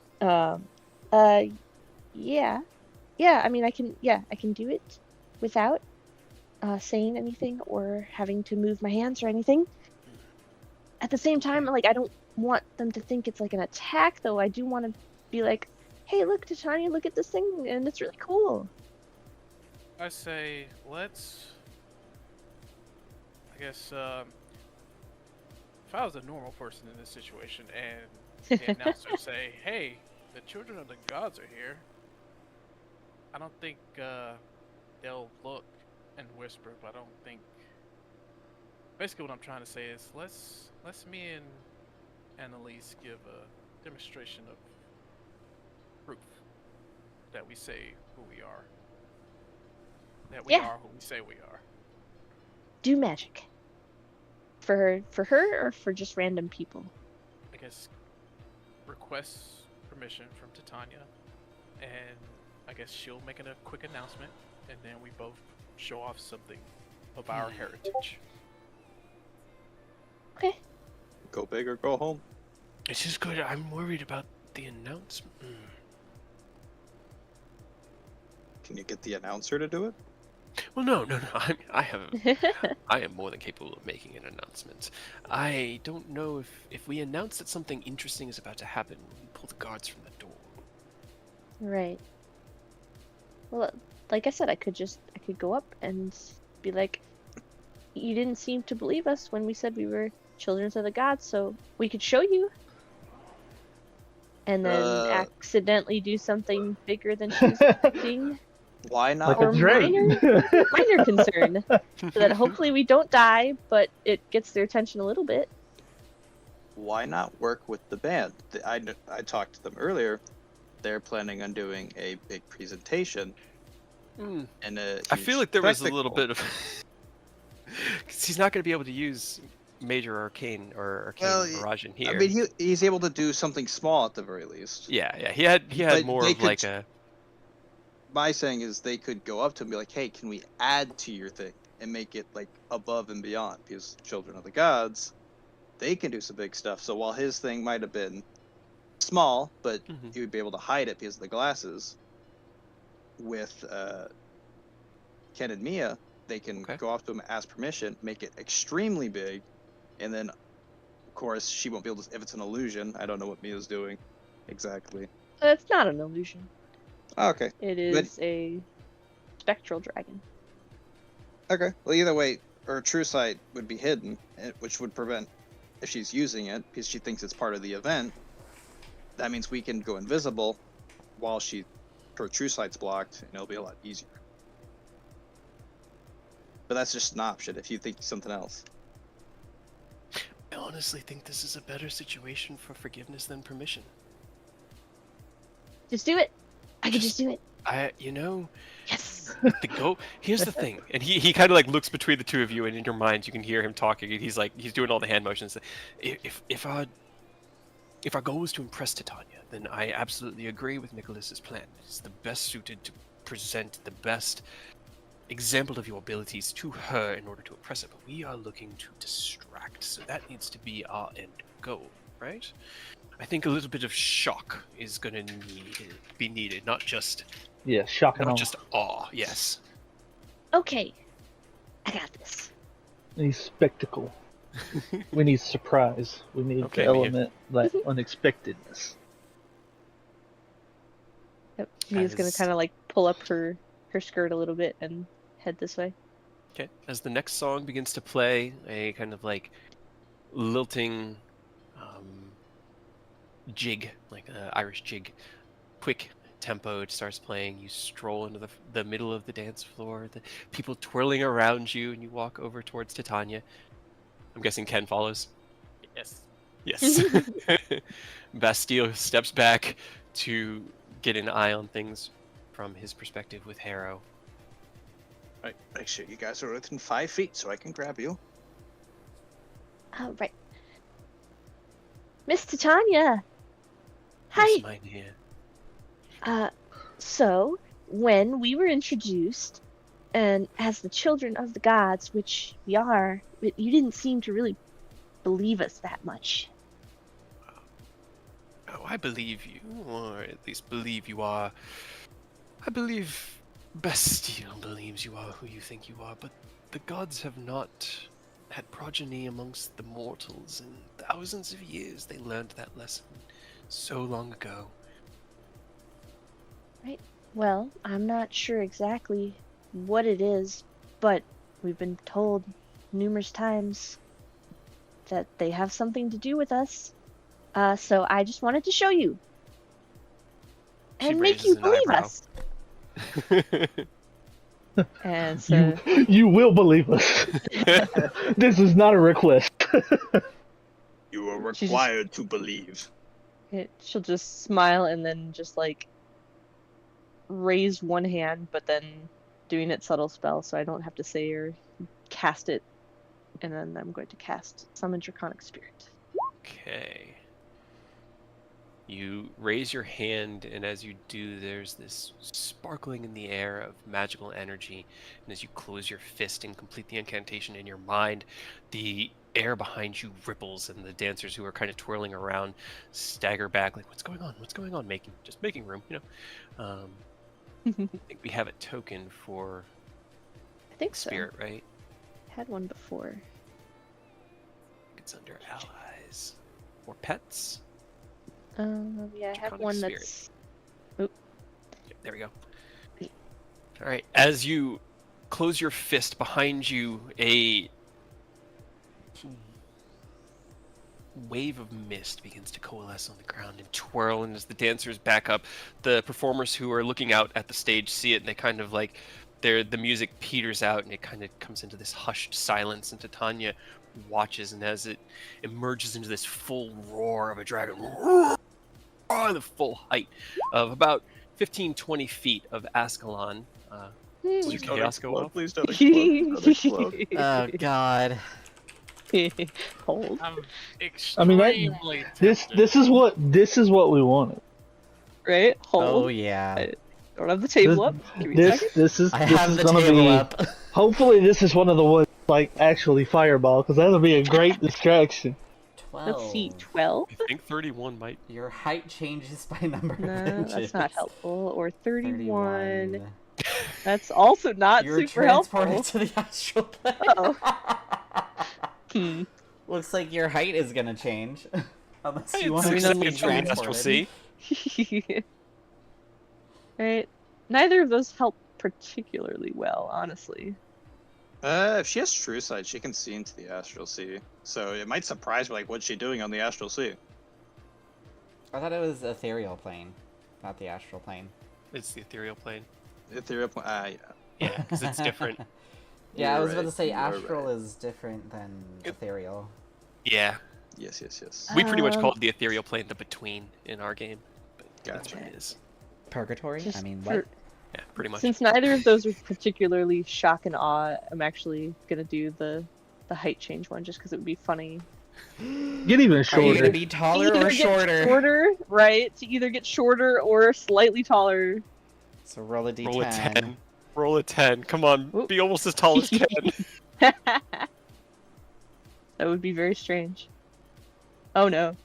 yeah. Yeah, I mean, I can do it without saying anything or having to move my hands or anything. At the same time, like, I don't want them to think it's like an attack, though. I do want to be like, hey, look, Titania, look at this thing, and it's really cool. I say, let's... I guess, if I was a normal person in this situation and the announcer say, hey, the children of the gods are here, I don't think they'll look and whisper, but I don't think... Basically what I'm trying to say is, let's me and Annalise give a demonstration of proof that we say who we are. That we are who we say we are. Do magic. For her or for just random people? I guess request permission from Titania, and I guess she'll make a quick announcement, and then we both show off something of our heritage. Okay. Go big or go home. It's just good. I'm worried about the announcement. Can you get the announcer to do it? Well, no. I am more than capable of making an announcement. I don't know if we announce that something interesting is about to happen, we pull the guards from the door. Right. Well, like I said, I could go up and be like, you didn't seem to believe us when we said we were children of the gods, so we could show you. And then accidentally do something bigger than she was expecting. Why not? Like a drain. minor concern. So that hopefully we don't die, but it gets their attention a little bit. Why not work with the band? I talked to them earlier. They're planning on doing a big presentation. And I feel like there was a little bit of... Because he's not going to be able to use Major Arcane or Arcane Mirage in here. I mean, he's able to do something small at the very least. Yeah. He had more of like a... My saying is they could go up to him and be like, hey, can we add to your thing and make it like above and beyond? Because children of the gods, they can do some big stuff. So while his thing might have been small, but he would be able to hide it because of the glasses, with Ken and Mia, they can go up to him, ask permission, make it extremely big, and then, of course, she won't be able to, if it's an illusion. I don't know what Mia's doing exactly. It's not an illusion. Oh, okay. It is a spectral dragon. Okay. Well, either way, her true sight would be hidden, which would prevent, if she's using it, because she thinks it's part of the event, that means we can go invisible while her true sight's blocked, and it'll be a lot easier. But that's just an option if you think something else. I honestly think this is a better situation for forgiveness than permission. Just do it. I can just do it. Yes. Here's the thing, and he kind of like looks between the two of you, and in your minds you can hear him talking, and he's doing all the hand motions. If our goal is to impress Titania, then I absolutely agree with Nicholas's plan. It's the best suited to present the best example of your abilities to her in order to impress her. But we are looking to distract, so that needs to be our end goal, right? I think a little bit of shock is going to be needed, not just shock and awe. Not just awe. Yes. Okay, I got this. We need spectacle. We need surprise. We need the element like unexpectedness. Yep. Mia's gonna As- kind of like pull up her skirt a little bit and head this way. Okay. As the next song begins to play, a kind of like lilting jig, like an Irish jig, quick tempo, it starts playing. You stroll into the middle of the dance floor, the people twirling around you, and you walk over towards Titania. I'm guessing Ken follows. Yes. Yes. Bastille steps back to get an eye on things from his perspective with Harrow. Right, make sure you guys are within 5 feet so I can grab you. Oh, right. Miss Titania! Hi! Yes, mine here. So, when we were introduced, and as the children of the gods, which we are, you didn't seem to really believe us that much. Oh, I believe you, or at least believe you are. I believe Bastille believes you are who you think you are, but the gods have not had progeny amongst the mortals in thousands of years. They learned that lesson so long ago. Right. Well, I'm not sure exactly what it is, but we've been told numerous times that they have something to do with us. So I just wanted to show you. She And make you raises an believe eyebrow. us. And so You will believe us. This is not a request. You are She just- required to believe. she'll just smile and then just like raise one hand, but then doing it subtle spell, so I don't have to say or cast it. And then I'm going to cast Summon Draconic Spirit. Okay. You raise your hand, and as you do, there's this sparkling in the air of magical energy. And as you close your fist and complete the incantation in your mind, the air behind you ripples, and the dancers who are kind of twirling around stagger back, like, "What's going on? What's going on?" Making room, you know. I think we have a token for I think so. spirit, right? Had one before. It's under allies or pets. Yeah, I have Draconic one Spirit. that's. Yep, there we go. All right, as you close your fist behind you, a wave of mist begins to coalesce on the ground and twirl, and as the dancers back up, the performers who are looking out at the stage see it, and they kind of like, the music peters out, and it kind of comes into this hushed silence, and Titania watches, and as it emerges into this full roar of a dragon, the full height of about 15-20 feet of Ascalon. Does your chaos go off? Please don't explode. Don't explode. Oh god. Hold. I'm I mean, that- extremely This tempted. this is what we wanted. Right? Hold. Oh yeah. Don't have the table This- up. Give me a second. This is I this have is the gonna table be. up. Hopefully, this is one of the ones like actually fireball, because that'll be a great distraction. 12. Let's see. 12? I think 31 might. Your height changes by number of No, inches. that's not helpful. Or 31. 31. That's also not You're super helpful. transported to the astral plane. Oh. Looks like your height is gonna change. Unless Hey, you want it's to only be accepted from the Astral transported. Sea. Right. Neither of those help particularly well, honestly. If she has True Sight, she can see into the Astral Sea. So it might surprise me, like, what's she doing on the Astral Sea? I thought it was ethereal plane, not the astral plane. It's the ethereal plane. Ethereal. Yeah. Yeah, because it's different. Yeah, I You're was about to right, say you are astral right. is different than ethereal. Yeah, Yes, yes, yes. we pretty much Um, called the ethereal plane the between in our game. But that's what Gotcha. it is. Purgatory? Just I mean, for- what? Yeah, pretty much. Since neither of those are particularly shock and awe, I'm actually gonna do the height change one just because it would be funny. Get even Are you shorter. gonna be taller Either or get shorter? Shorter, right? To either get shorter or slightly taller. So roll a d10. Roll a 10. Roll a 10. Come on, Oop. be almost as tall as Ken. That would be very strange. Oh no.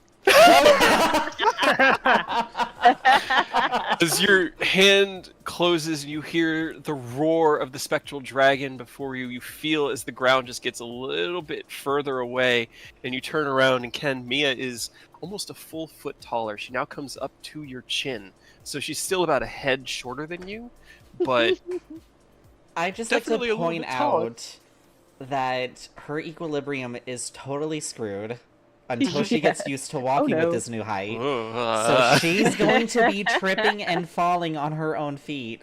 As your hand closes and you hear the roar of the spectral dragon before you, you feel as the ground just gets a little bit further away, and you turn around, and Ken, Mia is almost a full foot taller. She now comes up to your chin, so she's still about a head shorter than you, but I just definitely a like to little point bit taller. out that her equilibrium is totally screwed until she Yeah. gets used to walking with no. this new height. Ugh. So she's going to be tripping and falling on her own feet.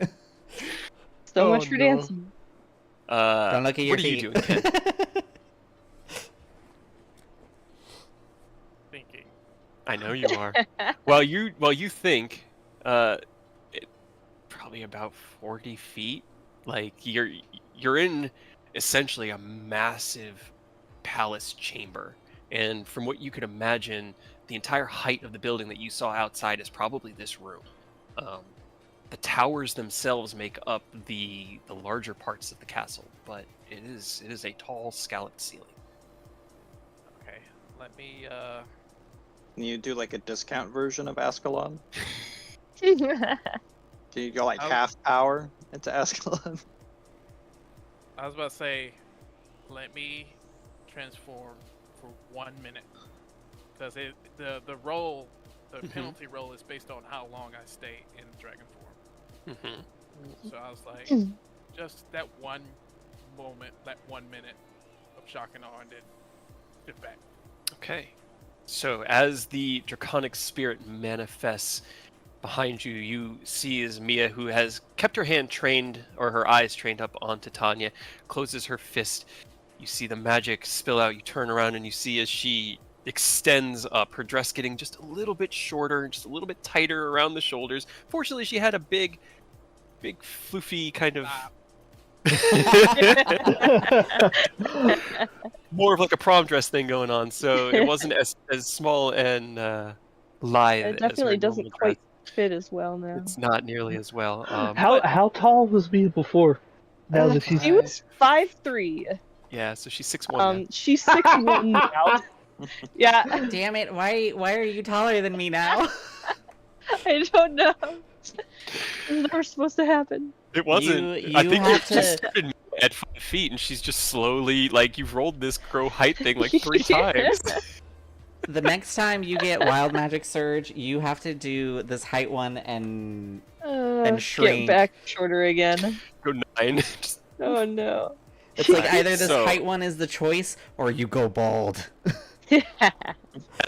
So Oh, much for no. dancing. Don't look at your what are you feet. doing, Ken? Thinking. I know you are. While you think, probably about 40 feet. Like you're in essentially a massive palace chamber, and from what you could imagine, the entire height of the building that you saw outside is probably this room. The towers themselves make up the larger parts of the castle, but it is a tall scalloped ceiling. Okay, let me. Can you do like a discount version of Ascalon? Do you go like Oh. half power into Ascalon? I was about to say, let me transform for 1 minute, because the roll, the Mhm. penalty roll is based on how long I stay in dragon form. Mm-hmm. So I was like, just that one moment, that 1 minute of shock and awe, and then get back. Okay. So as the draconic spirit manifests behind you, you see as Mia, who has kept her hand trained, or her eyes trained up onto Tanya, closes her fist. You see the magic spill out. You turn around and you see as she extends up, her dress getting just a little bit shorter, just a little bit tighter around the shoulders. Fortunately, she had a big floofy kind of Stop. more of like a prom dress thing going on, so it wasn't as small and lithe It as definitely her doesn't normal quite dress. fit as well now. It's not nearly as well. But How tall was Mia before? Now that she's She was 5'3". yeah, so she's 6'1" now. She's 6'1" now. Yeah, Damn it! Why are you taller than me now? I don't know. It was never supposed to happen. It wasn't. You I think have you just to- started at 5 feet, and she's just slowly like you've rolled this grow height thing like 3 times. The next time you get Wild Magic Surge, you have to do this height one and shrink. Get back shorter again. Go 9. Just- Oh no. It's like Alright, either this so- height one is the choice, or you go bald.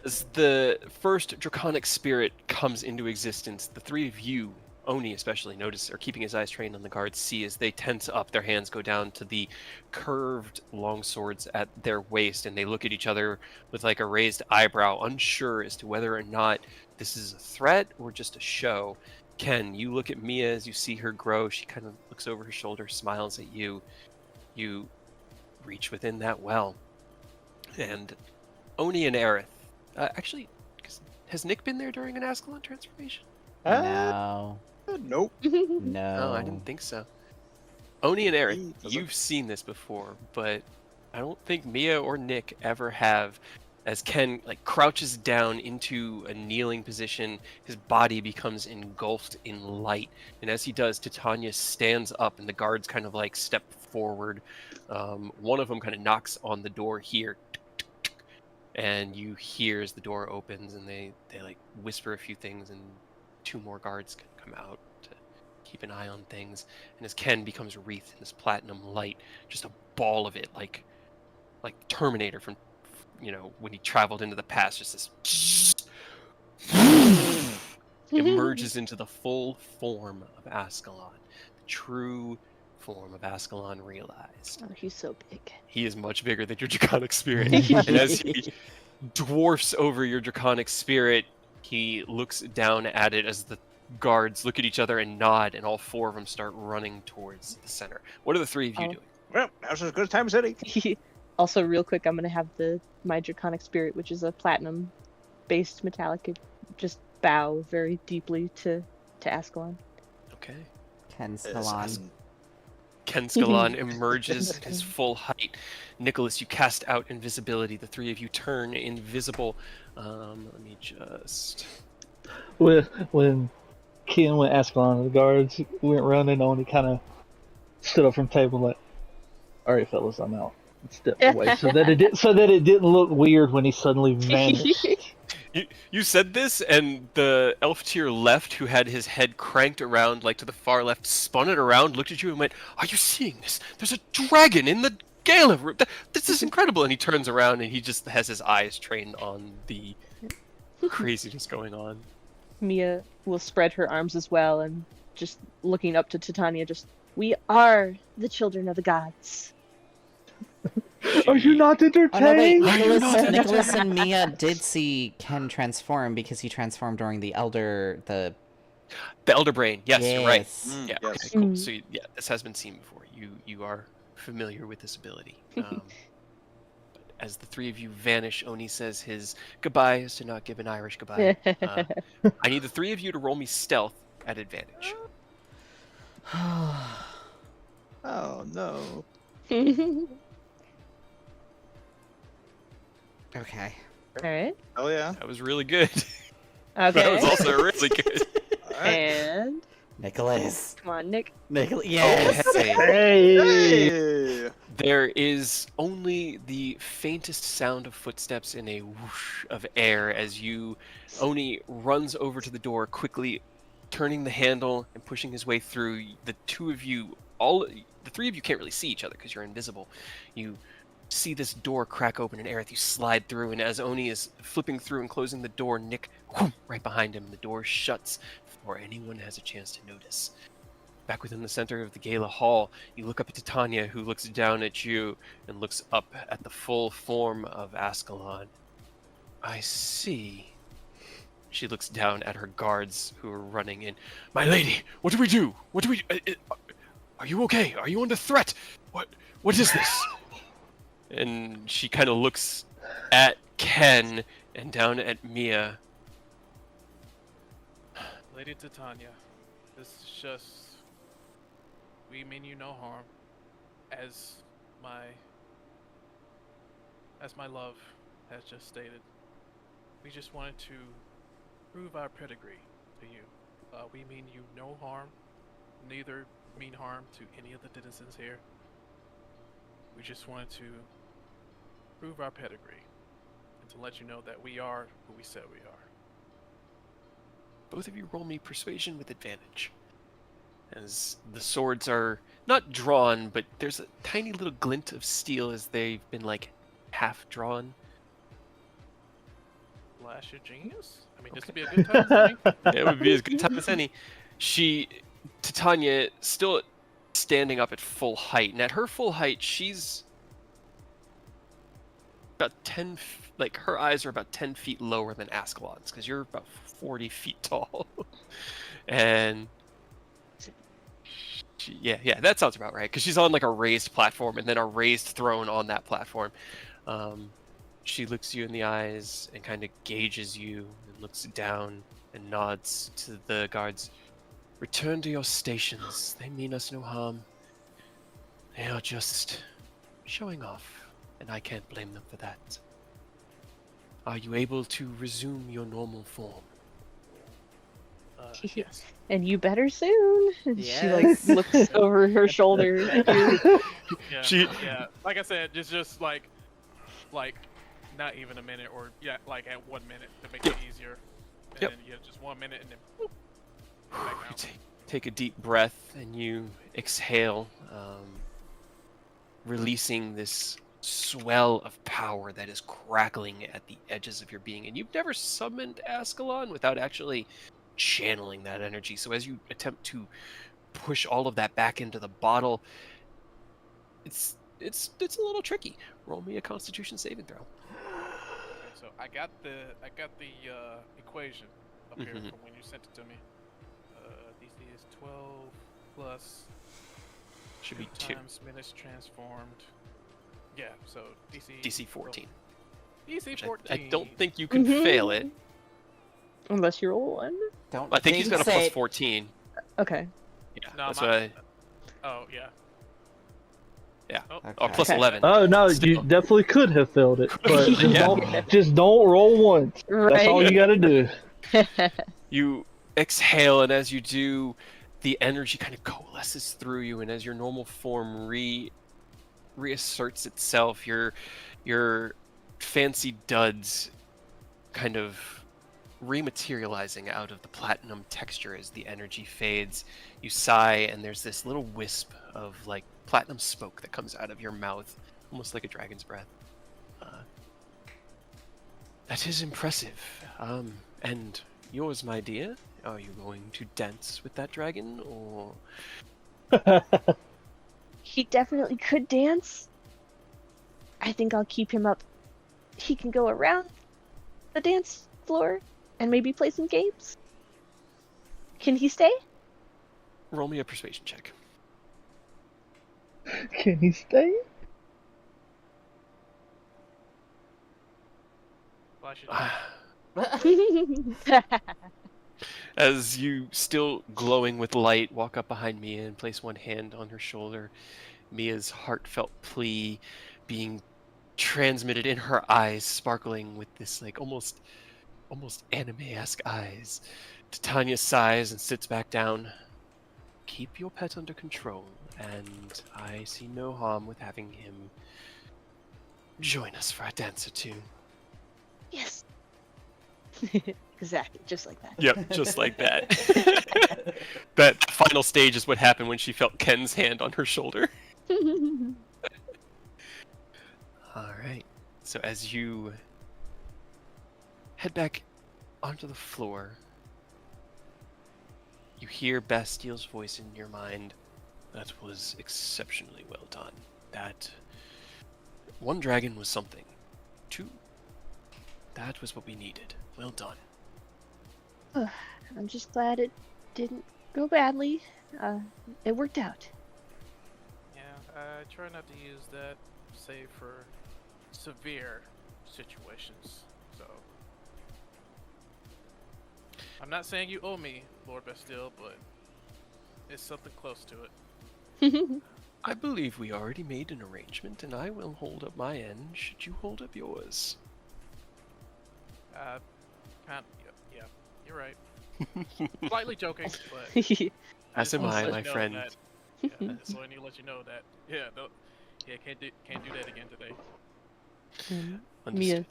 As the first draconic spirit comes into existence, the three of you, Oni especially, notice, are keeping his eyes trained on the guards, see as they tense up, their hands go down to the curved long swords at their waist, and they look at each other with like a raised eyebrow, unsure as to whether or not this is a threat or just a show. Ken, you look at Mia as you see her grow. She kind of looks over her shoulder, smiles at you. You reach within that well. And Oni and Aerith. Actually, has Nick been there during an Ascalon transformation? No. Nope. No. No, I didn't think so. Oni and Aerith, He doesn't- you've seen this before, but I don't think Mia or Nick ever have. As Ken like crouches down into a kneeling position, his body becomes engulfed in light, and as he does, Titania stands up, and the guards kind of like step forward. One of them kind of knocks on the door here, and you hear as the door opens, and they like whisper a few things, and 2 more guards can come out to keep an eye on things. And as Ken becomes wreathed in this platinum light, just a ball of it, like Terminator from, when he traveled into the past, just this emerges into the full form of Ascalon, the true form of Ascalon realized. Oh, he's so big. He is much bigger than your draconic spirit, and as he dwarfs over your draconic spirit, he looks down at it as the guards look at each other and nod, and all 4 of them start running towards the center. What are the 3 of you Oh. Well, now's as good a time as any. Also, real quick, I'm gonna have my draconic spirit, which is a platinum-based metallic, just bow very deeply to Ascalon. Okay. Ken Scalon. Ken Scalon emerges at his full height. Nicholas, you cast out invisibility. The 3 of you turn invisible. Let me just... When Ken went Ascalon, the guards went running on. He kind of stood up from the table like, "All right, fellas, I'm out." And stepped away so that it didn't look weird when he suddenly vanished. You said this, and the elf to your left, who had his head cranked around, like to the far left, spun it around, looked at you, and went, "Are you seeing this? There's a dragon in the gala room. This is incredible!" And he turns around, and he just has his eyes trained on the craziness going on. Mia will spread her arms as well, and just looking up to Titania, we are the children of the gods. Are you not Oh no, wait, entertained? Nicholas and Mia did see Ken transform because he transformed during the Elder Brain. Yes, you're right. Yes. Yeah. Yes. Okay, cool. Mm. So yeah, this has been seen before. You are familiar with this ability. But as the three of you vanish, Oni says his goodbye is to not give an Irish goodbye. I need the three of you to roll me stealth at advantage. Oh no. Okay. Alright. Oh yeah. That was really good. Okay. That was also really good. All right. And Nicholas. come on, Nick. Yes. Oh, hey. Hey! Hey. There is only the faintest sound of footsteps in a whoosh of air as Oni runs over to the door, quickly turning the handle and pushing his way through. The two of you, the three of you can't really see each other because you're invisible. You see this door crack open, and Aerith, you slide through, and as Oni is flipping through and closing the door, Nick, whoom, right behind him, the door shuts before anyone has a chance to notice. Back within the center of the gala hall, you look up at Titania, who looks down at you and looks up at the full form of Ascalon. I see. She looks down at her guards who are running in. My lady, what do we do? What do we? Are you okay? Are you under threat? What is this? And she kind of looks at Ken and down at Mia. Lady Titania, this is just. We mean you no harm. As my love has just stated. We just wanted to prove our pedigree to you. We mean you no harm, neither mean harm to any of the citizens here. We just wanted to prove our pedigree and to let you know that we are who we said we are. Both of you roll me persuasion with advantage. As the swords are not drawn, but there's a tiny little glint of steel as they've been like half drawn. Flash of genius? I mean, this would be a good time for me. It would be as good time as any. Titania, still standing up at full height, and at her full height, she's about 10, like her eyes are about 10 feet lower than Ascalon's, because you're about 40 feet tall. And yeah, that sounds about right, because she's on like a raised platform and then a raised throne on that platform. She looks you in the eyes and kind of gauges you and looks down and nods to the guards. Return to your stations. They mean us no harm. They are just showing off, and I can't blame them for that. Are you able to resume your normal form? Yes. And you better soon. And she Yes. looks over her shoulder at you. Yeah. Yeah. Like I said, just like not even a minute, or like at 1 minute to make it easier. And Yep. then just 1 minute and then whoop, back You down. take a deep breath and you exhale, releasing this swell of power that is crackling at the edges of your being. And you've never summoned Ascalon without actually channeling that energy. So as you attempt to push all of that back into the bottle, it's a little tricky. Roll me a Constitution saving throw. Okay, so I got the equation up here Mhm. from when you sent it to me. DC is 12 plus Should be 2 2. times minutes transformed. Yeah, so DC 14. DC Which 14. I don't think you can Mhm. fail it. Unless you roll one. Don't I think he's got a plus say- 14. Okay. Yeah, No, that's my- what I... Oh yeah. Yeah. Oh, Okay. Or plus Okay. 11. Oh no, you Still. definitely could have failed it, but just, Yeah. don't roll once. Right. That's all you gotta do. You exhale, and as you do, the energy kind of coalesces through you, and as your normal form reasserts itself, your fancy duds kind of rematerializing out of the platinum texture as the energy fades. You sigh, and there's this little wisp of like platinum smoke that comes out of your mouth, almost like a dragon's breath. That is impressive. And yours, my dear? Are you going to dance with that dragon, or... He definitely could dance. I think I'll keep him up. He can go around the dance floor and maybe play some games. Can he stay? Roll me a persuasion check. Can he stay? Well, I should As you, still glowing with light, walk up behind Mia and place one hand on her shoulder, Mia's heartfelt plea being transmitted in her eyes, sparkling with this like almost anime-esque eyes. Titania sighs and sits back down. Keep your pet under control, and I see no harm with having him join us for a dance or two. Yes. Exactly, just like that. Yep, just like that. That final stage is what happened when she felt Ken's hand on her shoulder. Alright, so as you head back onto the floor, you hear Bastile's voice in your mind. That was exceptionally well done. That one dragon was something. Two, that was what we needed. Well done. I'm just glad it didn't go badly. It worked out. Yeah, I try not to use that, save for severe situations. So, I'm not saying you owe me, Lord Bastille, but it's something close to it. I believe we already made an arrangement, and I will hold up my end should you hold up yours. Yeah, you're right. Slightly joking, but As am I, let my you know friend. that- yeah, so I need to let you know that. Can't do that again today. And Understood. Mia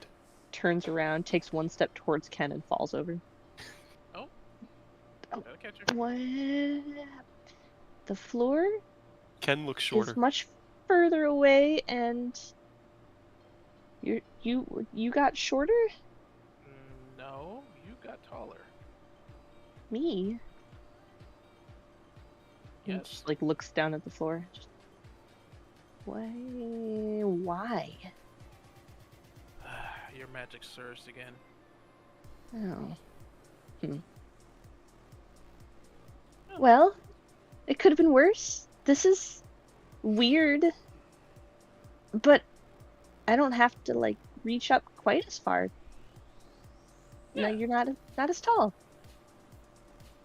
turns around, takes one step towards Ken, and falls over. Oh, Oh. gotta catch her. What? The floor Ken looks shorter. is much further away, and you got shorter? No, you got taller. Me? And Yes. just like looks down at the floor. Just, why? Your magic surged again. Oh. Well, it could have been worse. This is weird. But I don't have to like reach up quite as far. No, Yeah. you're not as tall.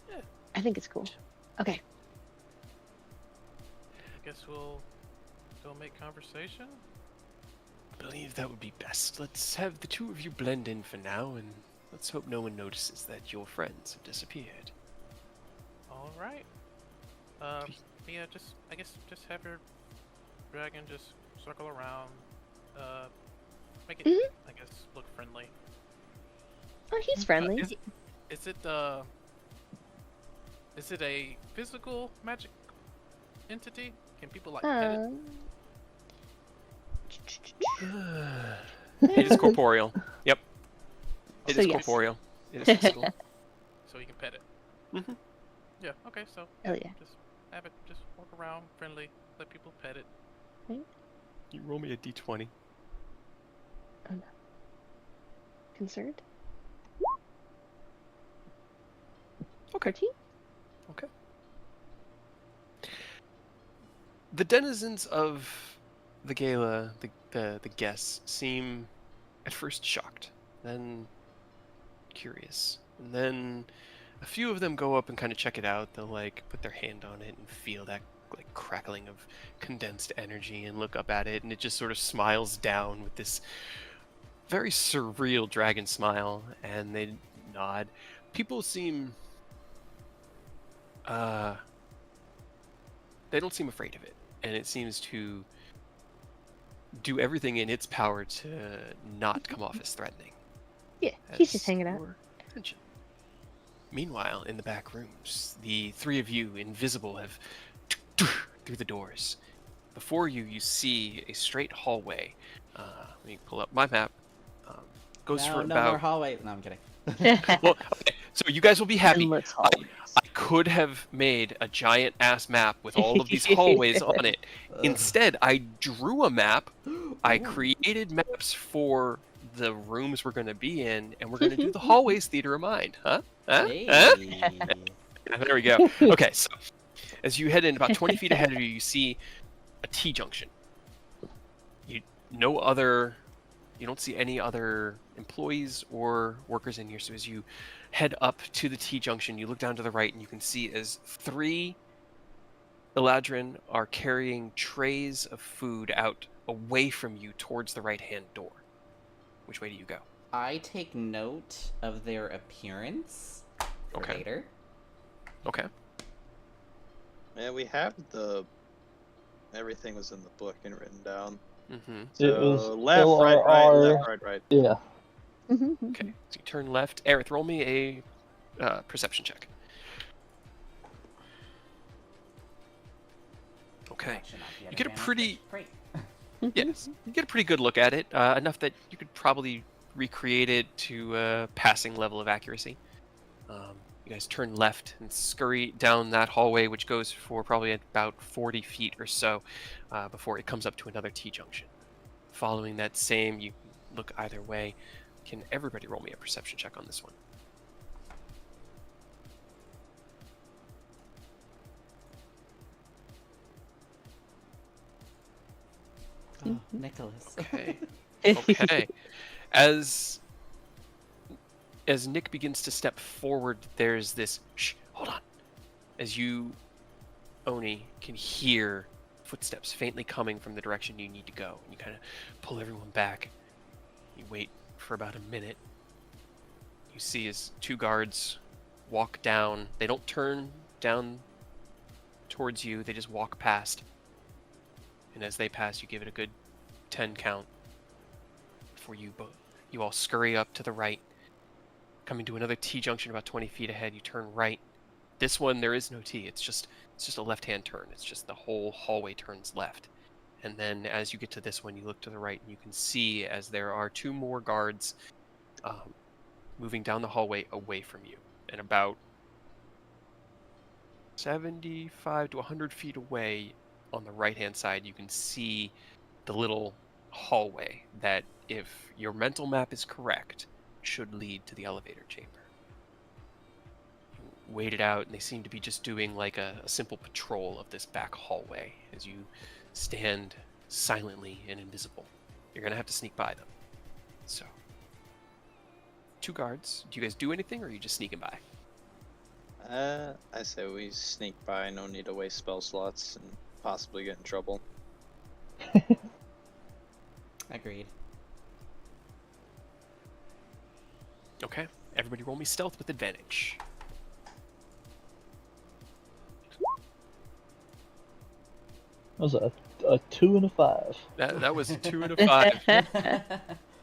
Yeah. I think it's cool. Okay. I guess we'll go make conversation. I believe that would be best. Let's have the two of you blend in for now, and let's hope no one notices that your friends have disappeared. All right. Yeah, I guess just have your dragon just circle around. Make it, I guess, look friendly. Oh, he's friendly. Is it a physical magic entity? Can people like pet it? It is corporeal. Yep. It So is yes. corporeal. It is physical. So you can pet it. Mhm. Yeah. Okay. So Hell yeah. just have it. Just walk around, friendly. Let people pet it. You roll me a d20. Oh no. Concerned? Okay. 13? Okay. The denizens of the gala, the guests, seem at first shocked, then curious, and then a few of them go up and kind of check it out. They'll like put their hand on it and feel that like crackling of condensed energy and look up at it, and it just sort of smiles down with this very surreal dragon smile, and they nod. People seem they don't seem afraid of it, and it seems to do everything in its power to not come off as threatening. Yeah, he's As just hanging out. your attention. Meanwhile, in the back rooms, the three of you, invisible, have through the doors. Before you, you see a straight hallway. Let me pull up my map. Goes for No more about... hallway. No, I'm kidding. Well, okay, so you guys will be happy. Endless hallways. I could have made a giant ass map with all of these hallways on it. Instead, I drew a map. I created maps for the rooms we're going to be in, and we're going to do the hallways theater of mind. Huh? Hey. There we go. Okay, so as you head in about 20 feet ahead of you, you see a T-junction. You don't see any other employees or workers in here. So as you head up to the T-junction, you look down to the right, and you can see as 3 Eladrin are carrying trays of food out away from you towards the right-hand door. Which way do you go? I take note of their appearance for Okay. later. Okay. Yeah, we have everything was in the book and written down. Mm-hmm. So It was left, right, left, right. Yeah. Okay. So you turn left. Aerith, roll me a perception check. Okay. You get a pretty... Yes. You get a pretty good look at it. Enough that you could probably recreate it to a passing level of accuracy. You guys turn left and scurry down that hallway, which goes for probably about 40 feet or so before it comes up to another T-junction. Following that same, you look either way. Can everybody roll me a perception check on this one? Oh, Nicholas. Okay. Okay. As Nick begins to step forward, there's this... Shh, hold on. As you, Oni, can hear footsteps faintly coming from the direction you need to go. And you kind of pull everyone back. You wait for about a minute. You see as 2 guards walk down. They don't turn down towards you. They just walk past. And as they pass, you give it a good 10 count before you all scurry up to the right. Coming to another T-junction about 20 feet ahead, you turn right. This one, there is no T. It's just a left-hand turn. It's just the whole hallway turns left. And then as you get to this one, you look to the right, and you can see as there are 2 more guards moving down the hallway away from you. And about 75 to 100 feet away on the right-hand side, you can see the little hallway that, if your mental map is correct, should lead to the elevator chamber. You wait it out, and they seem to be just doing like a simple patrol of this back hallway as you stand silently and invisible. You're gonna have to sneak by them. So, 2 guards. Do you guys do anything, or are you just sneaking by? I say we sneak by. No need to waste spell slots and possibly get in trouble. Agreed. Okay. Everybody roll me stealth with advantage. That was a 2 and a 5. That was a 2 and a 5.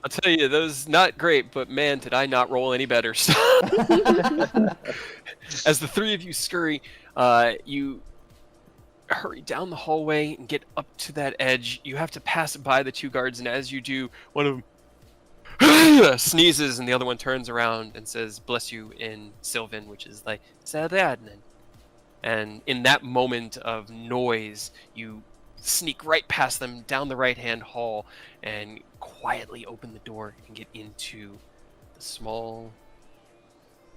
I'll tell you, those not great, but man, did I not roll any better. As the 3 of you scurry, you hurry down the hallway and get up to that edge. You have to pass by the 2 guards, and as you do, one of them sneezes, and the other one turns around and says, "Bless you," in Sylvan, which is like, "Sadadnan." And in that moment of noise, you sneak right past them down the right-hand hall and quietly open the door and get into the small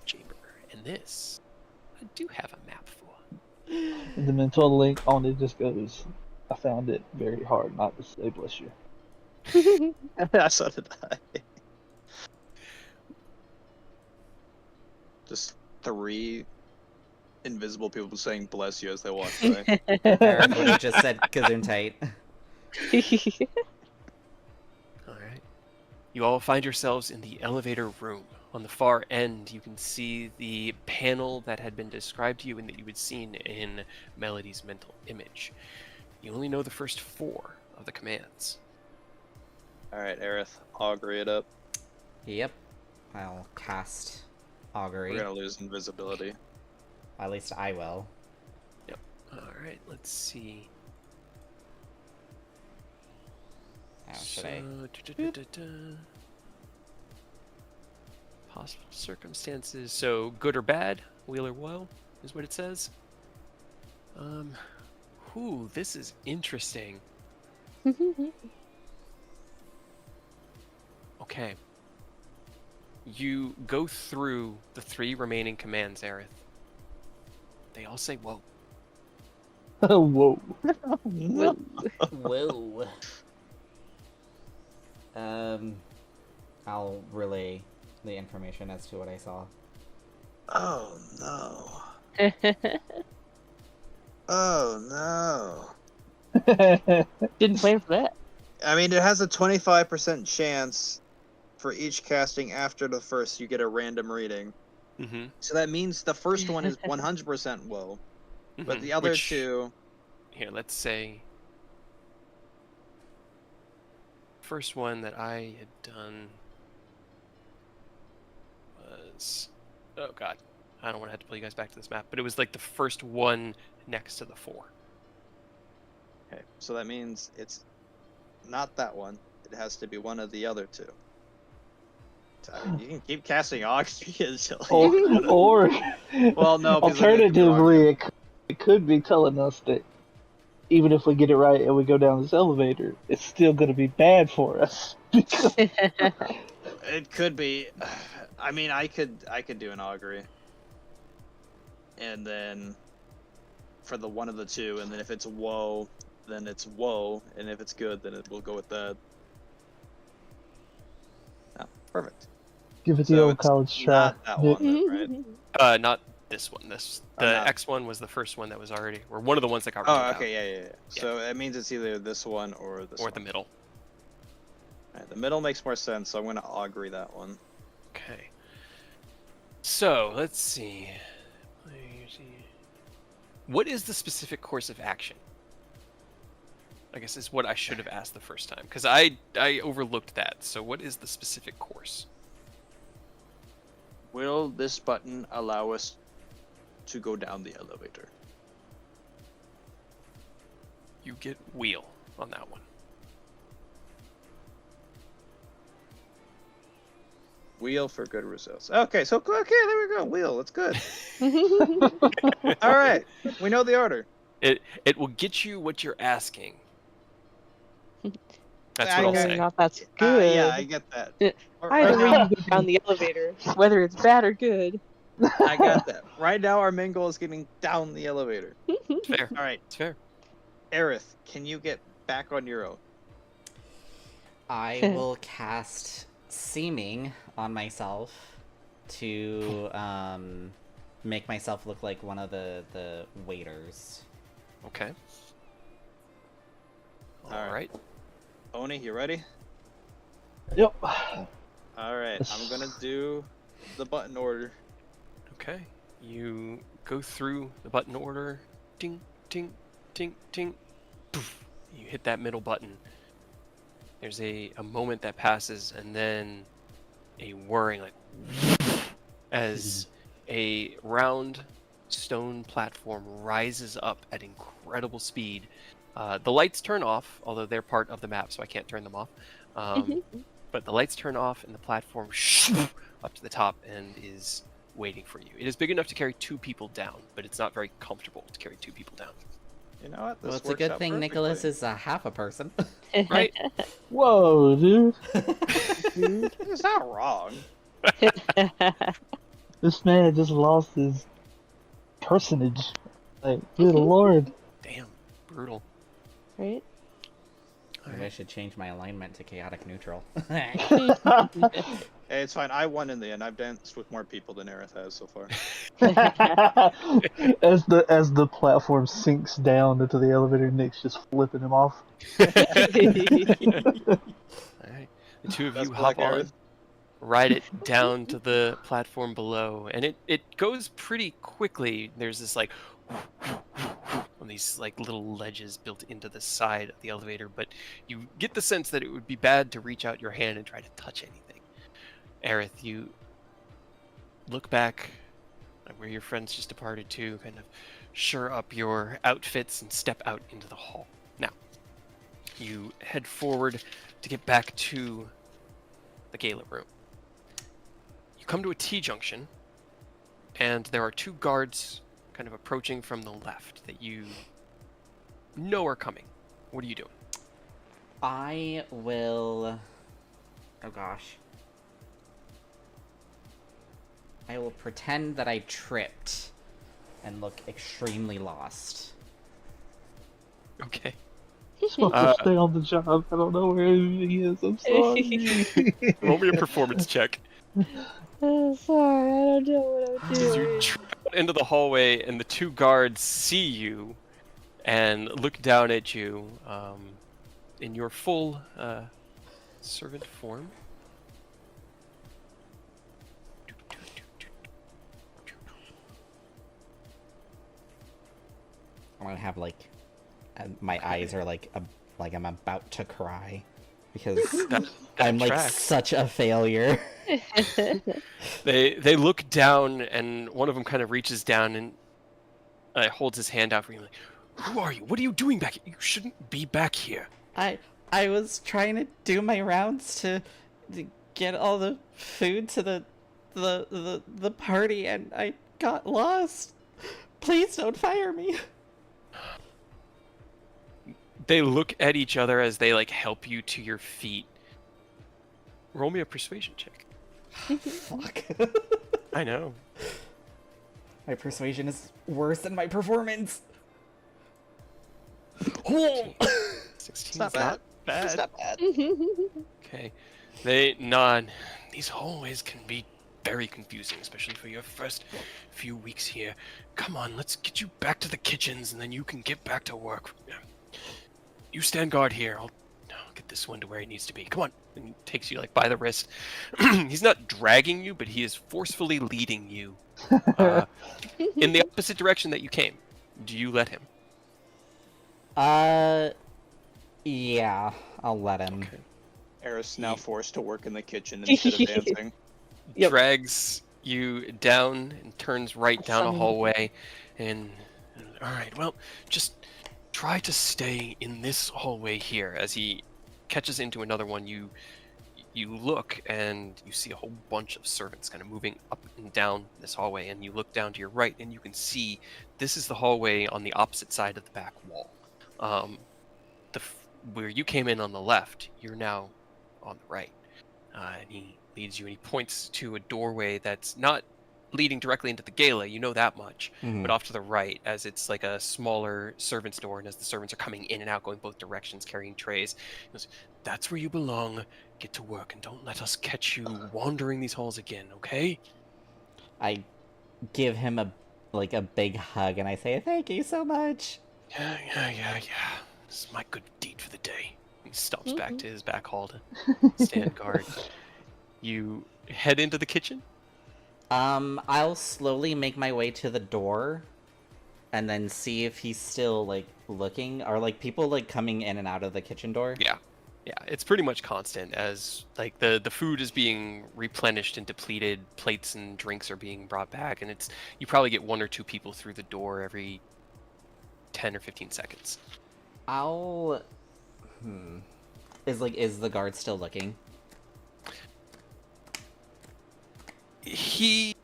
chamber. And this, I do have a map for. And the mental link on it just goes, I found it very hard not to say bless you. So did I. Just 3 invisible people saying bless you as they walk by. Eric would have just said Gesundheit. Alright. You all find yourselves in the elevator room. On the far end, you can see the panel that had been described to you and that you had seen in Melody's mental image. You only know the first 4 of the commands. Alright, Aerith, augury it up. Yep. I'll cast augury. We're gonna lose invisibility. At least I will. All right, let's see. How should I? Possible circumstances. So good or bad, wheel or woe, is what it says. This is interesting. Okay. You go through the 3 remaining commands, Aerith. They all say whoa. Whoa. Whoa. Whoa. I'll relay the information as to what I saw. Oh no. Oh no. Didn't plan for that. I mean, it has a 25% chance for each casting after the first. You get a random reading. Mm-hmm. So that means the first one is 100% woe, but the other two. Here, let's say. First one that I had done was. Oh, God. I don't want to have to pull you guys back to this map, but it was like the first one next to the 4. Okay, so that means it's not that one. It has to be one of the other 2. So, I mean, you can keep casting Oxy until Or well, no. Alternatively, it could be telling us that even if we get it right and we go down this elevator, it's still going to be bad for us. It could be. I mean, I could do an augury, and then for the one of the 2, and then if it's woe, then it's woe, and if it's good, then we'll go with that. Oh, perfect. Give it the So old it's college try. not that one, then, right? Not this one. The not- X one was the first one that was already, or one of the ones that got Oh, ruled out. okay, yeah. So it means it's either this one or this Or one. the middle. Alright, the middle makes more sense, so I'm going to augury that one. Okay. So, let's see. What is the specific course of action? I guess is what I should have asked the first time, because I overlooked that. So what is the specific course? Will this button allow us to go down the elevator? You get wheel on that one. Wheel for good results. Okay, there we go. Wheel, that's good. All right, we know the order. It will get you what you're asking. That's what I'll Whether or say. not that's good. Yeah, I get that. Either way now, you go down the elevator, whether it's bad or good. I got that. Right now, our main goal is getting down the elevator. Fair. All right, It's fair. Aerith, can you get back on your own? I will cast Seeming on myself to make myself look like one of the waiters. Okay. All All right. Oni, you ready? Yep. All right, I'm gonna do the button order. Okay. You go through the button order. Ding, ding, ding, ding. Poof. You hit that middle button. There's a moment that passes, and then a whirring, like, as a round stone platform rises up at incredible speed. The lights turn off, although they're part of the map, so I can't turn them off. But the lights turn off, and the platform up to the top and is waiting for you. It is big enough to carry 2 people down, but it's not very comfortable to carry 2 people down. You know what? This Well, it's a works good out thing Nicholas perfectly. is half a person. Right? Whoa, dude. It's not wrong. This man just lost his personage. Like, good lord. Damn. Brutal. Right? Maybe I should change my alignment to chaotic neutral. Hey, it's fine. I won in the end. I've danced with more people than Aerith has so far. as the platform sinks down into the elevator, Nick's just flipping him off. All right. The 2 of That's you hop Black on, Aerith. ride it down to the platform below, and it goes pretty quickly. There's this like on these like little ledges built into the side of the elevator, but you get the sense that it would be bad to reach out your hand and try to touch anything. Aerith, you look back at where your friends just departed to, kind of shore up your outfits and step out into the hall. Now, you head forward to get back to the gala room. You come to a T-junction, and there are two guards kind of approaching from the left that you know are coming. What are you doing? I will... Oh gosh. I will pretend that I tripped and look extremely lost. Okay. Supposed to stay on the job. I don't know where he is. I'm sorry. Roll me a performance check. Oh, sorry, I don't know what I'm As you doing. trot into the hallway, and the two guards see you and look down at you in your full servant form. I'm gonna have like... my eyes are like I'm about to cry. Because That I'm like tracks. such a failure. They look down, and one of them kind of reaches down and holds his hand out for you. Like, who are you? What are you doing back here? You shouldn't be back here. I was trying to do my rounds to get all the food to the party, and I got lost. Please don't fire me. They look at each other as they like help you to your feet. Roll me a persuasion check. Fuck. I know. My persuasion is worse than my performance. Oh! 16 not bad. bad. It's not bad. Okay. They nod. These hallways can be very confusing, especially for your first few weeks here. Come on, let's get you back to the kitchens, and then you can get back to work. You stand guard here. I'll get this one to where he needs to be. Come on. And he takes you like by the wrist. He's not dragging you, but he is forcefully leading you in the opposite direction that you came. Do you let him? Yeah, I'll let him. Okay. Eris now forced to work in the kitchen instead of dancing. Yep. Drags you down and turns right down a Funny. hallway. And all right, well, just try to stay in this hallway here. As he catches into another one, you look and you see a whole bunch of servants kind of moving up and down this hallway, and you look down to your right and you can see this is the hallway on the opposite side of the back wall. Where you came in on the left, you're now on the right. And he leads you and he points to a doorway that's not leading directly into the gala, you know that much, Mhm. but off to the right, as it's like a smaller servant's door, and as the servants are coming in and out, going both directions, carrying trays, he goes, that's where you belong. Get to work, and don't let us catch you wandering these halls again, okay? I give him a big hug, and I say, thank you so much. Yeah. This is my good deed for the day. He stomps back to his back hall to stand guard. You head into the kitchen? I'll slowly make my way to the door, and then see if he's still, like, looking. Are, like, people, like, coming in and out of the kitchen door? Yeah, it's pretty much constant as like the food is being replenished and depleted, plates and drinks are being brought back, and you probably get one or two people through the door every 10 or 15 seconds. I'll... Is the guard still looking? He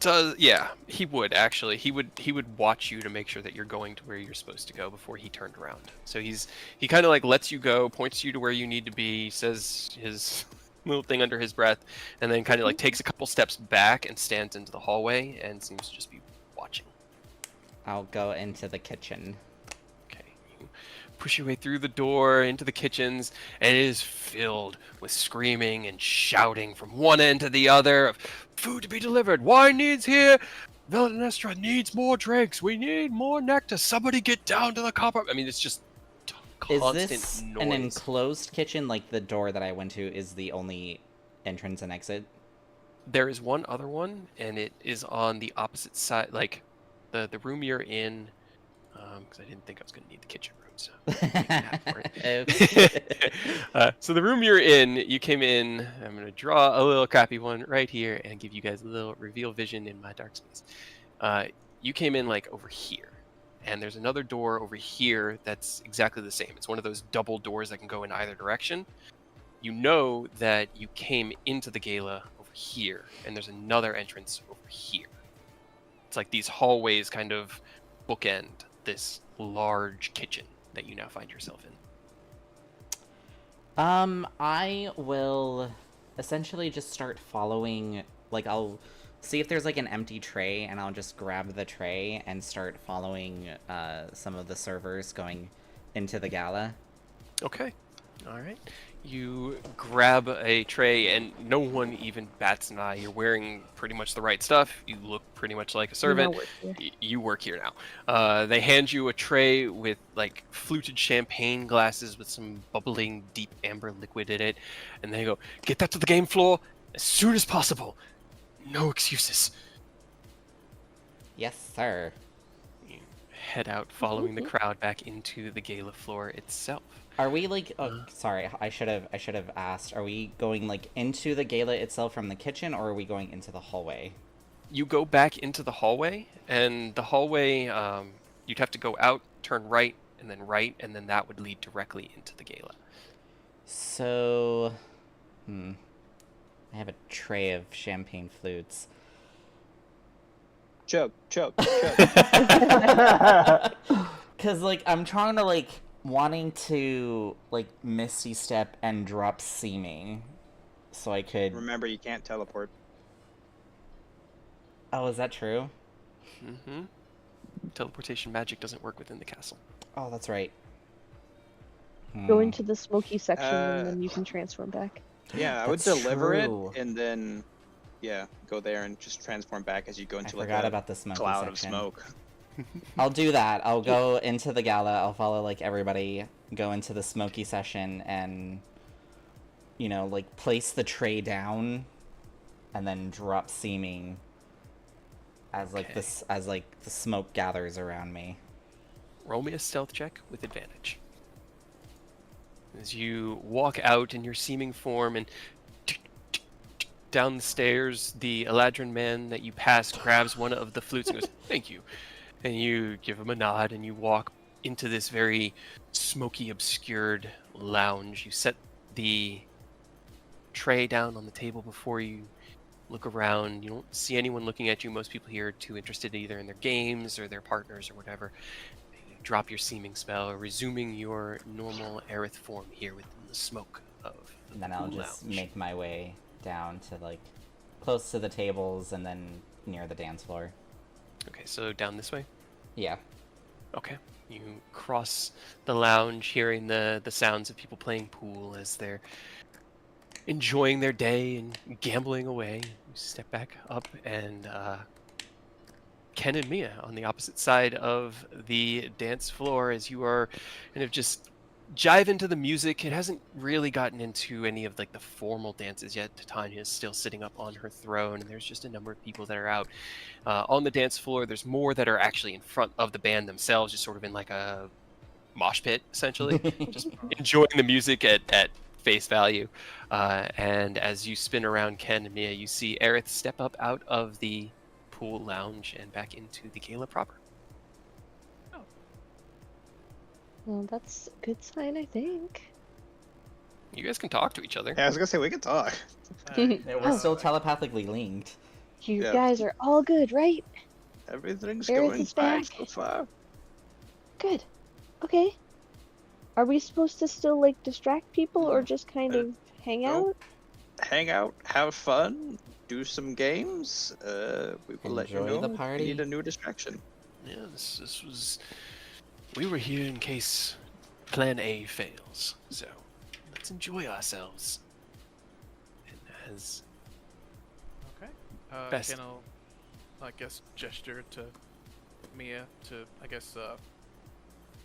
does, yeah, he would actually. He would watch you to make sure that you're going to where you're supposed to go before he turned around. So he kind of like lets you go, points you to where you need to be, says his little thing under his breath, and then kind of like takes a couple steps back and stands into the hallway and seems to just be watching. I'll go into the kitchen. Okay, you push your way through the door into the kitchens, and it is filled with screaming and shouting from one end to the other of food to be delivered. Wine needs here. Velanestra needs more drinks. We need more nectar. Somebody get down to the copper. I mean, it's just Is constant this noise. an enclosed kitchen? Like, the door that I went to is the only entrance and exit? There is one other one, and it is on the opposite side. Like, the room you're in because I didn't think I was going to need the kitchen room. So, make that for it. So the room you're in, you came in. I'm going to draw a little crappy one right here and give you guys a little reveal vision in my dark space. You came in like over here, and there's another door over here that's exactly the same. It's one of those double doors that can go in either direction. You know that you came into the gala over here, and there's another entrance over here. It's like these hallways kind of bookend this large kitchen that you now find yourself in. I will essentially just start following, like, I'll see if there's, like, an empty tray, and I'll just grab the tray and start following, some of the servers going into the gala. Okay. All right. You grab a tray, and no one even bats an eye. You're wearing pretty much the right stuff. You look pretty much like a servant. You work here now. They hand you a tray with like fluted champagne glasses with some bubbling deep amber liquid in it, and they go, "Get that to the game floor as soon as possible. No excuses." Yes, sir. You head out, following the crowd back into the gala floor itself. Are we like? Oh, sorry. I should have asked. Are we going like into the gala itself from the kitchen, or are we going into the hallway? You go back into the hallway, and the hallway, you'd have to go out, turn right, and then that would lead directly into the gala. So, I have a tray of champagne flutes. Chug. Cause like I'm trying to like wanting to like misty step and drop seeming, so I could. Remember, you can't teleport. Oh, is that true? Mm-hmm. Teleportation magic doesn't work within the castle. Oh, that's right. Go into the smoky section and then you can transform back. Yeah, I would That's deliver true. it and then, yeah, go there and just transform back as you go into I like forgot a about the smoky cloud of section. smoke. I'll do that. I'll go into the gala. I'll follow like everybody, go into the smoky session, and you know, like place the tray down, and then drop seeming as like this as like the smoke gathers around me. Roll me a stealth check with advantage. As you walk out in your seeming form and down the stairs, the Eladrin man that you pass grabs one of the flutes and goes, "Thank you." And you give him a nod and you walk into this very smoky, obscured lounge. You set the tray down on the table before you, look around. You don't see anyone looking at you. Most people here are too interested either in their games or their partners or whatever. You drop your seeming spell, resuming your normal Aerith form here within the smoke of the And then I'll pool just lounge. make my way down to like close to the tables and then near the dance floor. Okay, so down this way? Yeah. Okay. You cross the lounge, hearing the sounds of people playing pool as they're enjoying their day and gambling away. You step back up, and Ken and Mia on the opposite side of the dance floor as you are kind of just jive into the music. It hasn't really gotten into any of like the formal dances yet. Tanya is still sitting up on her throne, and there's just a number of people that are out on the dance floor. There's more that are actually in front of the band themselves, just sort of in like a mosh pit, essentially, just enjoying the music at face value. And as you spin around Ken and Mia, you see Aerith step up out of the pool lounge and back into the gala proper. Well, that's a good sign, I think. You guys can talk to each other. Yeah, I was gonna say we could talk. We're still telepathically linked. You Yeah. guys are all good, right? Everything's Aerith going is fine back. so far. Good. Okay. Are we supposed to still like distract people or just kind of hang nope. out? Hang out, have fun, do some games. We will let you Enjoy know the if party. you need a new distraction. Yeah, this was. We were here in case Plan A fails, so let's enjoy ourselves. And as Okay. Best. Ken will, I guess, gesture to Mia to, I guess,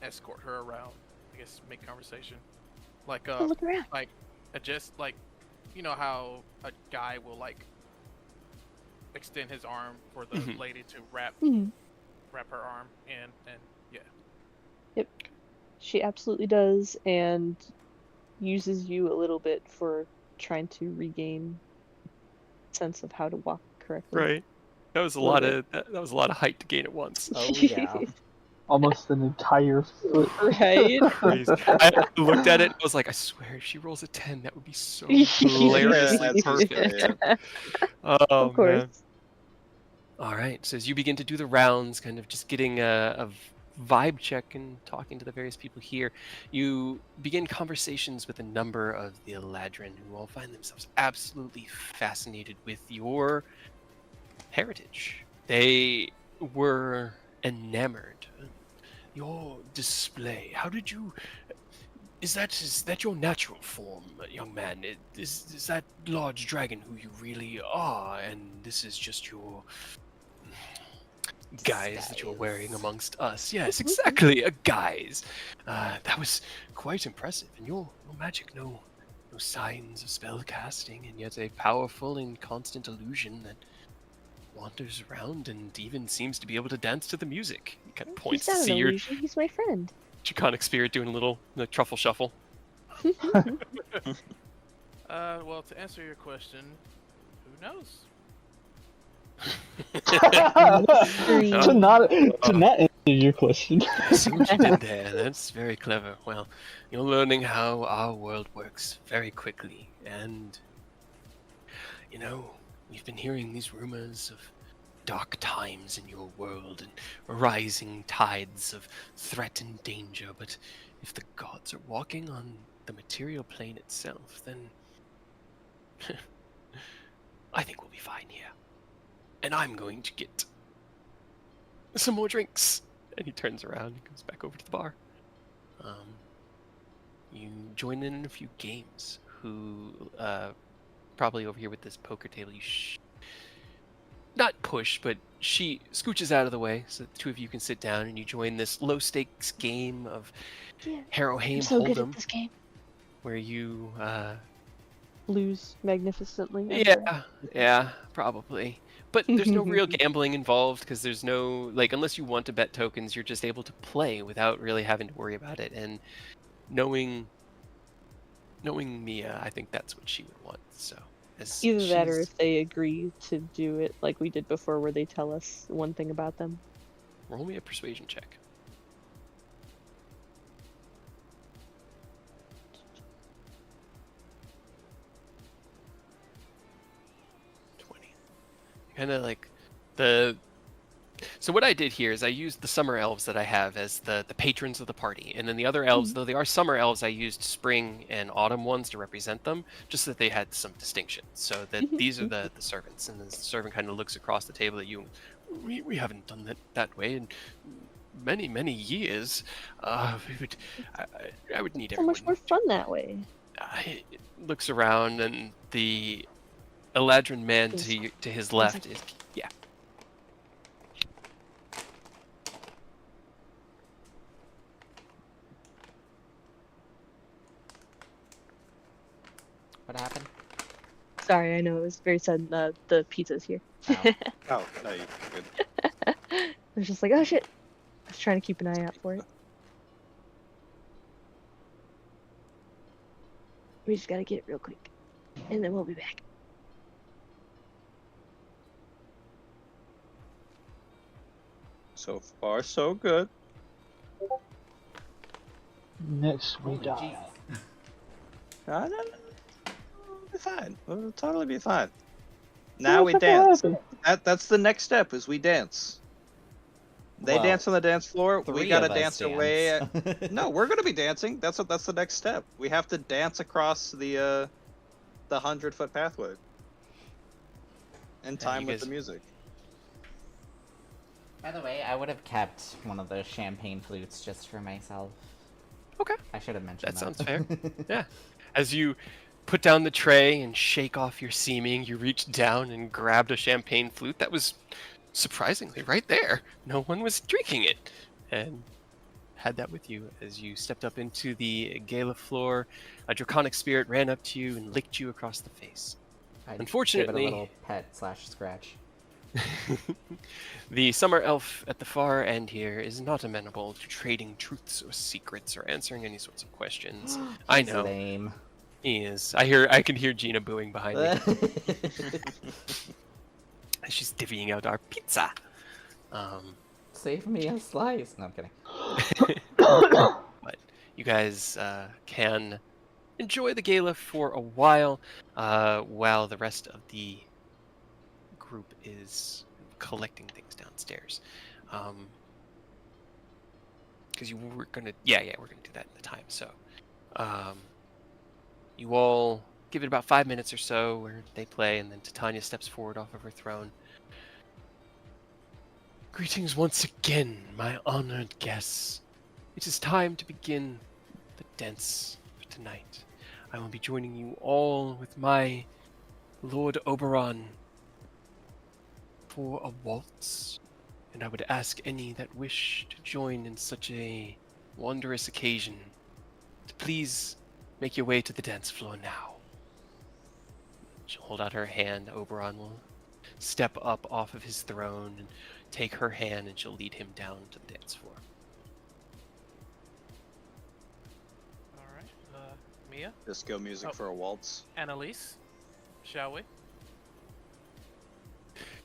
escort her around. I guess make conversation. Like, Oh, look around. like, just like, you know how a guy will like extend his arm for the Mhm. lady to wrap Mhm. her arm in, and yeah, Yep. She absolutely does, and uses you a little bit for trying to regain sense of how to walk correctly. Right. That was a Little lot bit. of that was a lot of height to gain at once. Oh yeah. Almost an entire foot. Right? Crazy. I looked at it and I was like, I swear, if she rolls a 10, that would be so hilariously That's just perfect. great. Oh Of course. man. All right. So as you begin to do the rounds, kind of just getting a vibe check and talking to the various people here, you begin conversations with a number of the Eladrin who all find themselves absolutely fascinated with your heritage. They were enamored. Your display. How did you? Is that your natural form, young man? Is that large dragon who you really are? And this is just your guise that you're wearing Disguise. amongst us. Yes, exactly, a guise. That was quite impressive. And your magic, no signs of spell casting, and yet a powerful and constant illusion that wanders around and even seems to be able to dance to the music. He kind of He's points to not an see your illusion. He's my friend. draconic spirit doing a little truffle shuffle. Well, to answer your question, who knows? to not answer your question. I see what you did there. That's very clever. Well, you're learning how our world works very quickly. And, you know, we've been hearing these rumors of dark times in your world and rising tides of threat and danger. But if the gods are walking on the material plane itself, then I think we'll be fine here. And I'm going to get some more drinks. And he turns around and goes back over to the bar. You join in a few games. Who, probably over here with this poker table, you not push, but she scooches out of the way so that the two of you can sit down and you join this low stakes game of Yeah. Harrowhame I'm so good at Hold'em, this game. where you, Lose magnificently. I'm sure. yeah, probably. But there's no real gambling involved because there's no, like, unless you want to bet tokens, you're just able to play without really having to worry about it. And knowing Mia, I think that's what she would want. So, as Either that or she's- if they agree to do it like we did before where they tell us one thing about them. roll me a persuasion check. 20. Kind of like the. So what I did here is I used the summer elves that I have as the patrons of the party, and then the other elves, though they are summer elves, I used spring and autumn ones to represent them, just so that they had some distinction. So that these are the servants, and the servant kind of looks across the table at you. We haven't done that way in many years. I would need So everyone. much more fun that way. He looks around, and the Eladrin man Is- to his left is What happened? Sorry, I know it was very sudden. The pizza's here. Oh. Oh, no, you're good. I was just like, oh shit. I was trying to keep an eye out for it. We just gotta get it real quick. And then we'll be back. So far, so good. Next we Holy die. jeez. No, we'll be fine. We'll totally be fine. What Now the we fuck dance. happened? That's the next step is we dance. They Well, dance on the dance floor. We 3 gotta of us dance away. dance. No, we're gonna be dancing. That's the next step. We have to dance across the 100-foot pathway. In time you with guys- the music. By the way, I would have kept one of those champagne flutes just for myself. Okay. I should have mentioned That that. sounds fair. Yeah. As you put down the tray and shake off your seeming, you reached down and grabbed a champagne flute that was surprisingly right there. No one was drinking it. And had that with you as you stepped up into the gala floor. A draconic spirit ran up to you and licked you across the face. I'd Unfortunately- give it a little pet / scratch. The summer elf at the far end here is not amenable to trading truths or secrets or answering any sorts of questions. I He's know. lame. He is. I can hear Gina booing behind me. She's divvying out our pizza. Save me a slice. No, I'm kidding. But you guys can enjoy the gala for a while the rest of the group is collecting things downstairs. Because you were gonna, we're gonna do that in the time. So, you all give it about 5 minutes or so where they play, and then Titania steps forward off of her throne. Greetings once again, my honored guests. It is time to begin the dance for tonight. I will be joining you all with my Lord Oberon for a waltz, and I would ask any that wish to join in such a wondrous occasion to please make your way to the dance floor now. She'll hold out her hand. Oberon will step up off of his throne and take her hand, and she'll lead him down to the dance floor. All right. Mia, Disco music for a waltz. Annalise, shall we?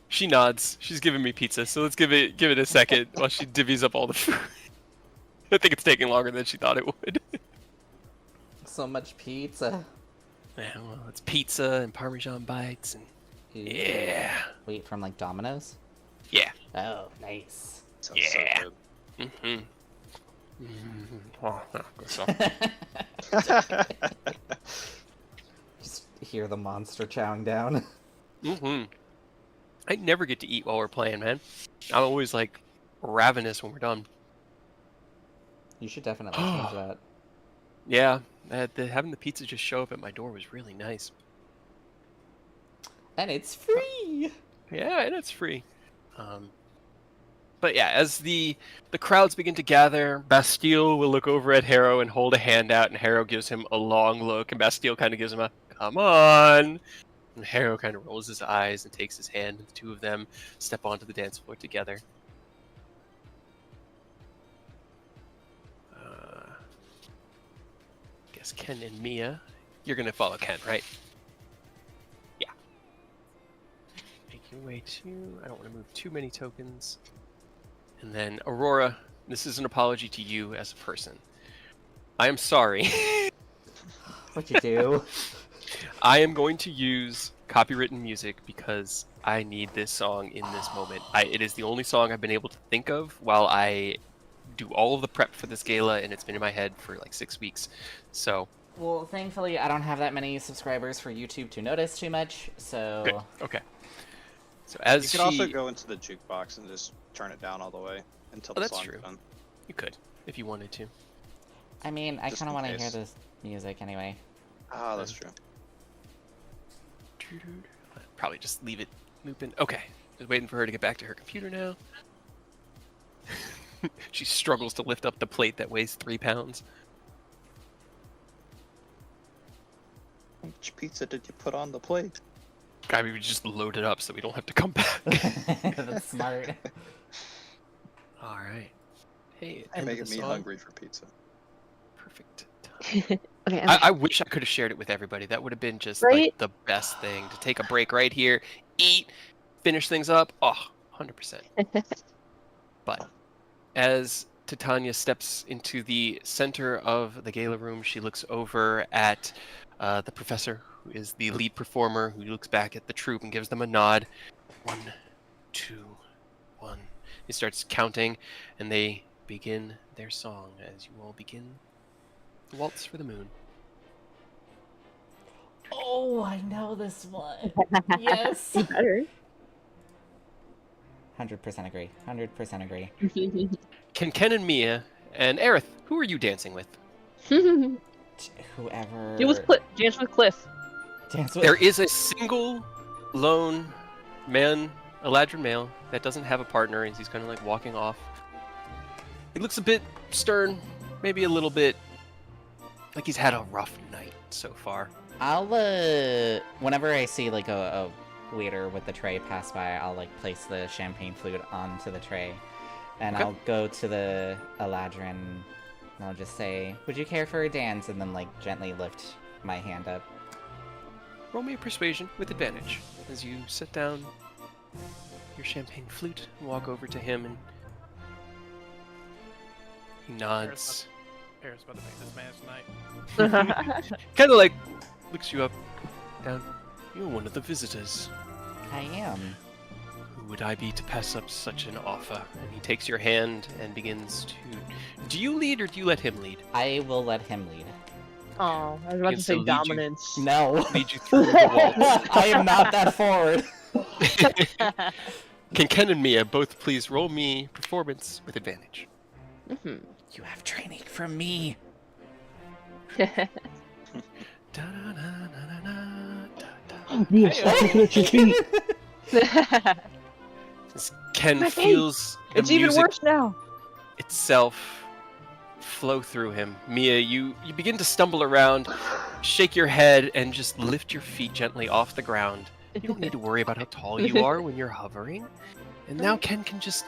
She nods. She's giving me pizza, so let's give it a second while she divvies up all the food. I think it's taking longer than she thought it would. So much pizza. Yeah, well, it's pizza and Parmesan bites and Ooh. yeah. Wait, from like Domino's? Yeah. Oh, nice. Sounds Yeah. so Mm-hmm. Oh, good stuff. good. Just hear the monster chowing down. Mm-hmm. I never get to eat while we're playing, man. I'm always like ravenous when we're done. You should definitely change that. Yeah, having the pizza just show up at my door was really nice. And it's free! Yeah, and it's free. But yeah, as the crowds begin to gather, Bastille will look over at Harrow and hold a hand out, and Harrow gives him a long look, and Bastille kind of gives him a, come on! And Harrow kind of rolls his eyes and takes his hand, and the two of them step onto the dance floor together. Guess Ken and Mia. You're gonna follow Ken, right? Yeah. Make your way to... I don't want to move too many tokens. And then Aurora, this is an apology to you as a person. I am sorry. What'd you do? I am going to use copywritten music because I need this song in this moment. It is the only song I've been able to think of while I do all of the prep for this gala, and it's been in my head for like 6 weeks. So... Well, thankfully, I don't have that many subscribers for YouTube to notice too much, so... Good. Okay. So as You could also go into the jukebox and just turn it down all the way until the that's song's true. done. You could, if you wanted to. I mean, I Just kind of in want to hear case. this music anyway. Ah, that's true. Probably just leave it looping. Okay. Just waiting for her to get back to her computer now. She struggles to lift up the plate that weighs 3 pounds. Which pizza did you put on the plate? God, we would just load it up so we don't have to come back. That's smart. All right. Hey, You're end of making the me song. hungry for pizza. Perfect time. Okay, I wish I could have shared it with everybody. That would have been just like Right? the best thing to take a break right here, eat, finish things up. Oh, 100%. But as Titania steps into the center of the gala room, she looks over at the professor, who is the lead performer, who looks back at the troupe and gives them a nod. 1, 2, 1. He starts counting, and they begin their song as you all begin the Waltz for the Moon. Oh, I know this one. Yes. You better. 100% agree. 100% agree. Can Ken and Mia and Aerith, who are you dancing with? Whoever... Dance with Cliff. Dance with... There is a single lone man, Eladrin male, that doesn't have a partner, and he's kind of like walking off. He looks a bit stern, maybe a little bit like he's had a rough night so far. I'll, whenever I see, like, a waiter with the tray pass by, I'll like place the champagne flute onto the tray, and Okay. I'll go to the Eladrin, and I'll just say, "Would you care for a dance?" And then like gently lift my hand up. Roll me a persuasion with advantage as you set down your champagne flute and walk over to him, and he nods. Harris about to make this man's night. Kind of like looks you up, down. You're one of the visitors. I am. Who would I be to pass up such an offer? And he takes your hand and begins to. Do you lead or do you let him lead? I will let him lead. Oh, I was about to Begins say to lead you- dominance. No. Lead you through the waltz. I am not that forward. Can Ken and Mia both please roll me performance with advantage? Mhm. You have training from me. Mia, stop looking at your feet. As Ken My face! feels the It's even music worse now. itself flow through him. Mia, you begin to stumble around, shake your head, and just lift your feet gently off the ground. You don't need to worry about how tall you are when you're hovering. And now Ken can just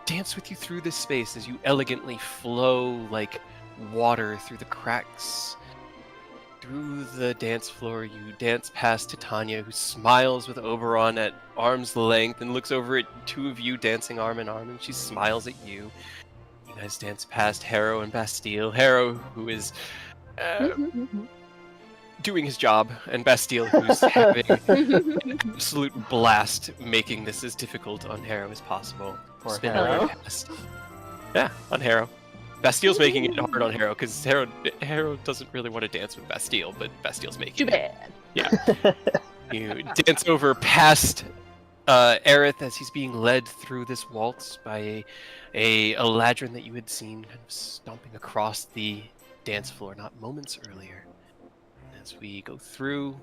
dance with you through this space as you elegantly flow like water through the cracks. Through the dance floor, you dance past Titania, who smiles with Oberon at arm's length and looks over at two of you dancing arm in arm, and she smiles at you. You guys dance past Harrow and Bastille. Harrow, who is doing his job, and Bastille, who's having an absolute blast making this as difficult on Harrow as possible. Poor Spin Harrow. right past. Yeah, on Harrow. Bastille's making it hard on Harrow because Harrow doesn't really want to dance with Bastille, but Bastille's making Too it. bad. You dance over past Aerith as he's being led through this waltz by a Eladrin that you had seen kind of stomping across the dance floor not moments earlier. As we go through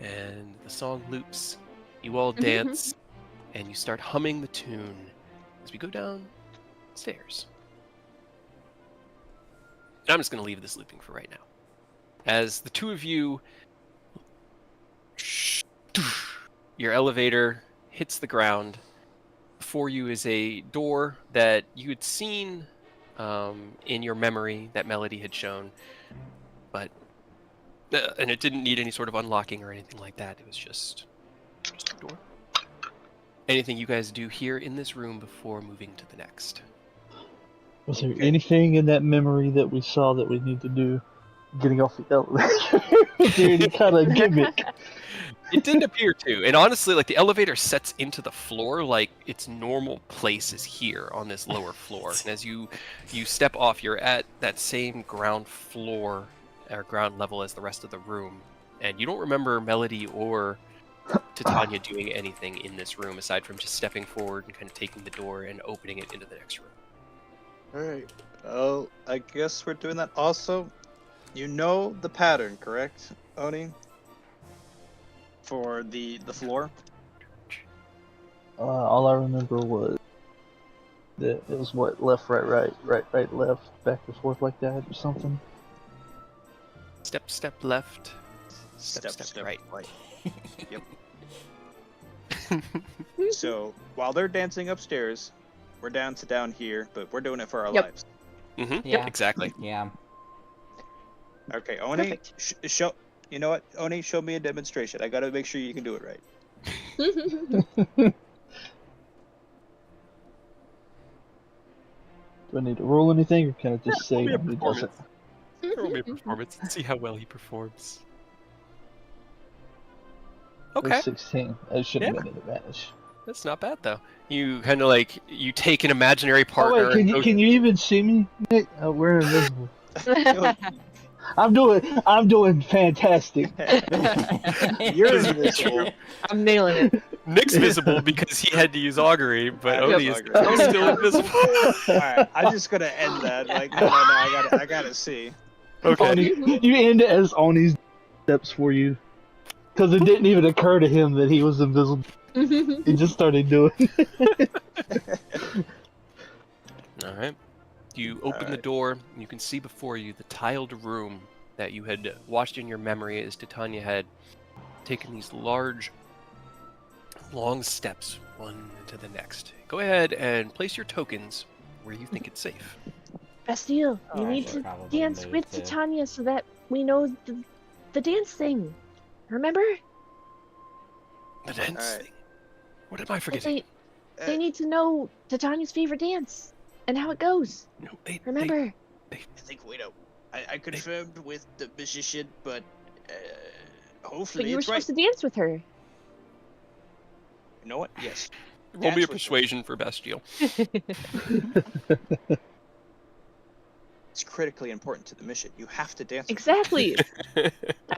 and the song loops, you all dance and you start humming the tune as we go downstairs. And I'm just going to leave this looping for right now. As the two of you, your elevator hits the ground. Before you is a door that you had seen in your memory that Melody had shown, but and it didn't need any sort of unlocking or anything like that. It was just a door. Anything you guys do here in this room before moving to the next? Was there anything in that memory that we saw that we need to do getting off the elevator? Was there any kind of gimmick? It didn't appear to. And honestly, like the elevator sets into the floor like its normal place is here on this lower floor. And as you step off, you're at that same ground floor or ground level as the rest of the room. And you don't remember Melody or Titania doing anything in this room aside from just stepping forward and kind of taking the door and opening it into the next room. Alright. Oh, I guess we're doing that. Also, you know the pattern, correct, Oni? For the floor? All I remember was that it was what, left, right, left, back and forth like that or something. Step left. Step right. Yep. So, while they're dancing upstairs, we're down here, but we're doing it for our Yep. lives. Mm-hmm. Yeah. Yep, exactly. Yeah. Okay, Oni, Perfect. show. You know what, Oni, show me a demonstration. I gotta make sure you can do it right. Do I need to roll anything, or can I just say roll me a he does it? performance. Roll me a performance and see how well he performs. Okay, 16. That should have Yeah. been an advantage. that's not bad though. You kind of like you take an imaginary Oh partner. wait, and go- can you even see me, Nick? We're invisible. I'm doing fantastic. You're invisible. I'm nailing it. Nick's visible because he had to use augury, but I Oni have is augury. still invisible. Alright, I'm just gonna end that. Like, no, I gotta see. Okay. Oni, you end it as Oni's steps for you, because it didn't even occur to him that he was invisible. He just started doing it. All right. You open the Alright. door, and you can see before you the tiled room that you had watched in your memory as Titania had taken these large long steps, one to the next. Go ahead and place your tokens where you think it's safe. Bastille, Oh, you I need should to probably dance move with to- Titania so that we know the dance thing. Remember? The dance Alright. thing. What am I Like forgetting? they need to know Titania's favorite dance and how it goes. No, Remember? I think I confirmed with the musician, but hopefully But you were it's right. supposed to dance with her. You know what? Yes. Roll me a Dance with her. persuasion for Bastille. It's critically important to the mission. You have to dance. with Exactly.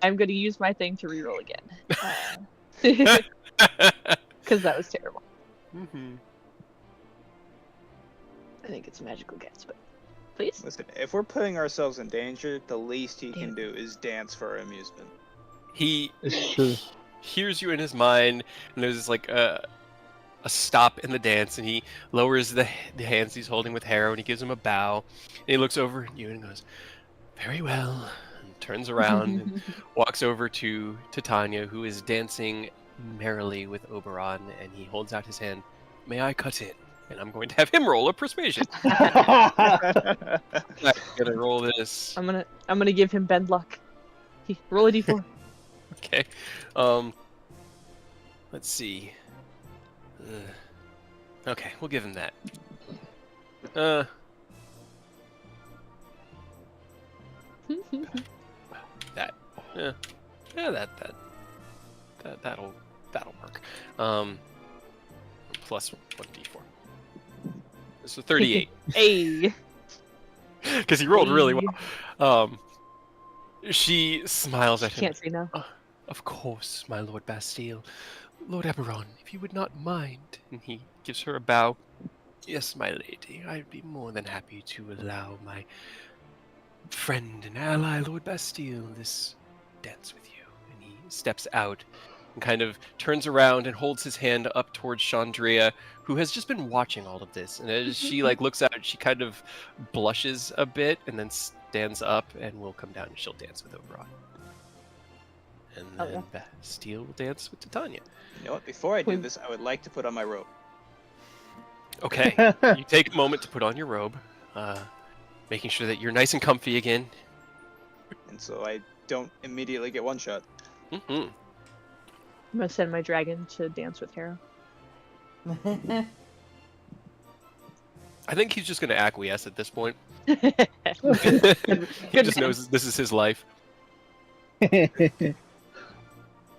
I'm going to use my thing to reroll again. Because that was terrible. Mm-hmm. I think it's a magical guess, but please. Listen, if we're putting ourselves in danger, the least he Damn can it. do is dance for our amusement. He It's true. hears you in his mind, and there's like a stop in the dance, and he lowers the hands he's holding with Harrow, and he gives him a bow, and he looks over at you and goes, "Very well," and turns around and walks over to Titania, who is dancing merrily with Oberon, and he holds out his hand. "May I cut in?" And I'm going to have him roll a persuasion. I'm gonna roll this. I'm gonna give him bend luck. Roll a d4. Okay. Let's see. Okay, we'll give him that. That. Yeah, that'll work. Plus 1d4. So 38. Hey. Because he rolled really well. She smiles at him. Can't say no. Of course, my Lord Bastille. Lord Eberron, if you would not mind. And he gives her a bow. Yes, my lady, I'd be more than happy to allow my friend and ally, Lord Bastille, this dance with you. And he steps out and kind of turns around and holds his hand up towards Chandria, who has just been watching all of this. And as she looks out, she kind of blushes a bit and then stands up and will come down and she'll dance with Oberon. And then Bastille will dance with Titania. You know what? Before I do this, I would like to put on my robe. Okay, you take a moment to put on your robe, making sure that you're nice and comfy again. And so I don't immediately get one shot. Mm-hmm. I'm gonna send my dragon to dance with Harrow. I think he's just going to acquiesce at this point. Good He just man. knows this is his life.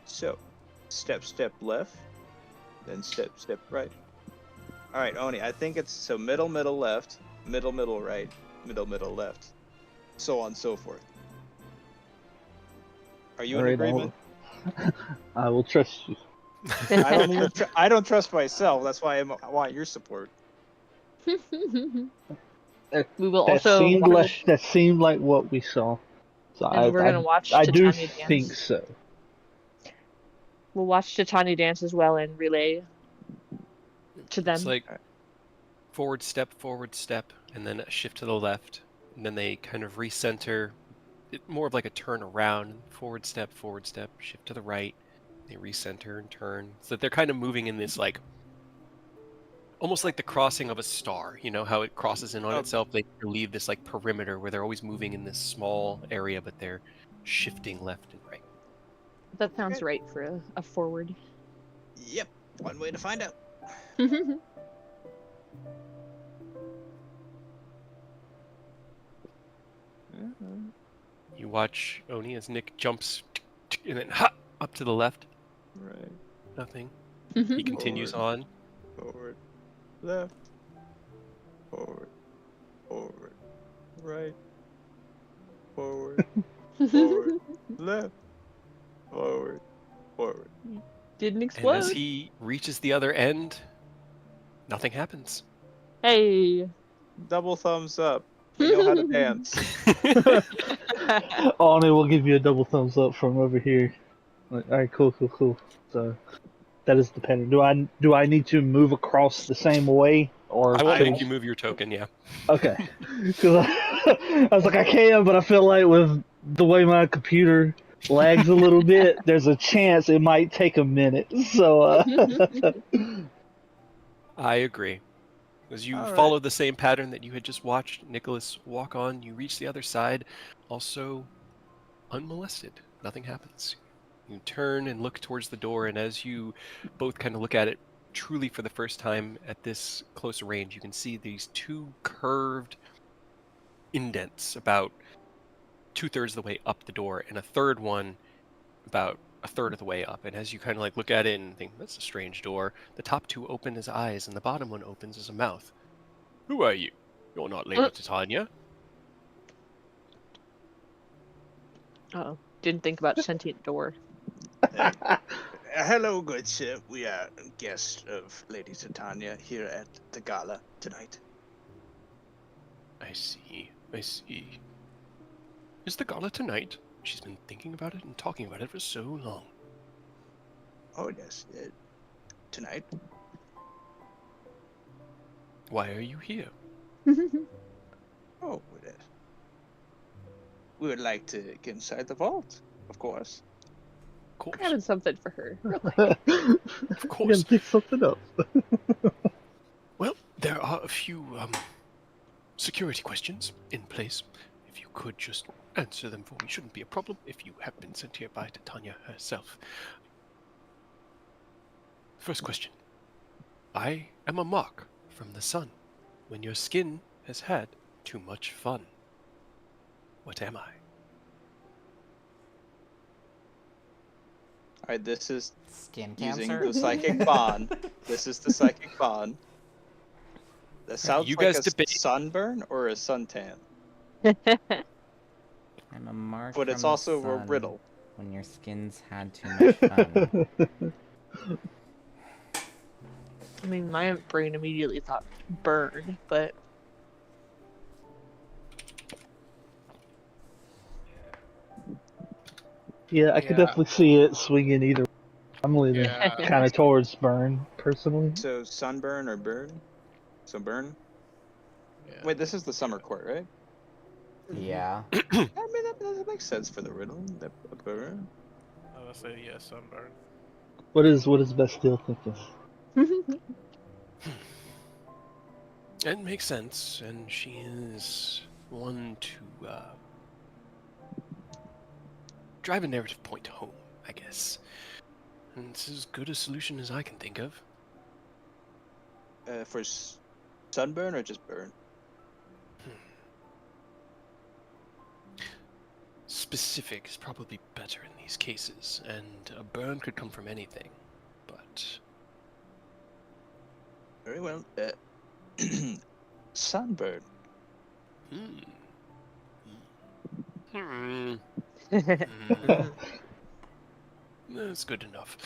So, step left, then step right. All right, Oni, I think it's so middle left, middle right, middle left, so on and so forth. Are you in Alright, agreement? I will trust you. I don't trust myself. That's why I want your support. We will That also seemed watch, like what we saw. So and we're gonna watch I do Titania dance. think so. We'll watch Titania dance as well and relay to them. It's like forward step, and then a shift to the left. And then they kind of recenter. More of like a turn around. Forward step, shift to the right. They recenter and turn. So that they're kind of moving in this like almost like the crossing of a star, you know, how it crosses in on itself. They leave this like perimeter where they're always moving in this small area, but they're shifting left and right. That sounds right for a forward. Yep, one way to find out. You watch Oni as Nick jumps and then up to the left. Right. Nothing. He continues on. Forward, left, forward, right, forward, left, forward. Didn't And explode. as he reaches the other end, nothing happens. Hey. Double thumbs up. We know how to dance. Arnie will give you a double thumbs up from over here. Like, alright, cool. So that is the pattern. Do I need to move across the same way, or I won't can- make you move your token, yeah. Okay, because I was like I can, but I feel like with the way my computer lags a little bit, there's a chance it might take a minute. So, I agree. As you All follow right. the same pattern that you had just watched Nicholas walk on, you reach the other side, also unmolested. Nothing happens. You turn and look towards the door, and as you both kind of look at it truly for the first time at this close range, you can see these two curved indents about 2/3 of the way up the door, and a third one about a third of the way up. And as you kind of like look at it and think, that's a strange door, the top two open as eyes, and the bottom one opens as a mouth. Who are you? You're not Lady Titania. Oh, didn't think about sentient door. Hello, good sir. We are guests of Lady Titania here at the gala tonight. I see. I see. Is the gala tonight? She's been thinking about it and talking about it for so long. Oh, yes. Tonight? Why are you here? Oh, we would like to get inside the vault, of course. Of course. Grabbing something for her. Real quick. Of I'm course. gonna pick something up. Well, there are a few security questions in place. If you could just answer them for me, shouldn't be a problem if you have been sent here by Titania herself. First question. I am a mark from the sun when your skin has had too much fun. What am I? All right, this is Skin using cancer. the psychic bond. This is the psychic bond. That sounds you like guys a debate. sunburn or a suntan, I'm a mark but from it's the also a sun riddle. when your skin's had too much fun. I mean, my brain immediately thought burn, but Yeah, I could Yeah. definitely see it swinging either. I'm leaning Yeah. kind of towards burn, personally. So sunburn or burn? So burn. Yeah. Wait, this is the summer court, right? Yeah. I mean, that makes sense for the riddle. The burn. I would say yes, sunburn. What is Bastille thinking? It makes sense, and she is one to drive a narrative point home, I guess. And it's as good a solution as I can think of. For sunburn or just burn? Specific is probably better in these cases, and a burn could come from anything, but... Very well. Sunburn. That's good enough.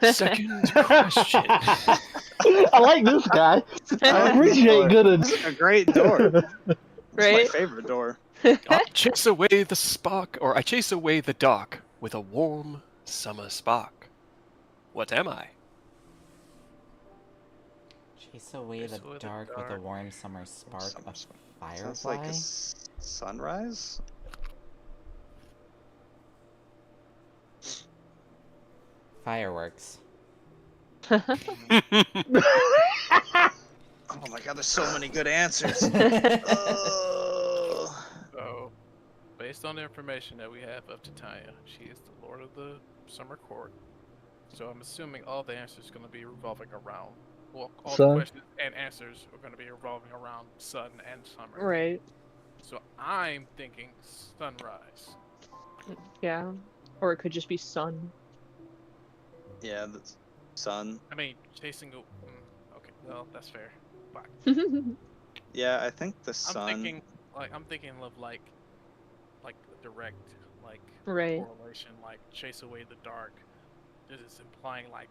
Second question. I like this guy. I appreciate good. This is a great door. It's my Right? favorite door. I chase away the spark, or I chase away the dark with a warm summer spark. What am I? Chase away Chase the away the dark with a dark. warm summer spark. Summer A spark. firefly? Sounds like a sunrise. Fireworks. Oh my god, there's so many good answers. Oh. So, based on the information that we have of Titania, she is the Lord of the Summer Court. So I'm assuming all the answers are going to be revolving around. Well, all Sun? the questions and answers are going to be revolving around sun and summer. Right. So I'm thinking sunrise. Yeah. Or it could just be sun. Yeah, the sun. I mean, chasing a. Okay, well, that's fair. Fine. Yeah, I think the sun. I'm thinking of like a direct Right. correlation, like chase away the dark. This is implying like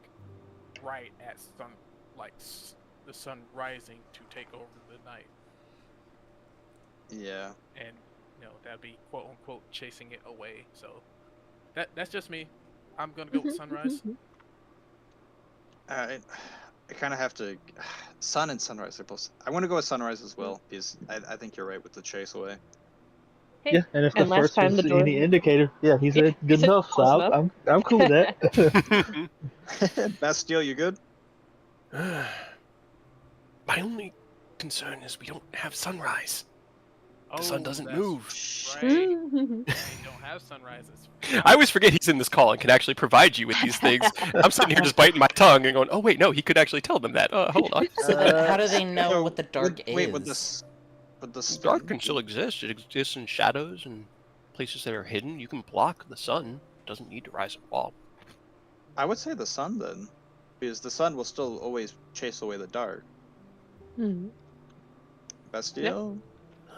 right at sun, the sun rising to take over the night, Yeah. and that'd be quote unquote chasing it away. So that's just me. I'm gonna go with sunrise. I kind of have to. Sun and sunrise are both. I want to go with sunrise as well because I think you're right with the chase away. Yeah, and if the And last first time was the door- any indicator, yeah, he said he good said enough. So close enough. I'm cool with that. Bastille, you good? My only concern is we don't have sunrise. The sun doesn't that's move. Right. They don't have sunrises. I always forget he's in this call and can actually provide you with these things. I'm sitting here just biting my tongue and going, "Oh wait, no, he could actually tell them that." Hold on. So then how do they know what the dark is? Wait, with the Dark sun? can still exist. It exists in shadows and places that are hidden. You can block the sun. It doesn't need to rise and fall. I would say the sun then, because the sun will still always chase away the dark. Mhm. Bastille,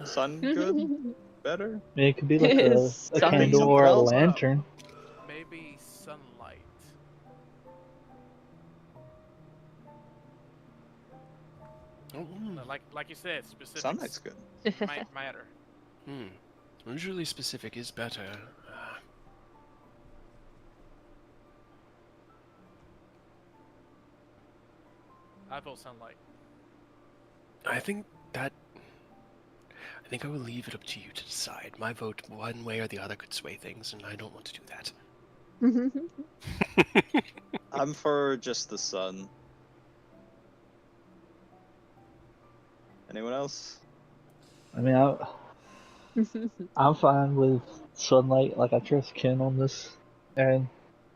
sun good, better. I mean, it could be like a Sun. candle or a Else? lantern. Maybe sunlight. Like you said, specifics Sunlight's good. might matter. Usually specific is better. I vote sunlight. I think I will leave it up to you to decide. My vote, one way or the other, could sway things, and I don't want to do that. I'm for just the sun. Anyone else? I mean, I'm fine with sunlight. Like I trust Ken on this, and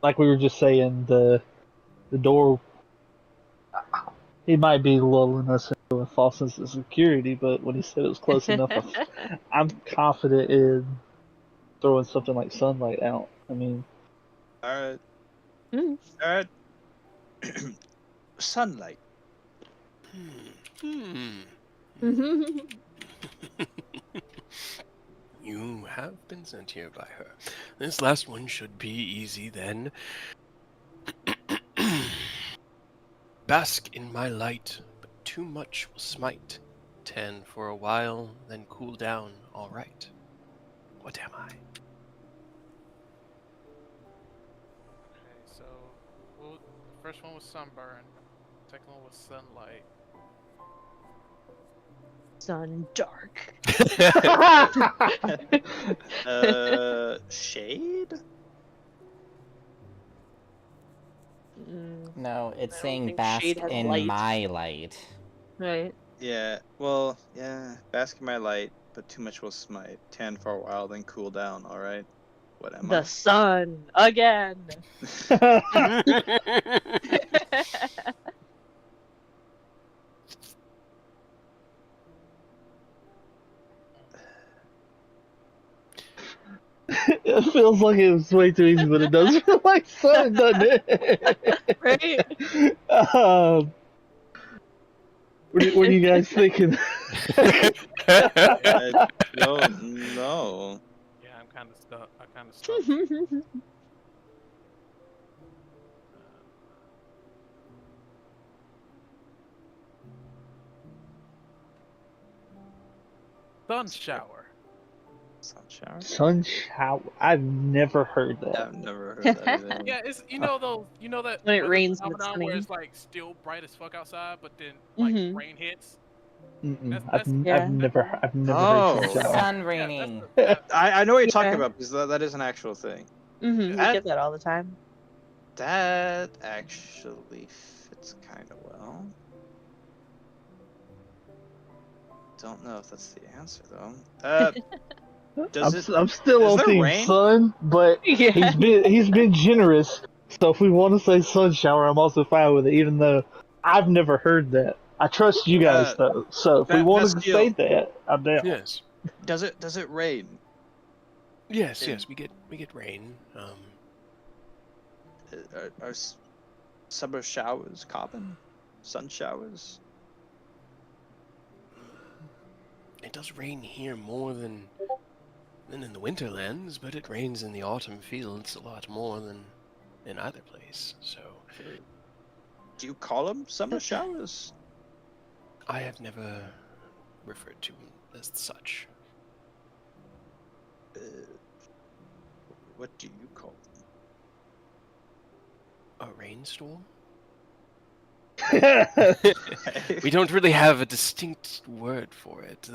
like we were just saying, the door. He might be lulling us into a false sense of security, but when he said it was close enough, I'm confident in throwing something like sunlight out. I mean, Alright. Mm. Alright. Sunlight. You have been sent here by her. This last one should be easy then. Bask in my light, but too much will smite. Tan for a while, then cool down, all right. What am I? Okay, so the first one was sunburn. Second one was sunlight. Sun dark. Shade? No, it's I don't saying think bask shade has in light. my light. Right. Yeah, well, yeah. Bask in my light, but too much will smite. Tan for a while, then cool down, alright? What am The sun again. it feels like it was way too easy, but it does feel like sun, doesn't it? Right. What are you guys thinking? I don't know. Yeah, I'm kind of stuck. Sun shower. Sun shower? Sun shower. I've never heard that. I've never heard that either. Yeah, it's that When it weather rains and it's phenomenon where sunny. it's like still bright as fuck outside, but then like Mhm. rain hits. Mm-mm. That's- I've never Oh. heard sun shower. Sun raining. I know what you're talking Yeah. about because that is an actual thing. We That- get that all the time. That actually fits kind of well. Don't know if that's the answer though. I'm still is on there team rain? sun, but Yeah. he's been generous. So if we want to say sun shower, I'm also fine with it, even though I've never heard that. I trust you guys though. So if we want to Bastille. say that, I'm down. Yes. Does it rain? Yes, In- yes, we get rain. Are summer showers common? Sun showers? It does rain here more than in the winterlands, but it rains in the autumn fields a lot more than in either place. So Do you call them summer showers? I have never referred to them as such. What do you call A rainstorm? them? We don't really have a distinct word for it.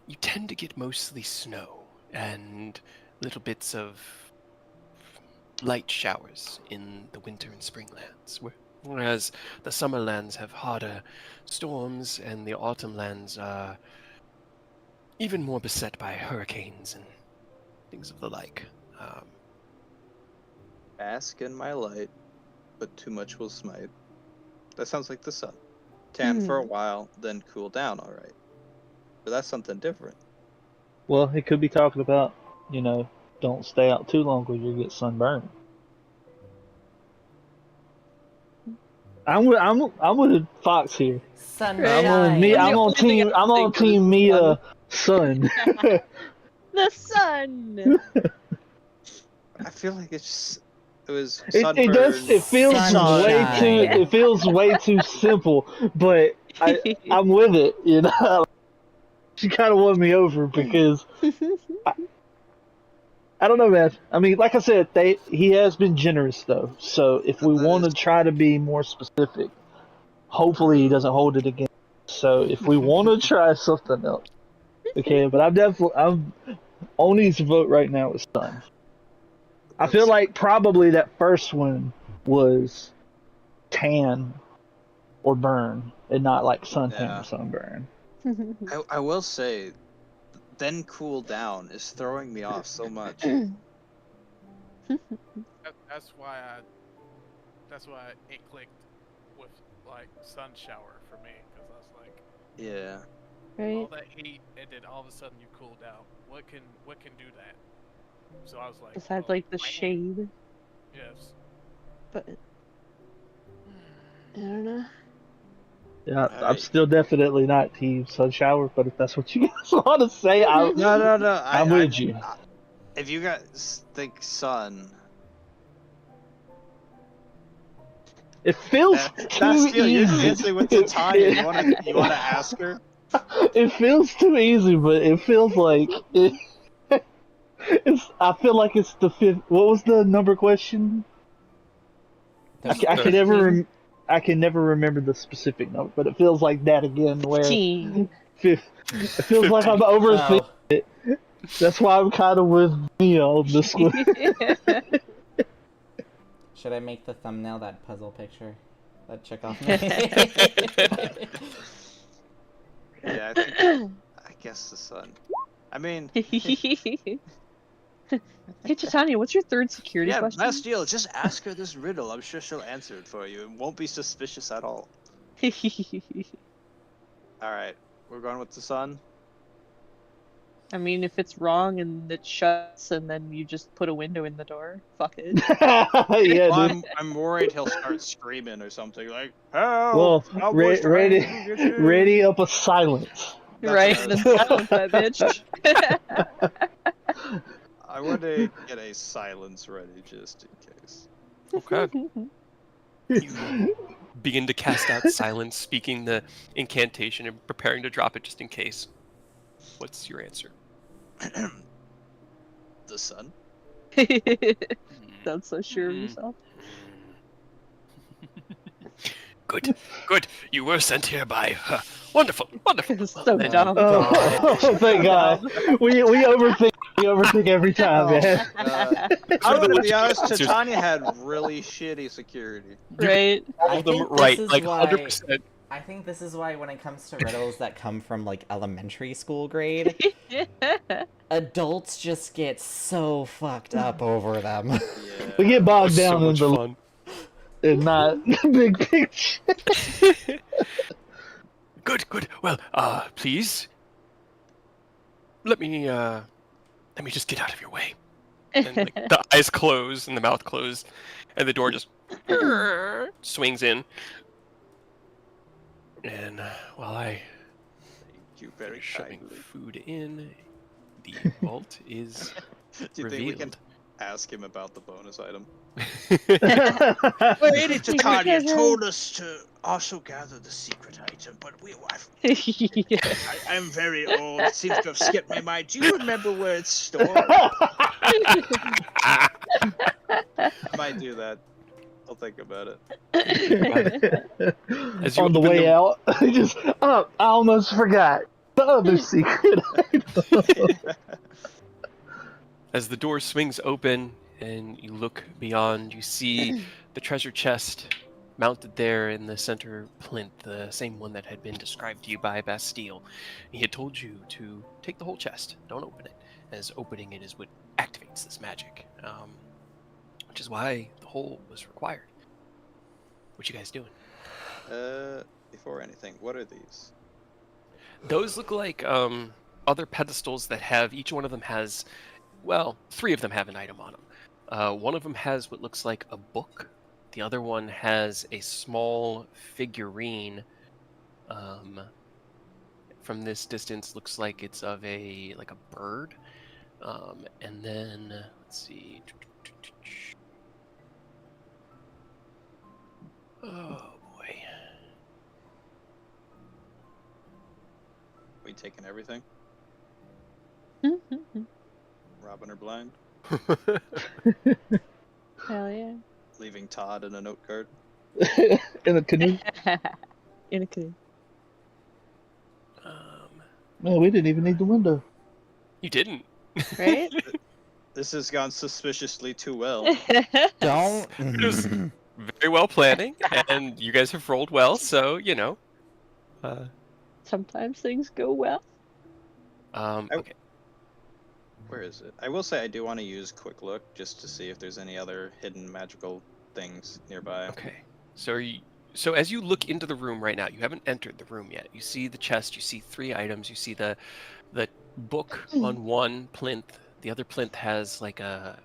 you tend to get mostly snow and little bits of light showers in the winter and spring lands, whereas the summer lands have harder storms and the autumn lands are even more beset by hurricanes and things of the like. Bask in my light, but too much will smite. That sounds like the sun. Tan for a while, then cool down, alright. But that's something different. Well, it could be talking about, don't stay out too long or you'll get sunburned. I'm with Fox here. Sunshine. I'm on team Mia Sun. The sun. I feel like it was It sunburned. it feels way too simple, but I'm with it, She kind of won me over because I don't know, man. I mean, like I said, he has been generous though. So if we want to try to be more specific, hopefully he doesn't hold it again. So if we want to try something else, okay. But I'm Oni's vote right now is sun. I feel like probably that first one was tan or burn, and not like suntan or sunburn. I will say, then cool down is throwing me off so much. That's why it clicked with like sun shower for me, because I was like, Yeah. all Right. that heat and then all of a sudden you cool down. What can do that? So I was like, Besides, well, like the my hand- shade, Yes. but I don't know. Yeah, I'm still definitely not team sun shower, but if that's what you guys want to say, No. I'm with you. If you guys think sun, It feels too Bastille, you're easy. dancing with Titania. You wanna ask her? It feels too easy, but it feels like I feel like it's the fifth. What was the number question? I can never remember the specific number, but it feels like that again. Where 15. it feels like I'm overthinking it. That's why I'm kind of with Mia on this one. Should I make the thumbnail that puzzle picture? That Chekhov Yeah, I guess the sun. I mean, Hey, Titania, what's your third security yeah, question? Bastille, just ask her this riddle. I'm sure she'll answer it for you. It won't be suspicious at all. Alright, we're going with the sun. I mean, if it's wrong and it shuts and then you just put a window in the door, fuck it. Yeah, Well, dude. I'm worried he'll start screaming or something like, "Help! Well, Cowboys trying to get in." ready up a silence. That's Right, what I then was- silence that bitch. I want to get a silence ready just in case. Okay. You begin to cast out silence, speaking the incantation and preparing to drop it just in case. What's your answer? The sun. Sounds so sure of yourself. Good, good. You were sent here by her. Wonderful, wonderful. So then- dumb. Oh, thank God. We overthink every time, man. I'm gonna be honest, Titania had really shitty security. Right? All of them right, like 100%. I think this is why when it comes to riddles that come from like elementary school grade, adults just get so fucked up over them. Yeah. We get bogged So down in much the fun. and not the big picture. Good, good. Well, please. Let me just get out of your way. And like, the eyes close and the mouth close, and the door just swings in. And while I Thank you very finish shoving kindly. food in, the vault is Do you think we can revealed. ask him about the bonus item? Lady Titania told us to also gather the secret item, but I'm very old. It seems to have skipped my mind. Do you remember where it's stored? I might do that. I'll think about it. As you On the open way the- out, I almost forgot. Another secret item. As the door swings open and you look beyond, you see the treasure chest mounted there in the center plinth, the same one that had been described to you by Bastille. He had told you to take the whole chest, don't open it, as opening it is what activates this magic, which is why the hole was required. What you guys doing? Before anything, what are these? Those look like other pedestals that have, each one of them has, well, 3 of them have an item on them. One of them has what looks like a book. The other one has a small figurine. From this distance, looks like it's of a bird. And then let's see. Oh boy. We taking everything? Robbing her blind? Hell yeah. Leaving Todd in a note card? In a canoe. In a canoe. Man, we didn't even need the window. You didn't. Right? This has gone suspiciously too well. Don't. was very well planning, and you guys have rolled well, so you know. Sometimes things go well. Okay. Where is it? I will say I do want to use Quick Look just to see if there's any other hidden magical things nearby. Okay. So as you look into the room right now, you haven't entered the room yet. You see the chest. You see 3 items. You see the book on one plinth. The other plinth has like a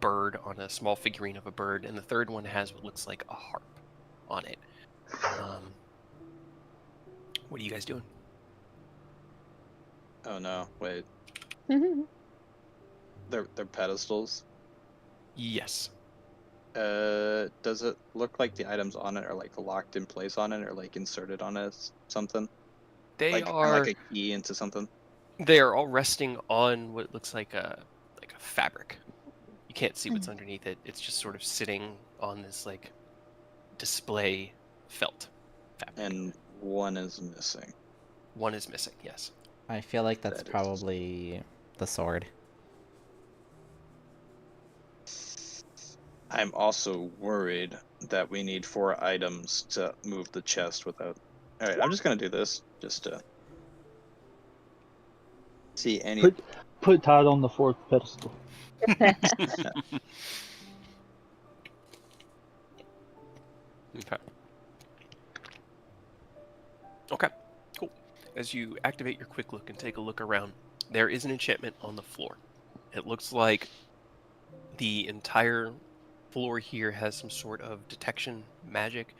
bird on a small figurine of a bird, and the third one has what looks like a harp on it. What are you guys doing? Oh no, wait. They're pedestals. Yes. Does it look like the items on it are like locked in place on it or like inserted on it something? They Like kinda are. like a key into something? They are all resting on what looks like a fabric. You can't see what's underneath it. It's just sort of sitting on this like display felt fabric. And one is missing. One is missing. Yes. I feel like that's That is- probably the sword. I'm also worried that we need 4 items to move the chest without... Alright, I'm just gonna do this, just to... see any... Put Todd on the 4th pedestal. Okay. Okay. Cool. As you activate your quick look and take a look around, there is an enchantment on the floor. It looks like the entire floor here has some sort of detection magic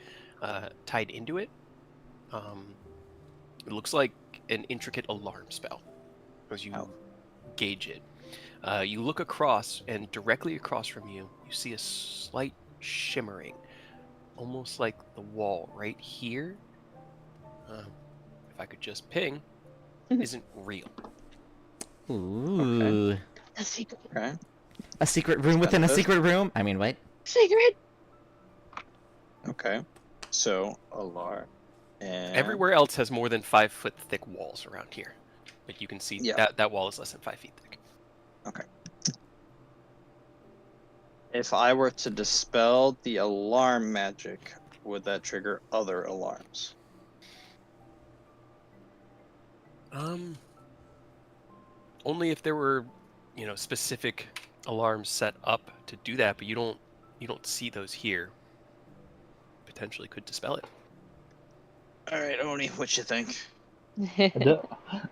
tied into it. It looks like an intricate alarm spell as you gauge it. You look across, and directly across from you, you see a slight shimmering, almost like the wall right here. If I could just ping, isn't real. Ooh. A secret. Okay. A secret room within a Benefit. secret room? I mean, wait. Secret! Okay. So, alarm. And... Everywhere else has more than 5 foot thick walls around here, but you can see Yeah. that wall is less than 5 feet thick. Okay. If I were to dispel the alarm magic, would that trigger other alarms? Only if there were, specific alarms set up to do that, but you don't see those here. Potentially could dispel it. Alright, Oni, what you think? I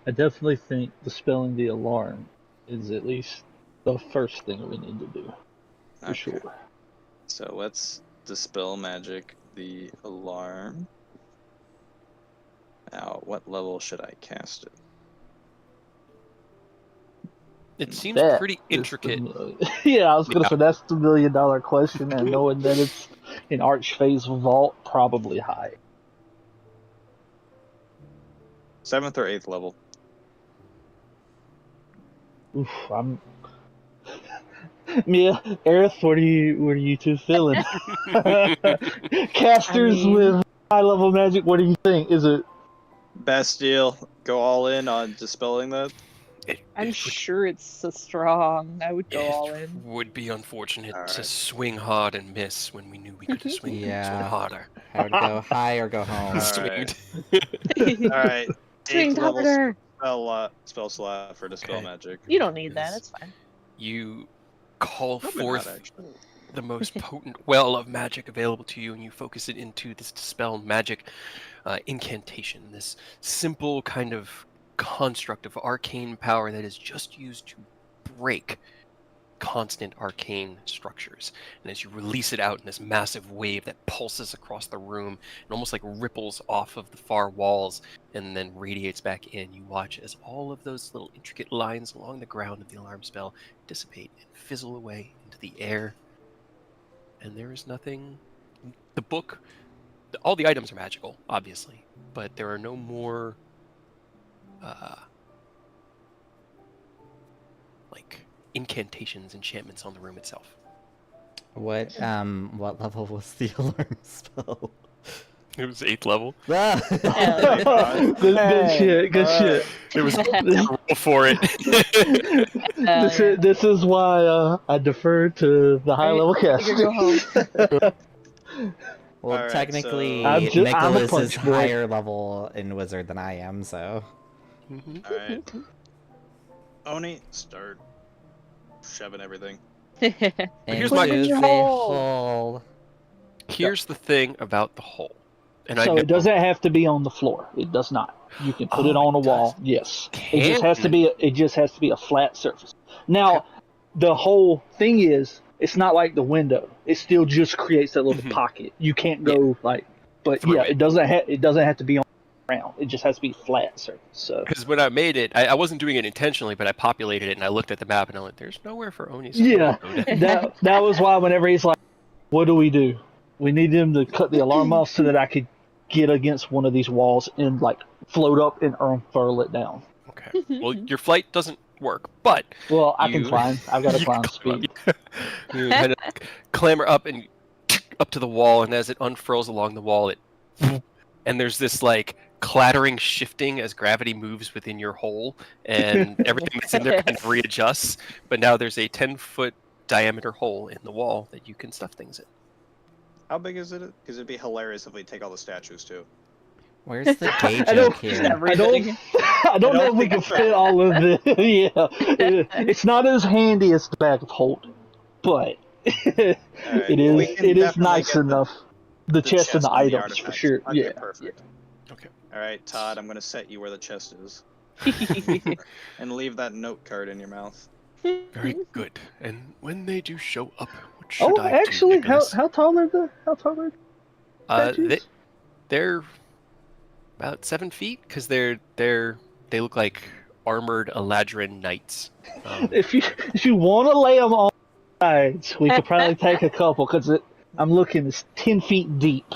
definitely think dispelling the alarm is at least the first thing we need to do. For Okay. sure. So let's dispel magic the alarm. Now, what level should I cast it? It seems That pretty is the intricate. yeah, I was gonna Yeah. say that's the $1 million question, and knowing that it's in Archphase Vault, probably high. 7th or 8th level? Oof, I'm. Yeah, Aerith, what are you two feeling? Casters I mean- with high level magic, what do you think? Is it Bastille, go all in on dispelling that. I'm It sure it's so strong. I would go all in. would be unfortunate to Alright. swing hard and miss when we knew we could have swung Yeah. harder. I would go high or go home. Alright. Swinged. Alright. Swing 8th level harder. spell slot for dispel Okay. magic. You don't need that. Is- It's fine. You call Probably not, forth actually. the most potent well of magic available to you, and you focus it into this dispel magic incantation, this simple kind of construct of arcane power that is just used to break constant arcane structures. And as you release it out in this massive wave that pulses across the room and almost like ripples off of the far walls and then radiates back in, you watch as all of those little intricate lines along the ground of the alarm spell dissipate and fizzle away into the air. And there is nothing. The book, all the items are magical, obviously, but there are no more like incantations, enchantments on the room itself. What level was the alarm spell? It was 8th level. Ah! Good shit. Good shit. It was roll for it. This is why I defer to the high level Alright, cast. go home. Well, Alright, technically, so- I'm a Nicholas is punch boy. higher level in wizard than I am, so. Mhm. Alright. Oni, start shoving everything. here's my- Into the hole. Here's the thing about the hole. And I So know it doesn't have to be on the floor. It does not. You can put Oh, it on a it wall. does. Yes. Can. It just has to be. It just has to be a flat surface. Now, the whole thing is, it's not like the window. It still just creates that little Mhm. pocket. You can't go like. But Through yeah, it. it doesn't have. It doesn't have to be on the ground. It just has to be flat surface. So. Because when I made it, I wasn't doing it intentionally, but I populated it and I looked at the map and I went, "There's nowhere for Oni's hole Yeah, to go." that was why whenever he's like, "What do? We need him to cut the alarm off so that I could get against one of these walls and like float up and unfurl it down." Okay. Well, your flight doesn't work, but Well, I can You- climb. I've got to you climb can climb speed. up. You kind of clamber up and up to the wall, and as it unfurls along the wall, and there's this like clattering shifting as gravity moves within your hole, and everything that's in there kind of readjusts. But now there's a 10-foot diameter hole in the wall that you can stuff things in. How big is it? Because it'd be hilarious if we take all the statues too. Where's the gay I don't- joke here? I don't. I don't know if we can fit all of this. Yeah, it's not as handy as the back of Holt, but it is. we can It is definitely nice get enough. The chest and the items for artifacts. sure. Okay, Yeah. perfect. Okay. All right, Todd, I'm gonna set you where the chest is, and leave that note card in your mouth. Very good. And when they do show up, what should Oh, I actually, do, Nicholas? how tall are the statues? They're about 7 feet because they look like armored Eladrin knights. If you want to lay them on sides, we could probably take a couple because I'm looking. It's 10 feet deep.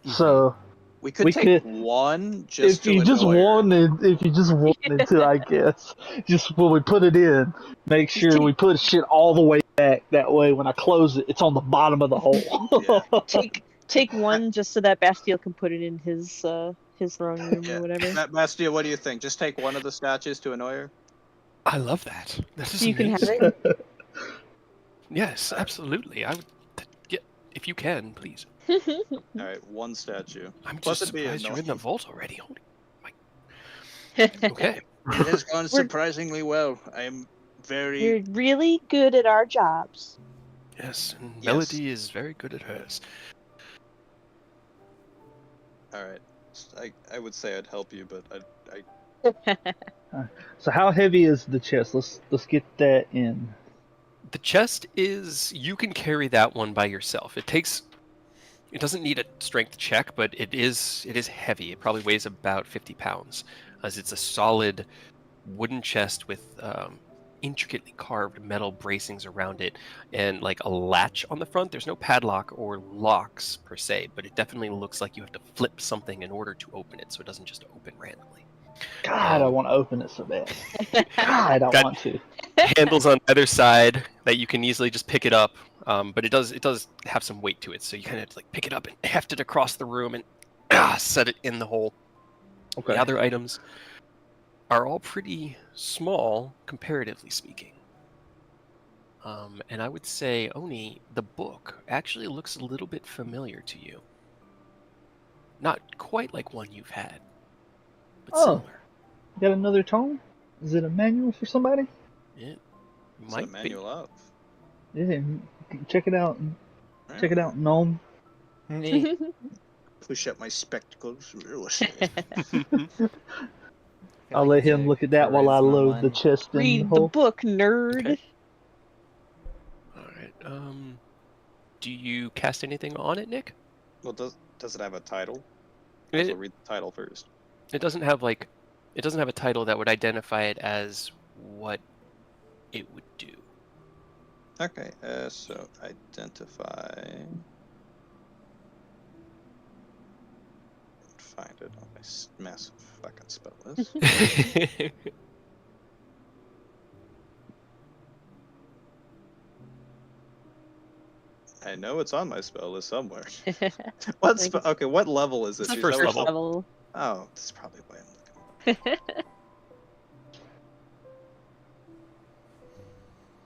So We could We take could- one just if to you just annoy her. wanted to, I guess, just when we put it in, make sure we put shit all the way back. That way, when I close it, it's on the bottom of the hole. Take one just so that Bastille can put it in his throne room Yeah. or whatever. Bastille, what do you think? Just take one of the statues to annoy her? I love that. That is So you can have amazing. it. Yes, absolutely. I would. Yeah, if you can, please. All right, one statue. I'm Plus just it'd be surprised you're in the annoying. vault already. Holy my. Okay. It has gone We're- surprisingly well. I am very. We're really good at our jobs. Yes, and Yes. Melody is very good at hers. All right. I would say I'd help you, but I So how heavy is the chest? Let's get that in. The chest is you can carry that one by yourself. It doesn't need a strength check, but it is heavy. It probably weighs about 50 pounds, as it's a solid wooden chest with intricately carved metal bracings around it and like a latch on the front. There's no padlock or locks per se, but it definitely looks like you have to flip something in order to open it, so it doesn't just open randomly. God, I want to open it so bad. God, I Got- want to. Handles on either side that you can easily just pick it up, but it does have some weight to it, so you kind of like pick it up and heft it across the room and set it in the hole. Okay. The other items are all pretty small, comparatively speaking. And I would say, Oni, the book actually looks a little bit familiar to you. Not quite like one you've had, but Oh. similar. Got another tome? Is it a manual for somebody? It What's might the manual of? Yeah, check it out. Check it out, gnome. Push up my spectacles. be. I'll let him look at that while I load the chest in the Read the hole. book, nerd. Okay. All right. Do you cast anything on it, Nick? Well, does it have a title? It, So read the title first. it doesn't have like, it doesn't have a title that would identify it as what it would do. Okay, so identify. Find it on my massive fucking spell list. I know it's on my spell list somewhere. What spell? Okay, what level is it? It's Is first that level. level. Oh, that's probably why I'm looking.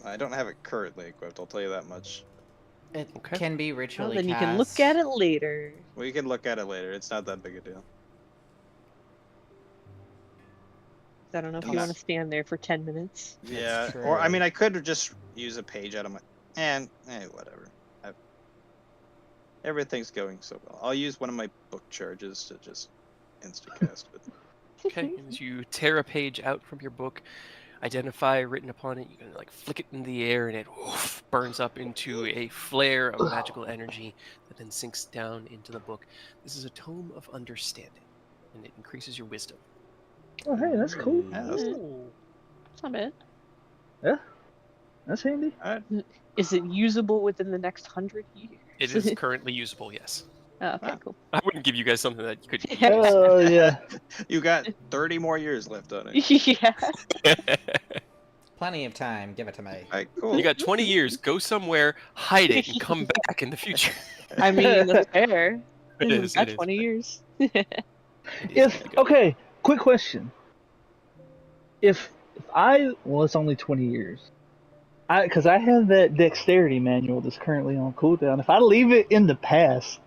I don't have it currently equipped. I'll tell you that much. It Okay. can be Well, ritually then you cast. can look at it later. We can look at it later. It's not that big a deal. I don't know if you Yes. want to stand there for 10 minutes. Yeah, true. or I mean, I could just use a page out of my. Whatever. Everything's going so well. I'll use one of my book charges to just insta-cast it. Okay, and as you tear a page out from your book, identify written upon it, you can like flick it in the air and it burns up into a flare of magical energy that then sinks down into the book. This is a tome of understanding, and it increases your wisdom. Oh, hey, that's cool. Yeah, that's It's not bad. Yeah, that's handy. Alright. Is it usable within the next 100 years? It is currently usable, yes. Oh, okay, Ah. cool. I wouldn't give you guys something that you couldn't use. Oh, yeah. You got 30 more years left on it. Yeah. Plenty of time. Give it to me. Alright, cool. You got 20 years. Go somewhere, hide it, and come back in the future. I mean, that's fair. It is. Got It is. 20 years. It is good to go. Okay, quick question. If it's only 20 years. Because I have that dexterity manual that's currently on cooldown. If I leave it in the past,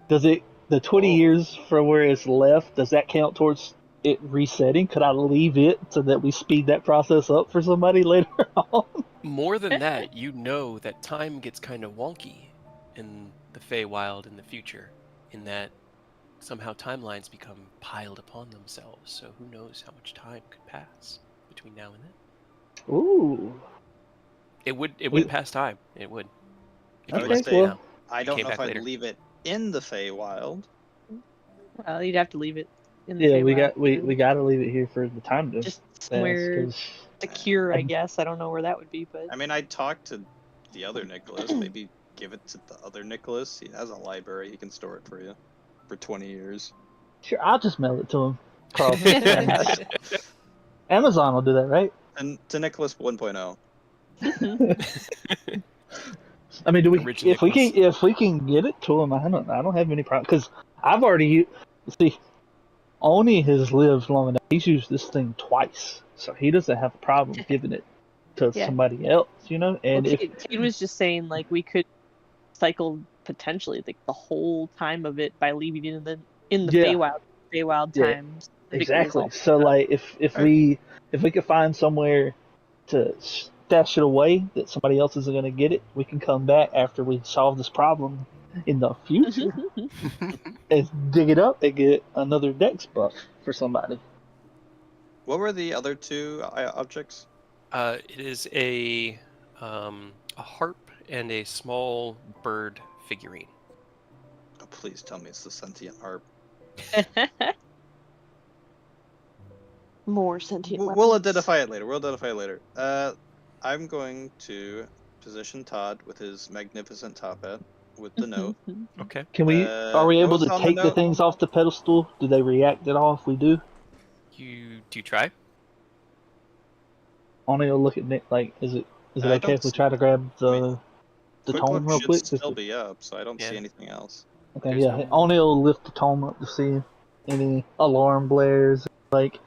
does it, the 20 years from where it's left, does that count towards it resetting? Could I leave it so that we speed that process up for somebody later on? More than that, you know that time gets kind of wonky in the Feywild in the future, in that somehow timelines become piled upon themselves. So who knows how much time could pass between now and then? Ooh. It would pass time. It would. If I you would left say it now. I don't came know if back I'd later. leave it in the Feywild. Well, you'd have to leave it in the Yeah, Feywild, we got to leave it here for the time to just pass. somewhere 'Cause secure, I guess. I don't know where that would be, but I mean, I'd talk to the other Nicholas. Maybe give it to the other Nicholas. He has a library. He can store it for you for 20 years. Sure, I'll just mail it to him. Carl. Amazon will do that, right? And to Nicholas 1.0. I mean, Original if we can get it to him, I don't have any problem because I've already see, Oni has lived long enough. He's used this thing twice, so he doesn't have a problem giving it to Yeah. somebody else, you know. And well, if Kate was just saying, like, we could cycle potentially like the whole time of it by leaving it in the Yeah. Feywild Yeah, times. exactly. So like, if we could find somewhere to stash it away that somebody else isn't going to get it, we can come back after we solve this problem in the future and dig it up and get another dex buff for somebody. What were the other two objects? It is a harp and a small bird figurine. Oh, please tell me it's the sentient harp. More sentient We'll weapons. identify it later. I'm going to position Todd with his magnificent top hat with the note. Okay. Can we? Are we able notes to on the take the note. things off the pedestal? Do they react at all if we do? You try? Oni will look at Nick like, is it I okay don't if we s- try to grab the I mean, the Quick tome look real should quick? still be up, so I don't see Yeah. anything else. Okay, There's yeah. no- Oni will lift the tome up to see him. any alarm blares, like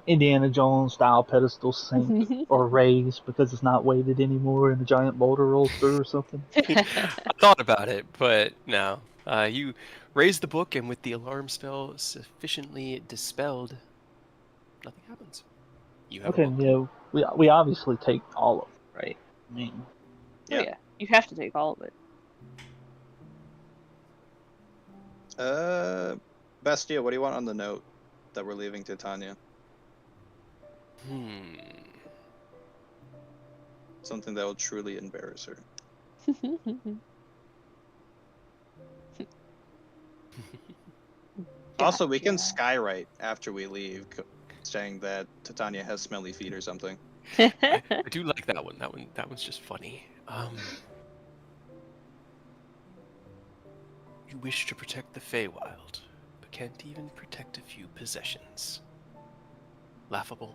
Indiana Jones style pedestal sink or raise because it's not weighted anymore and the giant boulder rolls through or something. I thought about it, but no. You raise the book, and with the alarm spell sufficiently dispelled, nothing happens. You have a Okay, book. yeah, we obviously take all of it, right? I mean, Oh yeah, you have to take all of it. Bastille, what do you want on the note that we're leaving to Tanya? Something that will truly embarrass her. Also, we can skywrite after we leave, saying that Titania has smelly feet or something. I do like that one. That one's just funny. You wish to protect the Feywild, but can't even protect a few possessions. Laughable.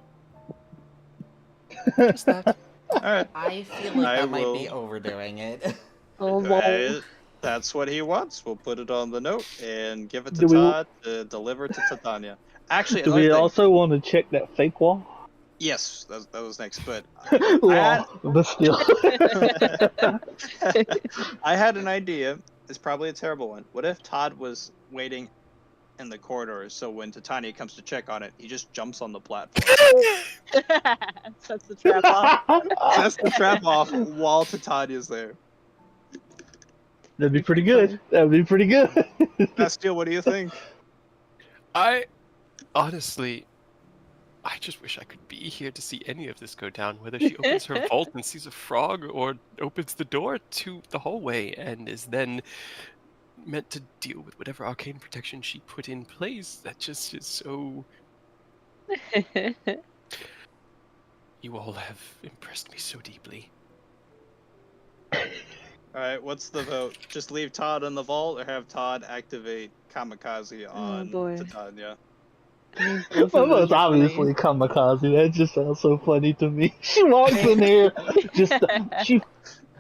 Just that. Alright. I feel like I that might be will- overdoing it. Oh, lol. That's what he wants. We'll put it on the note and give it to Do we- Todd to deliver to Titania. Actually, do another we thing. also want to check that fake wall? Yes, that was next. But Well, but still. I had an idea. It's probably a terrible one. What if Todd was waiting in the corridor, so when Titania comes to check on it, he just jumps on the platform. Sets the trap off. Sets the trap off while Titania's there. That'd be pretty good. That'd be pretty good. Bastille, what do you think? I honestly, I just wish I could be here to see any of this go down. Whether she opens her vault and sees a frog, or opens the door to the hallway and is then meant to deal with whatever arcane protection she put in place. That just is so. You all have impressed me so deeply. Alright, what's the vote? Just leave Todd in the vault or have Todd activate Kamikaze on boy. Titania? Well, it's obviously kamikaze. That just sounds so funny to me. She walks in here, just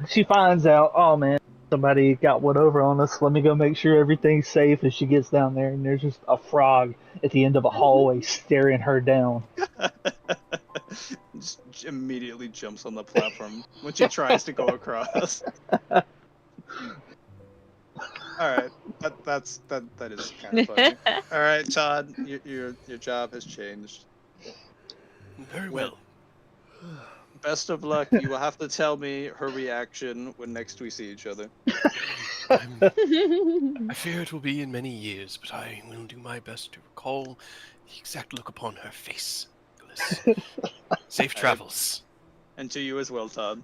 she finds out. Oh man, somebody got one over on us. Let me go make sure everything's safe. And she gets down there, and there's just a frog at the end of a hallway staring her down. Just immediately jumps on the platform when she tries to go across. Alright, that is kind of funny. Alright, Todd, your job has changed. Very well. Best of luck. You will have to tell me her reaction when next we see each other. I fear it will be in many years, but I will do my best to recall the exact look upon her face. Nicholas. Safe travels. And to you as well, Todd.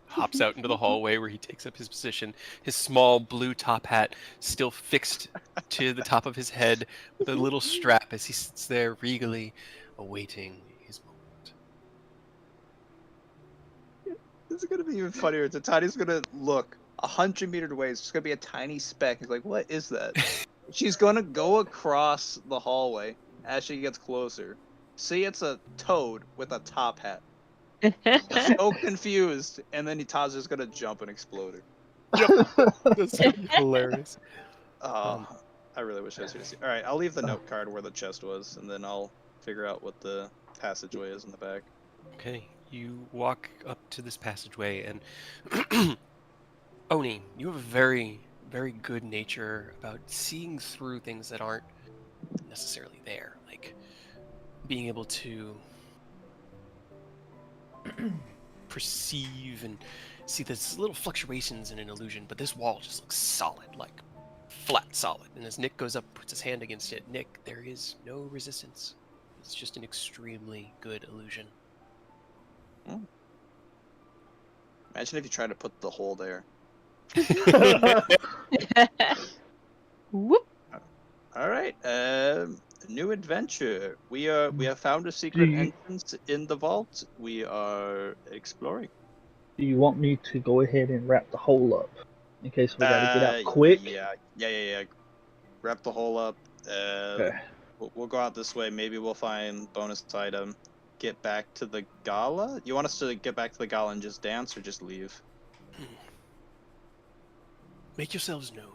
Hops out into the hallway where he takes up his position, his small blue top hat still fixed to the top of his head with a little strap as he sits there regally awaiting his moment. This is gonna be even funnier. Titania's gonna look 100 meters away. It's just gonna be a tiny speck. He's like, what is that? She's gonna go across the hallway as she gets closer. See, it's a toad with a top hat. So confused, and then Todd's just gonna jump and explode her. That's gonna be hilarious. I really wish I was here to see. All right, I'll leave the note card where the chest was, and then I'll figure out what the passageway is in the back. Okay, you walk up to this passageway, and Oni, you have a very, very good nature about seeing through things that aren't necessarily there. Like being able to perceive and see there's little fluctuations in an illusion, but this wall just looks solid, like flat solid. And as Nick goes up, puts his hand against it, Nick, there is no resistance. It's just an extremely good illusion. Imagine if you tried to put the hole there. Whoop. All right, new adventure. We have found a secret entrance in the vault. We are exploring. Do you want me to go ahead and wrap the hole up in case we gotta get out quick? Yeah. Wrap the hole up. Okay. We'll go out this way. Maybe we'll find bonus item. Get back to the gala. You want us to get back to the gala and just dance, or just leave? Make yourselves known,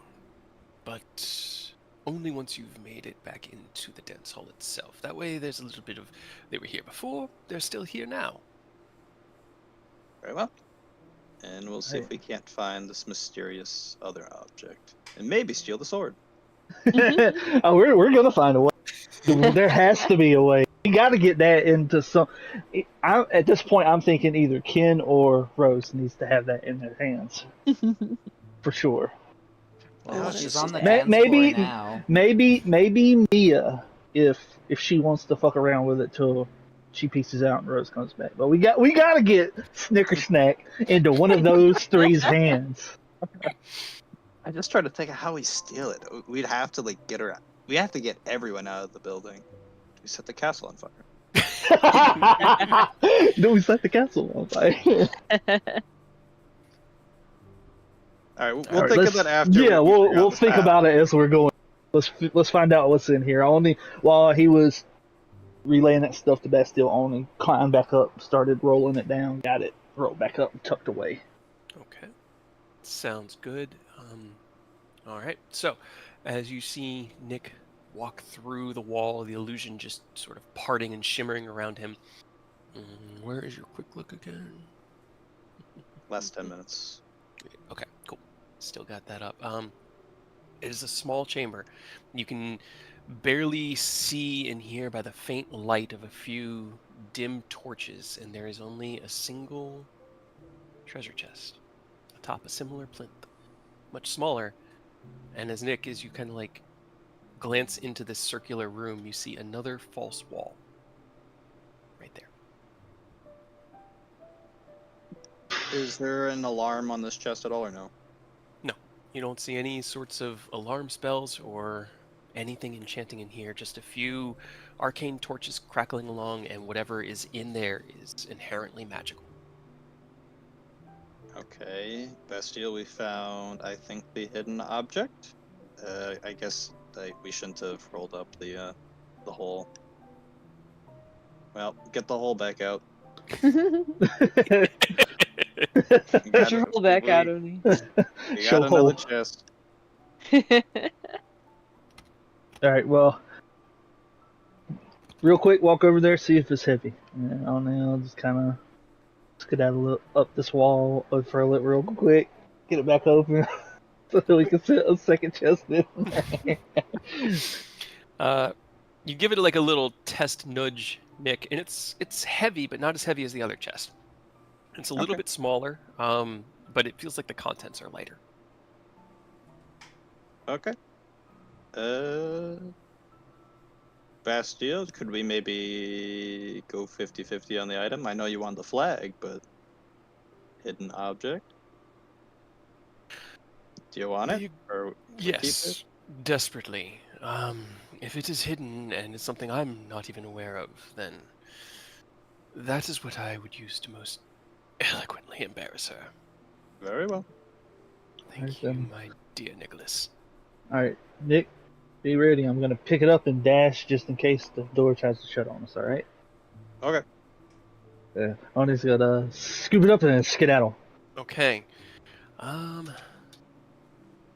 but only once you've made it back into the dance hall itself. That way there's a little bit of, they were here before, they're still here now. Very well. And we'll see if Right. we can't find this mysterious other object. And maybe steal the sword. Oh, we're gonna find a way. There has to be a way. You got to get that into some. At this point, I'm thinking either Ken or Rose needs to have that in their hands for sure. I Well, wanna she's see on the that. dance Maybe, floor now. maybe Mia, if she wants to fuck around with it till she pieces out and Rose comes back. But we got to get Snicker Snack into one of those three's hands. I just tried to think of how we steal it. We'd have to like get her. We have to get everyone out of the building. We set the castle on fire. Then we set the castle on fire. All right, we'll All right, think of let's- that after. Yeah, we figure out we'll this think path. about it as we're going. Let's find out what's in here. Only while he was relaying that stuff to Bastille, only climbed back up, started rolling it down, got it rolled back up, and tucked away. Okay. Sounds good. All right. So, as you see Nick walk through the wall, the illusion just sort of parting and shimmering around him. Where is your quick look again? Last 10 minutes. Okay, cool. Still got that up. It is a small chamber. You can barely see and hear by the faint light of a few dim torches, and there is only a single treasure chest atop a similar plinth, much smaller. And as you kind of like glance into this circular room, you see another false wall right there. Is there an alarm on this chest at all, or no? No, you don't see any sorts of alarm spells or anything enchanting in here. Just a few arcane torches crackling along, and whatever is in there is inherently magical. Okay, Bastille, we found, I think, the hidden object. I guess we shouldn't have rolled up the hole. Well, get the hole back out. Get your hole back out, Oni. We Show got another hole. chest. All right, well, real quick, walk over there, see if it's heavy. And I'll just kind of skedaddle up this wall, unfurl it real quick, get it back open, so that we can fit a second chest in. You give it like a little test nudge, Nick, and it's heavy, but not as heavy as the other chest. It's a little Okay. bit smaller, but it feels like the contents are lighter. Okay. Bastille, could we maybe go 50-50 on the item? I know you want the flag, but hidden object? Do you want it? Or keep Yes, desperately. If it is hidden and it's something I'm not even aware of, then that is what I would use to most eloquently embarrass her. Very well. Thank Alright, you, then. my dear Nicholas. All right, Nick, be ready. I'm gonna pick it up and dash just in case the door tries to shut on us. All right. Okay. Yeah. Oni's gonna scoop it up and then skedaddle. Okay.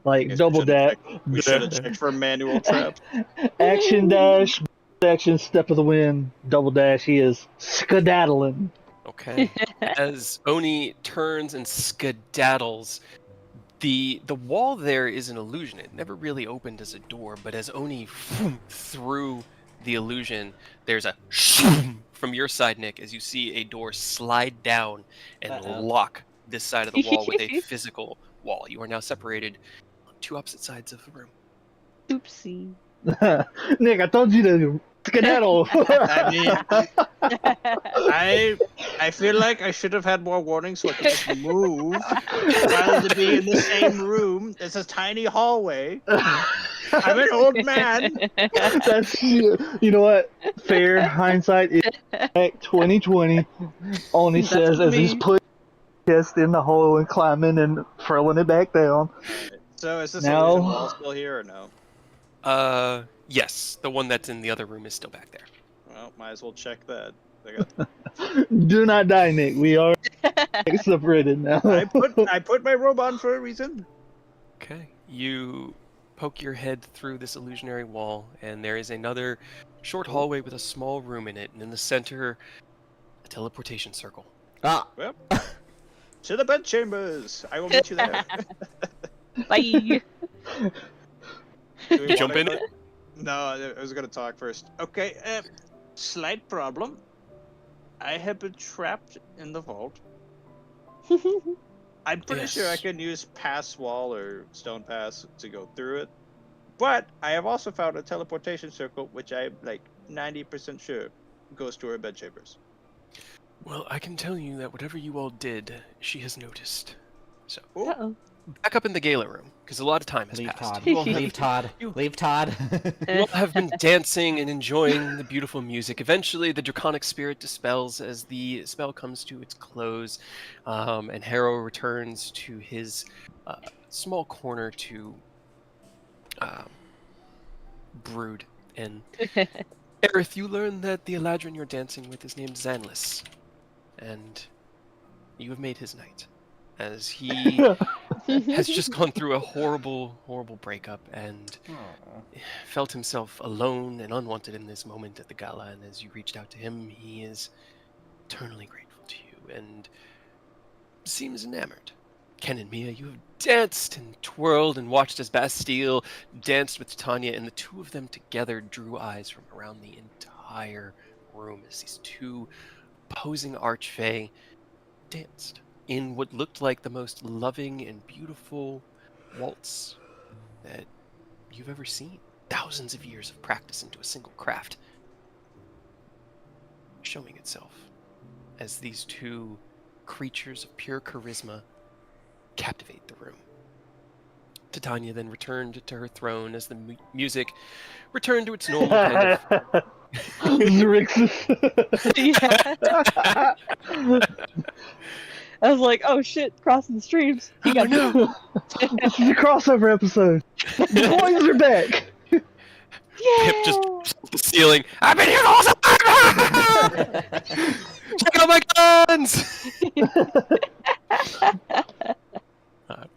Like Guess double we should've dap. We should have checked for manual traps. Action dash, action, step of the wind, double dash. He is skedaddling. Okay. As Oni turns and skedaddles, the wall there is an illusion. It never really opened as a door, but as Oni through the illusion, there's a from your side, Nick, as you see a door slide down and lock this side of the wall with a physical wall. You are now separated on two opposite sides of the room. Oopsie. Nick, I told you to skedaddle. I mean, I feel like I should have had more warning so I could just move rather than be in the same room. It's a tiny hallway. I'm an old man. That's you know what? Fair hindsight is back 2020. Only That's says as he's me. putting his chest in the hole and climbing and throwing it back down. So is this Now- illusion wall still here or no? Yes, the one that's in the other room is still back there. Well, might as well check that. I got Do not die, Nick. We are separated now. I put my robe on for a reason. Okay. You poke your head through this illusionary wall, and there is another short hallway with a small room in it, and in the center, a teleportation circle. Ah! Well, to the bedchambers. I will meet you there. Bye. Do we You jump wanna in go- it? No, I was gonna talk first. Okay, slight problem. I have been trapped in the vault. I'm pretty sure I Yes. can use pass wall or stone pass to go through it. But I have also found a teleportation circle, which I'm like 90% sure goes to our bedchambers. Well, I can tell you that whatever you all did, she has noticed. So, Oh, Uh-oh. back up in the gala room, because a lot of time has Leave passed. Todd. You all have, Leave Todd. you- Leave Todd. you all have been dancing and enjoying the beautiful music. Eventually, the draconic spirit dispels as the spell comes to its close, and Harrow returns to his small corner to um, brood. And Aerith, you learn that the Eladrin you're dancing with is named Zanlis, and you have made his night, as he has just gone through a horrible, horrible breakup and felt himself alone and unwanted in this moment at the gala. And as you reached out to him, he is eternally grateful to you and seems enamored. Ken and Mia, you have danced and twirled and watched as Bastille danced with Tanya, and the two of them together drew eyes from around the entire room as these two posing archfey danced in what looked like the most loving and beautiful waltz that you've ever seen. Thousands of years of practice into a single craft showing itself as these two creatures of pure charisma captivate the room. Titania then returned to her throne as the music returned to its normal kind of... Zrixus. Yeah. I was like, oh shit, crossing the streams. He got no. This is a crossover episode. The boys are back. Pip just the ceiling. I've been here the whole time! Check out my guns!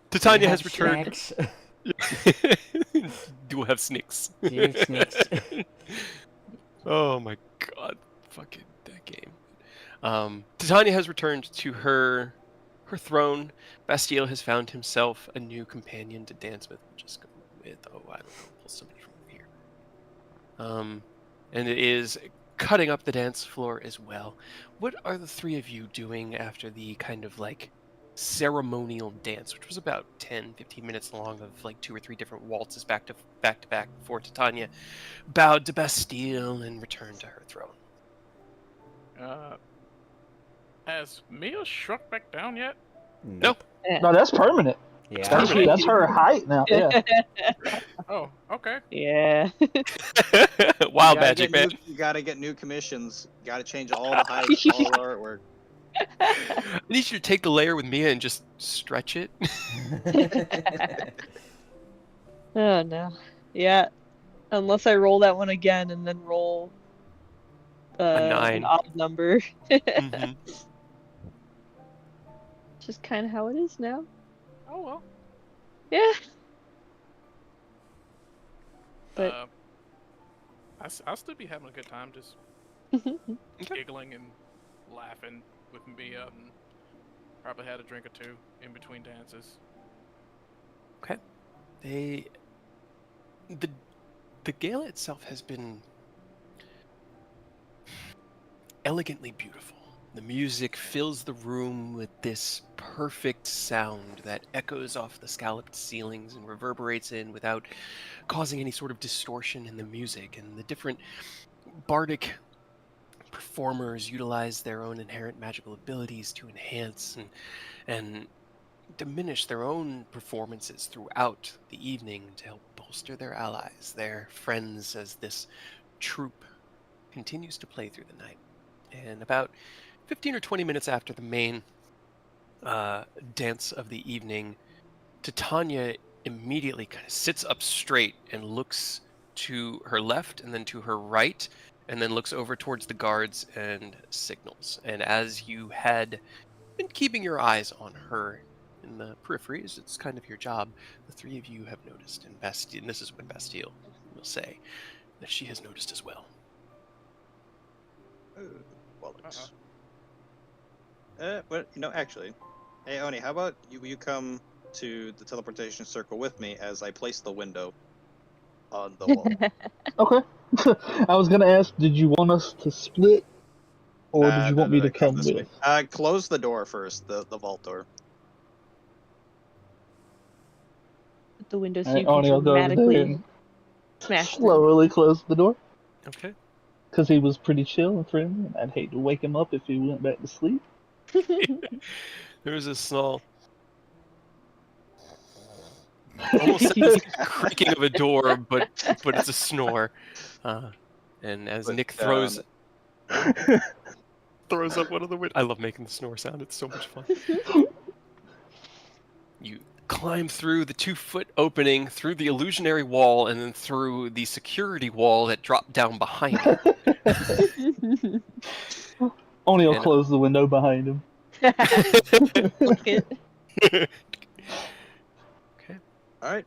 Titania has returned. Do have snakes. You snakes. Oh my god, fucking that game. Titania has returned to her throne. Bastille has found himself a new companion to dance with. We'll just go with, oh, I don't know, pull somebody from over here. And it is cutting up the dance floor as well. What are the three of you doing after the kind of like ceremonial dance, which was about 10-15 minutes long, of like 2 or 3 different waltzes back to back before Titania bowed to Bastille and returned to her throne? Has Mia shrunk back down yet? No. No, that's permanent. Yeah. That's her height now. Yeah. Oh, okay. Yeah. Wild You gotta magic, get man. You gotta get new commissions. You gotta change all the heights, all the artwork. I need you to take the layer with Mia and just stretch it. Oh no. Yeah. Unless I roll that one again and then roll A 9. an odd number. Mhm. Just kind of how it is now. Oh well. Yeah. But I'll still be having a good time, just giggling and laughing with Mia, and probably had a drink or two in between dances. The gala itself has been elegantly beautiful. The music fills the room with this perfect sound that echoes off the scalloped ceilings and reverberates in without causing any sort of distortion in the music. And the different bardic performers utilize their own inherent magical abilities to enhance and diminish their own performances throughout the evening to help bolster their allies, their friends, as this troupe continues to play through the night. And about 15 or 20 minutes after the main dance of the evening, Titania immediately kind of sits up straight and looks to her left and then to her right, and then looks over towards the guards and signals. And as you had been keeping your eyes on her in the peripheries. It's kind of your job. The three of you have noticed, and Bastille, and this is what Bastille will say, that she has noticed as well. Bollocks. Well, actually, hey Oni, how about you come to the teleportation circle with me as I place the window on the wall? Okay. I was gonna ask, did you want us to split, or did you want me to come this with? way. Close the door first, the vault door. The window so Alright, you can Arnie will go over there dramatically and smash through. slowly close the door. Okay. Because he was pretty chill and friendly, and I'd hate to wake him up if he went back to sleep. There was a small, almost sounds like a creaking of a door, but it's a snore. And as But, Nick throws up one of the windows, I love making the snore sound. It's so much fun. You climb through the 2-foot opening, through the illusionary wall, and then through the security wall that dropped down behind it. Only will And- close the window behind him. Look it. Okay. All right.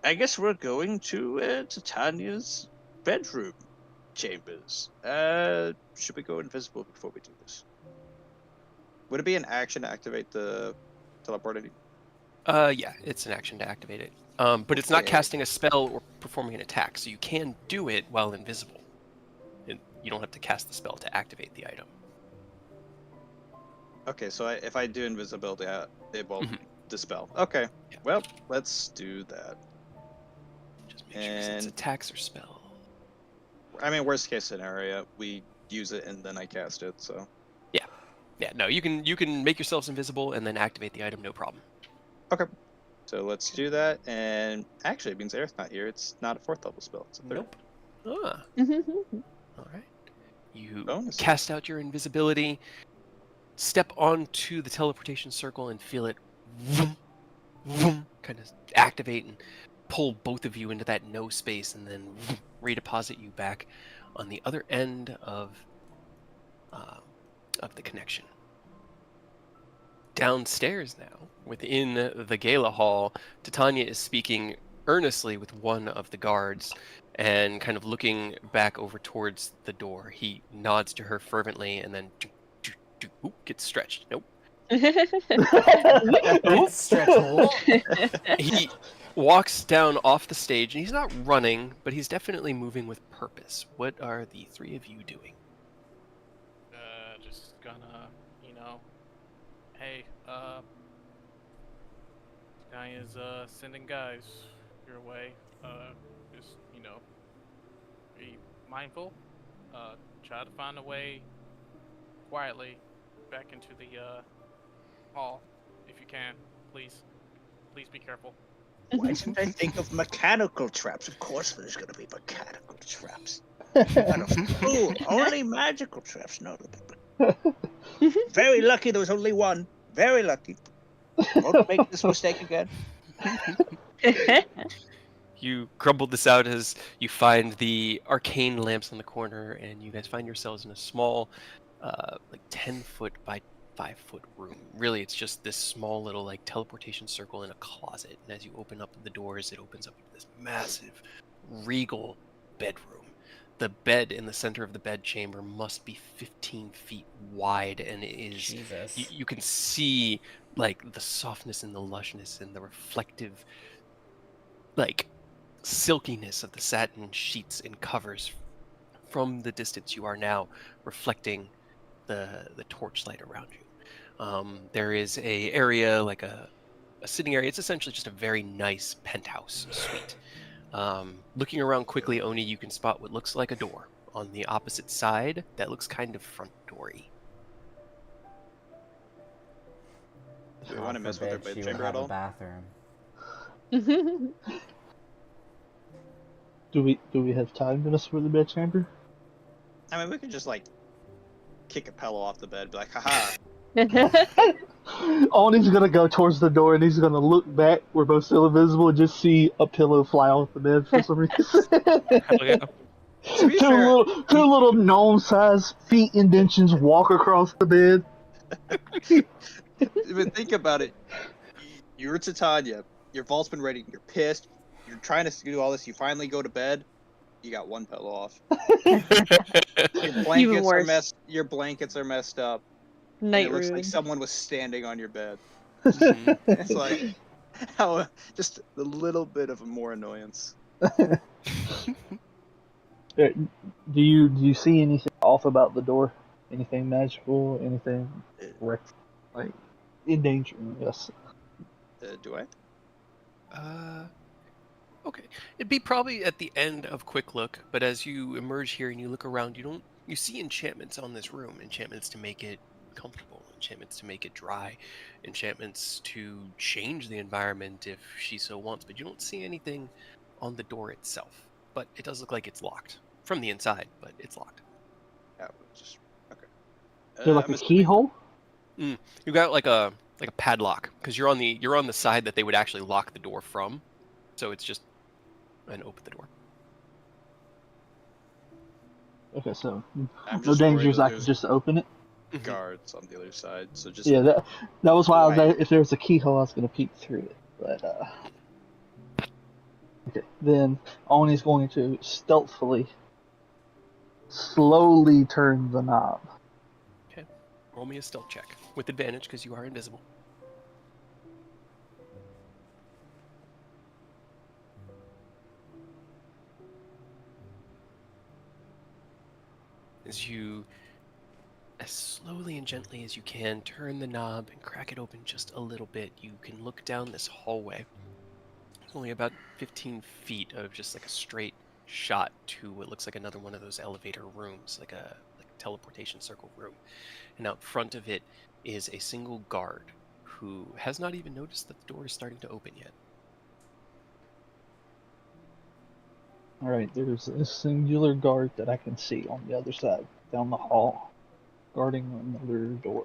I guess we're going to Tanya's bedroom chambers. Should we go invisible before we do this? Would it be an action to activate the teleporting? Yeah, it's an action to activate it. But it's not Okay. casting a spell or performing an attack, so you can do it while invisible. You don't have to cast the spell to activate the item. Okay, so if I do invisibility, it will Mhm. dispel. Okay, Yeah. well, let's do that. Just make sure it's And- attacks or spell. I mean, worst case scenario, we use it and then I cast it. So Yeah, no, you can make yourselves invisible and then activate the item, no problem. let's do that. And actually, it means Aerith's not here. It's not a 4th level spell. It's a 3rd. Nope. Ah, all right. You Bonus. cast out your invisibility, step onto the teleportation circle, and feel it vroom, vroom, kind of activate and pull both of you into that no space, and then vroom, redeposit you back on the other end of the connection. Downstairs now, within the gala hall, Titania is speaking earnestly with one of the guards and kind of looking back over towards the door. He nods to her fervently and then gets stretched. Nope. It's stretchable. He walks down off the stage, and he's not running, but he's definitely moving with purpose. What are the three of you doing? Just gonna, hey, guy is sending guys your way. Just be mindful. Try to find a way quietly back into the hall if you can. Please be careful. Why didn't I think of mechanical traps? Of course, there's going to be mechanical traps. What a fool! Only magical traps. No. Very lucky there was only one. Very lucky. Won't make this mistake again. You grumbled this out as you find the arcane lamps on the corner, and you guys find yourselves in a small, 10-foot by 5-foot room. Really, it's just this small little teleportation circle in a closet. And as you open up the doors, it opens up this massive, regal bedroom. The bed in the center of the bed chamber must be 15 feet wide, and it is. Jesus. You can see the softness and the lushness and the reflective, silkiness of the satin sheets and covers. From the distance, you are now reflecting the torchlight around you. There is a area a sitting area. It's essentially just a very nice penthouse suite. Looking around quickly, Oni, you can spot what looks like a door on the opposite side that looks kind of front door-y. Do we want to God mess with their forbid bed she would chamber at have a all? bathroom. Do we have time to mess with the bed chamber? I mean, we could just kick a pillow off the bed, be like, haha. Oni's gonna go towards the door and he's gonna look back. We're both still invisible and just see a pillow fly off the bed for some reason. Hell yeah. To be fair, two little gnome-sized feet indentions walk across the bed. But think about it. You're Titania. Your vault's been ready. You're pissed. You're trying to do all this. You finally go to bed. You got one pillow off. Even worse. Your blankets are messed up, and Night it looks like room. someone was standing on your bed. Mhm. It's like how just a little bit of more annoyance. Do you see anything off about the door? Anything magical? Anything like in danger? Yes. Do I? Okay. It'd be probably at the end of Quick Look, but as you emerge here and you look around, you see enchantments on this room, enchantments to make it comfortable, enchantments to make it dry, enchantments to change the environment if she so wants, but you don't see anything on the door itself. But it does look like it's locked from the inside, but it's locked. Yeah, just okay. Is there like I'm a assuming- keyhole? You got like a padlock because you're on the side that they would actually lock the door from, so it's just and open the door. Okay, so I'm no just worried dangers. that I could there's just open it. guards on the other side, so just Yeah, that was why Right. if there was a keyhole, I was gonna peek through it. But okay, then Oni's going to stealthily, slowly turn the knob. Okay, roll me a stealth check with advantage because you are invisible. As slowly and gently as you can, turn the knob and crack it open just a little bit. You can look down this hallway. It's only about 15 feet of just like a straight shot to what looks like another one of those elevator rooms, like a teleportation circle room. And out front of it is a single guard who has not even noticed that the door is starting to open yet. All right, there's a singular guard that I can see on the other side, down the hall, guarding another door.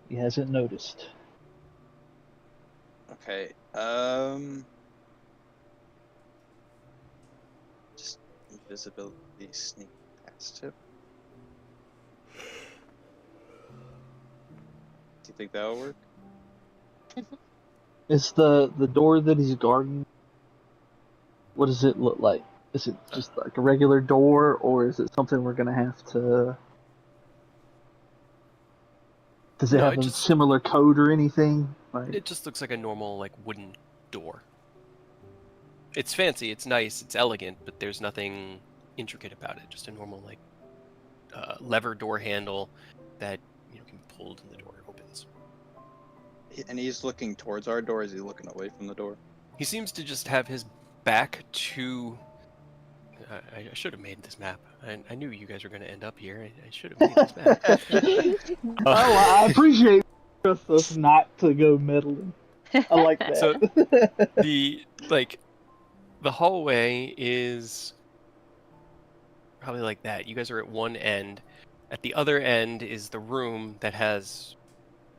He hasn't noticed. okay. Just invisibility sneak past him. Do you think that'll work? Is the door that he's guarding? What does it look like? Is it just like a regular door, or is it something we're gonna have to? Does it No, have a similar code or anything? Like, it just looks like a normal wooden door. It's fancy, it's nice, it's elegant, but there's nothing intricate about it. Just a normal lever door handle that can be pulled and the door opens. And he's looking towards our door. Is he looking away from the door? He seems to just have his back to. I should have made this map. I knew you guys were going to end up here. I should have made this map. oh, I appreciate us not to go meddling. I like that. So the hallway is probably like that. You guys are at one end. At the other end is the room that has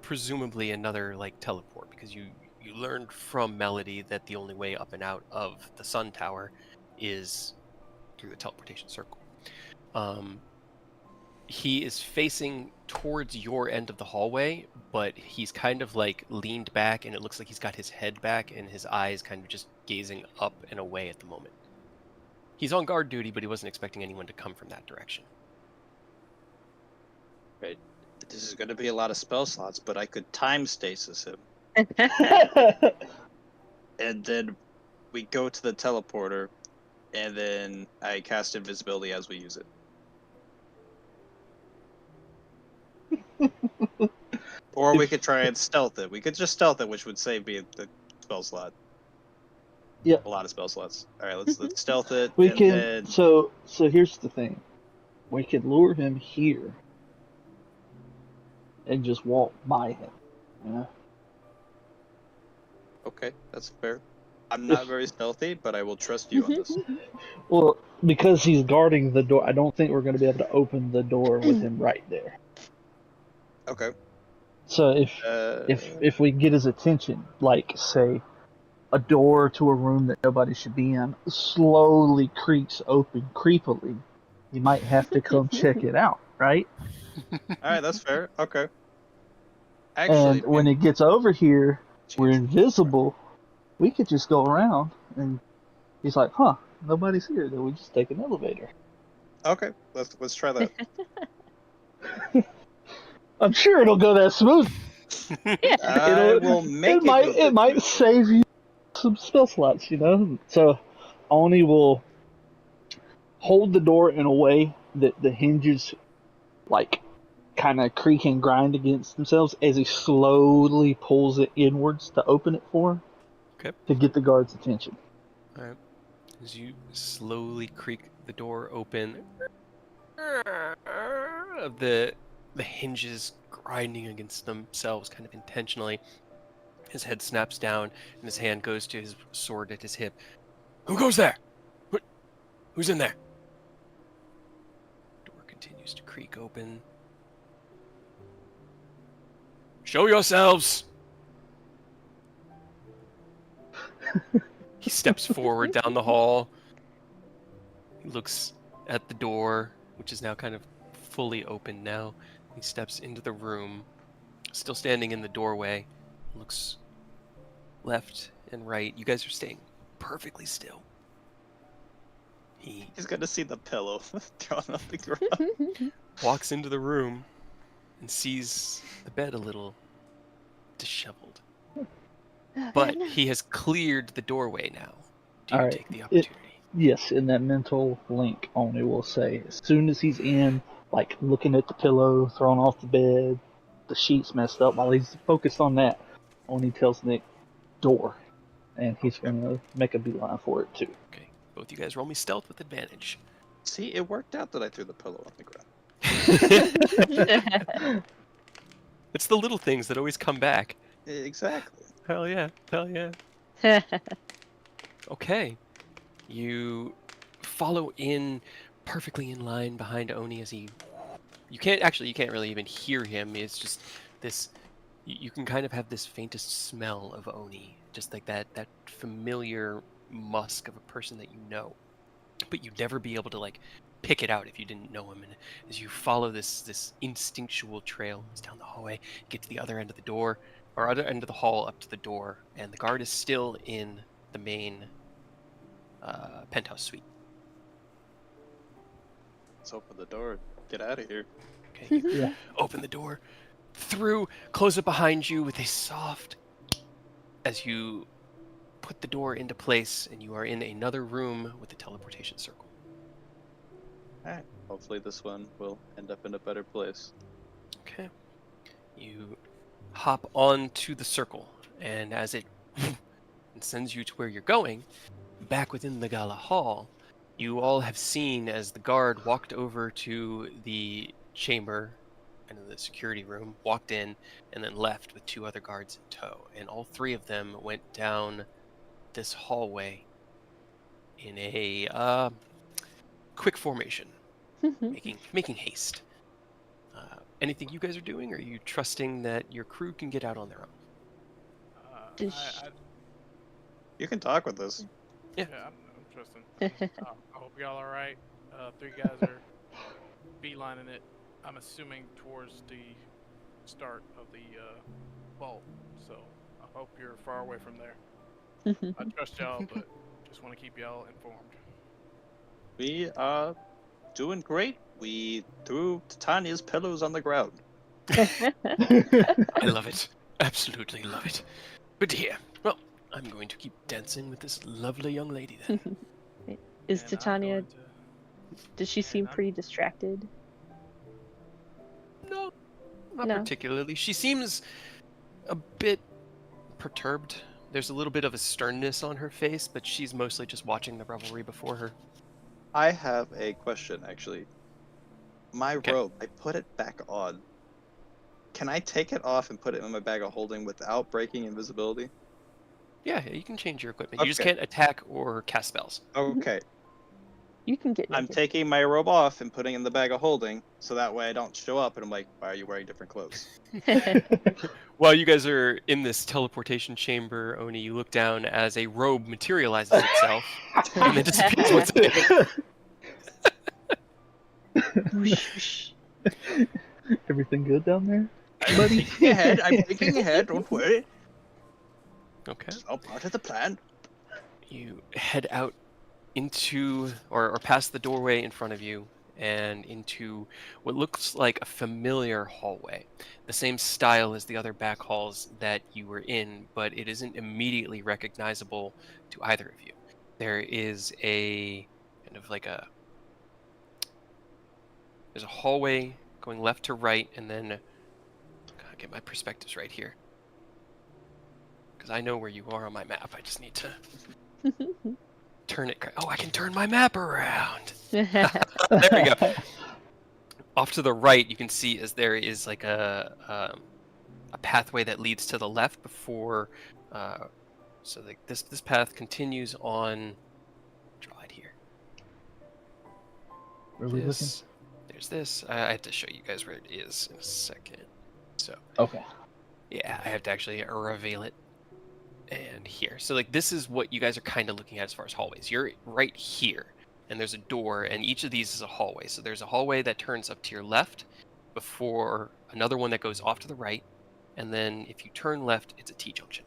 presumably another teleport, because you learned from Melody that the only way up and out of the Sun Tower is through the teleportation circle. He is facing towards your end of the hallway, but he's kind of leaned back, and it looks like he's got his head back and his eyes kind of just gazing up and away at the moment. He's on guard duty, but he wasn't expecting anyone to come from that direction. Right. This is going to be a lot of spell slots, but I could time stasis him. And then we go to the teleporter, and then I cast invisibility as we use it. Or we could try and stealth it. We could just stealth it, which would save me the spell slot. Yep. A lot of spell slots. All right, let's stealth it. We and can. Then... So here's the thing. We could lure him here and just walk by him. You know? Okay, that's fair. I'm not very stealthy, but I will trust you on this. Well, because he's guarding the door, I don't think we're going to be able to open the door with him right there. Okay. So if we get his attention, like say a door to a room that nobody should be in slowly creaks open creepily, you might have to come check it out, right? All right, that's fair. Okay. Actually, And when it gets over here, we're invisible. We could just go around. And he's like, huh, nobody's here. Then we just take an elevator. Okay, let's try that. I'm sure it'll go that smooth. I will make It might save you some spell slots, So Oni will hold the door in a way that the hinges like kind of creak and grind against themselves as he slowly pulls it inwards to open it for him. Okay. To get the guard's attention. All right. As you slowly creak the door open, the hinges grinding against themselves kind of intentionally. His head snaps down, and his hand goes to his sword at his hip. Who goes there? Who's in there? Door continues to creak open. Show yourselves! He steps forward down the hall. He looks at the door, which is now kind of fully open now. He steps into the room, still standing in the doorway. Looks left and right. You guys are staying perfectly still. He He's gonna see the pillow thrown on the ground. walks into the room and sees the bed a little disheveled. But he has cleared the doorway now. Do you All right. take the opportunity? Yes, in that mental link, Oni will say, as soon as he's in, like looking at the pillow, thrown off the bed, the sheets messed up, while he's focused on that, Oni tells Nick, door. And he's going to make a beeline for it, too. Okay, both you guys roll me stealth with advantage. See, it worked out that I threw the pillow on the ground. It's the little things that always come back. Exactly. Hell yeah, hell yeah. Okay. You follow in perfectly in line behind Oni as he... You can't really even hear him. It's just this... You can kind of have this faintest smell of Oni. Just like that familiar musk of a person that you know. But you'd never be able to, like, pick it out if you didn't know him. And as you follow this instinctual trail down the hallway, get to the other end of the door, or other end of the hall up to the door, and the guard is still in the main penthouse suite. Let's open the door. Get out of here. Okay, you open the door, close it behind you with a soft, as you put the door into place, and you are in another room with the teleportation circle. Alright. Hopefully this one will end up in a better place. Okay. You hop onto the circle, and as it sends you to where you're going, back within the gala hall, you all have seen as the guard walked over to the chamber and the security room, walked in, and then left with two other guards in tow. And all three of them went down this hallway in a quick formation, making haste. Anything you guys are doing, or are you trusting that your crew can get out on their own? You can talk with us. Yeah. I'm trusting. I hope y'all all right. Three guys are beelining it. I'm assuming towards the start of the vault. So I hope you're far away from there. I trust y'all, but just want to keep y'all informed. We are doing great. We threw Titania's pillows on the ground. I love it. Absolutely love it. Good to hear. Well, I'm going to keep dancing with this lovely young lady then. Is And I'm Titania, going does she seem pretty distracted? No, not No. particularly. She seems a bit perturbed. There's a little bit of a sternness on her face, but she's mostly just watching the revelry before her. I have a question, actually. My Okay. robe, I put it back on. Can I take it off and put it in my bag of holding without breaking invisibility? Yeah, you can change your equipment. You just Okay. can't attack or cast spells. Okay. You can get I'm naked. taking my robe off and putting it in the bag of holding, so that way I don't show up and I'm like, why are you wearing different clothes? While you guys are in this teleportation chamber, Oni, you look down as a robe materializes itself and then disappears once again. Everything good down there? I'm thinking ahead. I'm thinking ahead. Don't worry. Okay. It's all part of the plan. You head out into or past the doorway in front of you and into what looks like a familiar hallway. The same style as the other back halls that you were in, but it isn't immediately recognizable to either of you. There is a kind of like a there's a hallway going left to right, and then gotta get my perspectives right here because I know where you are on my map. I just need to turn it. Oh, I can turn my map around. There we go. Off to the right, you can see as there is like a pathway that leads to the left before. So like this path continues on. Draw it here. Where are we looking? This. There's this. I have to show you guys where it is in a second. So Okay. yeah, I have to actually reveal it. And here. So like this is what you guys are kind of looking at as far as hallways. You're right here. And there's a door, and each of these is a hallway. So there's a hallway that turns up to your left before another one that goes off to the right. And then if you turn left, it's a T-junction.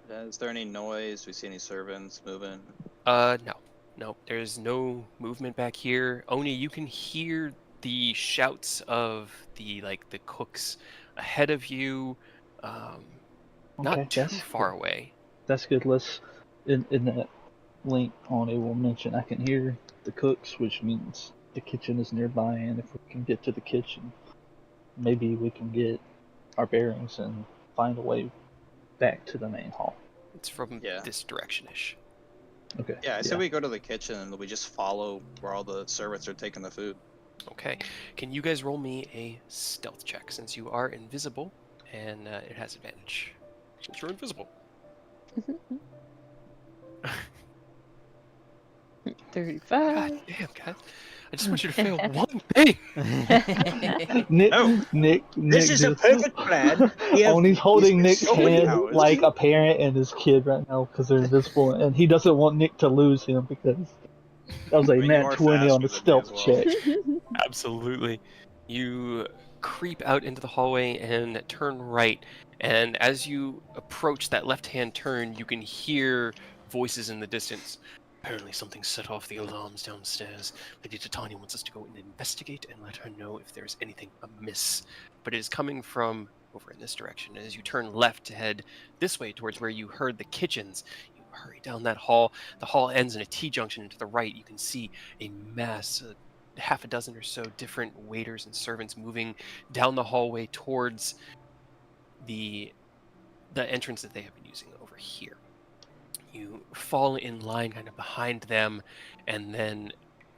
Is there any noise? We see any servants moving? No. There's no movement back here. Oni, you can hear the shouts of the cooks ahead of you. Not Okay, too that's far good. away. That's good. Let's in that link on it will mention I can hear the cooks, which means the kitchen is nearby, and if we can get to the kitchen, maybe we can get our bearings and find a way back to the main hall. It's from Yeah. this direction-ish. Okay. Yeah, I said we go to the kitchen and we just follow where all the servants are taking the food. Okay. Can you guys roll me a stealth check since you are invisible and it has advantage since you're invisible? 35. God damn, guys. I just want you to fail one thing. Nick, No. Nick, This is a just- perfect plan. We have- Oni's holding we Nick's spent so many hand hours. like a parent and his kid right now because they're invisible, and he doesn't want Nick to lose him because that was a I mean, you nat are 20 on the faster than me as stealth well. check. Absolutely. You creep out into the hallway and turn right. And as you approach that left-hand turn, you can hear voices in the distance. Apparently something set off the alarms downstairs. Lady Titania wants us to go and investigate and let her know if there's anything amiss. But it is coming from over in this direction. As you turn left to head this way towards where you heard the kitchens, you hurry down that hall. The hall ends in a T-junction, and to the right you can see a mass, half a dozen or so different waiters and servants moving down the hallway towards the entrance that they have been using over here. You fall in line kind of behind them, and then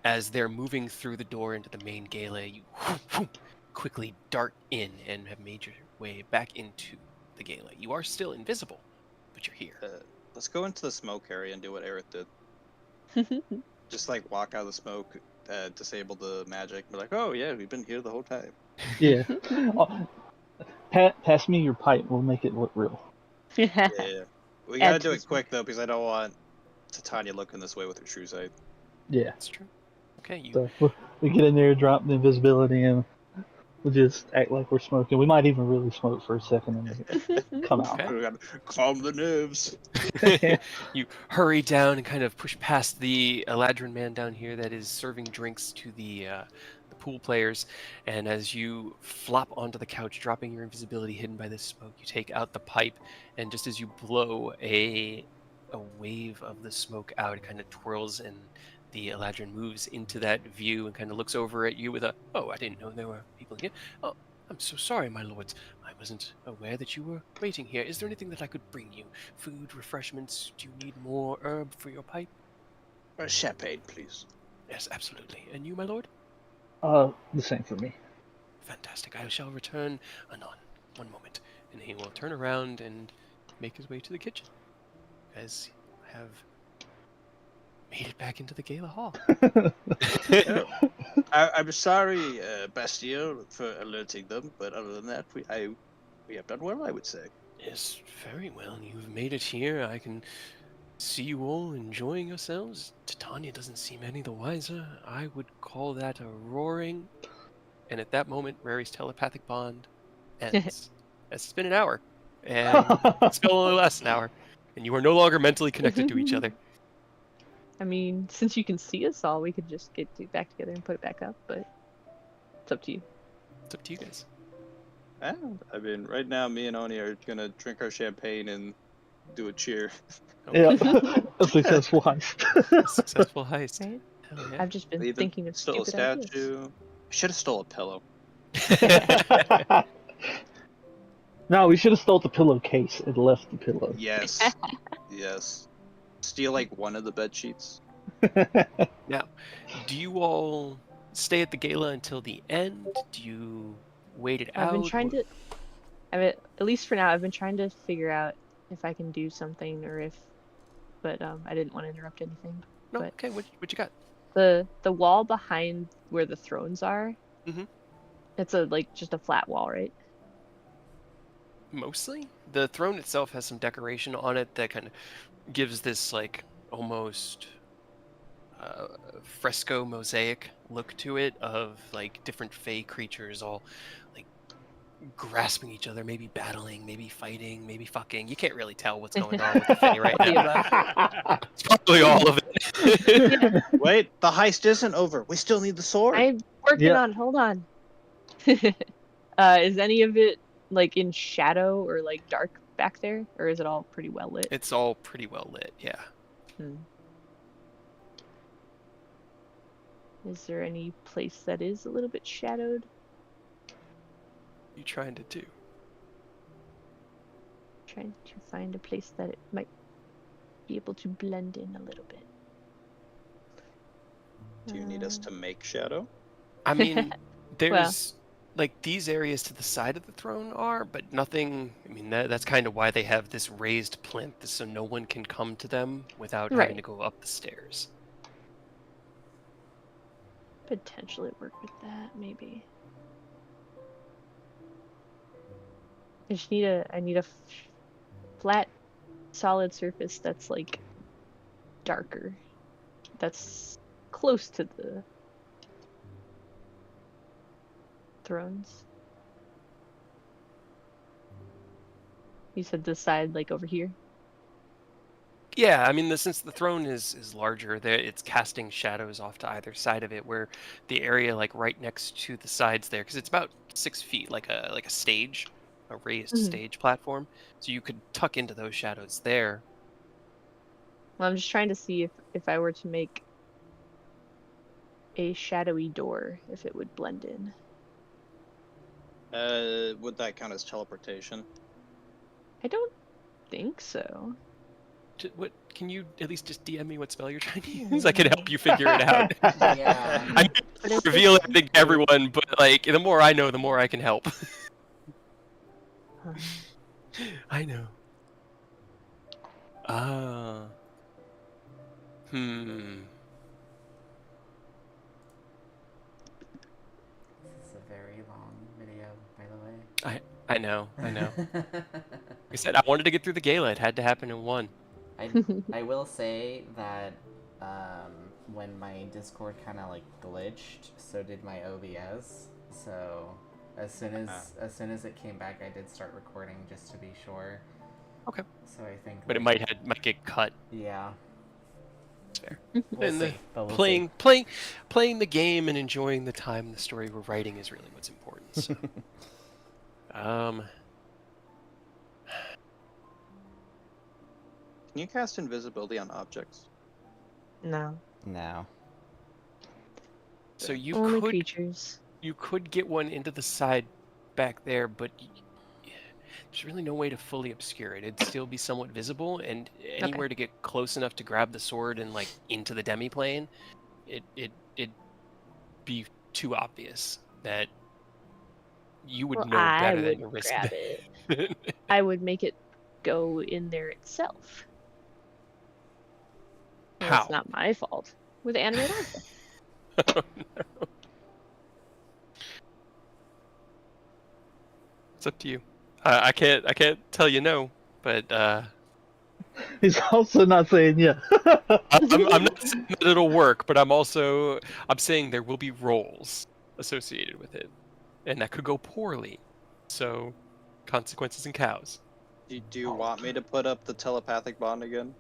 as they're moving through the door into the main gala, you quickly dart in and have made your way back into the gala. You are still invisible, but you're here. Let's go into the smoke area and do what Eric did. Just like walk out of the smoke, disable the magic. Be like, oh yeah, we've been here the whole time. Yeah. Pass me your pipe. We'll make it look real. Yeah. We gotta Add to do the it quick though, because I don't want Titania looking this way with her true sight. Yeah. That's true. Okay, you So we get in there, drop the invisibility, and we'll just act like we're smoking. We might even really smoke for a second and then come out. Okay. We gotta calm the nerves. you hurry down and kind of push past the Eladrin man down here that is serving drinks to the pool players. And as you flop onto the couch, dropping your invisibility hidden by this smoke, you take out the pipe, and just as you blow a wave of the smoke out, it kind of twirls, and the Eladrin moves into that view and kind of looks over at you with a, "Oh, I didn't know there were people here. Oh, I'm so sorry, my lords. I wasn't aware that you were waiting here. Is there anything that I could bring you? Food, refreshments? Do you need more herb for your pipe?" Champagne, please. "Yes, absolutely. And you, my lord?" The same for me. "Fantastic. I shall return anon. One moment." And he will turn around and make his way to the kitchen. You guys have made it back into the gala hall. I'm sorry, Bastille, for alerting them, but other than that, we have done well, I would say. Yes, very well. You've made it here. I can see you all enjoying yourselves. Titania doesn't seem any the wiser. I would call that a roaring. And at that moment, Rary's telepathic bond ends. It's been an hour, and the spell only lasts an hour, and you are no longer mentally connected to each other. I mean, since you can see us all, we could just get back together and put it back up, but it's up to you. It's up to you guys. I mean, right now, me and Oni are gonna drink our champagne and do a cheer. Yeah, a successful heist. Successful heist. Right? Hell yeah. I've just been Even thinking of stole a stupid ideas. statue. Should have stole a pillow. No, we should have stole the pillowcase and left the pillow. Yes. Yes. Steal like one of the bed sheets. Now, do you all stay at the gala until the end? Do you wait it out? I've been trying to. At least for now, I've been trying to figure out if I can do something or if, but I didn't want to interrupt anything. No. but- Okay. What you got? The wall behind where the thrones are. Mhm. It's just a flat wall, right? Mostly, the throne itself has some decoration on it that kind of gives this like almost fresco mosaic look to it of like different fey creatures all like grasping each other, maybe battling, maybe fighting, maybe fucking. You can't really tell what's going on with the fey right The now. above. It's probably all of it. Wait, the heist isn't over. We still need the sword. I'm working Yeah. on. Hold on. Is any of it like in shadow or like dark back there, or is it all pretty well lit? It's all pretty well lit, yeah. Is there any place that is a little bit shadowed? You trying to do? Trying to find a place that it might be able to blend in a little bit. Do you need us to make shadow? I mean, there's like these areas to the side of the throne are, but nothing. I mean, that's kind of why they have this raised plinth, so no one can come to them without having Right. to go up the stairs. Potentially work with that, maybe. I need a flat, solid surface that's like darker. That's close to the thrones. You said this side, like over here? Yeah, I mean, since the throne is larger, it's casting shadows off to either side of it. Where the area like right next to the sides there, because it's about 6 feet, like a stage, a raised Mhm. stage platform. So you could tuck into those shadows there. Well, I'm just trying to see if I were to make a shadowy door, if it would blend in. Would that count as teleportation? I don't think so. What can you at least just DM me what spell you're trying to use? I can help you figure it out. Yeah. I But if reveal it's- everything to everyone, but like the more I know, the more I can help. Huh. I know. Hmm. This is a very long video, by the way. I know. Like I said, I wanted to get through the gala. It had to happen in one. I will say that when my Discord kind of like glitched, so did my OBS. So as soon as it came back, I did start recording just to be sure. Okay. So I think. But it like, might get cut. Yeah. It's fair. We'll And see. But we'll playing the game and enjoying the time and the story we're writing is really what's important. So. Can you cast invisibility on objects? No. see. No. So you Only could creatures. you could get one into the side back there, but there's really no way to fully obscure it. It'd still be somewhat visible, and anywhere to get close enough to grab the sword and like into the demiplane, it'd be too obvious that you would Well, know I better than to would risk grab that. it. I would make it go in there itself. Well, How? It's not my fault. With animate object. Oh, no. It's up to you. I can't tell you no, but He's also not saying yeah. I'm not saying that it'll work, but I'm saying there will be rolls associated with it, and that could go poorly. So, consequences and cows. Do you want me to put up the telepathic bond again?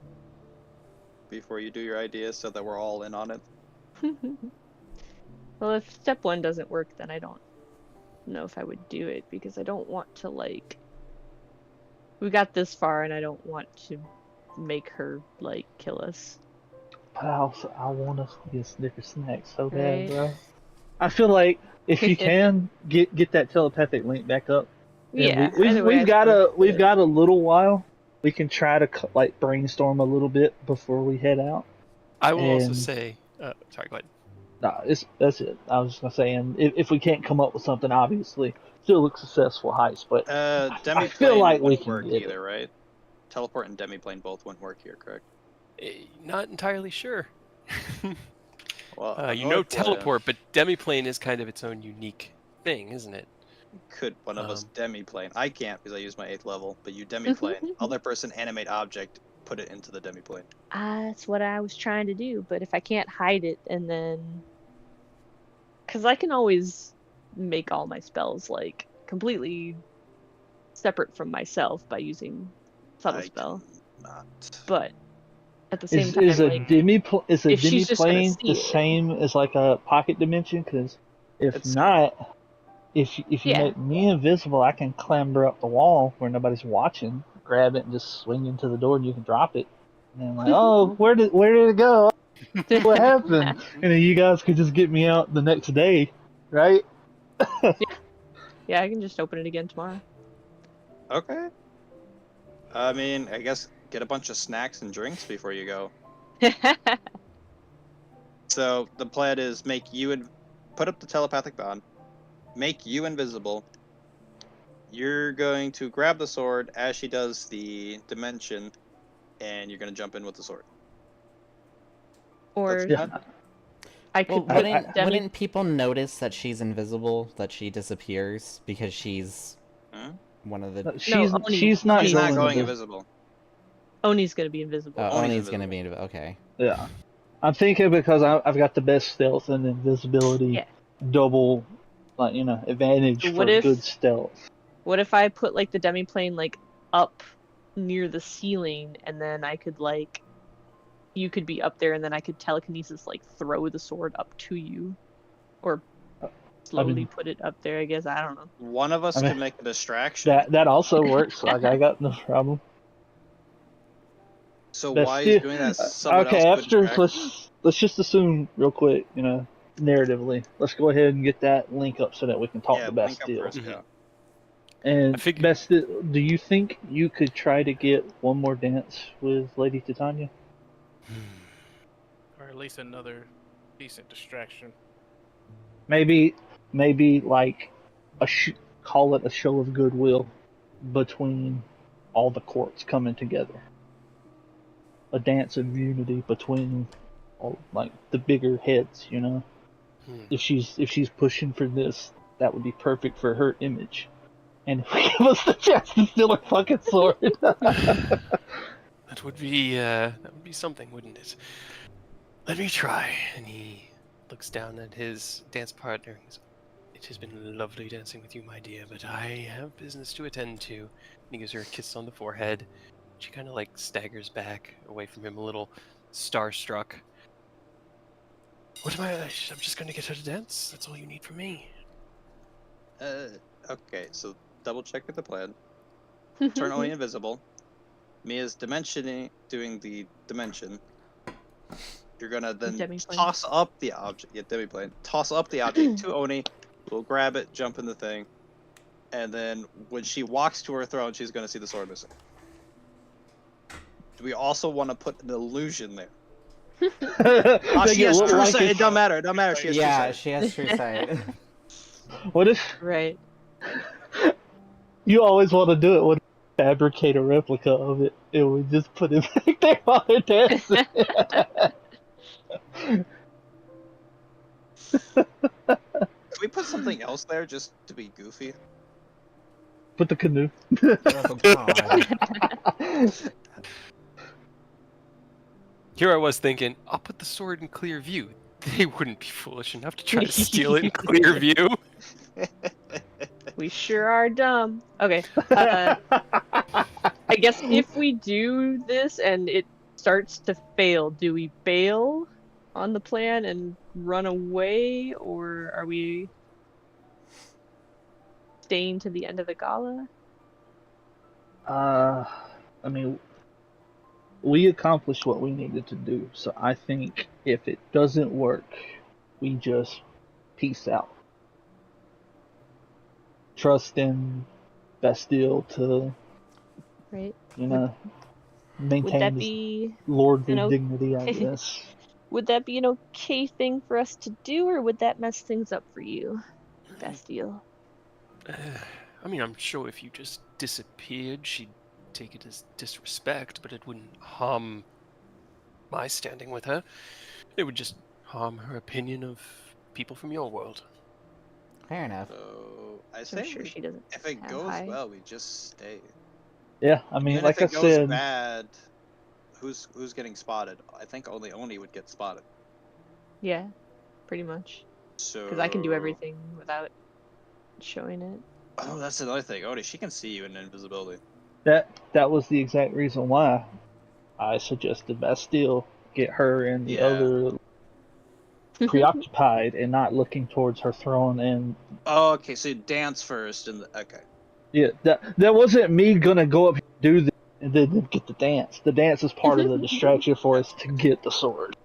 Before you do your idea so that we're all in on it? Well, if step 1 doesn't work, then I don't know if I would do it, because I don't want to, like... We got this far, and I don't want to make her, like, kill us. But I want to get Snicker snack so bad, Right? bro. I feel like if you can get that telepathic link back up, and Yeah, we've either way, we've got a little while. We can try to like brainstorm a little bit before we head out. I will also And- say, sorry, go ahead. Nah, that's it. I was just gonna say, and if we can't come up with something, obviously, still look successful heist. But Demiplane I feel like we wouldn't can work get either, right? Teleport and demiplane both wouldn't work here, correct? Not entirely sure. Well, You know teleport, but demiplane is kind of its own unique thing, isn't it? Could one of us demiplane? I can't because I use my 8th level, but you demiplane. Other person animate object, put it into the demiplane. That's what I was trying to do, but if I can't hide it, and then... Because I can always make all my spells, like, completely separate from myself by using subtle spell. Not. But at the same time, is a like, is a if she's just gonna demiplane the see it. same as like a pocket dimension? Because if It's- not, if you Yeah. make me invisible, I can clamber up the wall where nobody's watching, grab it, and just swing into the door, and you can drop it. And then like, oh, where did it go? What happened? And then you guys could just get me out the next day, right? Yeah, I can just open it again tomorrow. Okay. I mean, I guess get a bunch of snacks and drinks before you go. So the plan is put up the telepathic bond, make you invisible. You're going to grab the sword as she does the dimension, and you're going to jump in with the sword. Or Yeah. I Well, could put wouldn't people notice that she's invisible, that she disappears because she's Hmm? one of the? She's Oni- she's not He's going not going invisible. invisible. Oni's gonna be invisible. Oni's Oni's gonna be invisible. okay. Yeah, I'm thinking because I've got the best stealth and invisibility, Yeah. double, like advantage So for what if- good stealth. What if I put, like, the demiplane, like, up near the ceiling, and then I could, like... You could be up there, and then I could telekinesis, like, throw the sword up to you. Or slowly put it up there, I guess. I don't know. One of us I mean, can make a distraction. That also works. Like I got no problem. So That's why still- is doing that? Someone okay, else could after distract? let's just assume real quick, narratively. Let's go ahead and get that link up so that we can talk Yeah, to link up Bastille. first, Mhm. yeah. And I figured- Bastille, do you think you could try to get one more dance with Lady Titania? Or at least another decent distraction. Maybe like call it a show of goodwill between all the courts coming together. A dance of unity between all like the bigger heads, If she's pushing for this, that would be perfect for her image. And give us the chance to steal her fucking sword. That would be something, wouldn't it? Let me try. And he looks down at his dance partner. He goes, "It has been lovely dancing with you, my dear, but I have business to attend to." And he gives her a kiss on the forehead. She kind of like staggers back away from him, a little starstruck. What am I? I'm just going to get her to dance. That's all you need from me. Okay, so double check with the plan. Turn Oni invisible. Mia's dimensioning, doing the dimension. You're gonna then Demiplane. toss up the object. Yeah, demiplane. Toss up the object to Oni. We'll grab it, jump in the thing, and then when she walks to her throne, she's gonna see the sword missing. Do we also want to put an illusion there? Oh, Make she it has look true like sight. It it's- don't matter. It don't matter. She has Yeah, true sight. she has true sight. What if Right. you always want to do it? When fabricate a replica of it, and we just put it back there while they're dancing. Can we put something else there just to be goofy? Put the canoe. Oh god. Here I was thinking, I'll put the sword in clear view. They wouldn't be foolish enough to try to steal it in clear view. We sure are dumb. Okay. I guess if we do this and it starts to fail, do we bail on the plan and run away, or are we staying to the end of the gala? I mean, we accomplished what we needed to do, so I think if it doesn't work, we just peace out. Trust in Bastille to, Right? you Would know, would that maintain this be lordly an dignity, I guess. would that be an okay thing for us to do, or would that mess things up for you, Bastille? I mean, I'm sure if you just disappeared, she'd take it as disrespect, but it wouldn't harm my standing with her. It would just harm her opinion of people from your world. Fair enough. So I I'm say sure she doesn't if it have goes high. well, we just stay. Yeah, I mean, Even like if I it goes said, bad, who's getting spotted? I think only Oni would get spotted. Yeah, pretty much. So Because I can do everything without showing it. Oh, that's another thing. Oni, she can see you in invisibility. that was the exact reason why I suggested Bastille get her and the Yeah. other preoccupied and not looking towards her throne. And Oh, okay. So you dance first, and okay. yeah, that wasn't me gonna go up here and do this and then get the dance. The dance is part of the distraction for us to get the sword.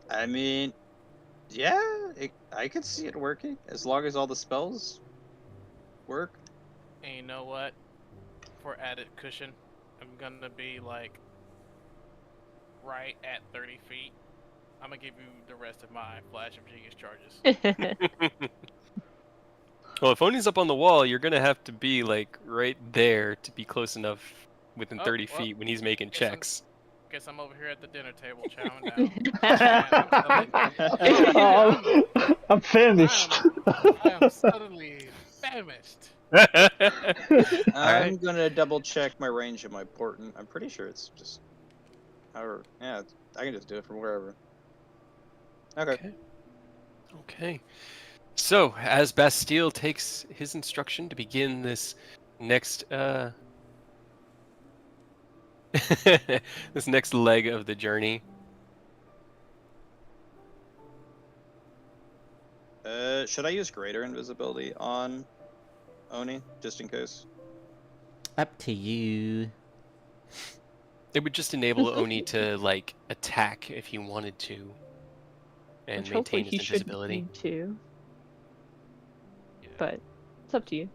I mean, yeah, I could see it working as long as all the spells work. And you know what? For added cushion, I'm gonna be like right at 30 feet. I'm gonna give you the rest of my Flash of Genius charges. Well, if Oni's up on the wall, you're gonna have to be like right there to be close enough within 30 well, feet when he's making guess I'm- checks. Guess I'm over here at the dinner table chowing down. I'm famished. I am suddenly famished. I'm gonna double check my range of my portent. I'm pretty sure it's just, however, yeah, I can just do it from wherever. Okay. Okay. So, as Bastille takes his instruction to begin this next this next leg of the journey, Should I use greater invisibility on Oni just in case? Up to you. it would just enable Oni to like attack if he wanted to and Which hopefully maintain he his shouldn't invisibility. need to, Yeah. but it's up to you.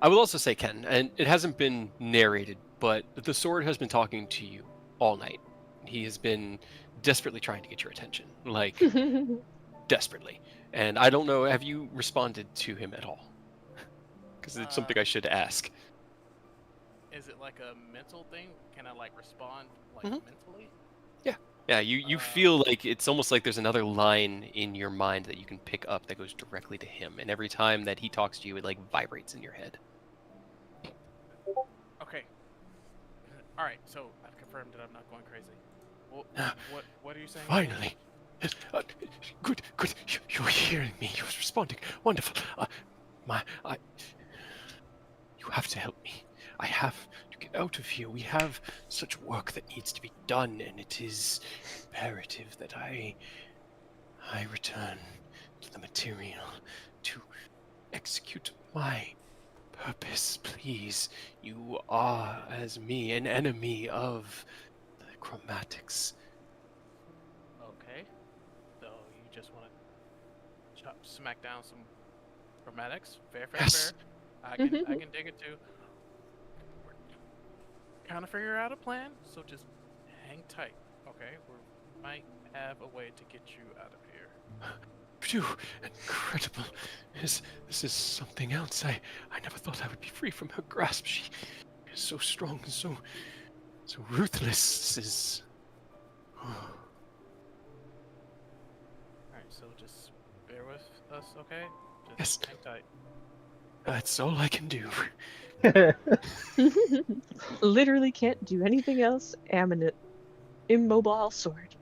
I will also say, Ken, and it hasn't been narrated, but the sword has been talking to you all night. He has been desperately trying to get your attention, like desperately. And I don't know, have you responded to him at all? Because it's something I should ask. Is it like a mental thing? Can I like respond like Mhm. mentally? Yeah, you feel like it's almost like there's another line in your mind that you can pick up that goes directly to him, and every time that he talks to you, it like vibrates in your head. Okay. All right. So I've confirmed that I'm not going crazy. Well, what are you saying? Finally. Yes, good. You're hearing me. You're responding. Wonderful. You have to help me. I have to get out of here. We have such work that needs to be done, and it is imperative that I return to the material to execute my purpose. Please, you are, as me, an enemy of the chromatics. Okay. So you just want to smack down some chromatics? Fair. Yes. I can dig it too. We're trying to figure out a plan, so just hang tight, okay? We might have a way to get you out of here. Phew, incredible. This is something else. I never thought I would be free from her grasp. She is so strong, so ruthless. This is... Alright, so just bear with us, okay? Yes. Just hang tight. That's all I can do. Literally can't do anything else. Am an immobile sword.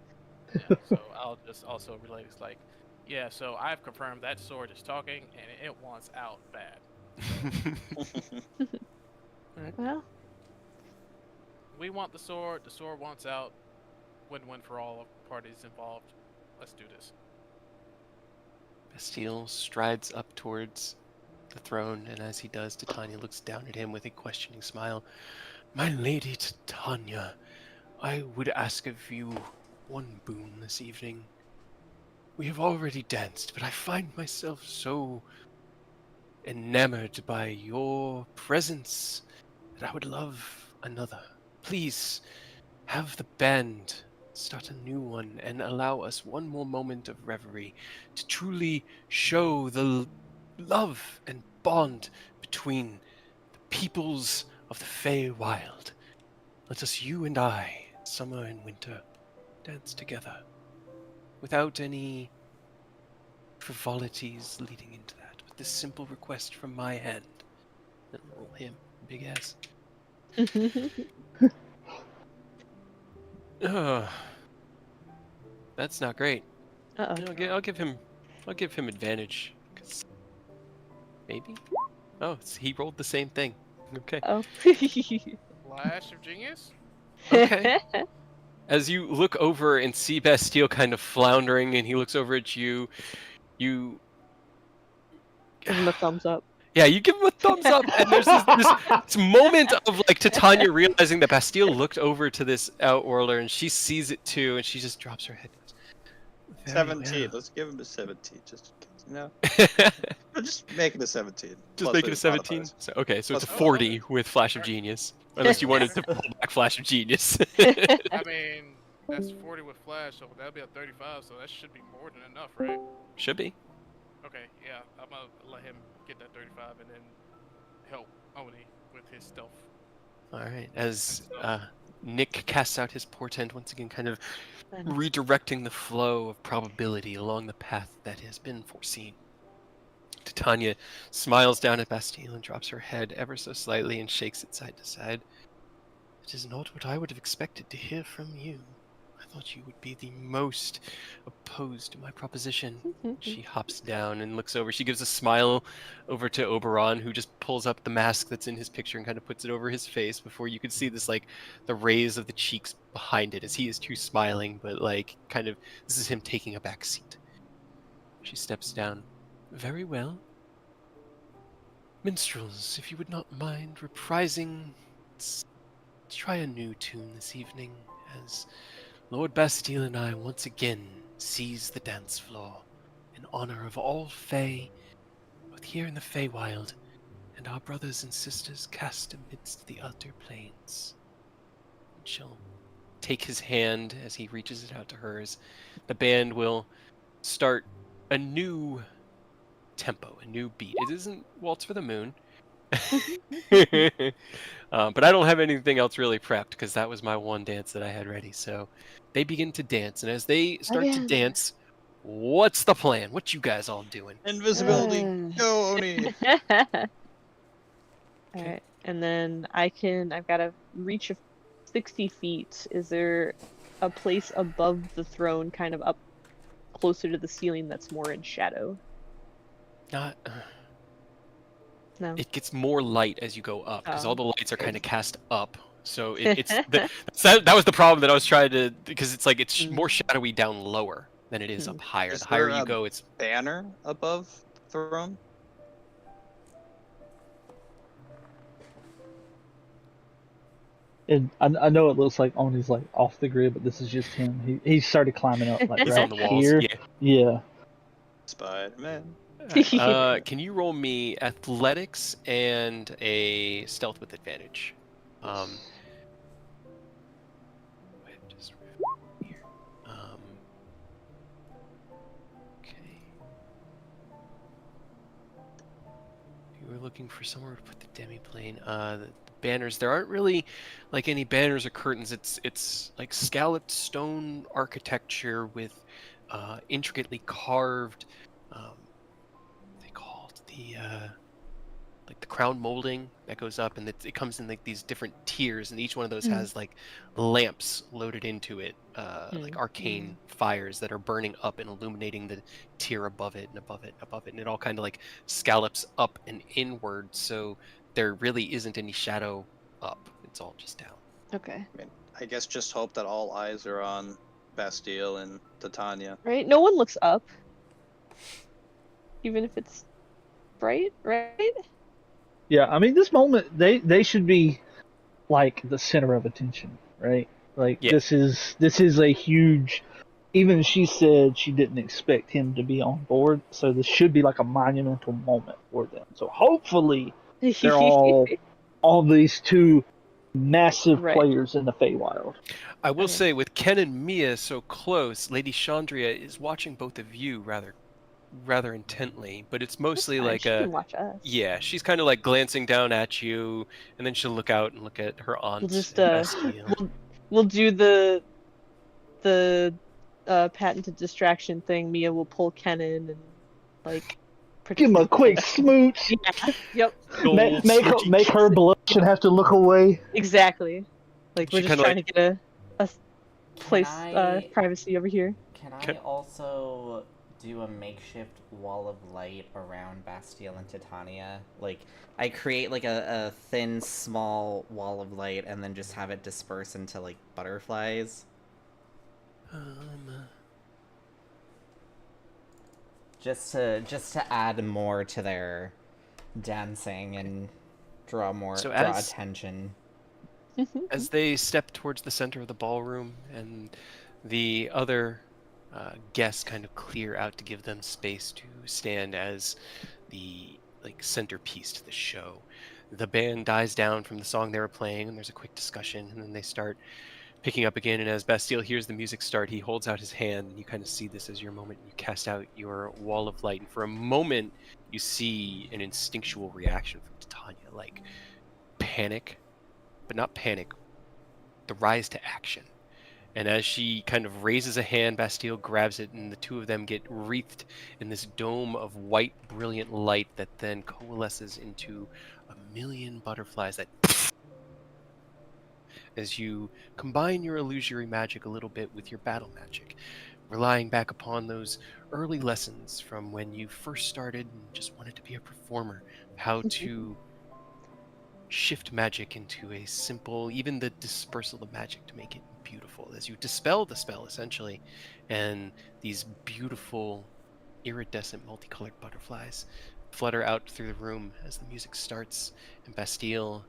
Yeah, so I'll just also relate. It's like Yeah, so I've confirmed that sword is talking, and it wants out bad. Well, We want the sword wants out. Win-win for all parties involved. Let's do this. Bastille strides up towards the throne, and as he does, Titania looks down at him with a questioning smile. My lady Titania, I would ask of you one boon this evening. We have already danced, but I find myself so enamored by your presence that I would love another. Please have the band start a new one and allow us one more moment of reverie to truly show the love and bond between the peoples of the Feywild. Let us, you and I, summer and winter, dance together without any frivolities leading into that, with this simple request from my hand. And roll him, big ass. Ugh. That's not great. uh-oh. I'll give him advantage. 'Cause maybe. Oh, he rolled the same thing. Okay. Oh. Flash of genius. Okay. As you look over and see Bastille kind of floundering, and he looks over at you, you Give him a thumbs up. yeah, you give him a thumbs up, and there's this moment of like Titania realizing that Bastille looked over to this Outworlder, and she sees it too, and she just drops her head. And goes, 17. well. Let's give him a 17, just in case. No, just make it a 17. Just plus make it a his 17? modifiers. So, okay, so it's a Plus 40 with Flash of Genius. Unless you wanted to pull back Flash of Genius. I mean, that's 40 with flash, so that'll be a 35. So that should be more than enough, right? Should be. Okay, yeah, I'm gonna let him get that 35 and then help Oni with his stealth. Alright, as Nick casts out his portent, once again kind of redirecting the flow of probability along the path that has been foreseen. Titania smiles down at Bastille and drops her head ever so slightly and shakes it side to side. It is not what I would have expected to hear from you. I thought you would be the most opposed to my proposition. She hops down and looks over. She gives a smile over to Oberon, who just pulls up the mask that's in his picture and kind of puts it over his face before you can see this, like, the rays of the cheeks behind it as he is too smiling, but, like, kind of, this is him taking a back seat. She steps down. Very well. Minstrels, if you would not mind reprising, let's try a new tune this evening, as Lord Bastille and I once again seize the dance floor in honor of all Fey, both here in the Feywild and our brothers and sisters cast amidst the other planes. And she'll take his hand as he reaches it out to hers. The band will start a new tempo, a new beat. It isn't Waltz for the Moon. But I don't have anything else really prepped because that was my one dance that I had ready. So they begin to dance, and as they start to Again. dance, what's the plan? What you guys all doing? Invisibility, go Oni! Alright, and then I've got a reach of 60 feet. Is there a place above the throne, kind of up closer to the ceiling, that's more in shadow? Not. No. It gets more light as you go up because all the lights are okay. kind of cast up. So it's that was the problem that I was trying to, because it's like it's more shadowy down lower than it is up higher. Is The higher there you a go, it's Banner above the throne? And I know it looks like Oni's like off the grid, but this is just him. He started climbing up like he's right on the walls. here. Yeah. Yeah. Spider-Man. Can you roll me athletics and a stealth with advantage? Just here. Okay. You were looking for somewhere to put the demiplane. The banners. There aren't really like any banners or curtains. It's like scalloped stone architecture with intricately carved. They called the like the crown molding that goes up, and it comes in like these different tiers, and each one of those Mm. has like lamps loaded into it, like Mm. arcane fires that are burning up and illuminating the tier above it and above it and above it, and it all kind of like scallops up and inward, so there really isn't any shadow up. It's all just down. Okay. I mean, I guess just hope that all eyes are on Bastille and Titania. Right? No one looks up. Even if it's bright, right? Yeah, I mean, this moment they should be like the center of attention, right? Like Yeah. this is a huge. Even she said she didn't expect him to be on board, so this should be like a monumental moment for them. So hopefully they're all these two massive Right. players in the Feywild. I will Okay. say, with Ken and Mia so close, Lady Chandria is watching both of you rather intently, but it's That's mostly fine. like She can watch us. yeah, she's kind of like glancing down at you, and then she'll look out and look at her aunt We'll just and Bastille. we'll do the patented distraction thing. Mia will pull Ken in and like Give him a quick smooch. Yeah. Yep. Gold smooching Make her blush and have to look away. Exactly. Like we're She just kinda, trying to get a Can place I privacy over here. can Okay. I also do a makeshift wall of light around Bastille and Titania? Like I create like a thin small wall of light and then just have it disperse into like butterflies. Just to add more to their dancing and draw So draw as- attention. As they step towards the center of the ballroom, and the other guests kind of clear out to give them space to stand as the like centerpiece to the show, the band dies down from the song they were playing, and there's a quick discussion, and then they start picking up again. And as Bastille hears the music start, he holds out his hand, and you kind of see this as your moment. You cast out your wall of light, and for a moment, you see an instinctual reaction from Titania, like panic, but not panic, the rise to action. And as she kind of raises a hand, Bastille grabs it, and the two of them get wreathed in this dome of white, brilliant light that then coalesces into a million butterflies that as you combine your illusory magic a little bit with your battle magic, relying back upon those early lessons from when you first started and just wanted to be a performer, how to shift magic into a simple, even the dispersal of magic to make it beautiful, as you dispel the spell essentially, and these beautiful iridescent multicolored butterflies flutter out through the room as the music starts, and Bastille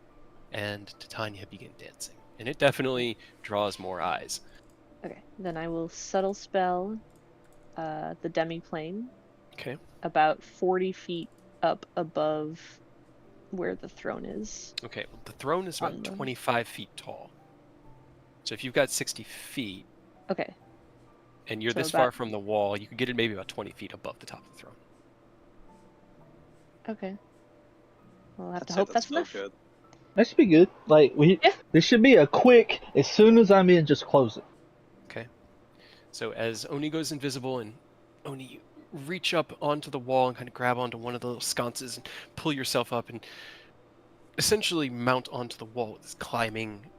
and Titania begin dancing, and it definitely draws more eyes. Okay. Then I will subtle spell the demi-plane Okay. about 40 feet up above where the throne is. Okay, well, the throne is about On the- 25 feet tall, so if you've got 60 feet Okay. and you're So this far about- from the wall, you could get it maybe about 20 feet above the top of the throne. Okay. We'll have I'd to say hope that's still enough. good. That should be good. Like Yeah. this should be a quick. As soon as I'm in, just close it. Okay. So as Oni goes invisible, and Oni, you reach up onto the wall and kind of grab onto one of the little sconces and pull yourself up and essentially mount onto the wall with this climbing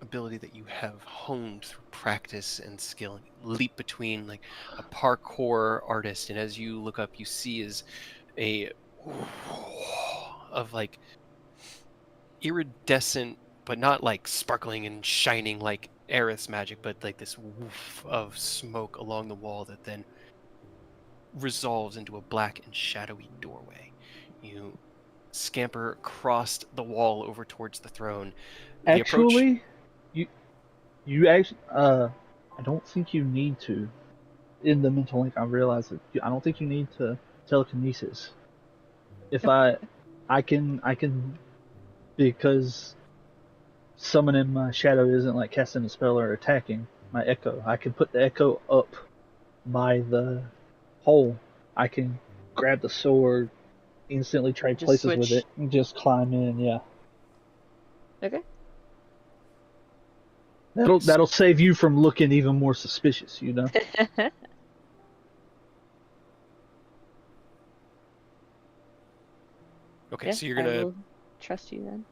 ability that you have honed through practice and skill, and you leap between like a parkour artist, and as you look up, you see is a of like iridescent, but not like sparkling and shining like Aerith's magic, but like this woof of smoke along the wall that then resolves into a black and shadowy doorway. You scamper across the wall over towards the throne. The approach- Actually, you actually I don't think you need to. In the mental link, I realized that I don't think you need to telekinesis. If I can because summoning my shadow isn't like casting a spell or attacking my echo. I can put the echo up by the hole. I can grab the sword, instantly trade Just places with switch. it, and just climb in. Yeah, Okay. that'll save you from looking even more suspicious. You know. Okay, Yeah, so you're I gonna. will trust you then.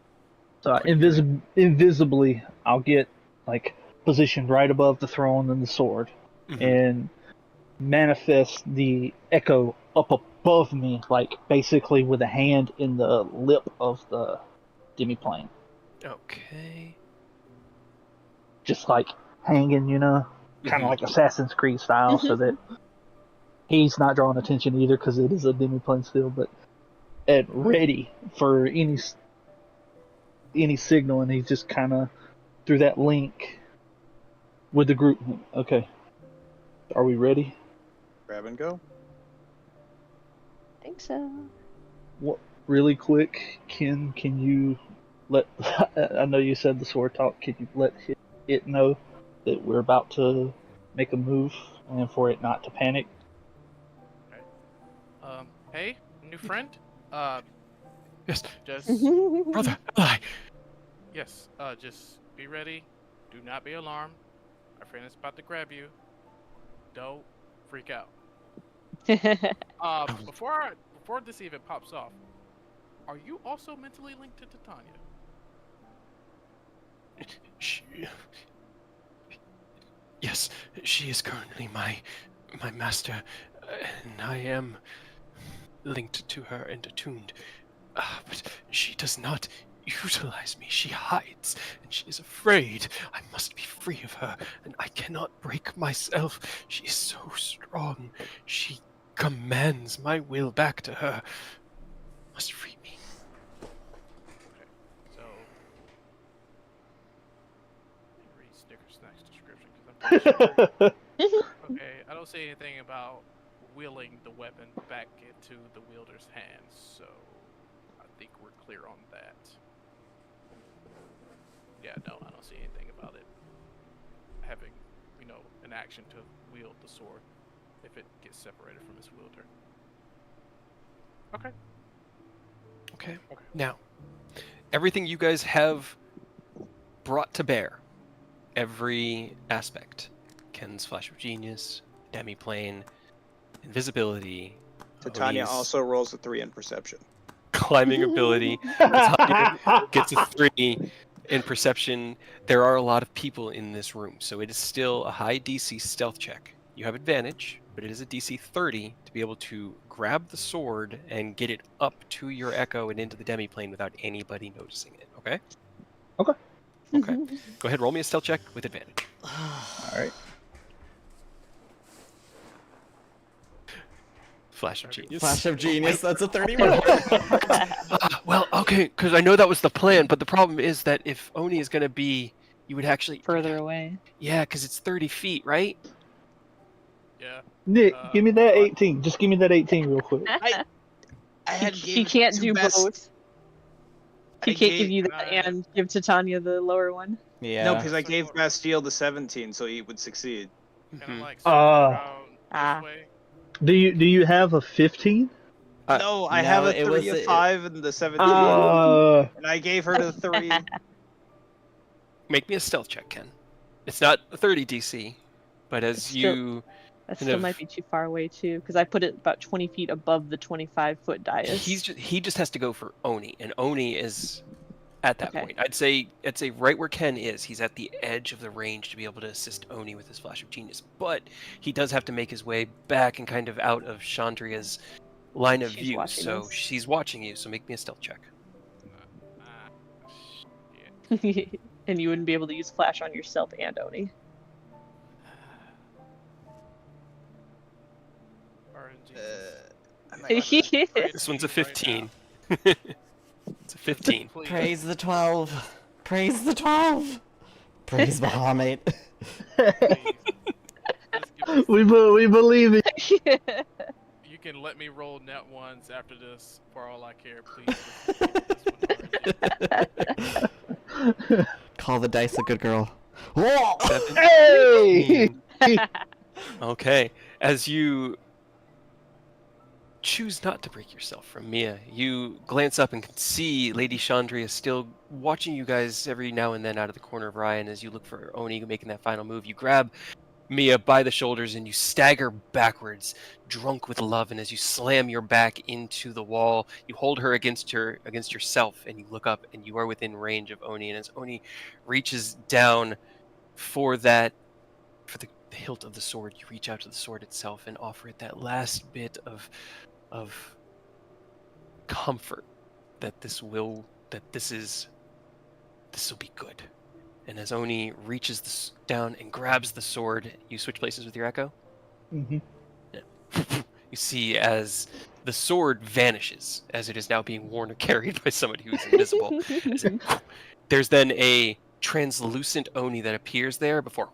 So Put your- invisibly, I'll get like positioned right above the throne and the sword, Mhm. and manifest the echo up above me, like basically with a hand in the lip of the demiplane, Okay. just like hanging, kind Mhm. of like Assassin's Creed style, so that he's not drawing attention either, because it is a demiplane still, but and ready for any signal, and he's just kind of through that link with the group. Okay, are we ready? Grab and go. I think so. What, really quick, can you let? I know you said the sword talk. Can you let it know that we're about to make a move, and for it not to panic? Hey, new friend. Uh, Yes, just brother. Ally. yes. Just be ready. Do not be alarmed. My friend is about to grab you. Don't freak out. Before this even pops off, are you also mentally linked to Titania? She... Yes, she is currently my master, and I am linked to her and attuned. But she does not utilize me. She hides, and she is afraid. I must be free of her, and I cannot break myself. She is so strong. She commands my will back to her. Must free me. Okay, so let me read Sticker Snack's description because I'm pretty sure. Okay, I don't say anything about wheeling the weapon back into the wielder's hands, so I think we're clear on that. Yeah, no, I don't see anything about it having, an action to wield the sword if it gets separated from its wielder. Okay. Okay. Okay. Now, everything you guys have brought to bear, every aspect, Ken's flash of genius, demiplane, invisibility, Titania Oni's also rolls a 3 in perception. climbing ability, Titania gets a 3 in perception. There are a lot of people in this room, so it is still a high DC stealth check. You have advantage, but it is a DC 30 to be able to grab the sword and get it up to your echo and into the demiplane without anybody noticing it. Okay? Okay. Okay. Go ahead, roll me a stealth check with advantage. All right. Flash of genius. Flash of genius. That's a 31. Well, okay, because I know that was the plan, but the problem is that if Oni is going to be, you would actually Further away. Yeah, because it's 30 feet, right? Yeah. Nick, give me that so I- 18. Just give me that 18 real quick. I had He gave can't two do best- both. He I can't give gave- you that and give Titania the lower one. Yeah. No, because I So gave what- Bastille the 17, so he would succeed. Kind of Mhm. like circle around Ah. this way. Do you have a 15? No, I no, have a it 3, was- a it- 5, and the 17. And I gave her the 3. Make me a stealth check, Ken. It's not a 30 DC, but as It's still- you That kind still of- might be too far away too, because I put it about 20 feet above the 25-foot dais. he just has to go for Oni, and Oni is at that Okay. point. I'd say right where Ken is. He's at the edge of the range to be able to assist Oni with his flash of genius, but he does have to make his way back and kind of out of Chandria's line of She's view. watching So us. she's watching you. So make me a stealth check. Shit. And you wouldn't be able to use flash on yourself and Oni. RNG. I might have to- This one's a 15. It's a 15. Please. Praise the 12. Praise the 12. Praise Bahamut. Please. Just give me we believe it. You can let me roll net ones after this for all I care, please. Just give me this one, Call the dice a good girl. Whoa! Hey! Okay, as you choose not to break yourself from Mia, you glance up and can see Lady Chandria still watching you guys every now and then out of the corner of her eye, and as you look for Oni making that final move, you grab Mia by the shoulders, and you stagger backwards, drunk with love. And as you slam your back into the wall, you hold her against yourself, and you look up, and you are within range of Oni. And as Oni reaches down for the hilt of the sword, you reach out to the sword itself and offer it that last bit of comfort that this will be good. And as Oni reaches down and grabs the sword, you switch places with your echo. Mm-hmm. Yeah. You see as the sword vanishes, as it is now being worn or carried by somebody who's invisible. There's then a translucent Oni that appears there before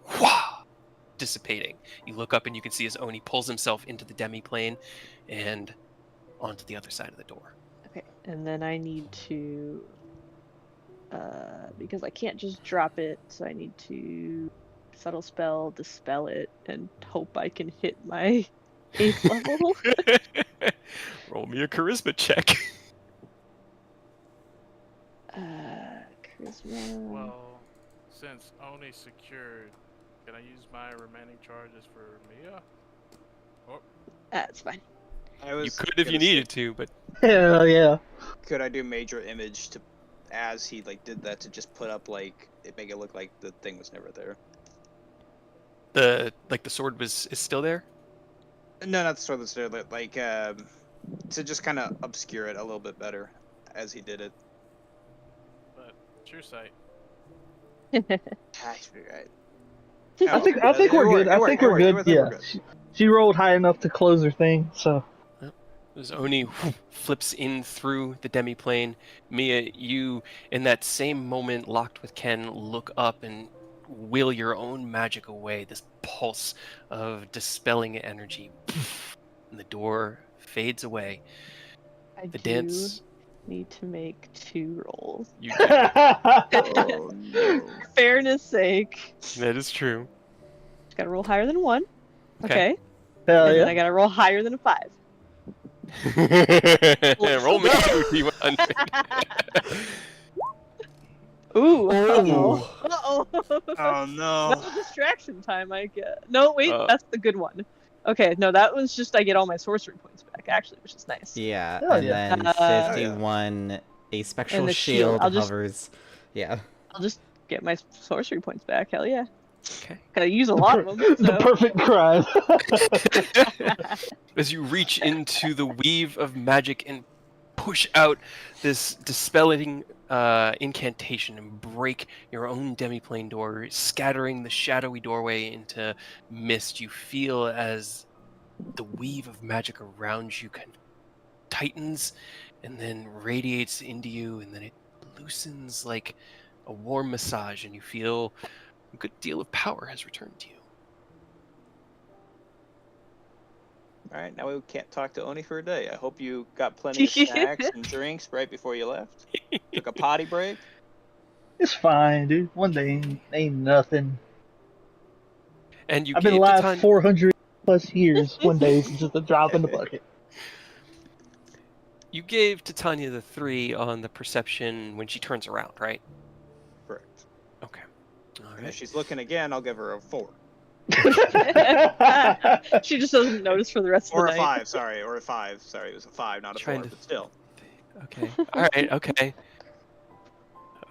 dissipating. You look up and you can see as Oni pulls himself into the demi-plane and onto the other side of the door. Okay, and then I need to, because I can't just drop it, so I need to subtle spell, dispel it, and hope I can hit my 8th level. Roll me a charisma check. Charisma. Well, since Oni secured, can I use my remaining charges for Mia? That's fine. You could if you needed to, but Hell yeah. Could I do major image to, as he like did that, to just put up like make it look like the thing was never there? the sword is still there? No, not the sword that's there. Like to just kind of obscure it a little bit better as he did it. But true sight. Ah, should be right. I think we're good. I think we're good. Yeah. She rolled high enough to close her thing, so. As Oni flips in through the demi-plane, Mia, you, in that same moment locked with Ken, look up and will your own magic away, this pulse of dispelling energy. And the door fades away. I The do dance... need to make 2 rolls. You do. Oh, no. For fairness sake. That is true. Just gotta roll higher than a 1. Okay. Okay. Hell And yeah. then I gotta roll higher than a 5. Roll me 2 D100. Ooh. Ooh. Uh-oh. Oh no. Double distraction time, I get. No, wait, Uh. that's the good one. Okay, no, that was just I get all my sorcery points back, actually, which is nice. Yeah, Hell and yeah. then Uh, 51, a spectral the shield. shield I'll just- hovers. Yeah. I'll just get my sorcery points back, hell yeah. Okay. Gotta use a lot of them, The so. perfect crime. As you reach into the weave of magic and push out this dispelling incantation and break your own demi-plane door, scattering the shadowy doorway into mist, you feel as the weave of magic around you kind of tightens and then radiates into you, and then it loosens like a warm massage, and you feel a good deal of power has returned to you. All right, now we can't talk to Oni for a day. I hope you got plenty of snacks and drinks right before you left. Took a potty break. It's fine, dude. One day ain't nothing. And you I've been gave alive Titania 400 plus years. One day is just a drop in the bucket. You gave Titania the 3 on the perception when she turns around, right? Correct. Okay. All And if right. she's looking again, I'll give her a 4. She just doesn't notice for the rest Or of a the night. 5, sorry. Or a 5. Sorry, it was a 5, not a 4, Trying to- but still. Okay. All right. Okay.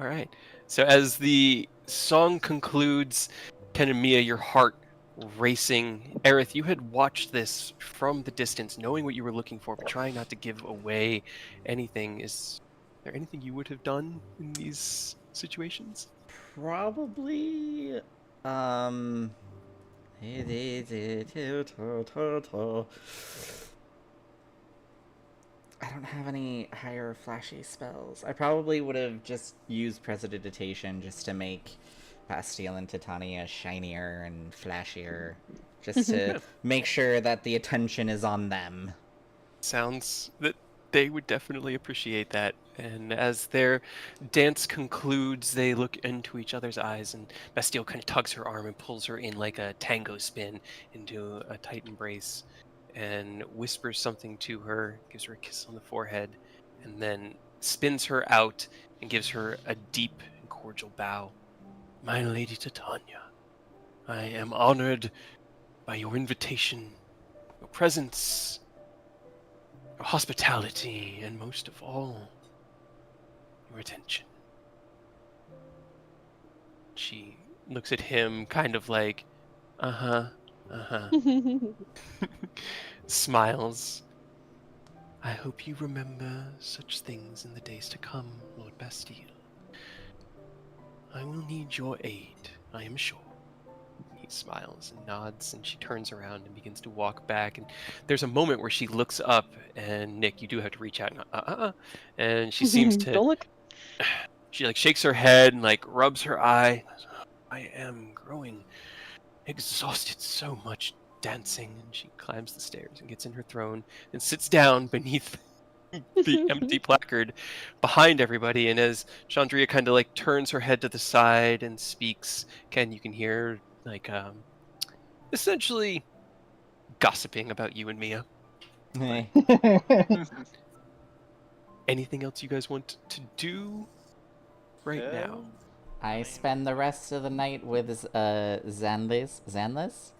All right. So as the song concludes, Ken and Mia, your heart racing. Aerith, you had watched this from the distance, knowing what you were looking for, but trying not to give away anything. Is there anything you would have done in these situations? Probably. I don't have any higher flashy spells. I probably would have just used Prestidigitation just to make Bastille and Titania shinier and flashier. Just to make sure that the attention is on them. Sounds that they would definitely appreciate that. And as their dance concludes, they look into each other's eyes, and Bastille kind of tugs her arm and pulls her in like a tango spin into a tight embrace, and whispers something to her, gives her a kiss on the forehead, and then spins her out and gives her a deep and cordial bow. My Lady Titania, I am honored by your invitation, your presence, your hospitality, and most of all, your attention. She looks at him kind of like, uh-huh, uh-huh. Smiles. I hope you remember such things in the days to come, Lord Bastille. I will need your aid, I am sure. He smiles and nods, and she turns around and begins to walk back. And there's a moment where she looks up, and Nick, you do have to reach out and and she seems to, Don't look. she like shakes her head and like rubs her eye. I am growing exhausted, so much dancing. And she climbs the stairs and gets in her throne and sits down beneath the empty placard behind everybody. And as Chandria kind of like turns her head to the side and speaks, Ken, you can hear like essentially gossiping about you and Mia. Eh. Anything else you guys want to do right now? I spend the rest of the night with Zanlis. Zanlis?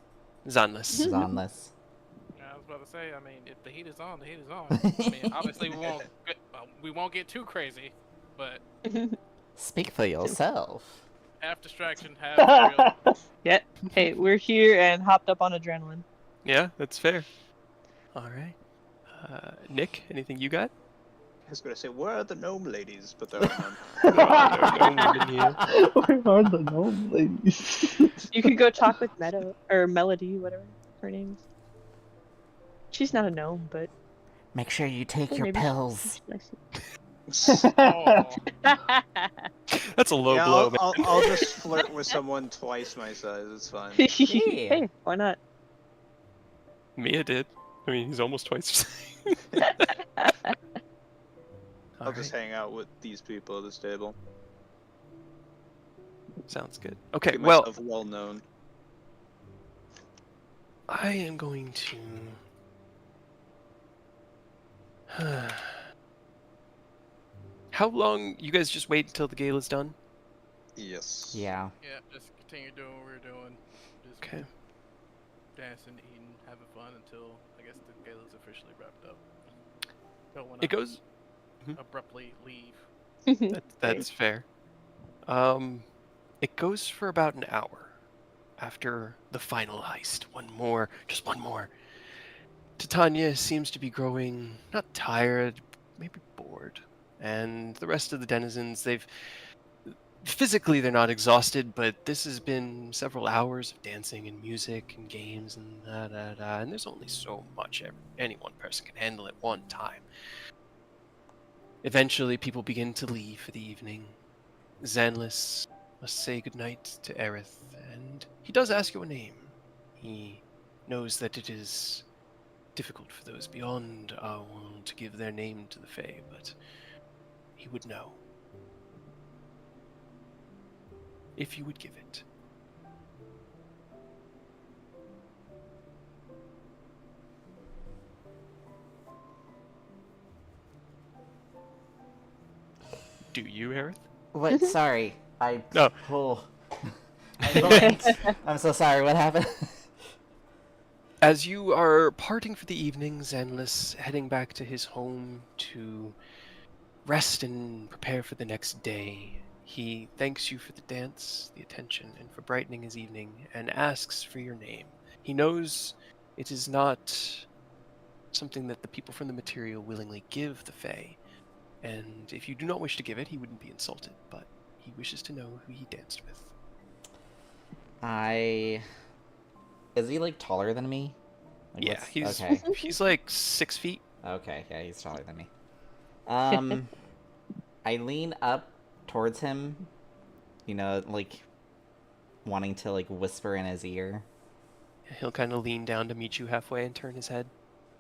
Zanlis. Zanlis. I was about to say, I mean, if the heat is on, the heat is on. I mean, obviously we won't get too crazy, but Speak for yourself. half distraction, half real. Yeah. Hey, we're here and hopped up on adrenaline. Yeah, that's fair. All right. Nick, anything you got? I was gonna say, where are the gnome ladies? But there are There are no women here. Where are the gnome ladies? You could go talk with Meadow or Melody, whatever her name is. She's not a gnome, but Make sure you take oh, your maybe pills. Oh, That's a low yeah, blow, man. I'll just flirt with someone twice my size. It's fine. Hey, why not? Mia did. I mean, he's almost twice. I'll just hang out with these people at this table. Sounds good. Okay, Get well, myself well known. I am going to. How long? You guys just wait until the gala's done? Yes. Yeah. yeah, just continue doing what we're doing. Just Okay. dancing, eating, having fun until I guess the gala's officially wrapped up. Don't want It goes. abruptly leave. That's fair. It goes for about an hour after the final heist. Just one more. Titania seems to be growing not tired, maybe bored, and the rest of the denizens, physically they're not exhausted, but this has been several hours of dancing and music and games and and there's only so much any one person can handle at one time. Eventually, people begin to leave for the evening. Zanlis must say goodnight to Aerith, and he does ask your name. He knows that it is difficult for those beyond our world to give their name to the Fae, but he would know. If you would give it. Do you, Aerith? What? Sorry. No. Oh. I blinked. I'm so sorry. What happened? As you are parting for the evening, Zanlis heading back to his home to rest and prepare for the next day, he thanks you for the dance, the attention, and for brightening his evening, and asks for your name. He knows it is not something that the people from the material willingly give the Fae, and if you do not wish to give it, he wouldn't be insulted, but he wishes to know who he danced with. Is he like taller than me? Like, Yeah, what's- he's okay. he's like 6 feet. Okay, yeah, he's taller than me. I lean up towards him, you know, like wanting to like whisper in his ear, He'll kind of lean down to meet you halfway and turn his head.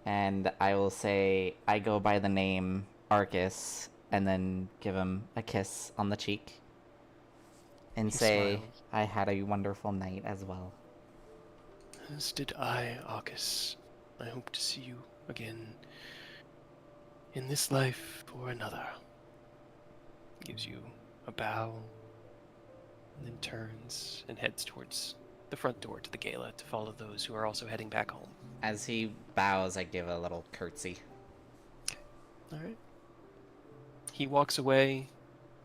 and I will say I go by the name Arcus, and then give him a kiss on the cheek, and He say smiles. I had a wonderful night as well. As did I, Arcus. I hope to see you again in this life or another. Gives you a bow, and then turns and heads towards the front door to the gala to follow those who are also heading back home. As he bows, I give a little curtsy. All right. He walks away,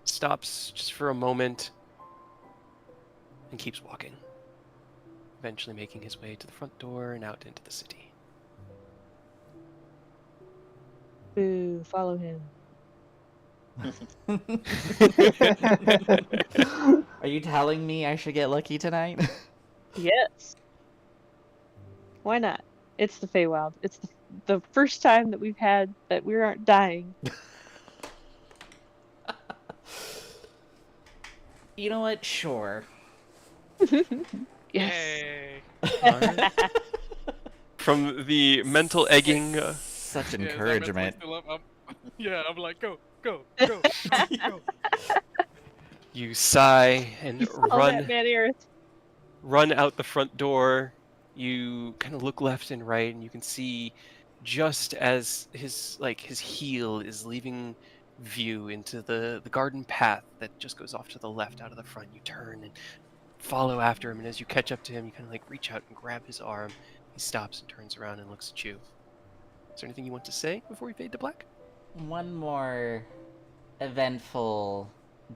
stops just for a moment, and keeps walking, eventually making his way to the front door and out into the city. Boo, follow him. Are you telling me I should get lucky tonight? Yes. Why not? It's the Feywild. It's the first time that we've had that we aren't dying. You know what? Sure. Yes. Yay! All right. From the mental egging, Such Yeah, is that encouragement. mentally still up? Yeah, I'm like, go, go, go, go. you sigh and All that man Aerith. run out the front door. You kind of look left and right, and you can see just as his heel is leaving view into the garden path that just goes off to the left out of the front. You turn and follow after him, and as you catch up to him, you kind of like reach out and grab his arm. He stops and turns around and looks at you. Is there anything you want to say before we fade to black? One more eventful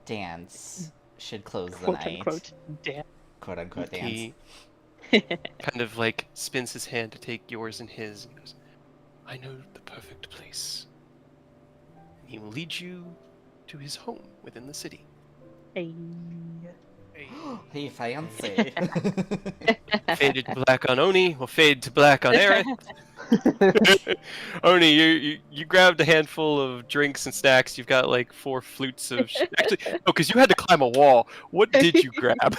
dance should close the Quote night. unquote. Damn. Quote unquote dance. He kind of like spins his hand to take yours in his and goes, I know the perfect place. And he will lead you to his home within the city. Hey. Hey. Hey, fiance. Faded to black on Oni, will fade to black on Aerith. Oni, you grabbed a handful of drinks and snacks. You've got like 4 flutes of... Actually, no, because you had to climb a wall. What did you grab?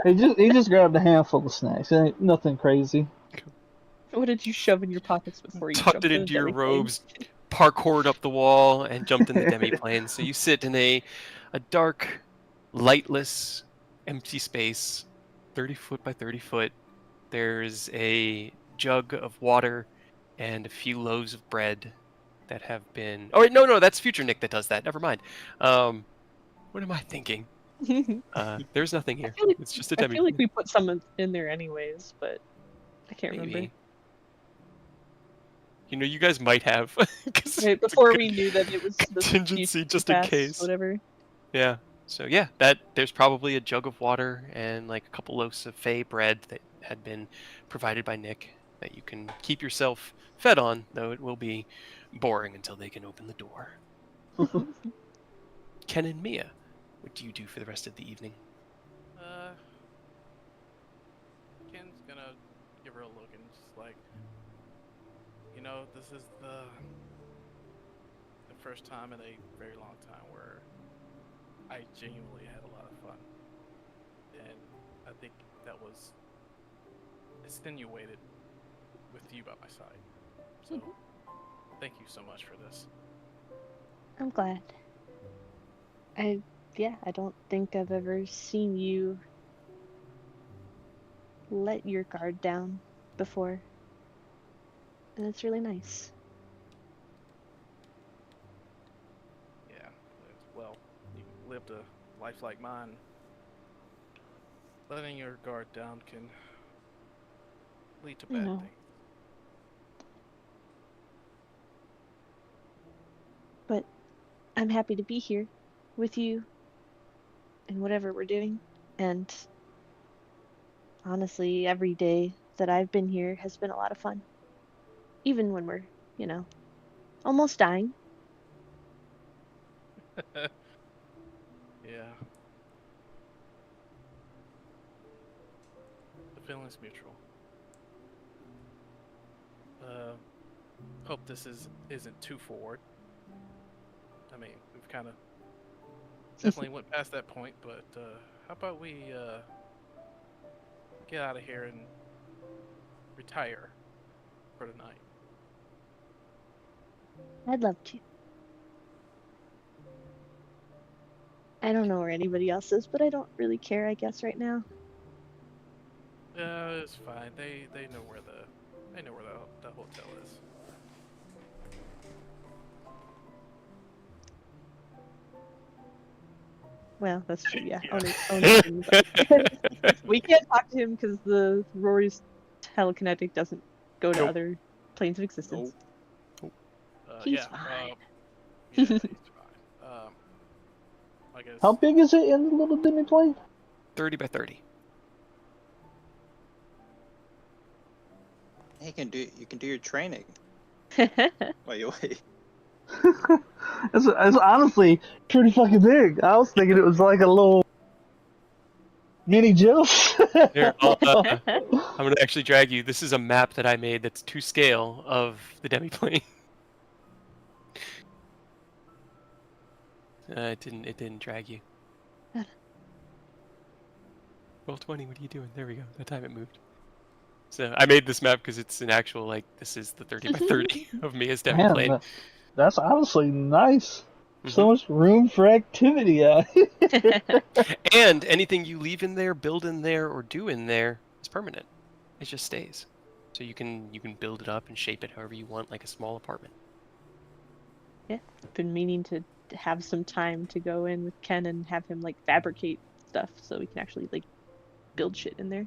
He just grabbed a handful of snacks. It ain't nothing crazy. What did you shove in your pockets before you Tucked jumped it in into the your demiplane? robes, parkoured up the wall, and jumped in the demiplane. So you sit in a dark, lightless, empty space, 30 foot by 30 foot. There's a jug of water and a few loaves of bread that have been... Oh, wait, no, that's future Nick that does that. Never mind. What am I thinking? There's nothing here. feel like- It's just a I demi. feel like we put some in there anyways, but I can't remember. Maybe. You know, you guys might have. 'Cause Right, it's a before good we knew that it was the contingency, future just in pass, case. Whatever. Yeah. So yeah, there's probably a jug of water and like a couple loaves of fey bread that had been provided by Nick that you can keep yourself fed on, though it will be boring until they can open the door. Ken and Mia, what do you do for the rest of the evening? Ken's gonna give her a look and just like, you know, this is the first time in a very long time where I genuinely had a lot of fun, and I think that was extenuated with you by my side. So, thank you so much for this. I'm glad. I don't think I've ever seen you let your guard down before. And it's really nice. Yeah, well, you lived a life like mine. Letting your guard down can lead to I bad know. things. But I'm happy to be here with you and whatever we're doing. And honestly, every day that I've been here has been a lot of fun. Even when we're, almost dying. Yeah. The feeling's mutual. Hope this isn't too forward. I mean, we've kind of definitely went past that point, but how about we get out of here and retire for tonight? I'd love to. I don't know where anybody else is, but I don't really care, I guess, right now. It's fine. They know where the hotel is. Well, that's true. Yeah, Oni can, but we can't talk to him because the Rory's telekinetic doesn't go to Nope. other planes of existence. Nope. He's Yeah. fine. Yeah, he's fine. I guess. How big is it in the little demi plane? 30 by 30. You can do your training while you wait. It's honestly pretty fucking big. I was thinking it was like a little mini Joe's. Here, I'm gonna actually drag you. This is a map that I made that's to scale of the demiplane. It didn't drag you. Roll 20. What are you doing? There we go. That time it moved. So I made this map because it's an actual this is the 30 by 30 of me as demiplane. Man, that's honestly nice. So Mhm. much room for activity. And anything you leave in there, build in there, or do in there is permanent. It just stays. So you can build it up and shape it however you want, like a small apartment. Yeah, been meaning to have some time to go in with Ken and have him like fabricate stuff so we can actually like build shit in there.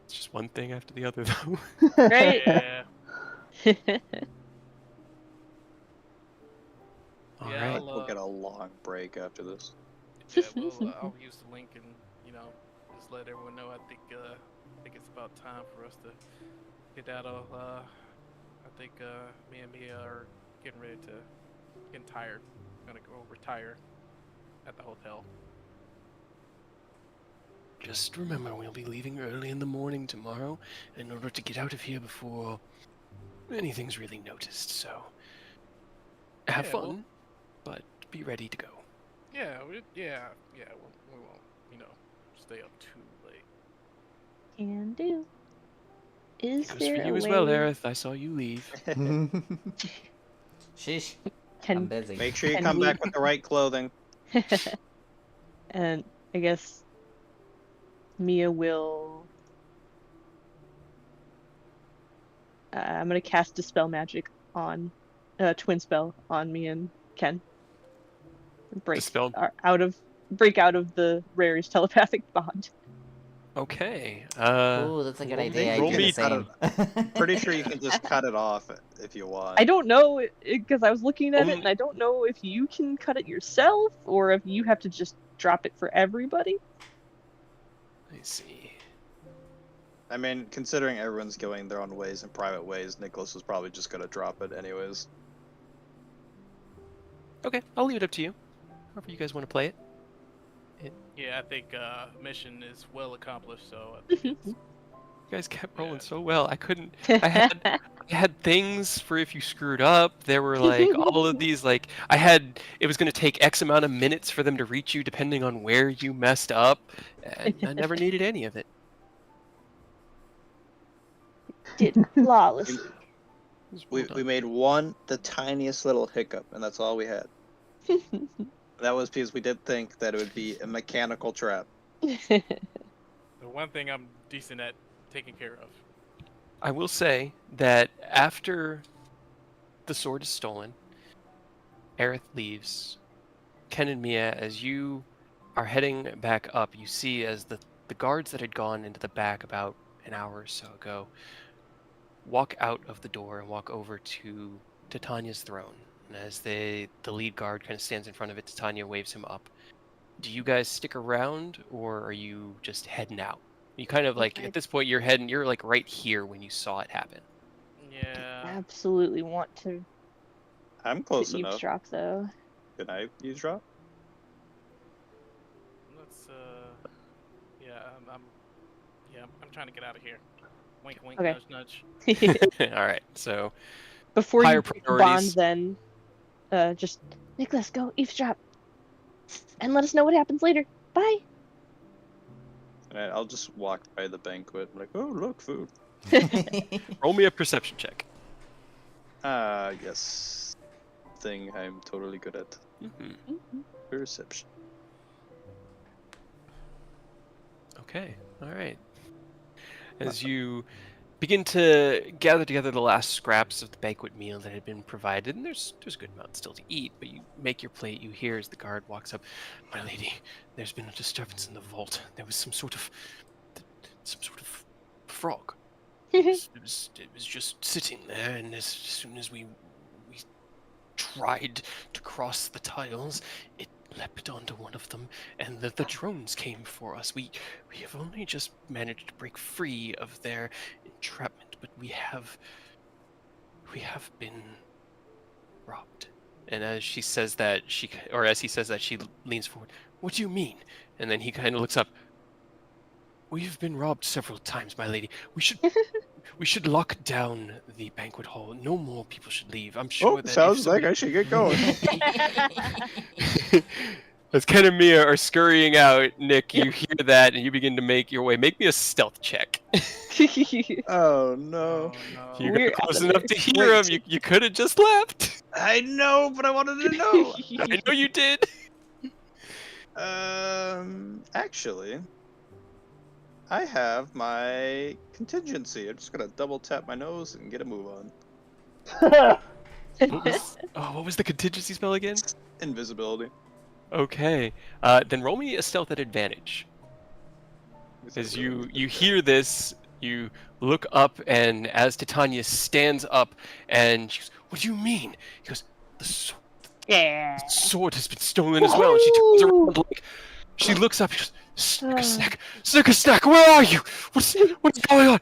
It's just one thing after the other, though. Right? Yeah. All Yeah, right. We'll get a long break after this. Yeah, well, I'll use the link and just let everyone know. I think it's about time for us to get out of. I think me and Mia are getting tired. Gonna go retire at the hotel. Just remember, we'll be leaving early in the morning tomorrow in order to get out of here before anything's really noticed. So have Yeah, fun, well- but be ready to go. Yeah, we won't, stay up too late. Can do. Is Goes there for you a as way? well, Aerith. I saw you leave. Sheesh. I'm Can busy. Make sure you Can come we- back with the right clothing. And I guess Mia will. I'm gonna cast Dispel Magic on, Twin Spell on me and Ken. Dispel. Break out of the Rare's telepathic bond. Okay. Ooh, that's a good roll idea. me- I roll do me- the same. Pretty sure you can just cut it off if you want. I don't know because I was looking at it Um, and I don't know if you can cut it yourself or if you have to just drop it for everybody. I see. I mean, considering everyone's going their own ways and private ways, Nicholas was probably just gonna drop it anyways. Okay, I'll leave it up to you. However you guys want to play it. Yeah, I think mission is well accomplished. So I think it's, You guys kept rolling Yeah. so well. I couldn't. I had things for if you screwed up. There were like all of these like it was going to take X amount of minutes for them to reach you depending on where you messed up, and I never needed any of it. Did flawlessly. It was well We done. made the tiniest little hiccup, and that's all we had. That was because we did think that it would be a mechanical trap. the one thing I'm decent at taking care of. I will say that after the sword is stolen, Aerith leaves. Ken and Mia, as you are heading back up, you see as the guards that had gone into the back about an hour or so ago walk out of the door and walk over to Titania's throne. And as the lead guard kind of stands in front of it, Titania waves him up. Do you guys stick around, or are you just heading out? You kind of like, Okay. at this point, you're like right here when you saw it happen. Yeah. Absolutely want to I'm close enough. eavesdrop though. Can I eavesdrop? Let's I'm trying to get out of here. Wink, wink, Okay. nudge, nudge. All right, so Before Higher you bond, priorities. then just Nicholas, go eavesdrop, and let us know what happens later. Bye. And I'll just walk by the banquet, like, oh look, food. roll me a perception check. Yes. Thing I'm totally good at. Mm-hmm. Perception. Okay, all right. As you begin to gather together the last scraps of the banquet meal that had been provided, and there's a good amount still to eat, but you make your plate. You hear as the guard walks up, "My lady, there's been a disturbance in the vault. There was some sort of frog. It was just sitting there, and as soon as we tried to cross the tiles, it leapt onto one of them, and the drones came for us. We have only just managed to break free of their entrapment, but we have been robbed." And as she says that, as he says that, she leans forward. "What do you mean?" And then he kind of looks up. "We've been robbed several times, my lady. We should lock down the banquet hall. No more people should leave. I'm sure that sounds like I should get going. As Ken and Mia are scurrying out, Nick, you hear that and you begin to make your way. Make me a stealth check. Oh no. You We're got close out of enough there. to hear him. You could have just left. I know, but I wanted to know. I know you did. Actually, I have my contingency. I'm just gonna double tap my nose and get a move on. What was the contingency spell again? Invisibility. Okay. Then roll me a stealth at advantage. As you hear this, you look up, and as Titania stands up, and she goes, "What do you mean?" He goes, "The Yeah. sword has been stolen as well." And she turns around, like, she looks up, she goes, Snickersnack, where are you? What's going on?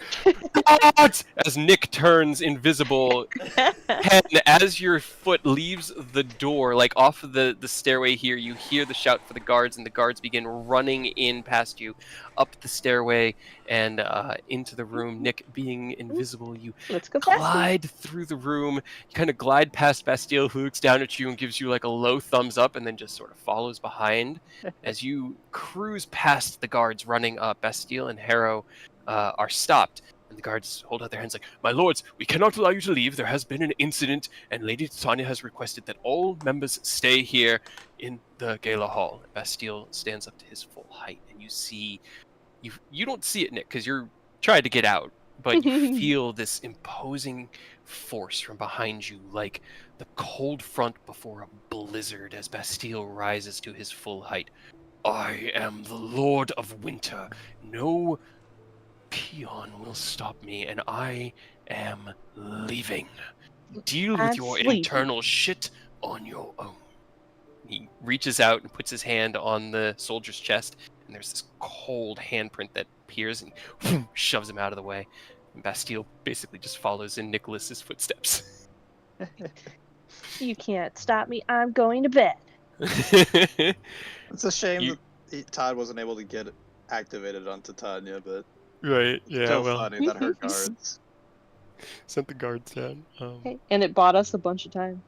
Gods! As Nick turns invisible, Ken, as your foot leaves the door, like off of the stairway here, you hear the shout for the guards, and the guards begin running in past you, up the stairway, and into the room. Nick, being invisible, you Let's go faster. glide through the room. You kind of glide past Bastille, who looks down at you and gives you like a low thumbs up, and then just sort of follows behind. As you cruise past the guards running up, Bastille and Harrow are stopped. And the guards hold out their hands like, "My lords, we cannot allow you to leave. There has been an incident, and Lady Titania has requested that all members stay here in the gala hall." And Bastille stands up to his full height, and you see, you don't see it, Nick, because you're trying to get out, but you feel this imposing force from behind you, like the cold front before a blizzard, as Bastille rises to his full height. "I am the Lord of Winter. No peon will stop me, and I am leaving. Deal with I'm your sleeping. internal shit on your own." He reaches out and puts his hand on the soldier's chest, and there's this cold handprint that appears and shoves him out of the way. And Bastille basically just follows in Nicholas's footsteps. You can't stop me. I'm going to bed. It's a shame that Todd wasn't able to get it activated on Titania, but Right, yeah, still well, funny that her guards. sent the guards down. Hey, and it bought us a bunch of time.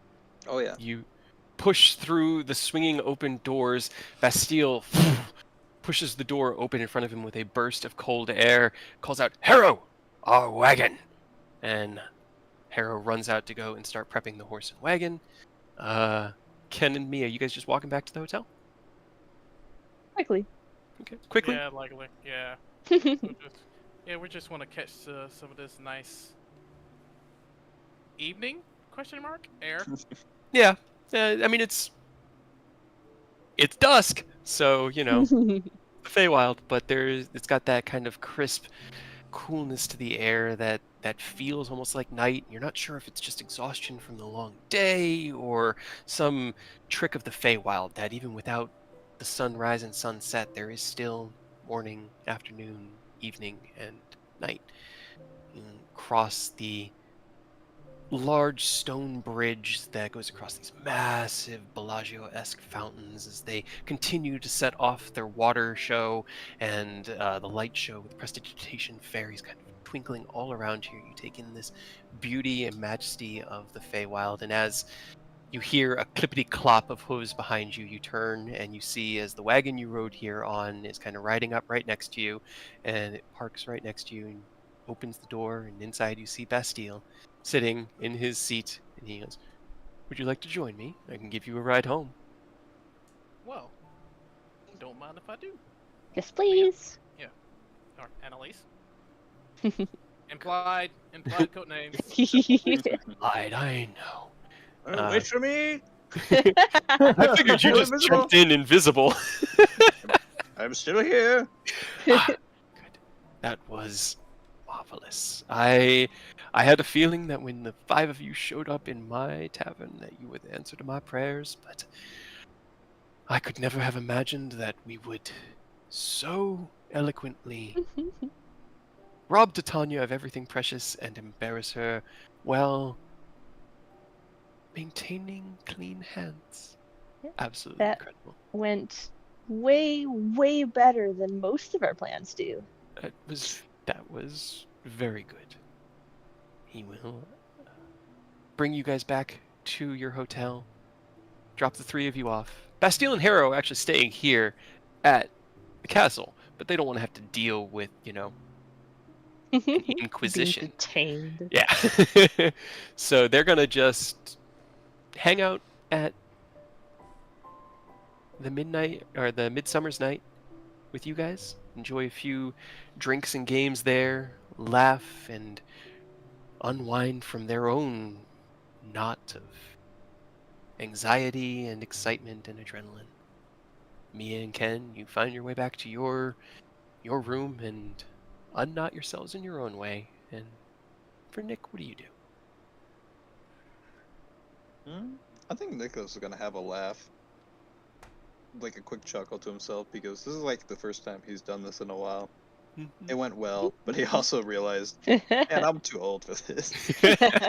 Oh yeah. You push through the swinging open doors. Bastille pushes the door open in front of him with a burst of cold air, calls out, "Harrow, our wagon!" And Harrow runs out to go and start prepping the horse and wagon. Ken and Mia, you guys just walking back to the hotel? Quickly. Okay, quickly. Yeah, likely. Yeah. We just want to catch some of this nice evening? Question mark? Air. Yeah. I mean, it's dusk, so, you know, the Feywild, but it's got that kind of crisp coolness to the air that feels almost like night. You're not sure if it's just exhaustion from the long day or some trick of the Feywild that even without the sunrise and sunset, there is still morning, afternoon, evening, and night. You cross the large stone bridge that goes across these massive Bellagio-esque fountains as they continue to set off their water show and the light show with prestidigitation fairies kind of twinkling all around you. You take in this beauty and majesty of the Feywild, and as you hear a clippity-clop of hooves behind you, you turn and you see as the wagon you rode here on is kind of riding up right next to you, and it parks right next to you and opens the door, and inside you see Bastille sitting in his seat, and he goes, "Would you like to join me? I can give you a ride home." Well, don't mind if I do. Yes, please. Or Annalise. Implied code names. I know. Wait for me. I figured you Still just invisible. jumped in invisible. I'm still here. Good. That was marvelous. I had a feeling that when the 5 of you showed up in my tavern that you would answer to my prayers, but I could never have imagined that we would so eloquently rob Titania of everything precious and embarrass her while maintaining clean hands. Yeah, Absolutely that- incredible. Went way, way better than most of our plans do. That was very good. He will bring you guys back to your hotel, drop the 3 of you off. Bastille and Harrow are actually staying here at the castle, but they don't want to have to deal with, an Being inquisition. detained. Yeah. So they're gonna just hang out at the midsummer's night with you guys. Enjoy a few drinks and games there, laugh and unwind from their own knot of anxiety and excitement and adrenaline. Mia and Ken, you find your way back to your room and unknot yourselves in your own way. And for Nick, what do you do? I think Nicholas is gonna have a laugh, like a quick chuckle to himself, because this is like the first time he's done this in a while. It went well, but he also realized, man, I'm too old for this.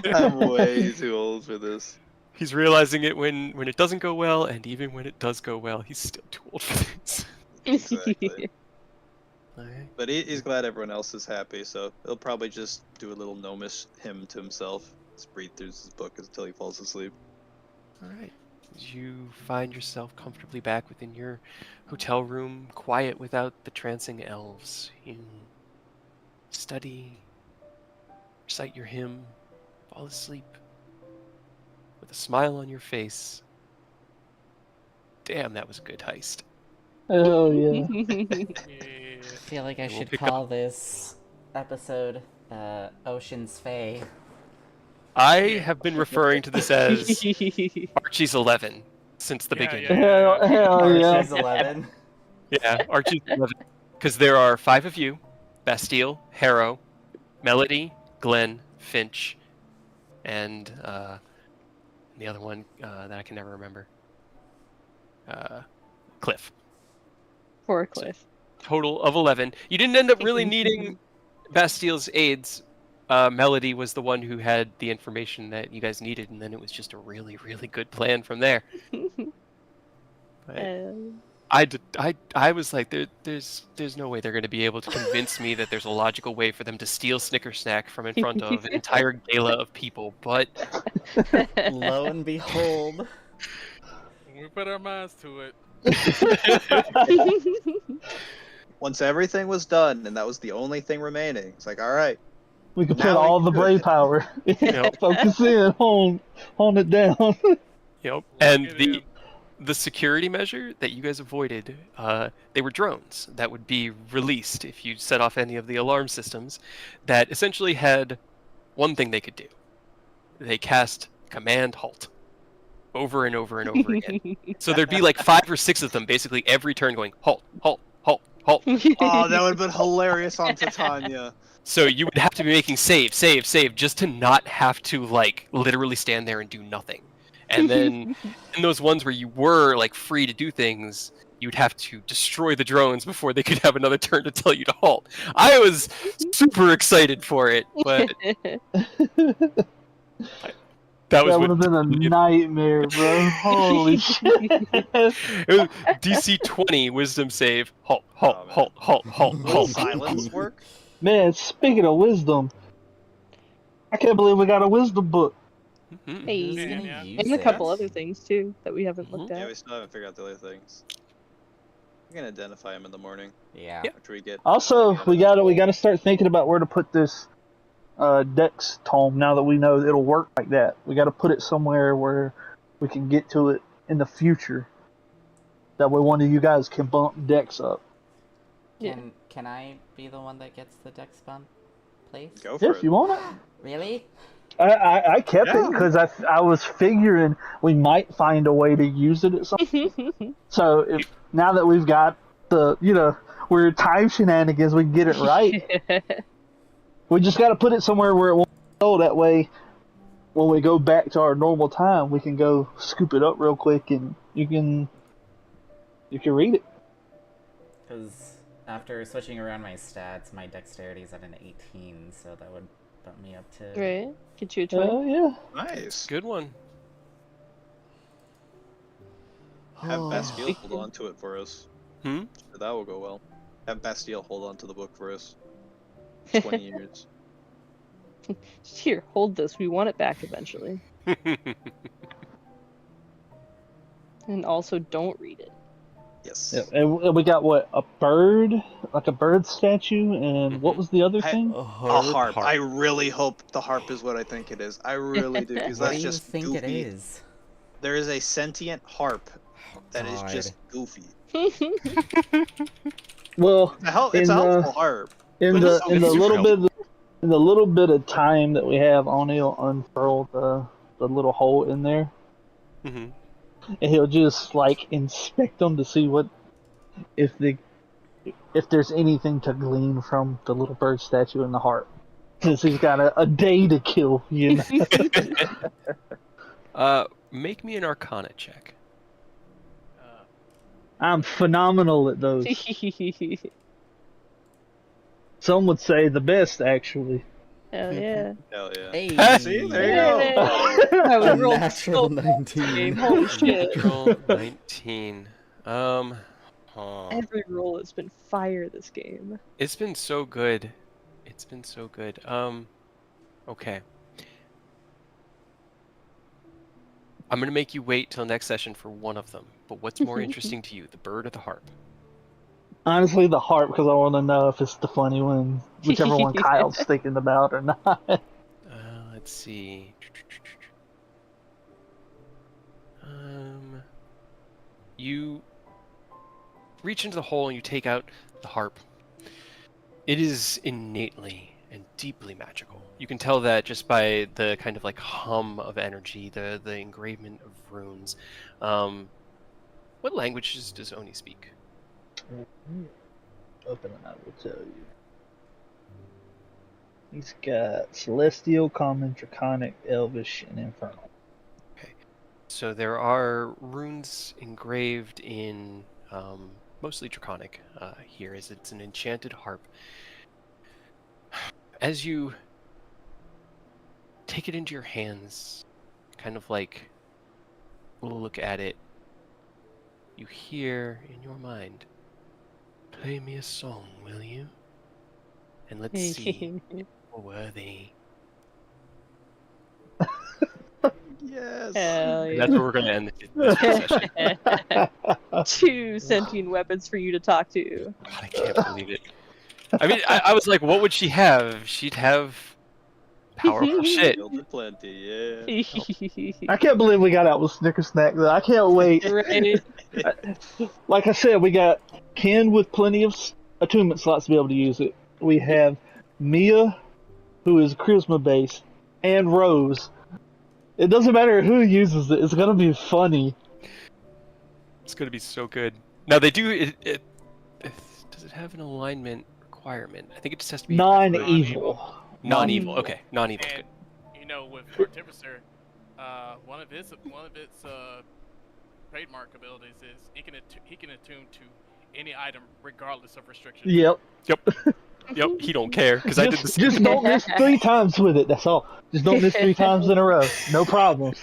I'm way too old for this. He's realizing it when it doesn't go well, and even when it does go well, he's still too old for this. Exactly. Okay. But he's glad everyone else is happy, so he'll probably just do a little gnomish hymn to himself. Just read through his book until he falls asleep. All right. As you find yourself comfortably back within your hotel room, quiet without the trancing elves, you study, recite your hymn, fall asleep with a smile on your face. Damn, that was a good heist. Oh yeah. Yeah. I feel like I And we'll should pick call this episode Ocean's Fae. I have been referring to this as Archie's 11 since the Yeah, beginning. Hell yeah. Archie's 11. Yeah, Archie's 11. Because there are 5 of you: Bastille, Harrow, Melody, Glenn, Finch, and the other one that I can never remember. Cliff. Poor Cliff. Total of 11. You didn't end up really needing Bastille's aids. Melody was the one who had the information that you guys needed, and then it was just a really, really good plan from there. But I was like, there's no way they're going to be able to convince me that there's a logical way for them to steal Snicker Snack from in front of an entire gala of people. But Lo and behold. We put our minds to it. Once everything was done, and that was the only thing remaining, it's like, all right. We could put Now we all the could. brave power. Yep. Focus in, hone it down. And Lock it the security measure that you guys avoided, they were drones that would be released if you set off any of the alarm systems that essentially had one thing they could do. They cast Command Halt over and over and over again. So there'd be like 5 or 6 of them basically every turn going, halt, halt, halt, halt. Oh, that would have been hilarious on Titania. So you would have to be making save, just to not have to like literally stand there and do nothing. And then in those ones where you were like free to do things, you'd have to destroy the drones before they could have another turn to tell you to halt. I was super excited for it, but that was would have been a nightmare, bro. Holy shit. It was DC 20 wisdom save. Halt, halt, Oh, man. halt, halt, halt, Will halt. silence work? Man, speaking of wisdom, I can't believe we got a wisdom book. Mhm. Hey. Who's Yeah, gonna yeah. use And a couple it? other things too that we haven't looked Yeah, at. we still haven't figured out the other things. We can identify him in the morning Yeah. Yeah. after we get. Also, we gotta start thinking about where to put this Dex tome now that we know it'll work like that. We gotta put it somewhere where we can get to it in the future. That way one of you guys can bump Dex up. Yeah. Can I be the one that gets the dex bump? please? Go for If it. you want it. Really? I kept it Yeah. because I was figuring we might find a way to use it at some point. So if now that we've got we're time shenanigans, we can get it right. We just got to put it somewhere where it won't go. That way, when we go back to our normal time, we can go scoop it up real quick, and you can read it. Because after switching around my stats, my dexterity is at an 18, so that would bump me up to... Right. Get you a 20. Oh yeah. Nice. Good one. Have Bastille hold on to it for us. Hmm? Sure, that will go well. Have Bastille hold on to the book for us. 20 years. Here, hold this. We want it back eventually. And also, don't read it. Yes. Yeah, and we got a bird, like a bird statue, and what was the other thing? A harp. I really hope the harp is what I think it is. I really do, because What that's do you just think goofy. it is? There is a sentient harp that is God. just goofy. Well, It's a helpful harp. in But the it's little bit of time that we have, Oni will unfurl the little hole in there, Mhm. and he'll just like inspect them to see if there's anything to glean from the little bird statue and the harp, since he's got a day to kill, you know. Make me an Arcana check. I'm phenomenal at those. Some would say the best, actually. Hell yeah. Hell yeah. Hey! See, there you go. I would roll Natural so 19. Holy shit. Natural 19. Every roll has been fire this game. It's been so good. It's been so good. Okay. I'm gonna make you wait till next session for one of them. But what's more interesting to you, the bird or the harp? Honestly, the harp, because I want to know if it's the funny one, whichever one Kyle's thinking about or not. Let's see. You reach into the hole and you take out the harp. It is innately and deeply magical. You can tell that just by the kind of like hum of energy, the engravement of runes. What languages does Oni speak? Open and I will tell you. He's got Celestial, Common, Draconic, Elvish, and Infernal. So there are runes engraved in mostly Draconic here, as it's an enchanted harp. As you take it into your hands, kind of like look at it, you hear in your mind, "Play me a song, will you? And let's see if we're worthy." Yes. Hell yeah. That's where we're going to end this session. 2 sentient weapons for you to talk to. God, I can't believe it. I mean, I was like, what would she have? She'd have powerful shit. Gilded plenty, yeah. I can't believe we got out with Snicker Snack, though. I can't wait. Right. Like I said, we got Ken with plenty of attunement slots to be able to use it. We have Mia, who is charisma based, and Rose. It doesn't matter who uses it; it's gonna be funny. It's going to be so good. Now they do does it have an alignment requirement? I think it just has to be Non-evil. Non-evil. Okay, non-evil. And Good. you know, with Artificer, one of its trademark abilities is he can attune to any item regardless of restrictions. Yep. Yep. He don't care because I did the same. Just don't miss 3 times with it. That's all. Just don't miss 3 times in a row. No problems.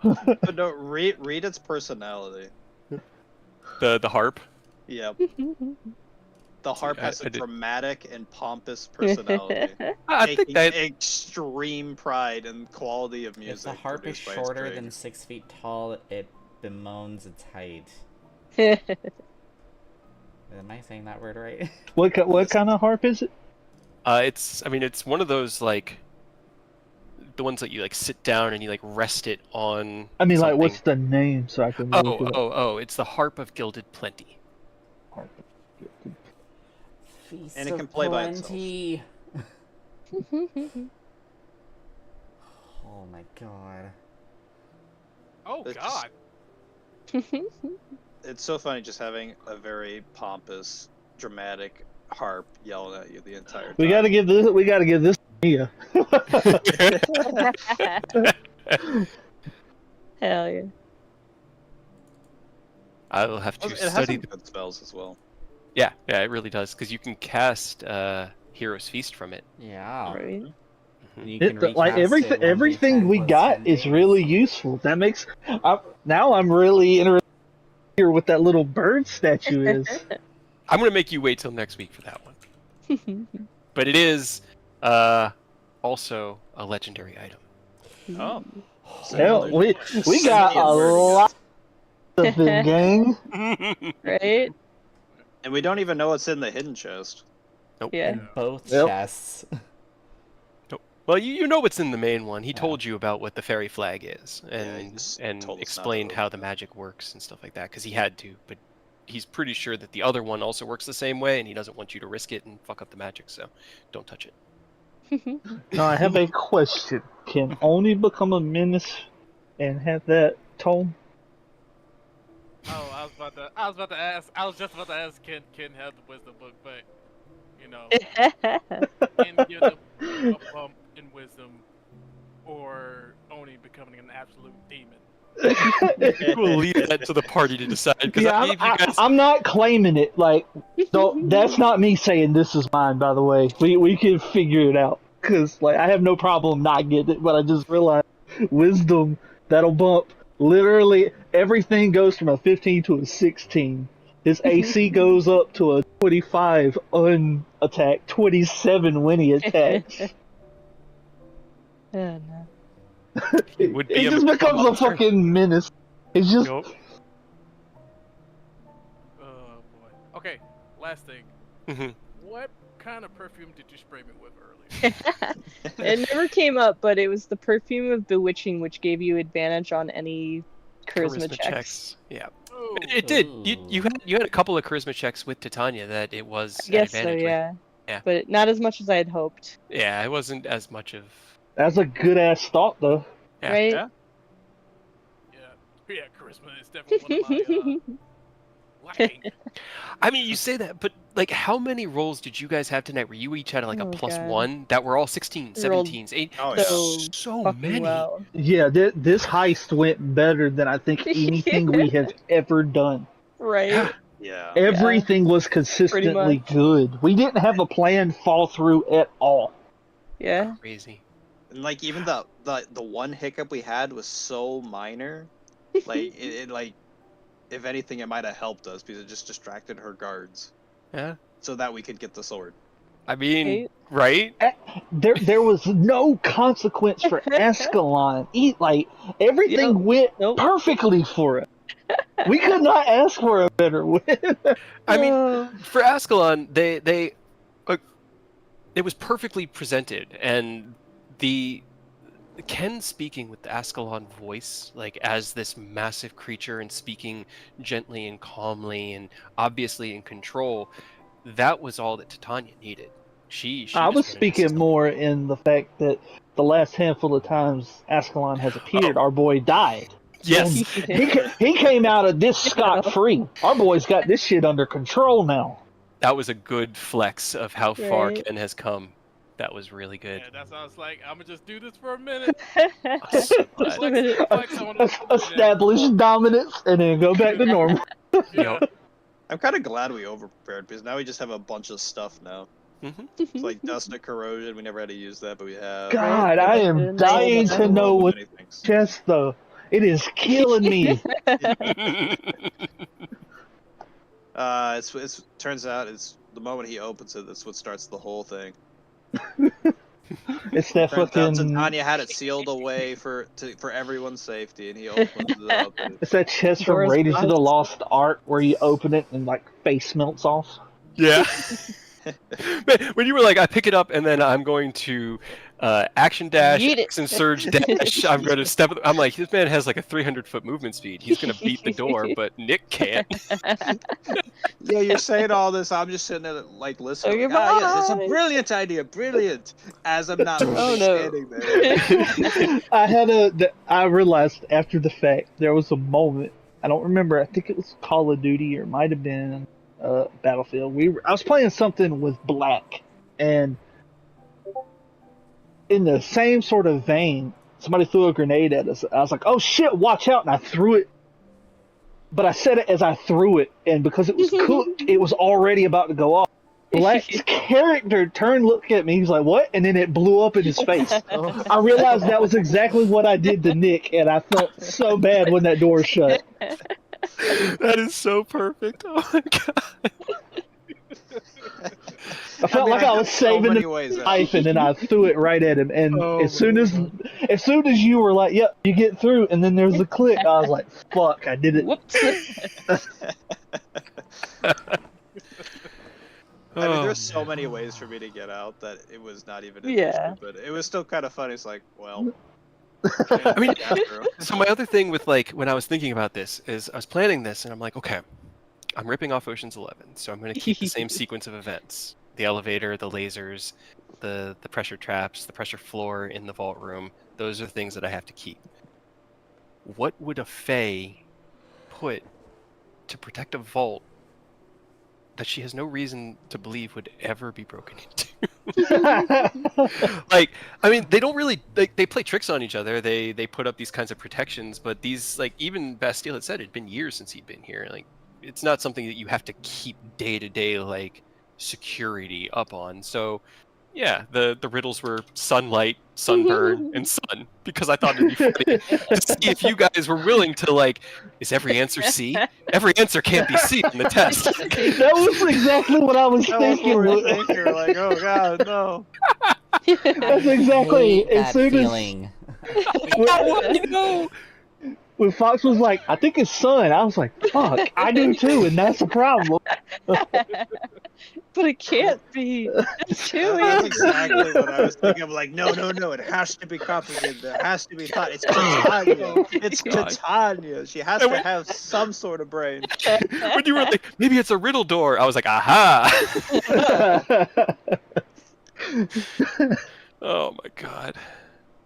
But no, read its personality. The harp. Yep. The harp has I a did- dramatic and pompous personality. I think taking that extreme pride in quality of If music. the harp is produced by its shorter creator. than 6 feet tall, it bemoans its height. Am I saying that word right? What kind of harp is it? it's one of those like the ones that you like sit down and you like rest it on. I mean, like, something. what's the name so I can look it up? Oh! It's the Harp of Gilded Plenty. Harp. Feast And it of can play by itself. plenty. Oh my god. Oh It's God. It's so funny just having a very pompous, dramatic harp yelling at you the entire time. We gotta give this Mia. Hell yeah. I'll have to It has study. some good spells as well. Yeah, it really does, because you can cast Hero's Feast from it. Yeah. Right? You can Like recast it when the everything attack we was got 10 is days. really useful. That makes now I'm really interested to hear what that little bird statue is. I'm gonna make you wait till next week for that one. But it is also a legendary item. Oh. Hell, we Send got me a word again. lot of them, gang. Right? And we don't even know what's in the hidden chest. Nope. Yeah. In both Yep. chests. Well, you know what's in the main one. He Yeah. told you about what the fairy flag is, Yeah, he and just and told us not to explained how the open it. magic works and stuff like that, because he had to. But he's pretty sure that the other one also works the same way, and he doesn't want you to risk it and fuck up the magic. So don't touch it. Now I have a question. Can Oni become a menace and have that tone? Oh, I was about to ask. I was just about to ask. Can have the wisdom book, but you know, can give them a bump in wisdom, or only becoming an absolute demon. We'll leave that to the party to decide. Because Yeah, I gave you guys. I'm not claiming it. Like, that's not me saying this is mine. By the way, we can figure it out. Cause like I have no problem not getting it, but I just realized wisdom that'll bump. Literally everything goes from a 15 to a 16. His AC goes up to a 25 unattacked, 27 when he attacks. Oh, no. It would be It a just becomes a monster. fucking menace. It's just Nope. Oh boy. Okay, last thing. Mhm. What kind of perfume did you spray me with earlier? It never came up, but it was the perfume of bewitching, which gave you advantage on any charisma checks. Yeah. Oh, It did. You Ooh. had a couple of charisma checks with Titania that it was I guess at so, advantage with. yeah. Yeah. But not as much as I had hoped. Yeah, it wasn't as much of. that's a good ass thought though. Yeah. Right? Yeah. yeah, charisma is definitely one of my lacking. I mean, you say that, but like, how many rolls did you guys have tonight where you each had like a Oh, plus God. one that were all 16, We rolled 17s, 8? Oh, yeah. So So fucking many. well. Yeah, this heist went better than I think anything we have ever done. Right? Yeah. Yeah. Everything was consistently much. good. We didn't have a plan fall through at all. Yeah. Crazy. And like even the one hiccup we had was so minor. Like it like if anything it might have helped us because it just distracted her guards. Yeah. So that we could get the sword. I mean, Right? right? There was no consequence for Ascalon. Like everything Yep. went Nope. perfectly for us. We could not ask for a better win. I mean, Oh. for Ascalon, they it was perfectly presented, and the Ken speaking with the Ascalon voice, like as this massive creature and speaking gently and calmly and obviously in control, that was all that Titania needed. She I just was wanted to speaking system. more in the fact that the last handful of times Ascalon has appeared, Oh. our boy died. Yes. He came out of this scot-free. Our boy's got this shit under control now. That was a good flex of how far Right. Ken has come. That was really good. Yeah, that's why I was like, I'm gonna just do this for a minute. I'm so Just a glad. minute. Flex on it. Establish dominance and then go back to normal. Yeah. I'm kind of glad we overprepared because now we just have a bunch of stuff now. Mhm. It's like dust and corrosion. We never had to use that, but we have. God, I am Nice dying one. to know what Many things. chest though. It is killing me. It's turns out it's the moment he opens it. That's what starts the whole thing. It's that Turns out fucking. Titania had it sealed away for everyone's safety, and he opens it up. And It's that chest from Doors Raiders of the closed. Lost Ark where you open it and like face melts off. Yeah. Man, when you were like, I pick it up and then I'm going to Action dash, Yeet it. action surge dash. I'm going to step. I'm like, this man has like a 300-foot movement speed. He's going to beat the door, but Nick can't. Yeah, you're saying all this. I'm just sitting there like listening. Okay, Like, ah, yes, it's a bye." brilliant idea, brilliant. As I'm not Oh, really no. standing there. I realized after the fact there was a moment. I don't remember. I think it was Call of Duty or it might have been Battlefield. I was playing something with Black, and in the same sort of vein, somebody threw a grenade at us. I was like, "Oh shit, watch out!" And I threw it. But I said it as I threw it, and because it was cooked, it was already about to go off. Black's character turned, looked at me, he's like, "What?" And then it blew up in his face. I realized that was exactly what I did to Nick, and I felt so bad when that door shut. That is so perfect. Oh my god. I felt like I was saving his life, and then I threw it right at him. And as soon as you were like, "Yep, you get through," and then there's a click, I was like, "Fuck, I did it." Whoops. I mean, there's Oh, so many ways for me to get out that it was not even an Yeah. issue, but it was still kind of funny. It's like, well, I mean, yeah, bro. so my other thing with like when I was thinking about this is I was planning this and I'm like, okay, I'm ripping off Ocean's 11, so I'm going to keep the same sequence of events: the elevator, the lasers, the pressure traps, the pressure floor in the vault room. Those are things that I have to keep. What would a Fae put to protect a vault that she has no reason to believe would ever be broken into? Like, I mean, they don't really they play tricks on each other. They put up these kinds of protections, but these, like, even Bastille had said it'd been years since he'd been here. Like, it's not something that you have to keep day to day like security up on. So yeah, the riddles were sunlight, sunburn, and sun, because I thought it'd be funny to see if you guys were willing to, like, is every answer C? Every answer can't be C in the test. That was exactly what I was That was thinking. what we were thinking. We're like, oh god, no. That's exactly Hate as that soon feeling. when Fox was like, "I think it's sun," I was like, "Fuck, I do too," and that's the problem. But it can't be. It's too That's easy. exactly what I was thinking. I'm like, no, it has to be complicated. There has to be thought. It's Titania. It's God. Titania. She has to have some sort of brain. When you were like, maybe it's a riddle door, I was like, aha! Oh my god.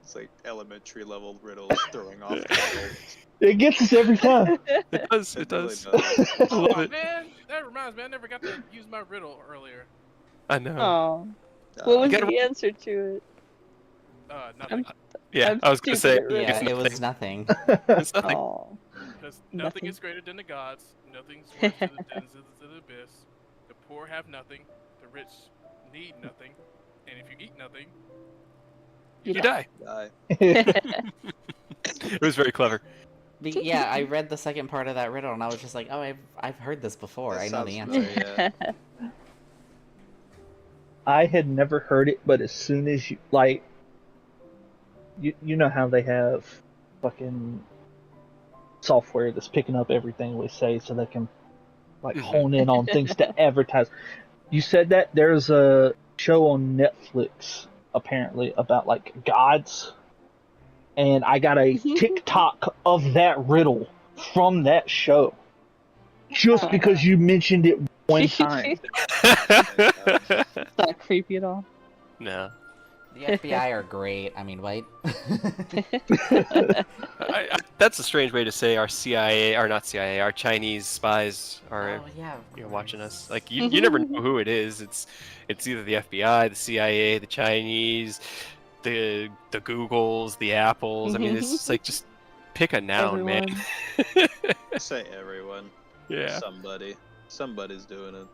It's like elementary level riddles throwing off the adults. It gets us every time. It does. It really does. does. I love Oh it. man, that reminds me, I never got to use my riddle earlier. I know. Oh, what was gotta- the answer to it? Nothing. Yeah, I'm I was gonna say. stupid at Yeah, it's it was nothing. nothing. It's nothing. Oh, Because nothing Nothing. is greater than the gods. Nothing's worse than the dens of the abyss. The poor have nothing. The rich need nothing. And if you eat nothing, You die. Die. It was very clever. Yeah, I read the second part of that riddle and I was just like, oh, I've heard this before. That I know the sounds answer. familiar, yeah. I had never heard it, but as soon as you you know how they have fucking software that's picking up everything we say so they can like hone in on things to advertise. You said that there's a show on Netflix apparently about like gods, and I got a TikTok of that riddle from that show just because you mentioned it one time. it's not creepy at all. No. The FBI are great. I mean, wait. That's a strange way to say our CIA, or not CIA, our Chinese spies are Oh, yeah, of watching course. us. Like, you never know who it is. It's either the FBI, the CIA, the Chinese, the Googles, the Apples. I mean, it's just like, just pick a noun, man. I say everyone. Yeah. Somebody's doing it.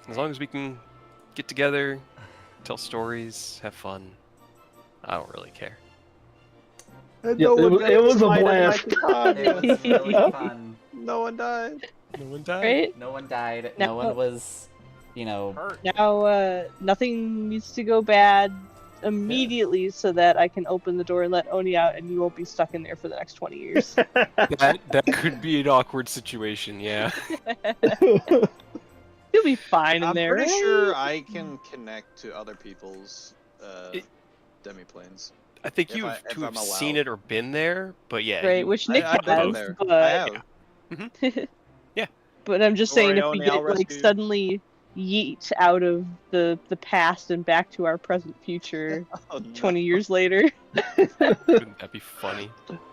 As long as we can get together, tell stories, have fun, I don't really care. Yeah, it was a blast. It was really fun. No one died. No one died. Right? No one died. No. No one was, hurt. Now, nothing needs to go bad immediately so that I can open the door and let Oni out and you won't be stuck in there for the next 20 years. That could be an awkward situation, yeah. You'll be fine in I'm there. pretty right? sure I can connect to other people's It- demiplanes. I think If you I- have if to have I'm seen allowed. it or been there, but yeah, Right, you, which Nick I've been has, there. but I have. Yeah. But I'm just Don't saying, worry, if we Oni, get I'll like rescue you. suddenly yeet out of the past and back to our present future Oh, no. 20 years later. wouldn't that be funny?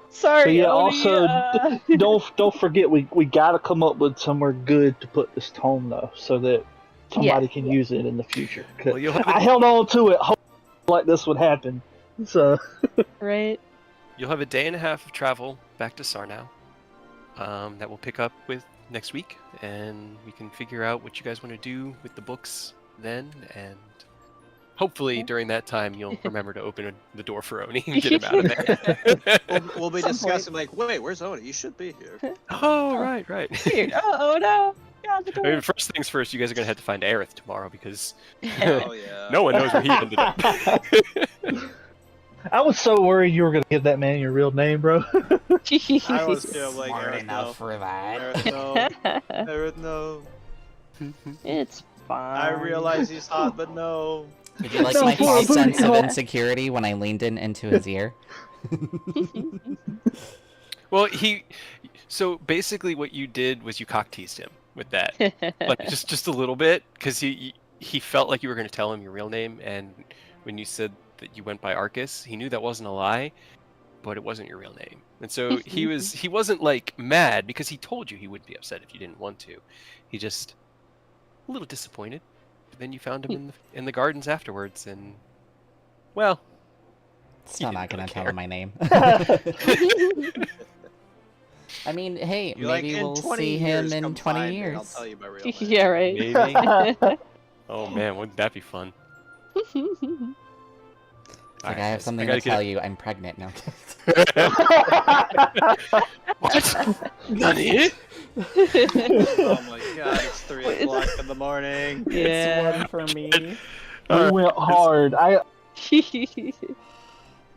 Sorry, But yeah, Oni, also don't forget we gotta come up with somewhere good to put this tome though, so that somebody can use it in the future. 'Cause Well, you'll have I held on to it, hoping like this would happen. So right? You'll have a day and a half of travel back to Sarnau. That we'll pick up with next week, and we can figure out what you guys want to do with the books then, and hopefully during that time you'll remember to open the door for Oni and get him out of there. We'll be Some discussing like, wait, where's Oni? He should be here. Oh, right. Weird. Oh no! God, the I mean, door. first things first, you guys are going to have to find Aerith tomorrow because Oh yeah. no one knows where he ended up. I was so worried you were gonna give that man your real name, bro. I was still like, Smart Aerith, enough no. for that. Aerith, no. Aerith, no. It's fine. I realize he's hot, but no. Did you like No, my poor false sense of booty. insecurity when I leaned into his ear? Well, so basically what you did was you cock teased him with that. Like just a little bit, because he felt like you were going to tell him your real name, and when you said that you went by Arcus, he knew that wasn't a lie, but it wasn't your real name. And so he wasn't like mad because he told you he wouldn't be upset if you didn't want to. He just a little disappointed. But then you found him in the gardens afterwards, and well, Still not didn't gonna really tell care. him my name. I mean, hey, You're like, maybe in we'll 20 see years, him in come 20 find me, and I'll years. tell you my real name. Yeah, right. Maybe. Oh man, wouldn't that be fun? Like, I have something to tell you. I'm pregnant. No. What? Nani? Oh my god, it's 3 o'clock in the morning. Yeah. It's one for me. We went hard. It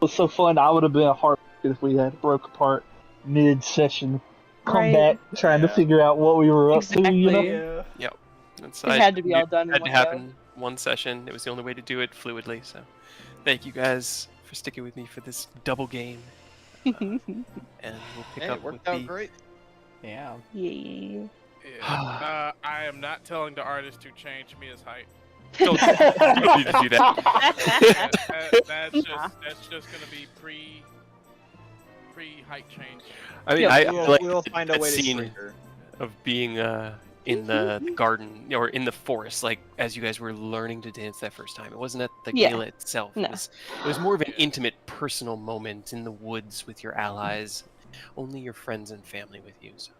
was so fun. I would have been hard if we had broke apart mid-session. Come Right. back trying to Yeah. figure out what we were up to. You know. Exactly. Yep. That's, It had to be all done in Had one to happen one session. It was the only way to do it fluidly. So, thank you guys for sticking with me for this double game, and we'll pick Hey, up it with worked out the. great. Yeah. Yeah. Yeah. I am not telling the artist to change Mia's height. Don't, you don't need to do that. That's just gonna be pre height change. I mean, Yeah, I We'll, like we'll find a that way to scene shrink her. of being in the garden or in the forest, like as you guys were learning to dance that first time. It wasn't at the Yeah. gala itself. No. It was more of an intimate, personal moment in the woods with your allies, only your friends and family with you. So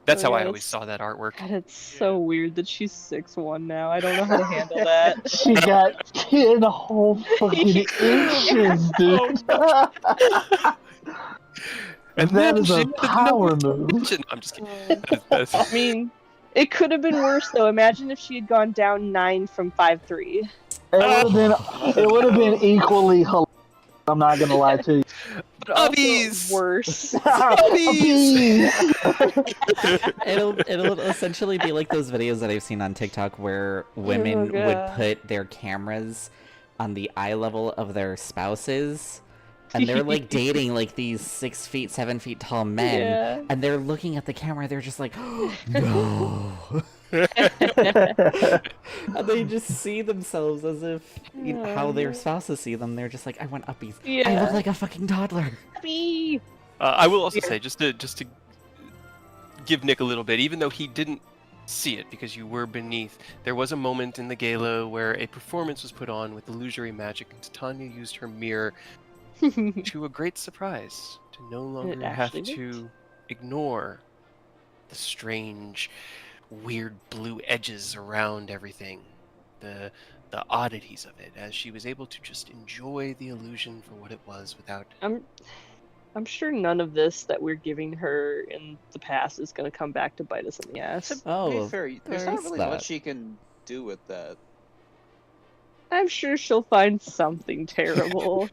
that's Oh, how I yeah, always it's- saw that artwork. God, it's so weird that she's 6'1" now. I don't know how to handle that. She got 10 whole fucking inches, dude. And That then is she a had power another move. dimension. I'm just kidding. That's- I mean, it could have been worse though. Imagine if she had gone down 9 from 5'3". It would have been equally hilarious. I'm not gonna lie to you. But also Ubbies! worse. It'll essentially be like those videos that I've seen on TikTok where women would God. put their cameras on the eye level of their spouses, and they're like dating like these 6 feet, 7 feet tall men, Yeah. and they're looking at the camera. They're just like, no. And they just see themselves as if how their spouses see them. They're just like, I want uppies. I Yeah. look like a fucking toddler. Happy. I will also say, just to give Nick a little bit, even though he didn't see it because you were beneath, there was a moment in the gala where a performance was put on with illusory magic, and Titania used her mirror to a great surprise to no longer have actually to ignore the strange, weird blue edges around everything, the oddities of it, as she was able to just enjoy the illusion for what it was without. I'm sure none of this that we're giving her in the past is going to come back to bite us in the ass. To Oh, be of fair, there's not course really not. much she can do with that. I'm sure she'll find something terrible.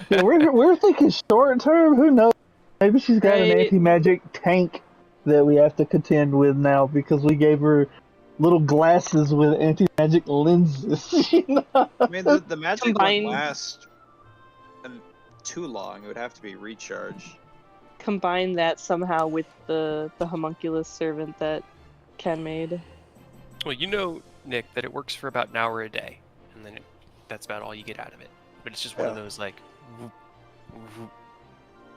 Yeah, we're thinking short term. Who knows? Maybe she's got an Right. anti-magic tank that we have to contend with now because we gave her little glasses with anti-magic lenses. You know? I mean, the magic Combine- wouldn't last too long. It would have to be recharged. Combine that somehow with the homunculus servant that Ken made. Well, you know, Nick, that it works for about an hour a day, and then that's about all you get out of it. But it's just one of those like. Whoop, whoop,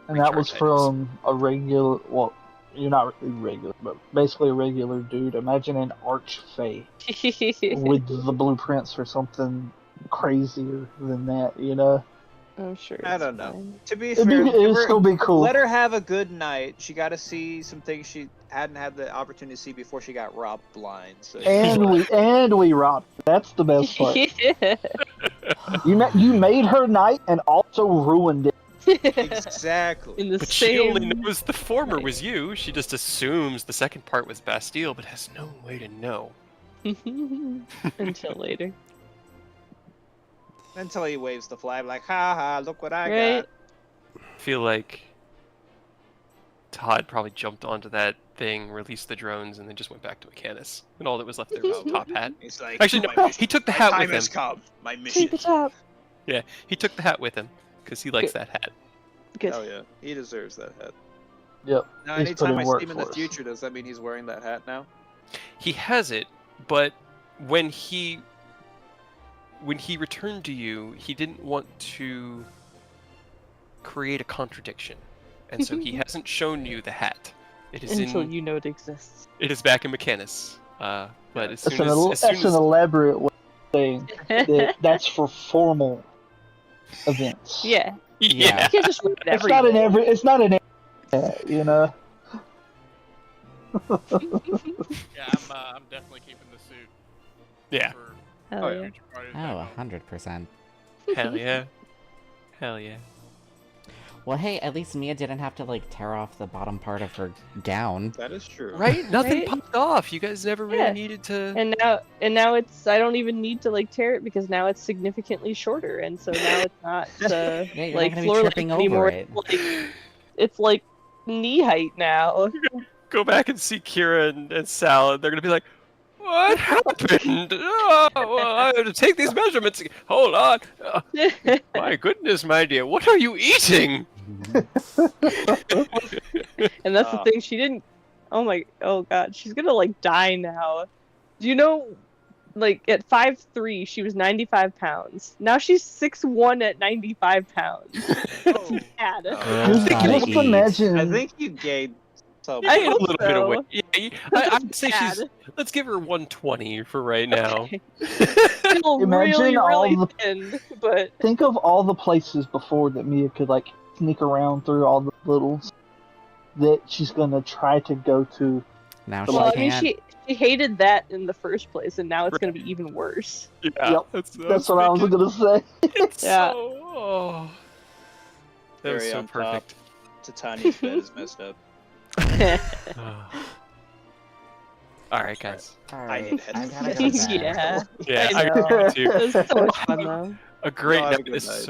And that was recharge from a regular, well, you're not really regular, but basically a regular dude. Imagine an archfey with the blueprints for something crazier than that, you know? I'm sure. I it's don't know. fine. To be It'd, fair, be, it'd still be cool. let her have a good night. She got to see some things she hadn't had the opportunity to see before she got robbed blind. So And we robbed. That's the best part. You made her night and also ruined it. exactly. In the But she same. only knows the former night. was you. She just assumes the second part was Bastille, but has no way to know. Until later. Until he waves the flag like, ha ha, look what I Right? got. I feel like Todd probably jumped onto that thing, released the drones, and then just went back to Mechanus. And all that was left there was the top hat. He's like, Actually, "My no, mission- he took the my hat time with him. has come. My mission. Take the top. Yeah, he took the hat with him because he likes Good. that hat. Good. Oh yeah, he deserves that hat. Yep. Now, He's put anytime in I work see him in the for us. future, does that mean he's wearing that hat now? He has it, but when he returned to you, he didn't want to create a contradiction, and so he hasn't shown you the hat. It is Until in. you know it exists. It is back in Mechanus. But as That's soon an, as, as soon that's an as elaborate way of saying that that's for formal events. Yeah. yeah, You can't just wear it It's every not day. an every. It's not an every. You know. Yeah, I'm definitely keeping the suit. yeah, For Hell Oh, yeah. future parties Oh, back home. 100%. hell yeah, hell yeah. Well, hey, at least Mia didn't have to, like, tear off the bottom part of her gown. That is true. Right? Nothing Right? popped off. You guys never really Yeah. needed to. And now it's I don't even need to like tear it because now it's significantly shorter, and so now it's not Yeah, you're like not gonna be floor length tripping over anymore. it. It's like knee height now. Go back and see Kira and Sal, and they're gonna be like, "What happened? Oh, well, I have to take these measurements. Hold on. My goodness, my dear, what are you eating?" And that's the thing, she didn't. Oh god, she's gonna like die now. Do you know, like at 5'3", she was 95 pounds. Now she's 6'1" at 95 pounds. That's Oh. bad. Girls gotta Just eat. imagine. I think you gained some. You I gained a hope little bit of so. weight. Yeah, I'd say she's. Bad. Let's give her 120 for right now. Okay. Still Imagine really, all really the- thin, but Think of all the places before that Mia could like sneak around through all the littles that she's gonna try to go to. Now But she well, I can't. mean, she hated that in the first place, and now it's gonna be even worse. Yeah, Yep, That's what I was thinking. gonna say. It's Yeah. so. Oh. That was Very so on top. perfect. Titania's bed is messed up. All right, guys. Alright, had I it. gotta go to bed. Yeah. Yeah, I I know. got to. It was so much fun though. A great Y'all have a night. good This is night. so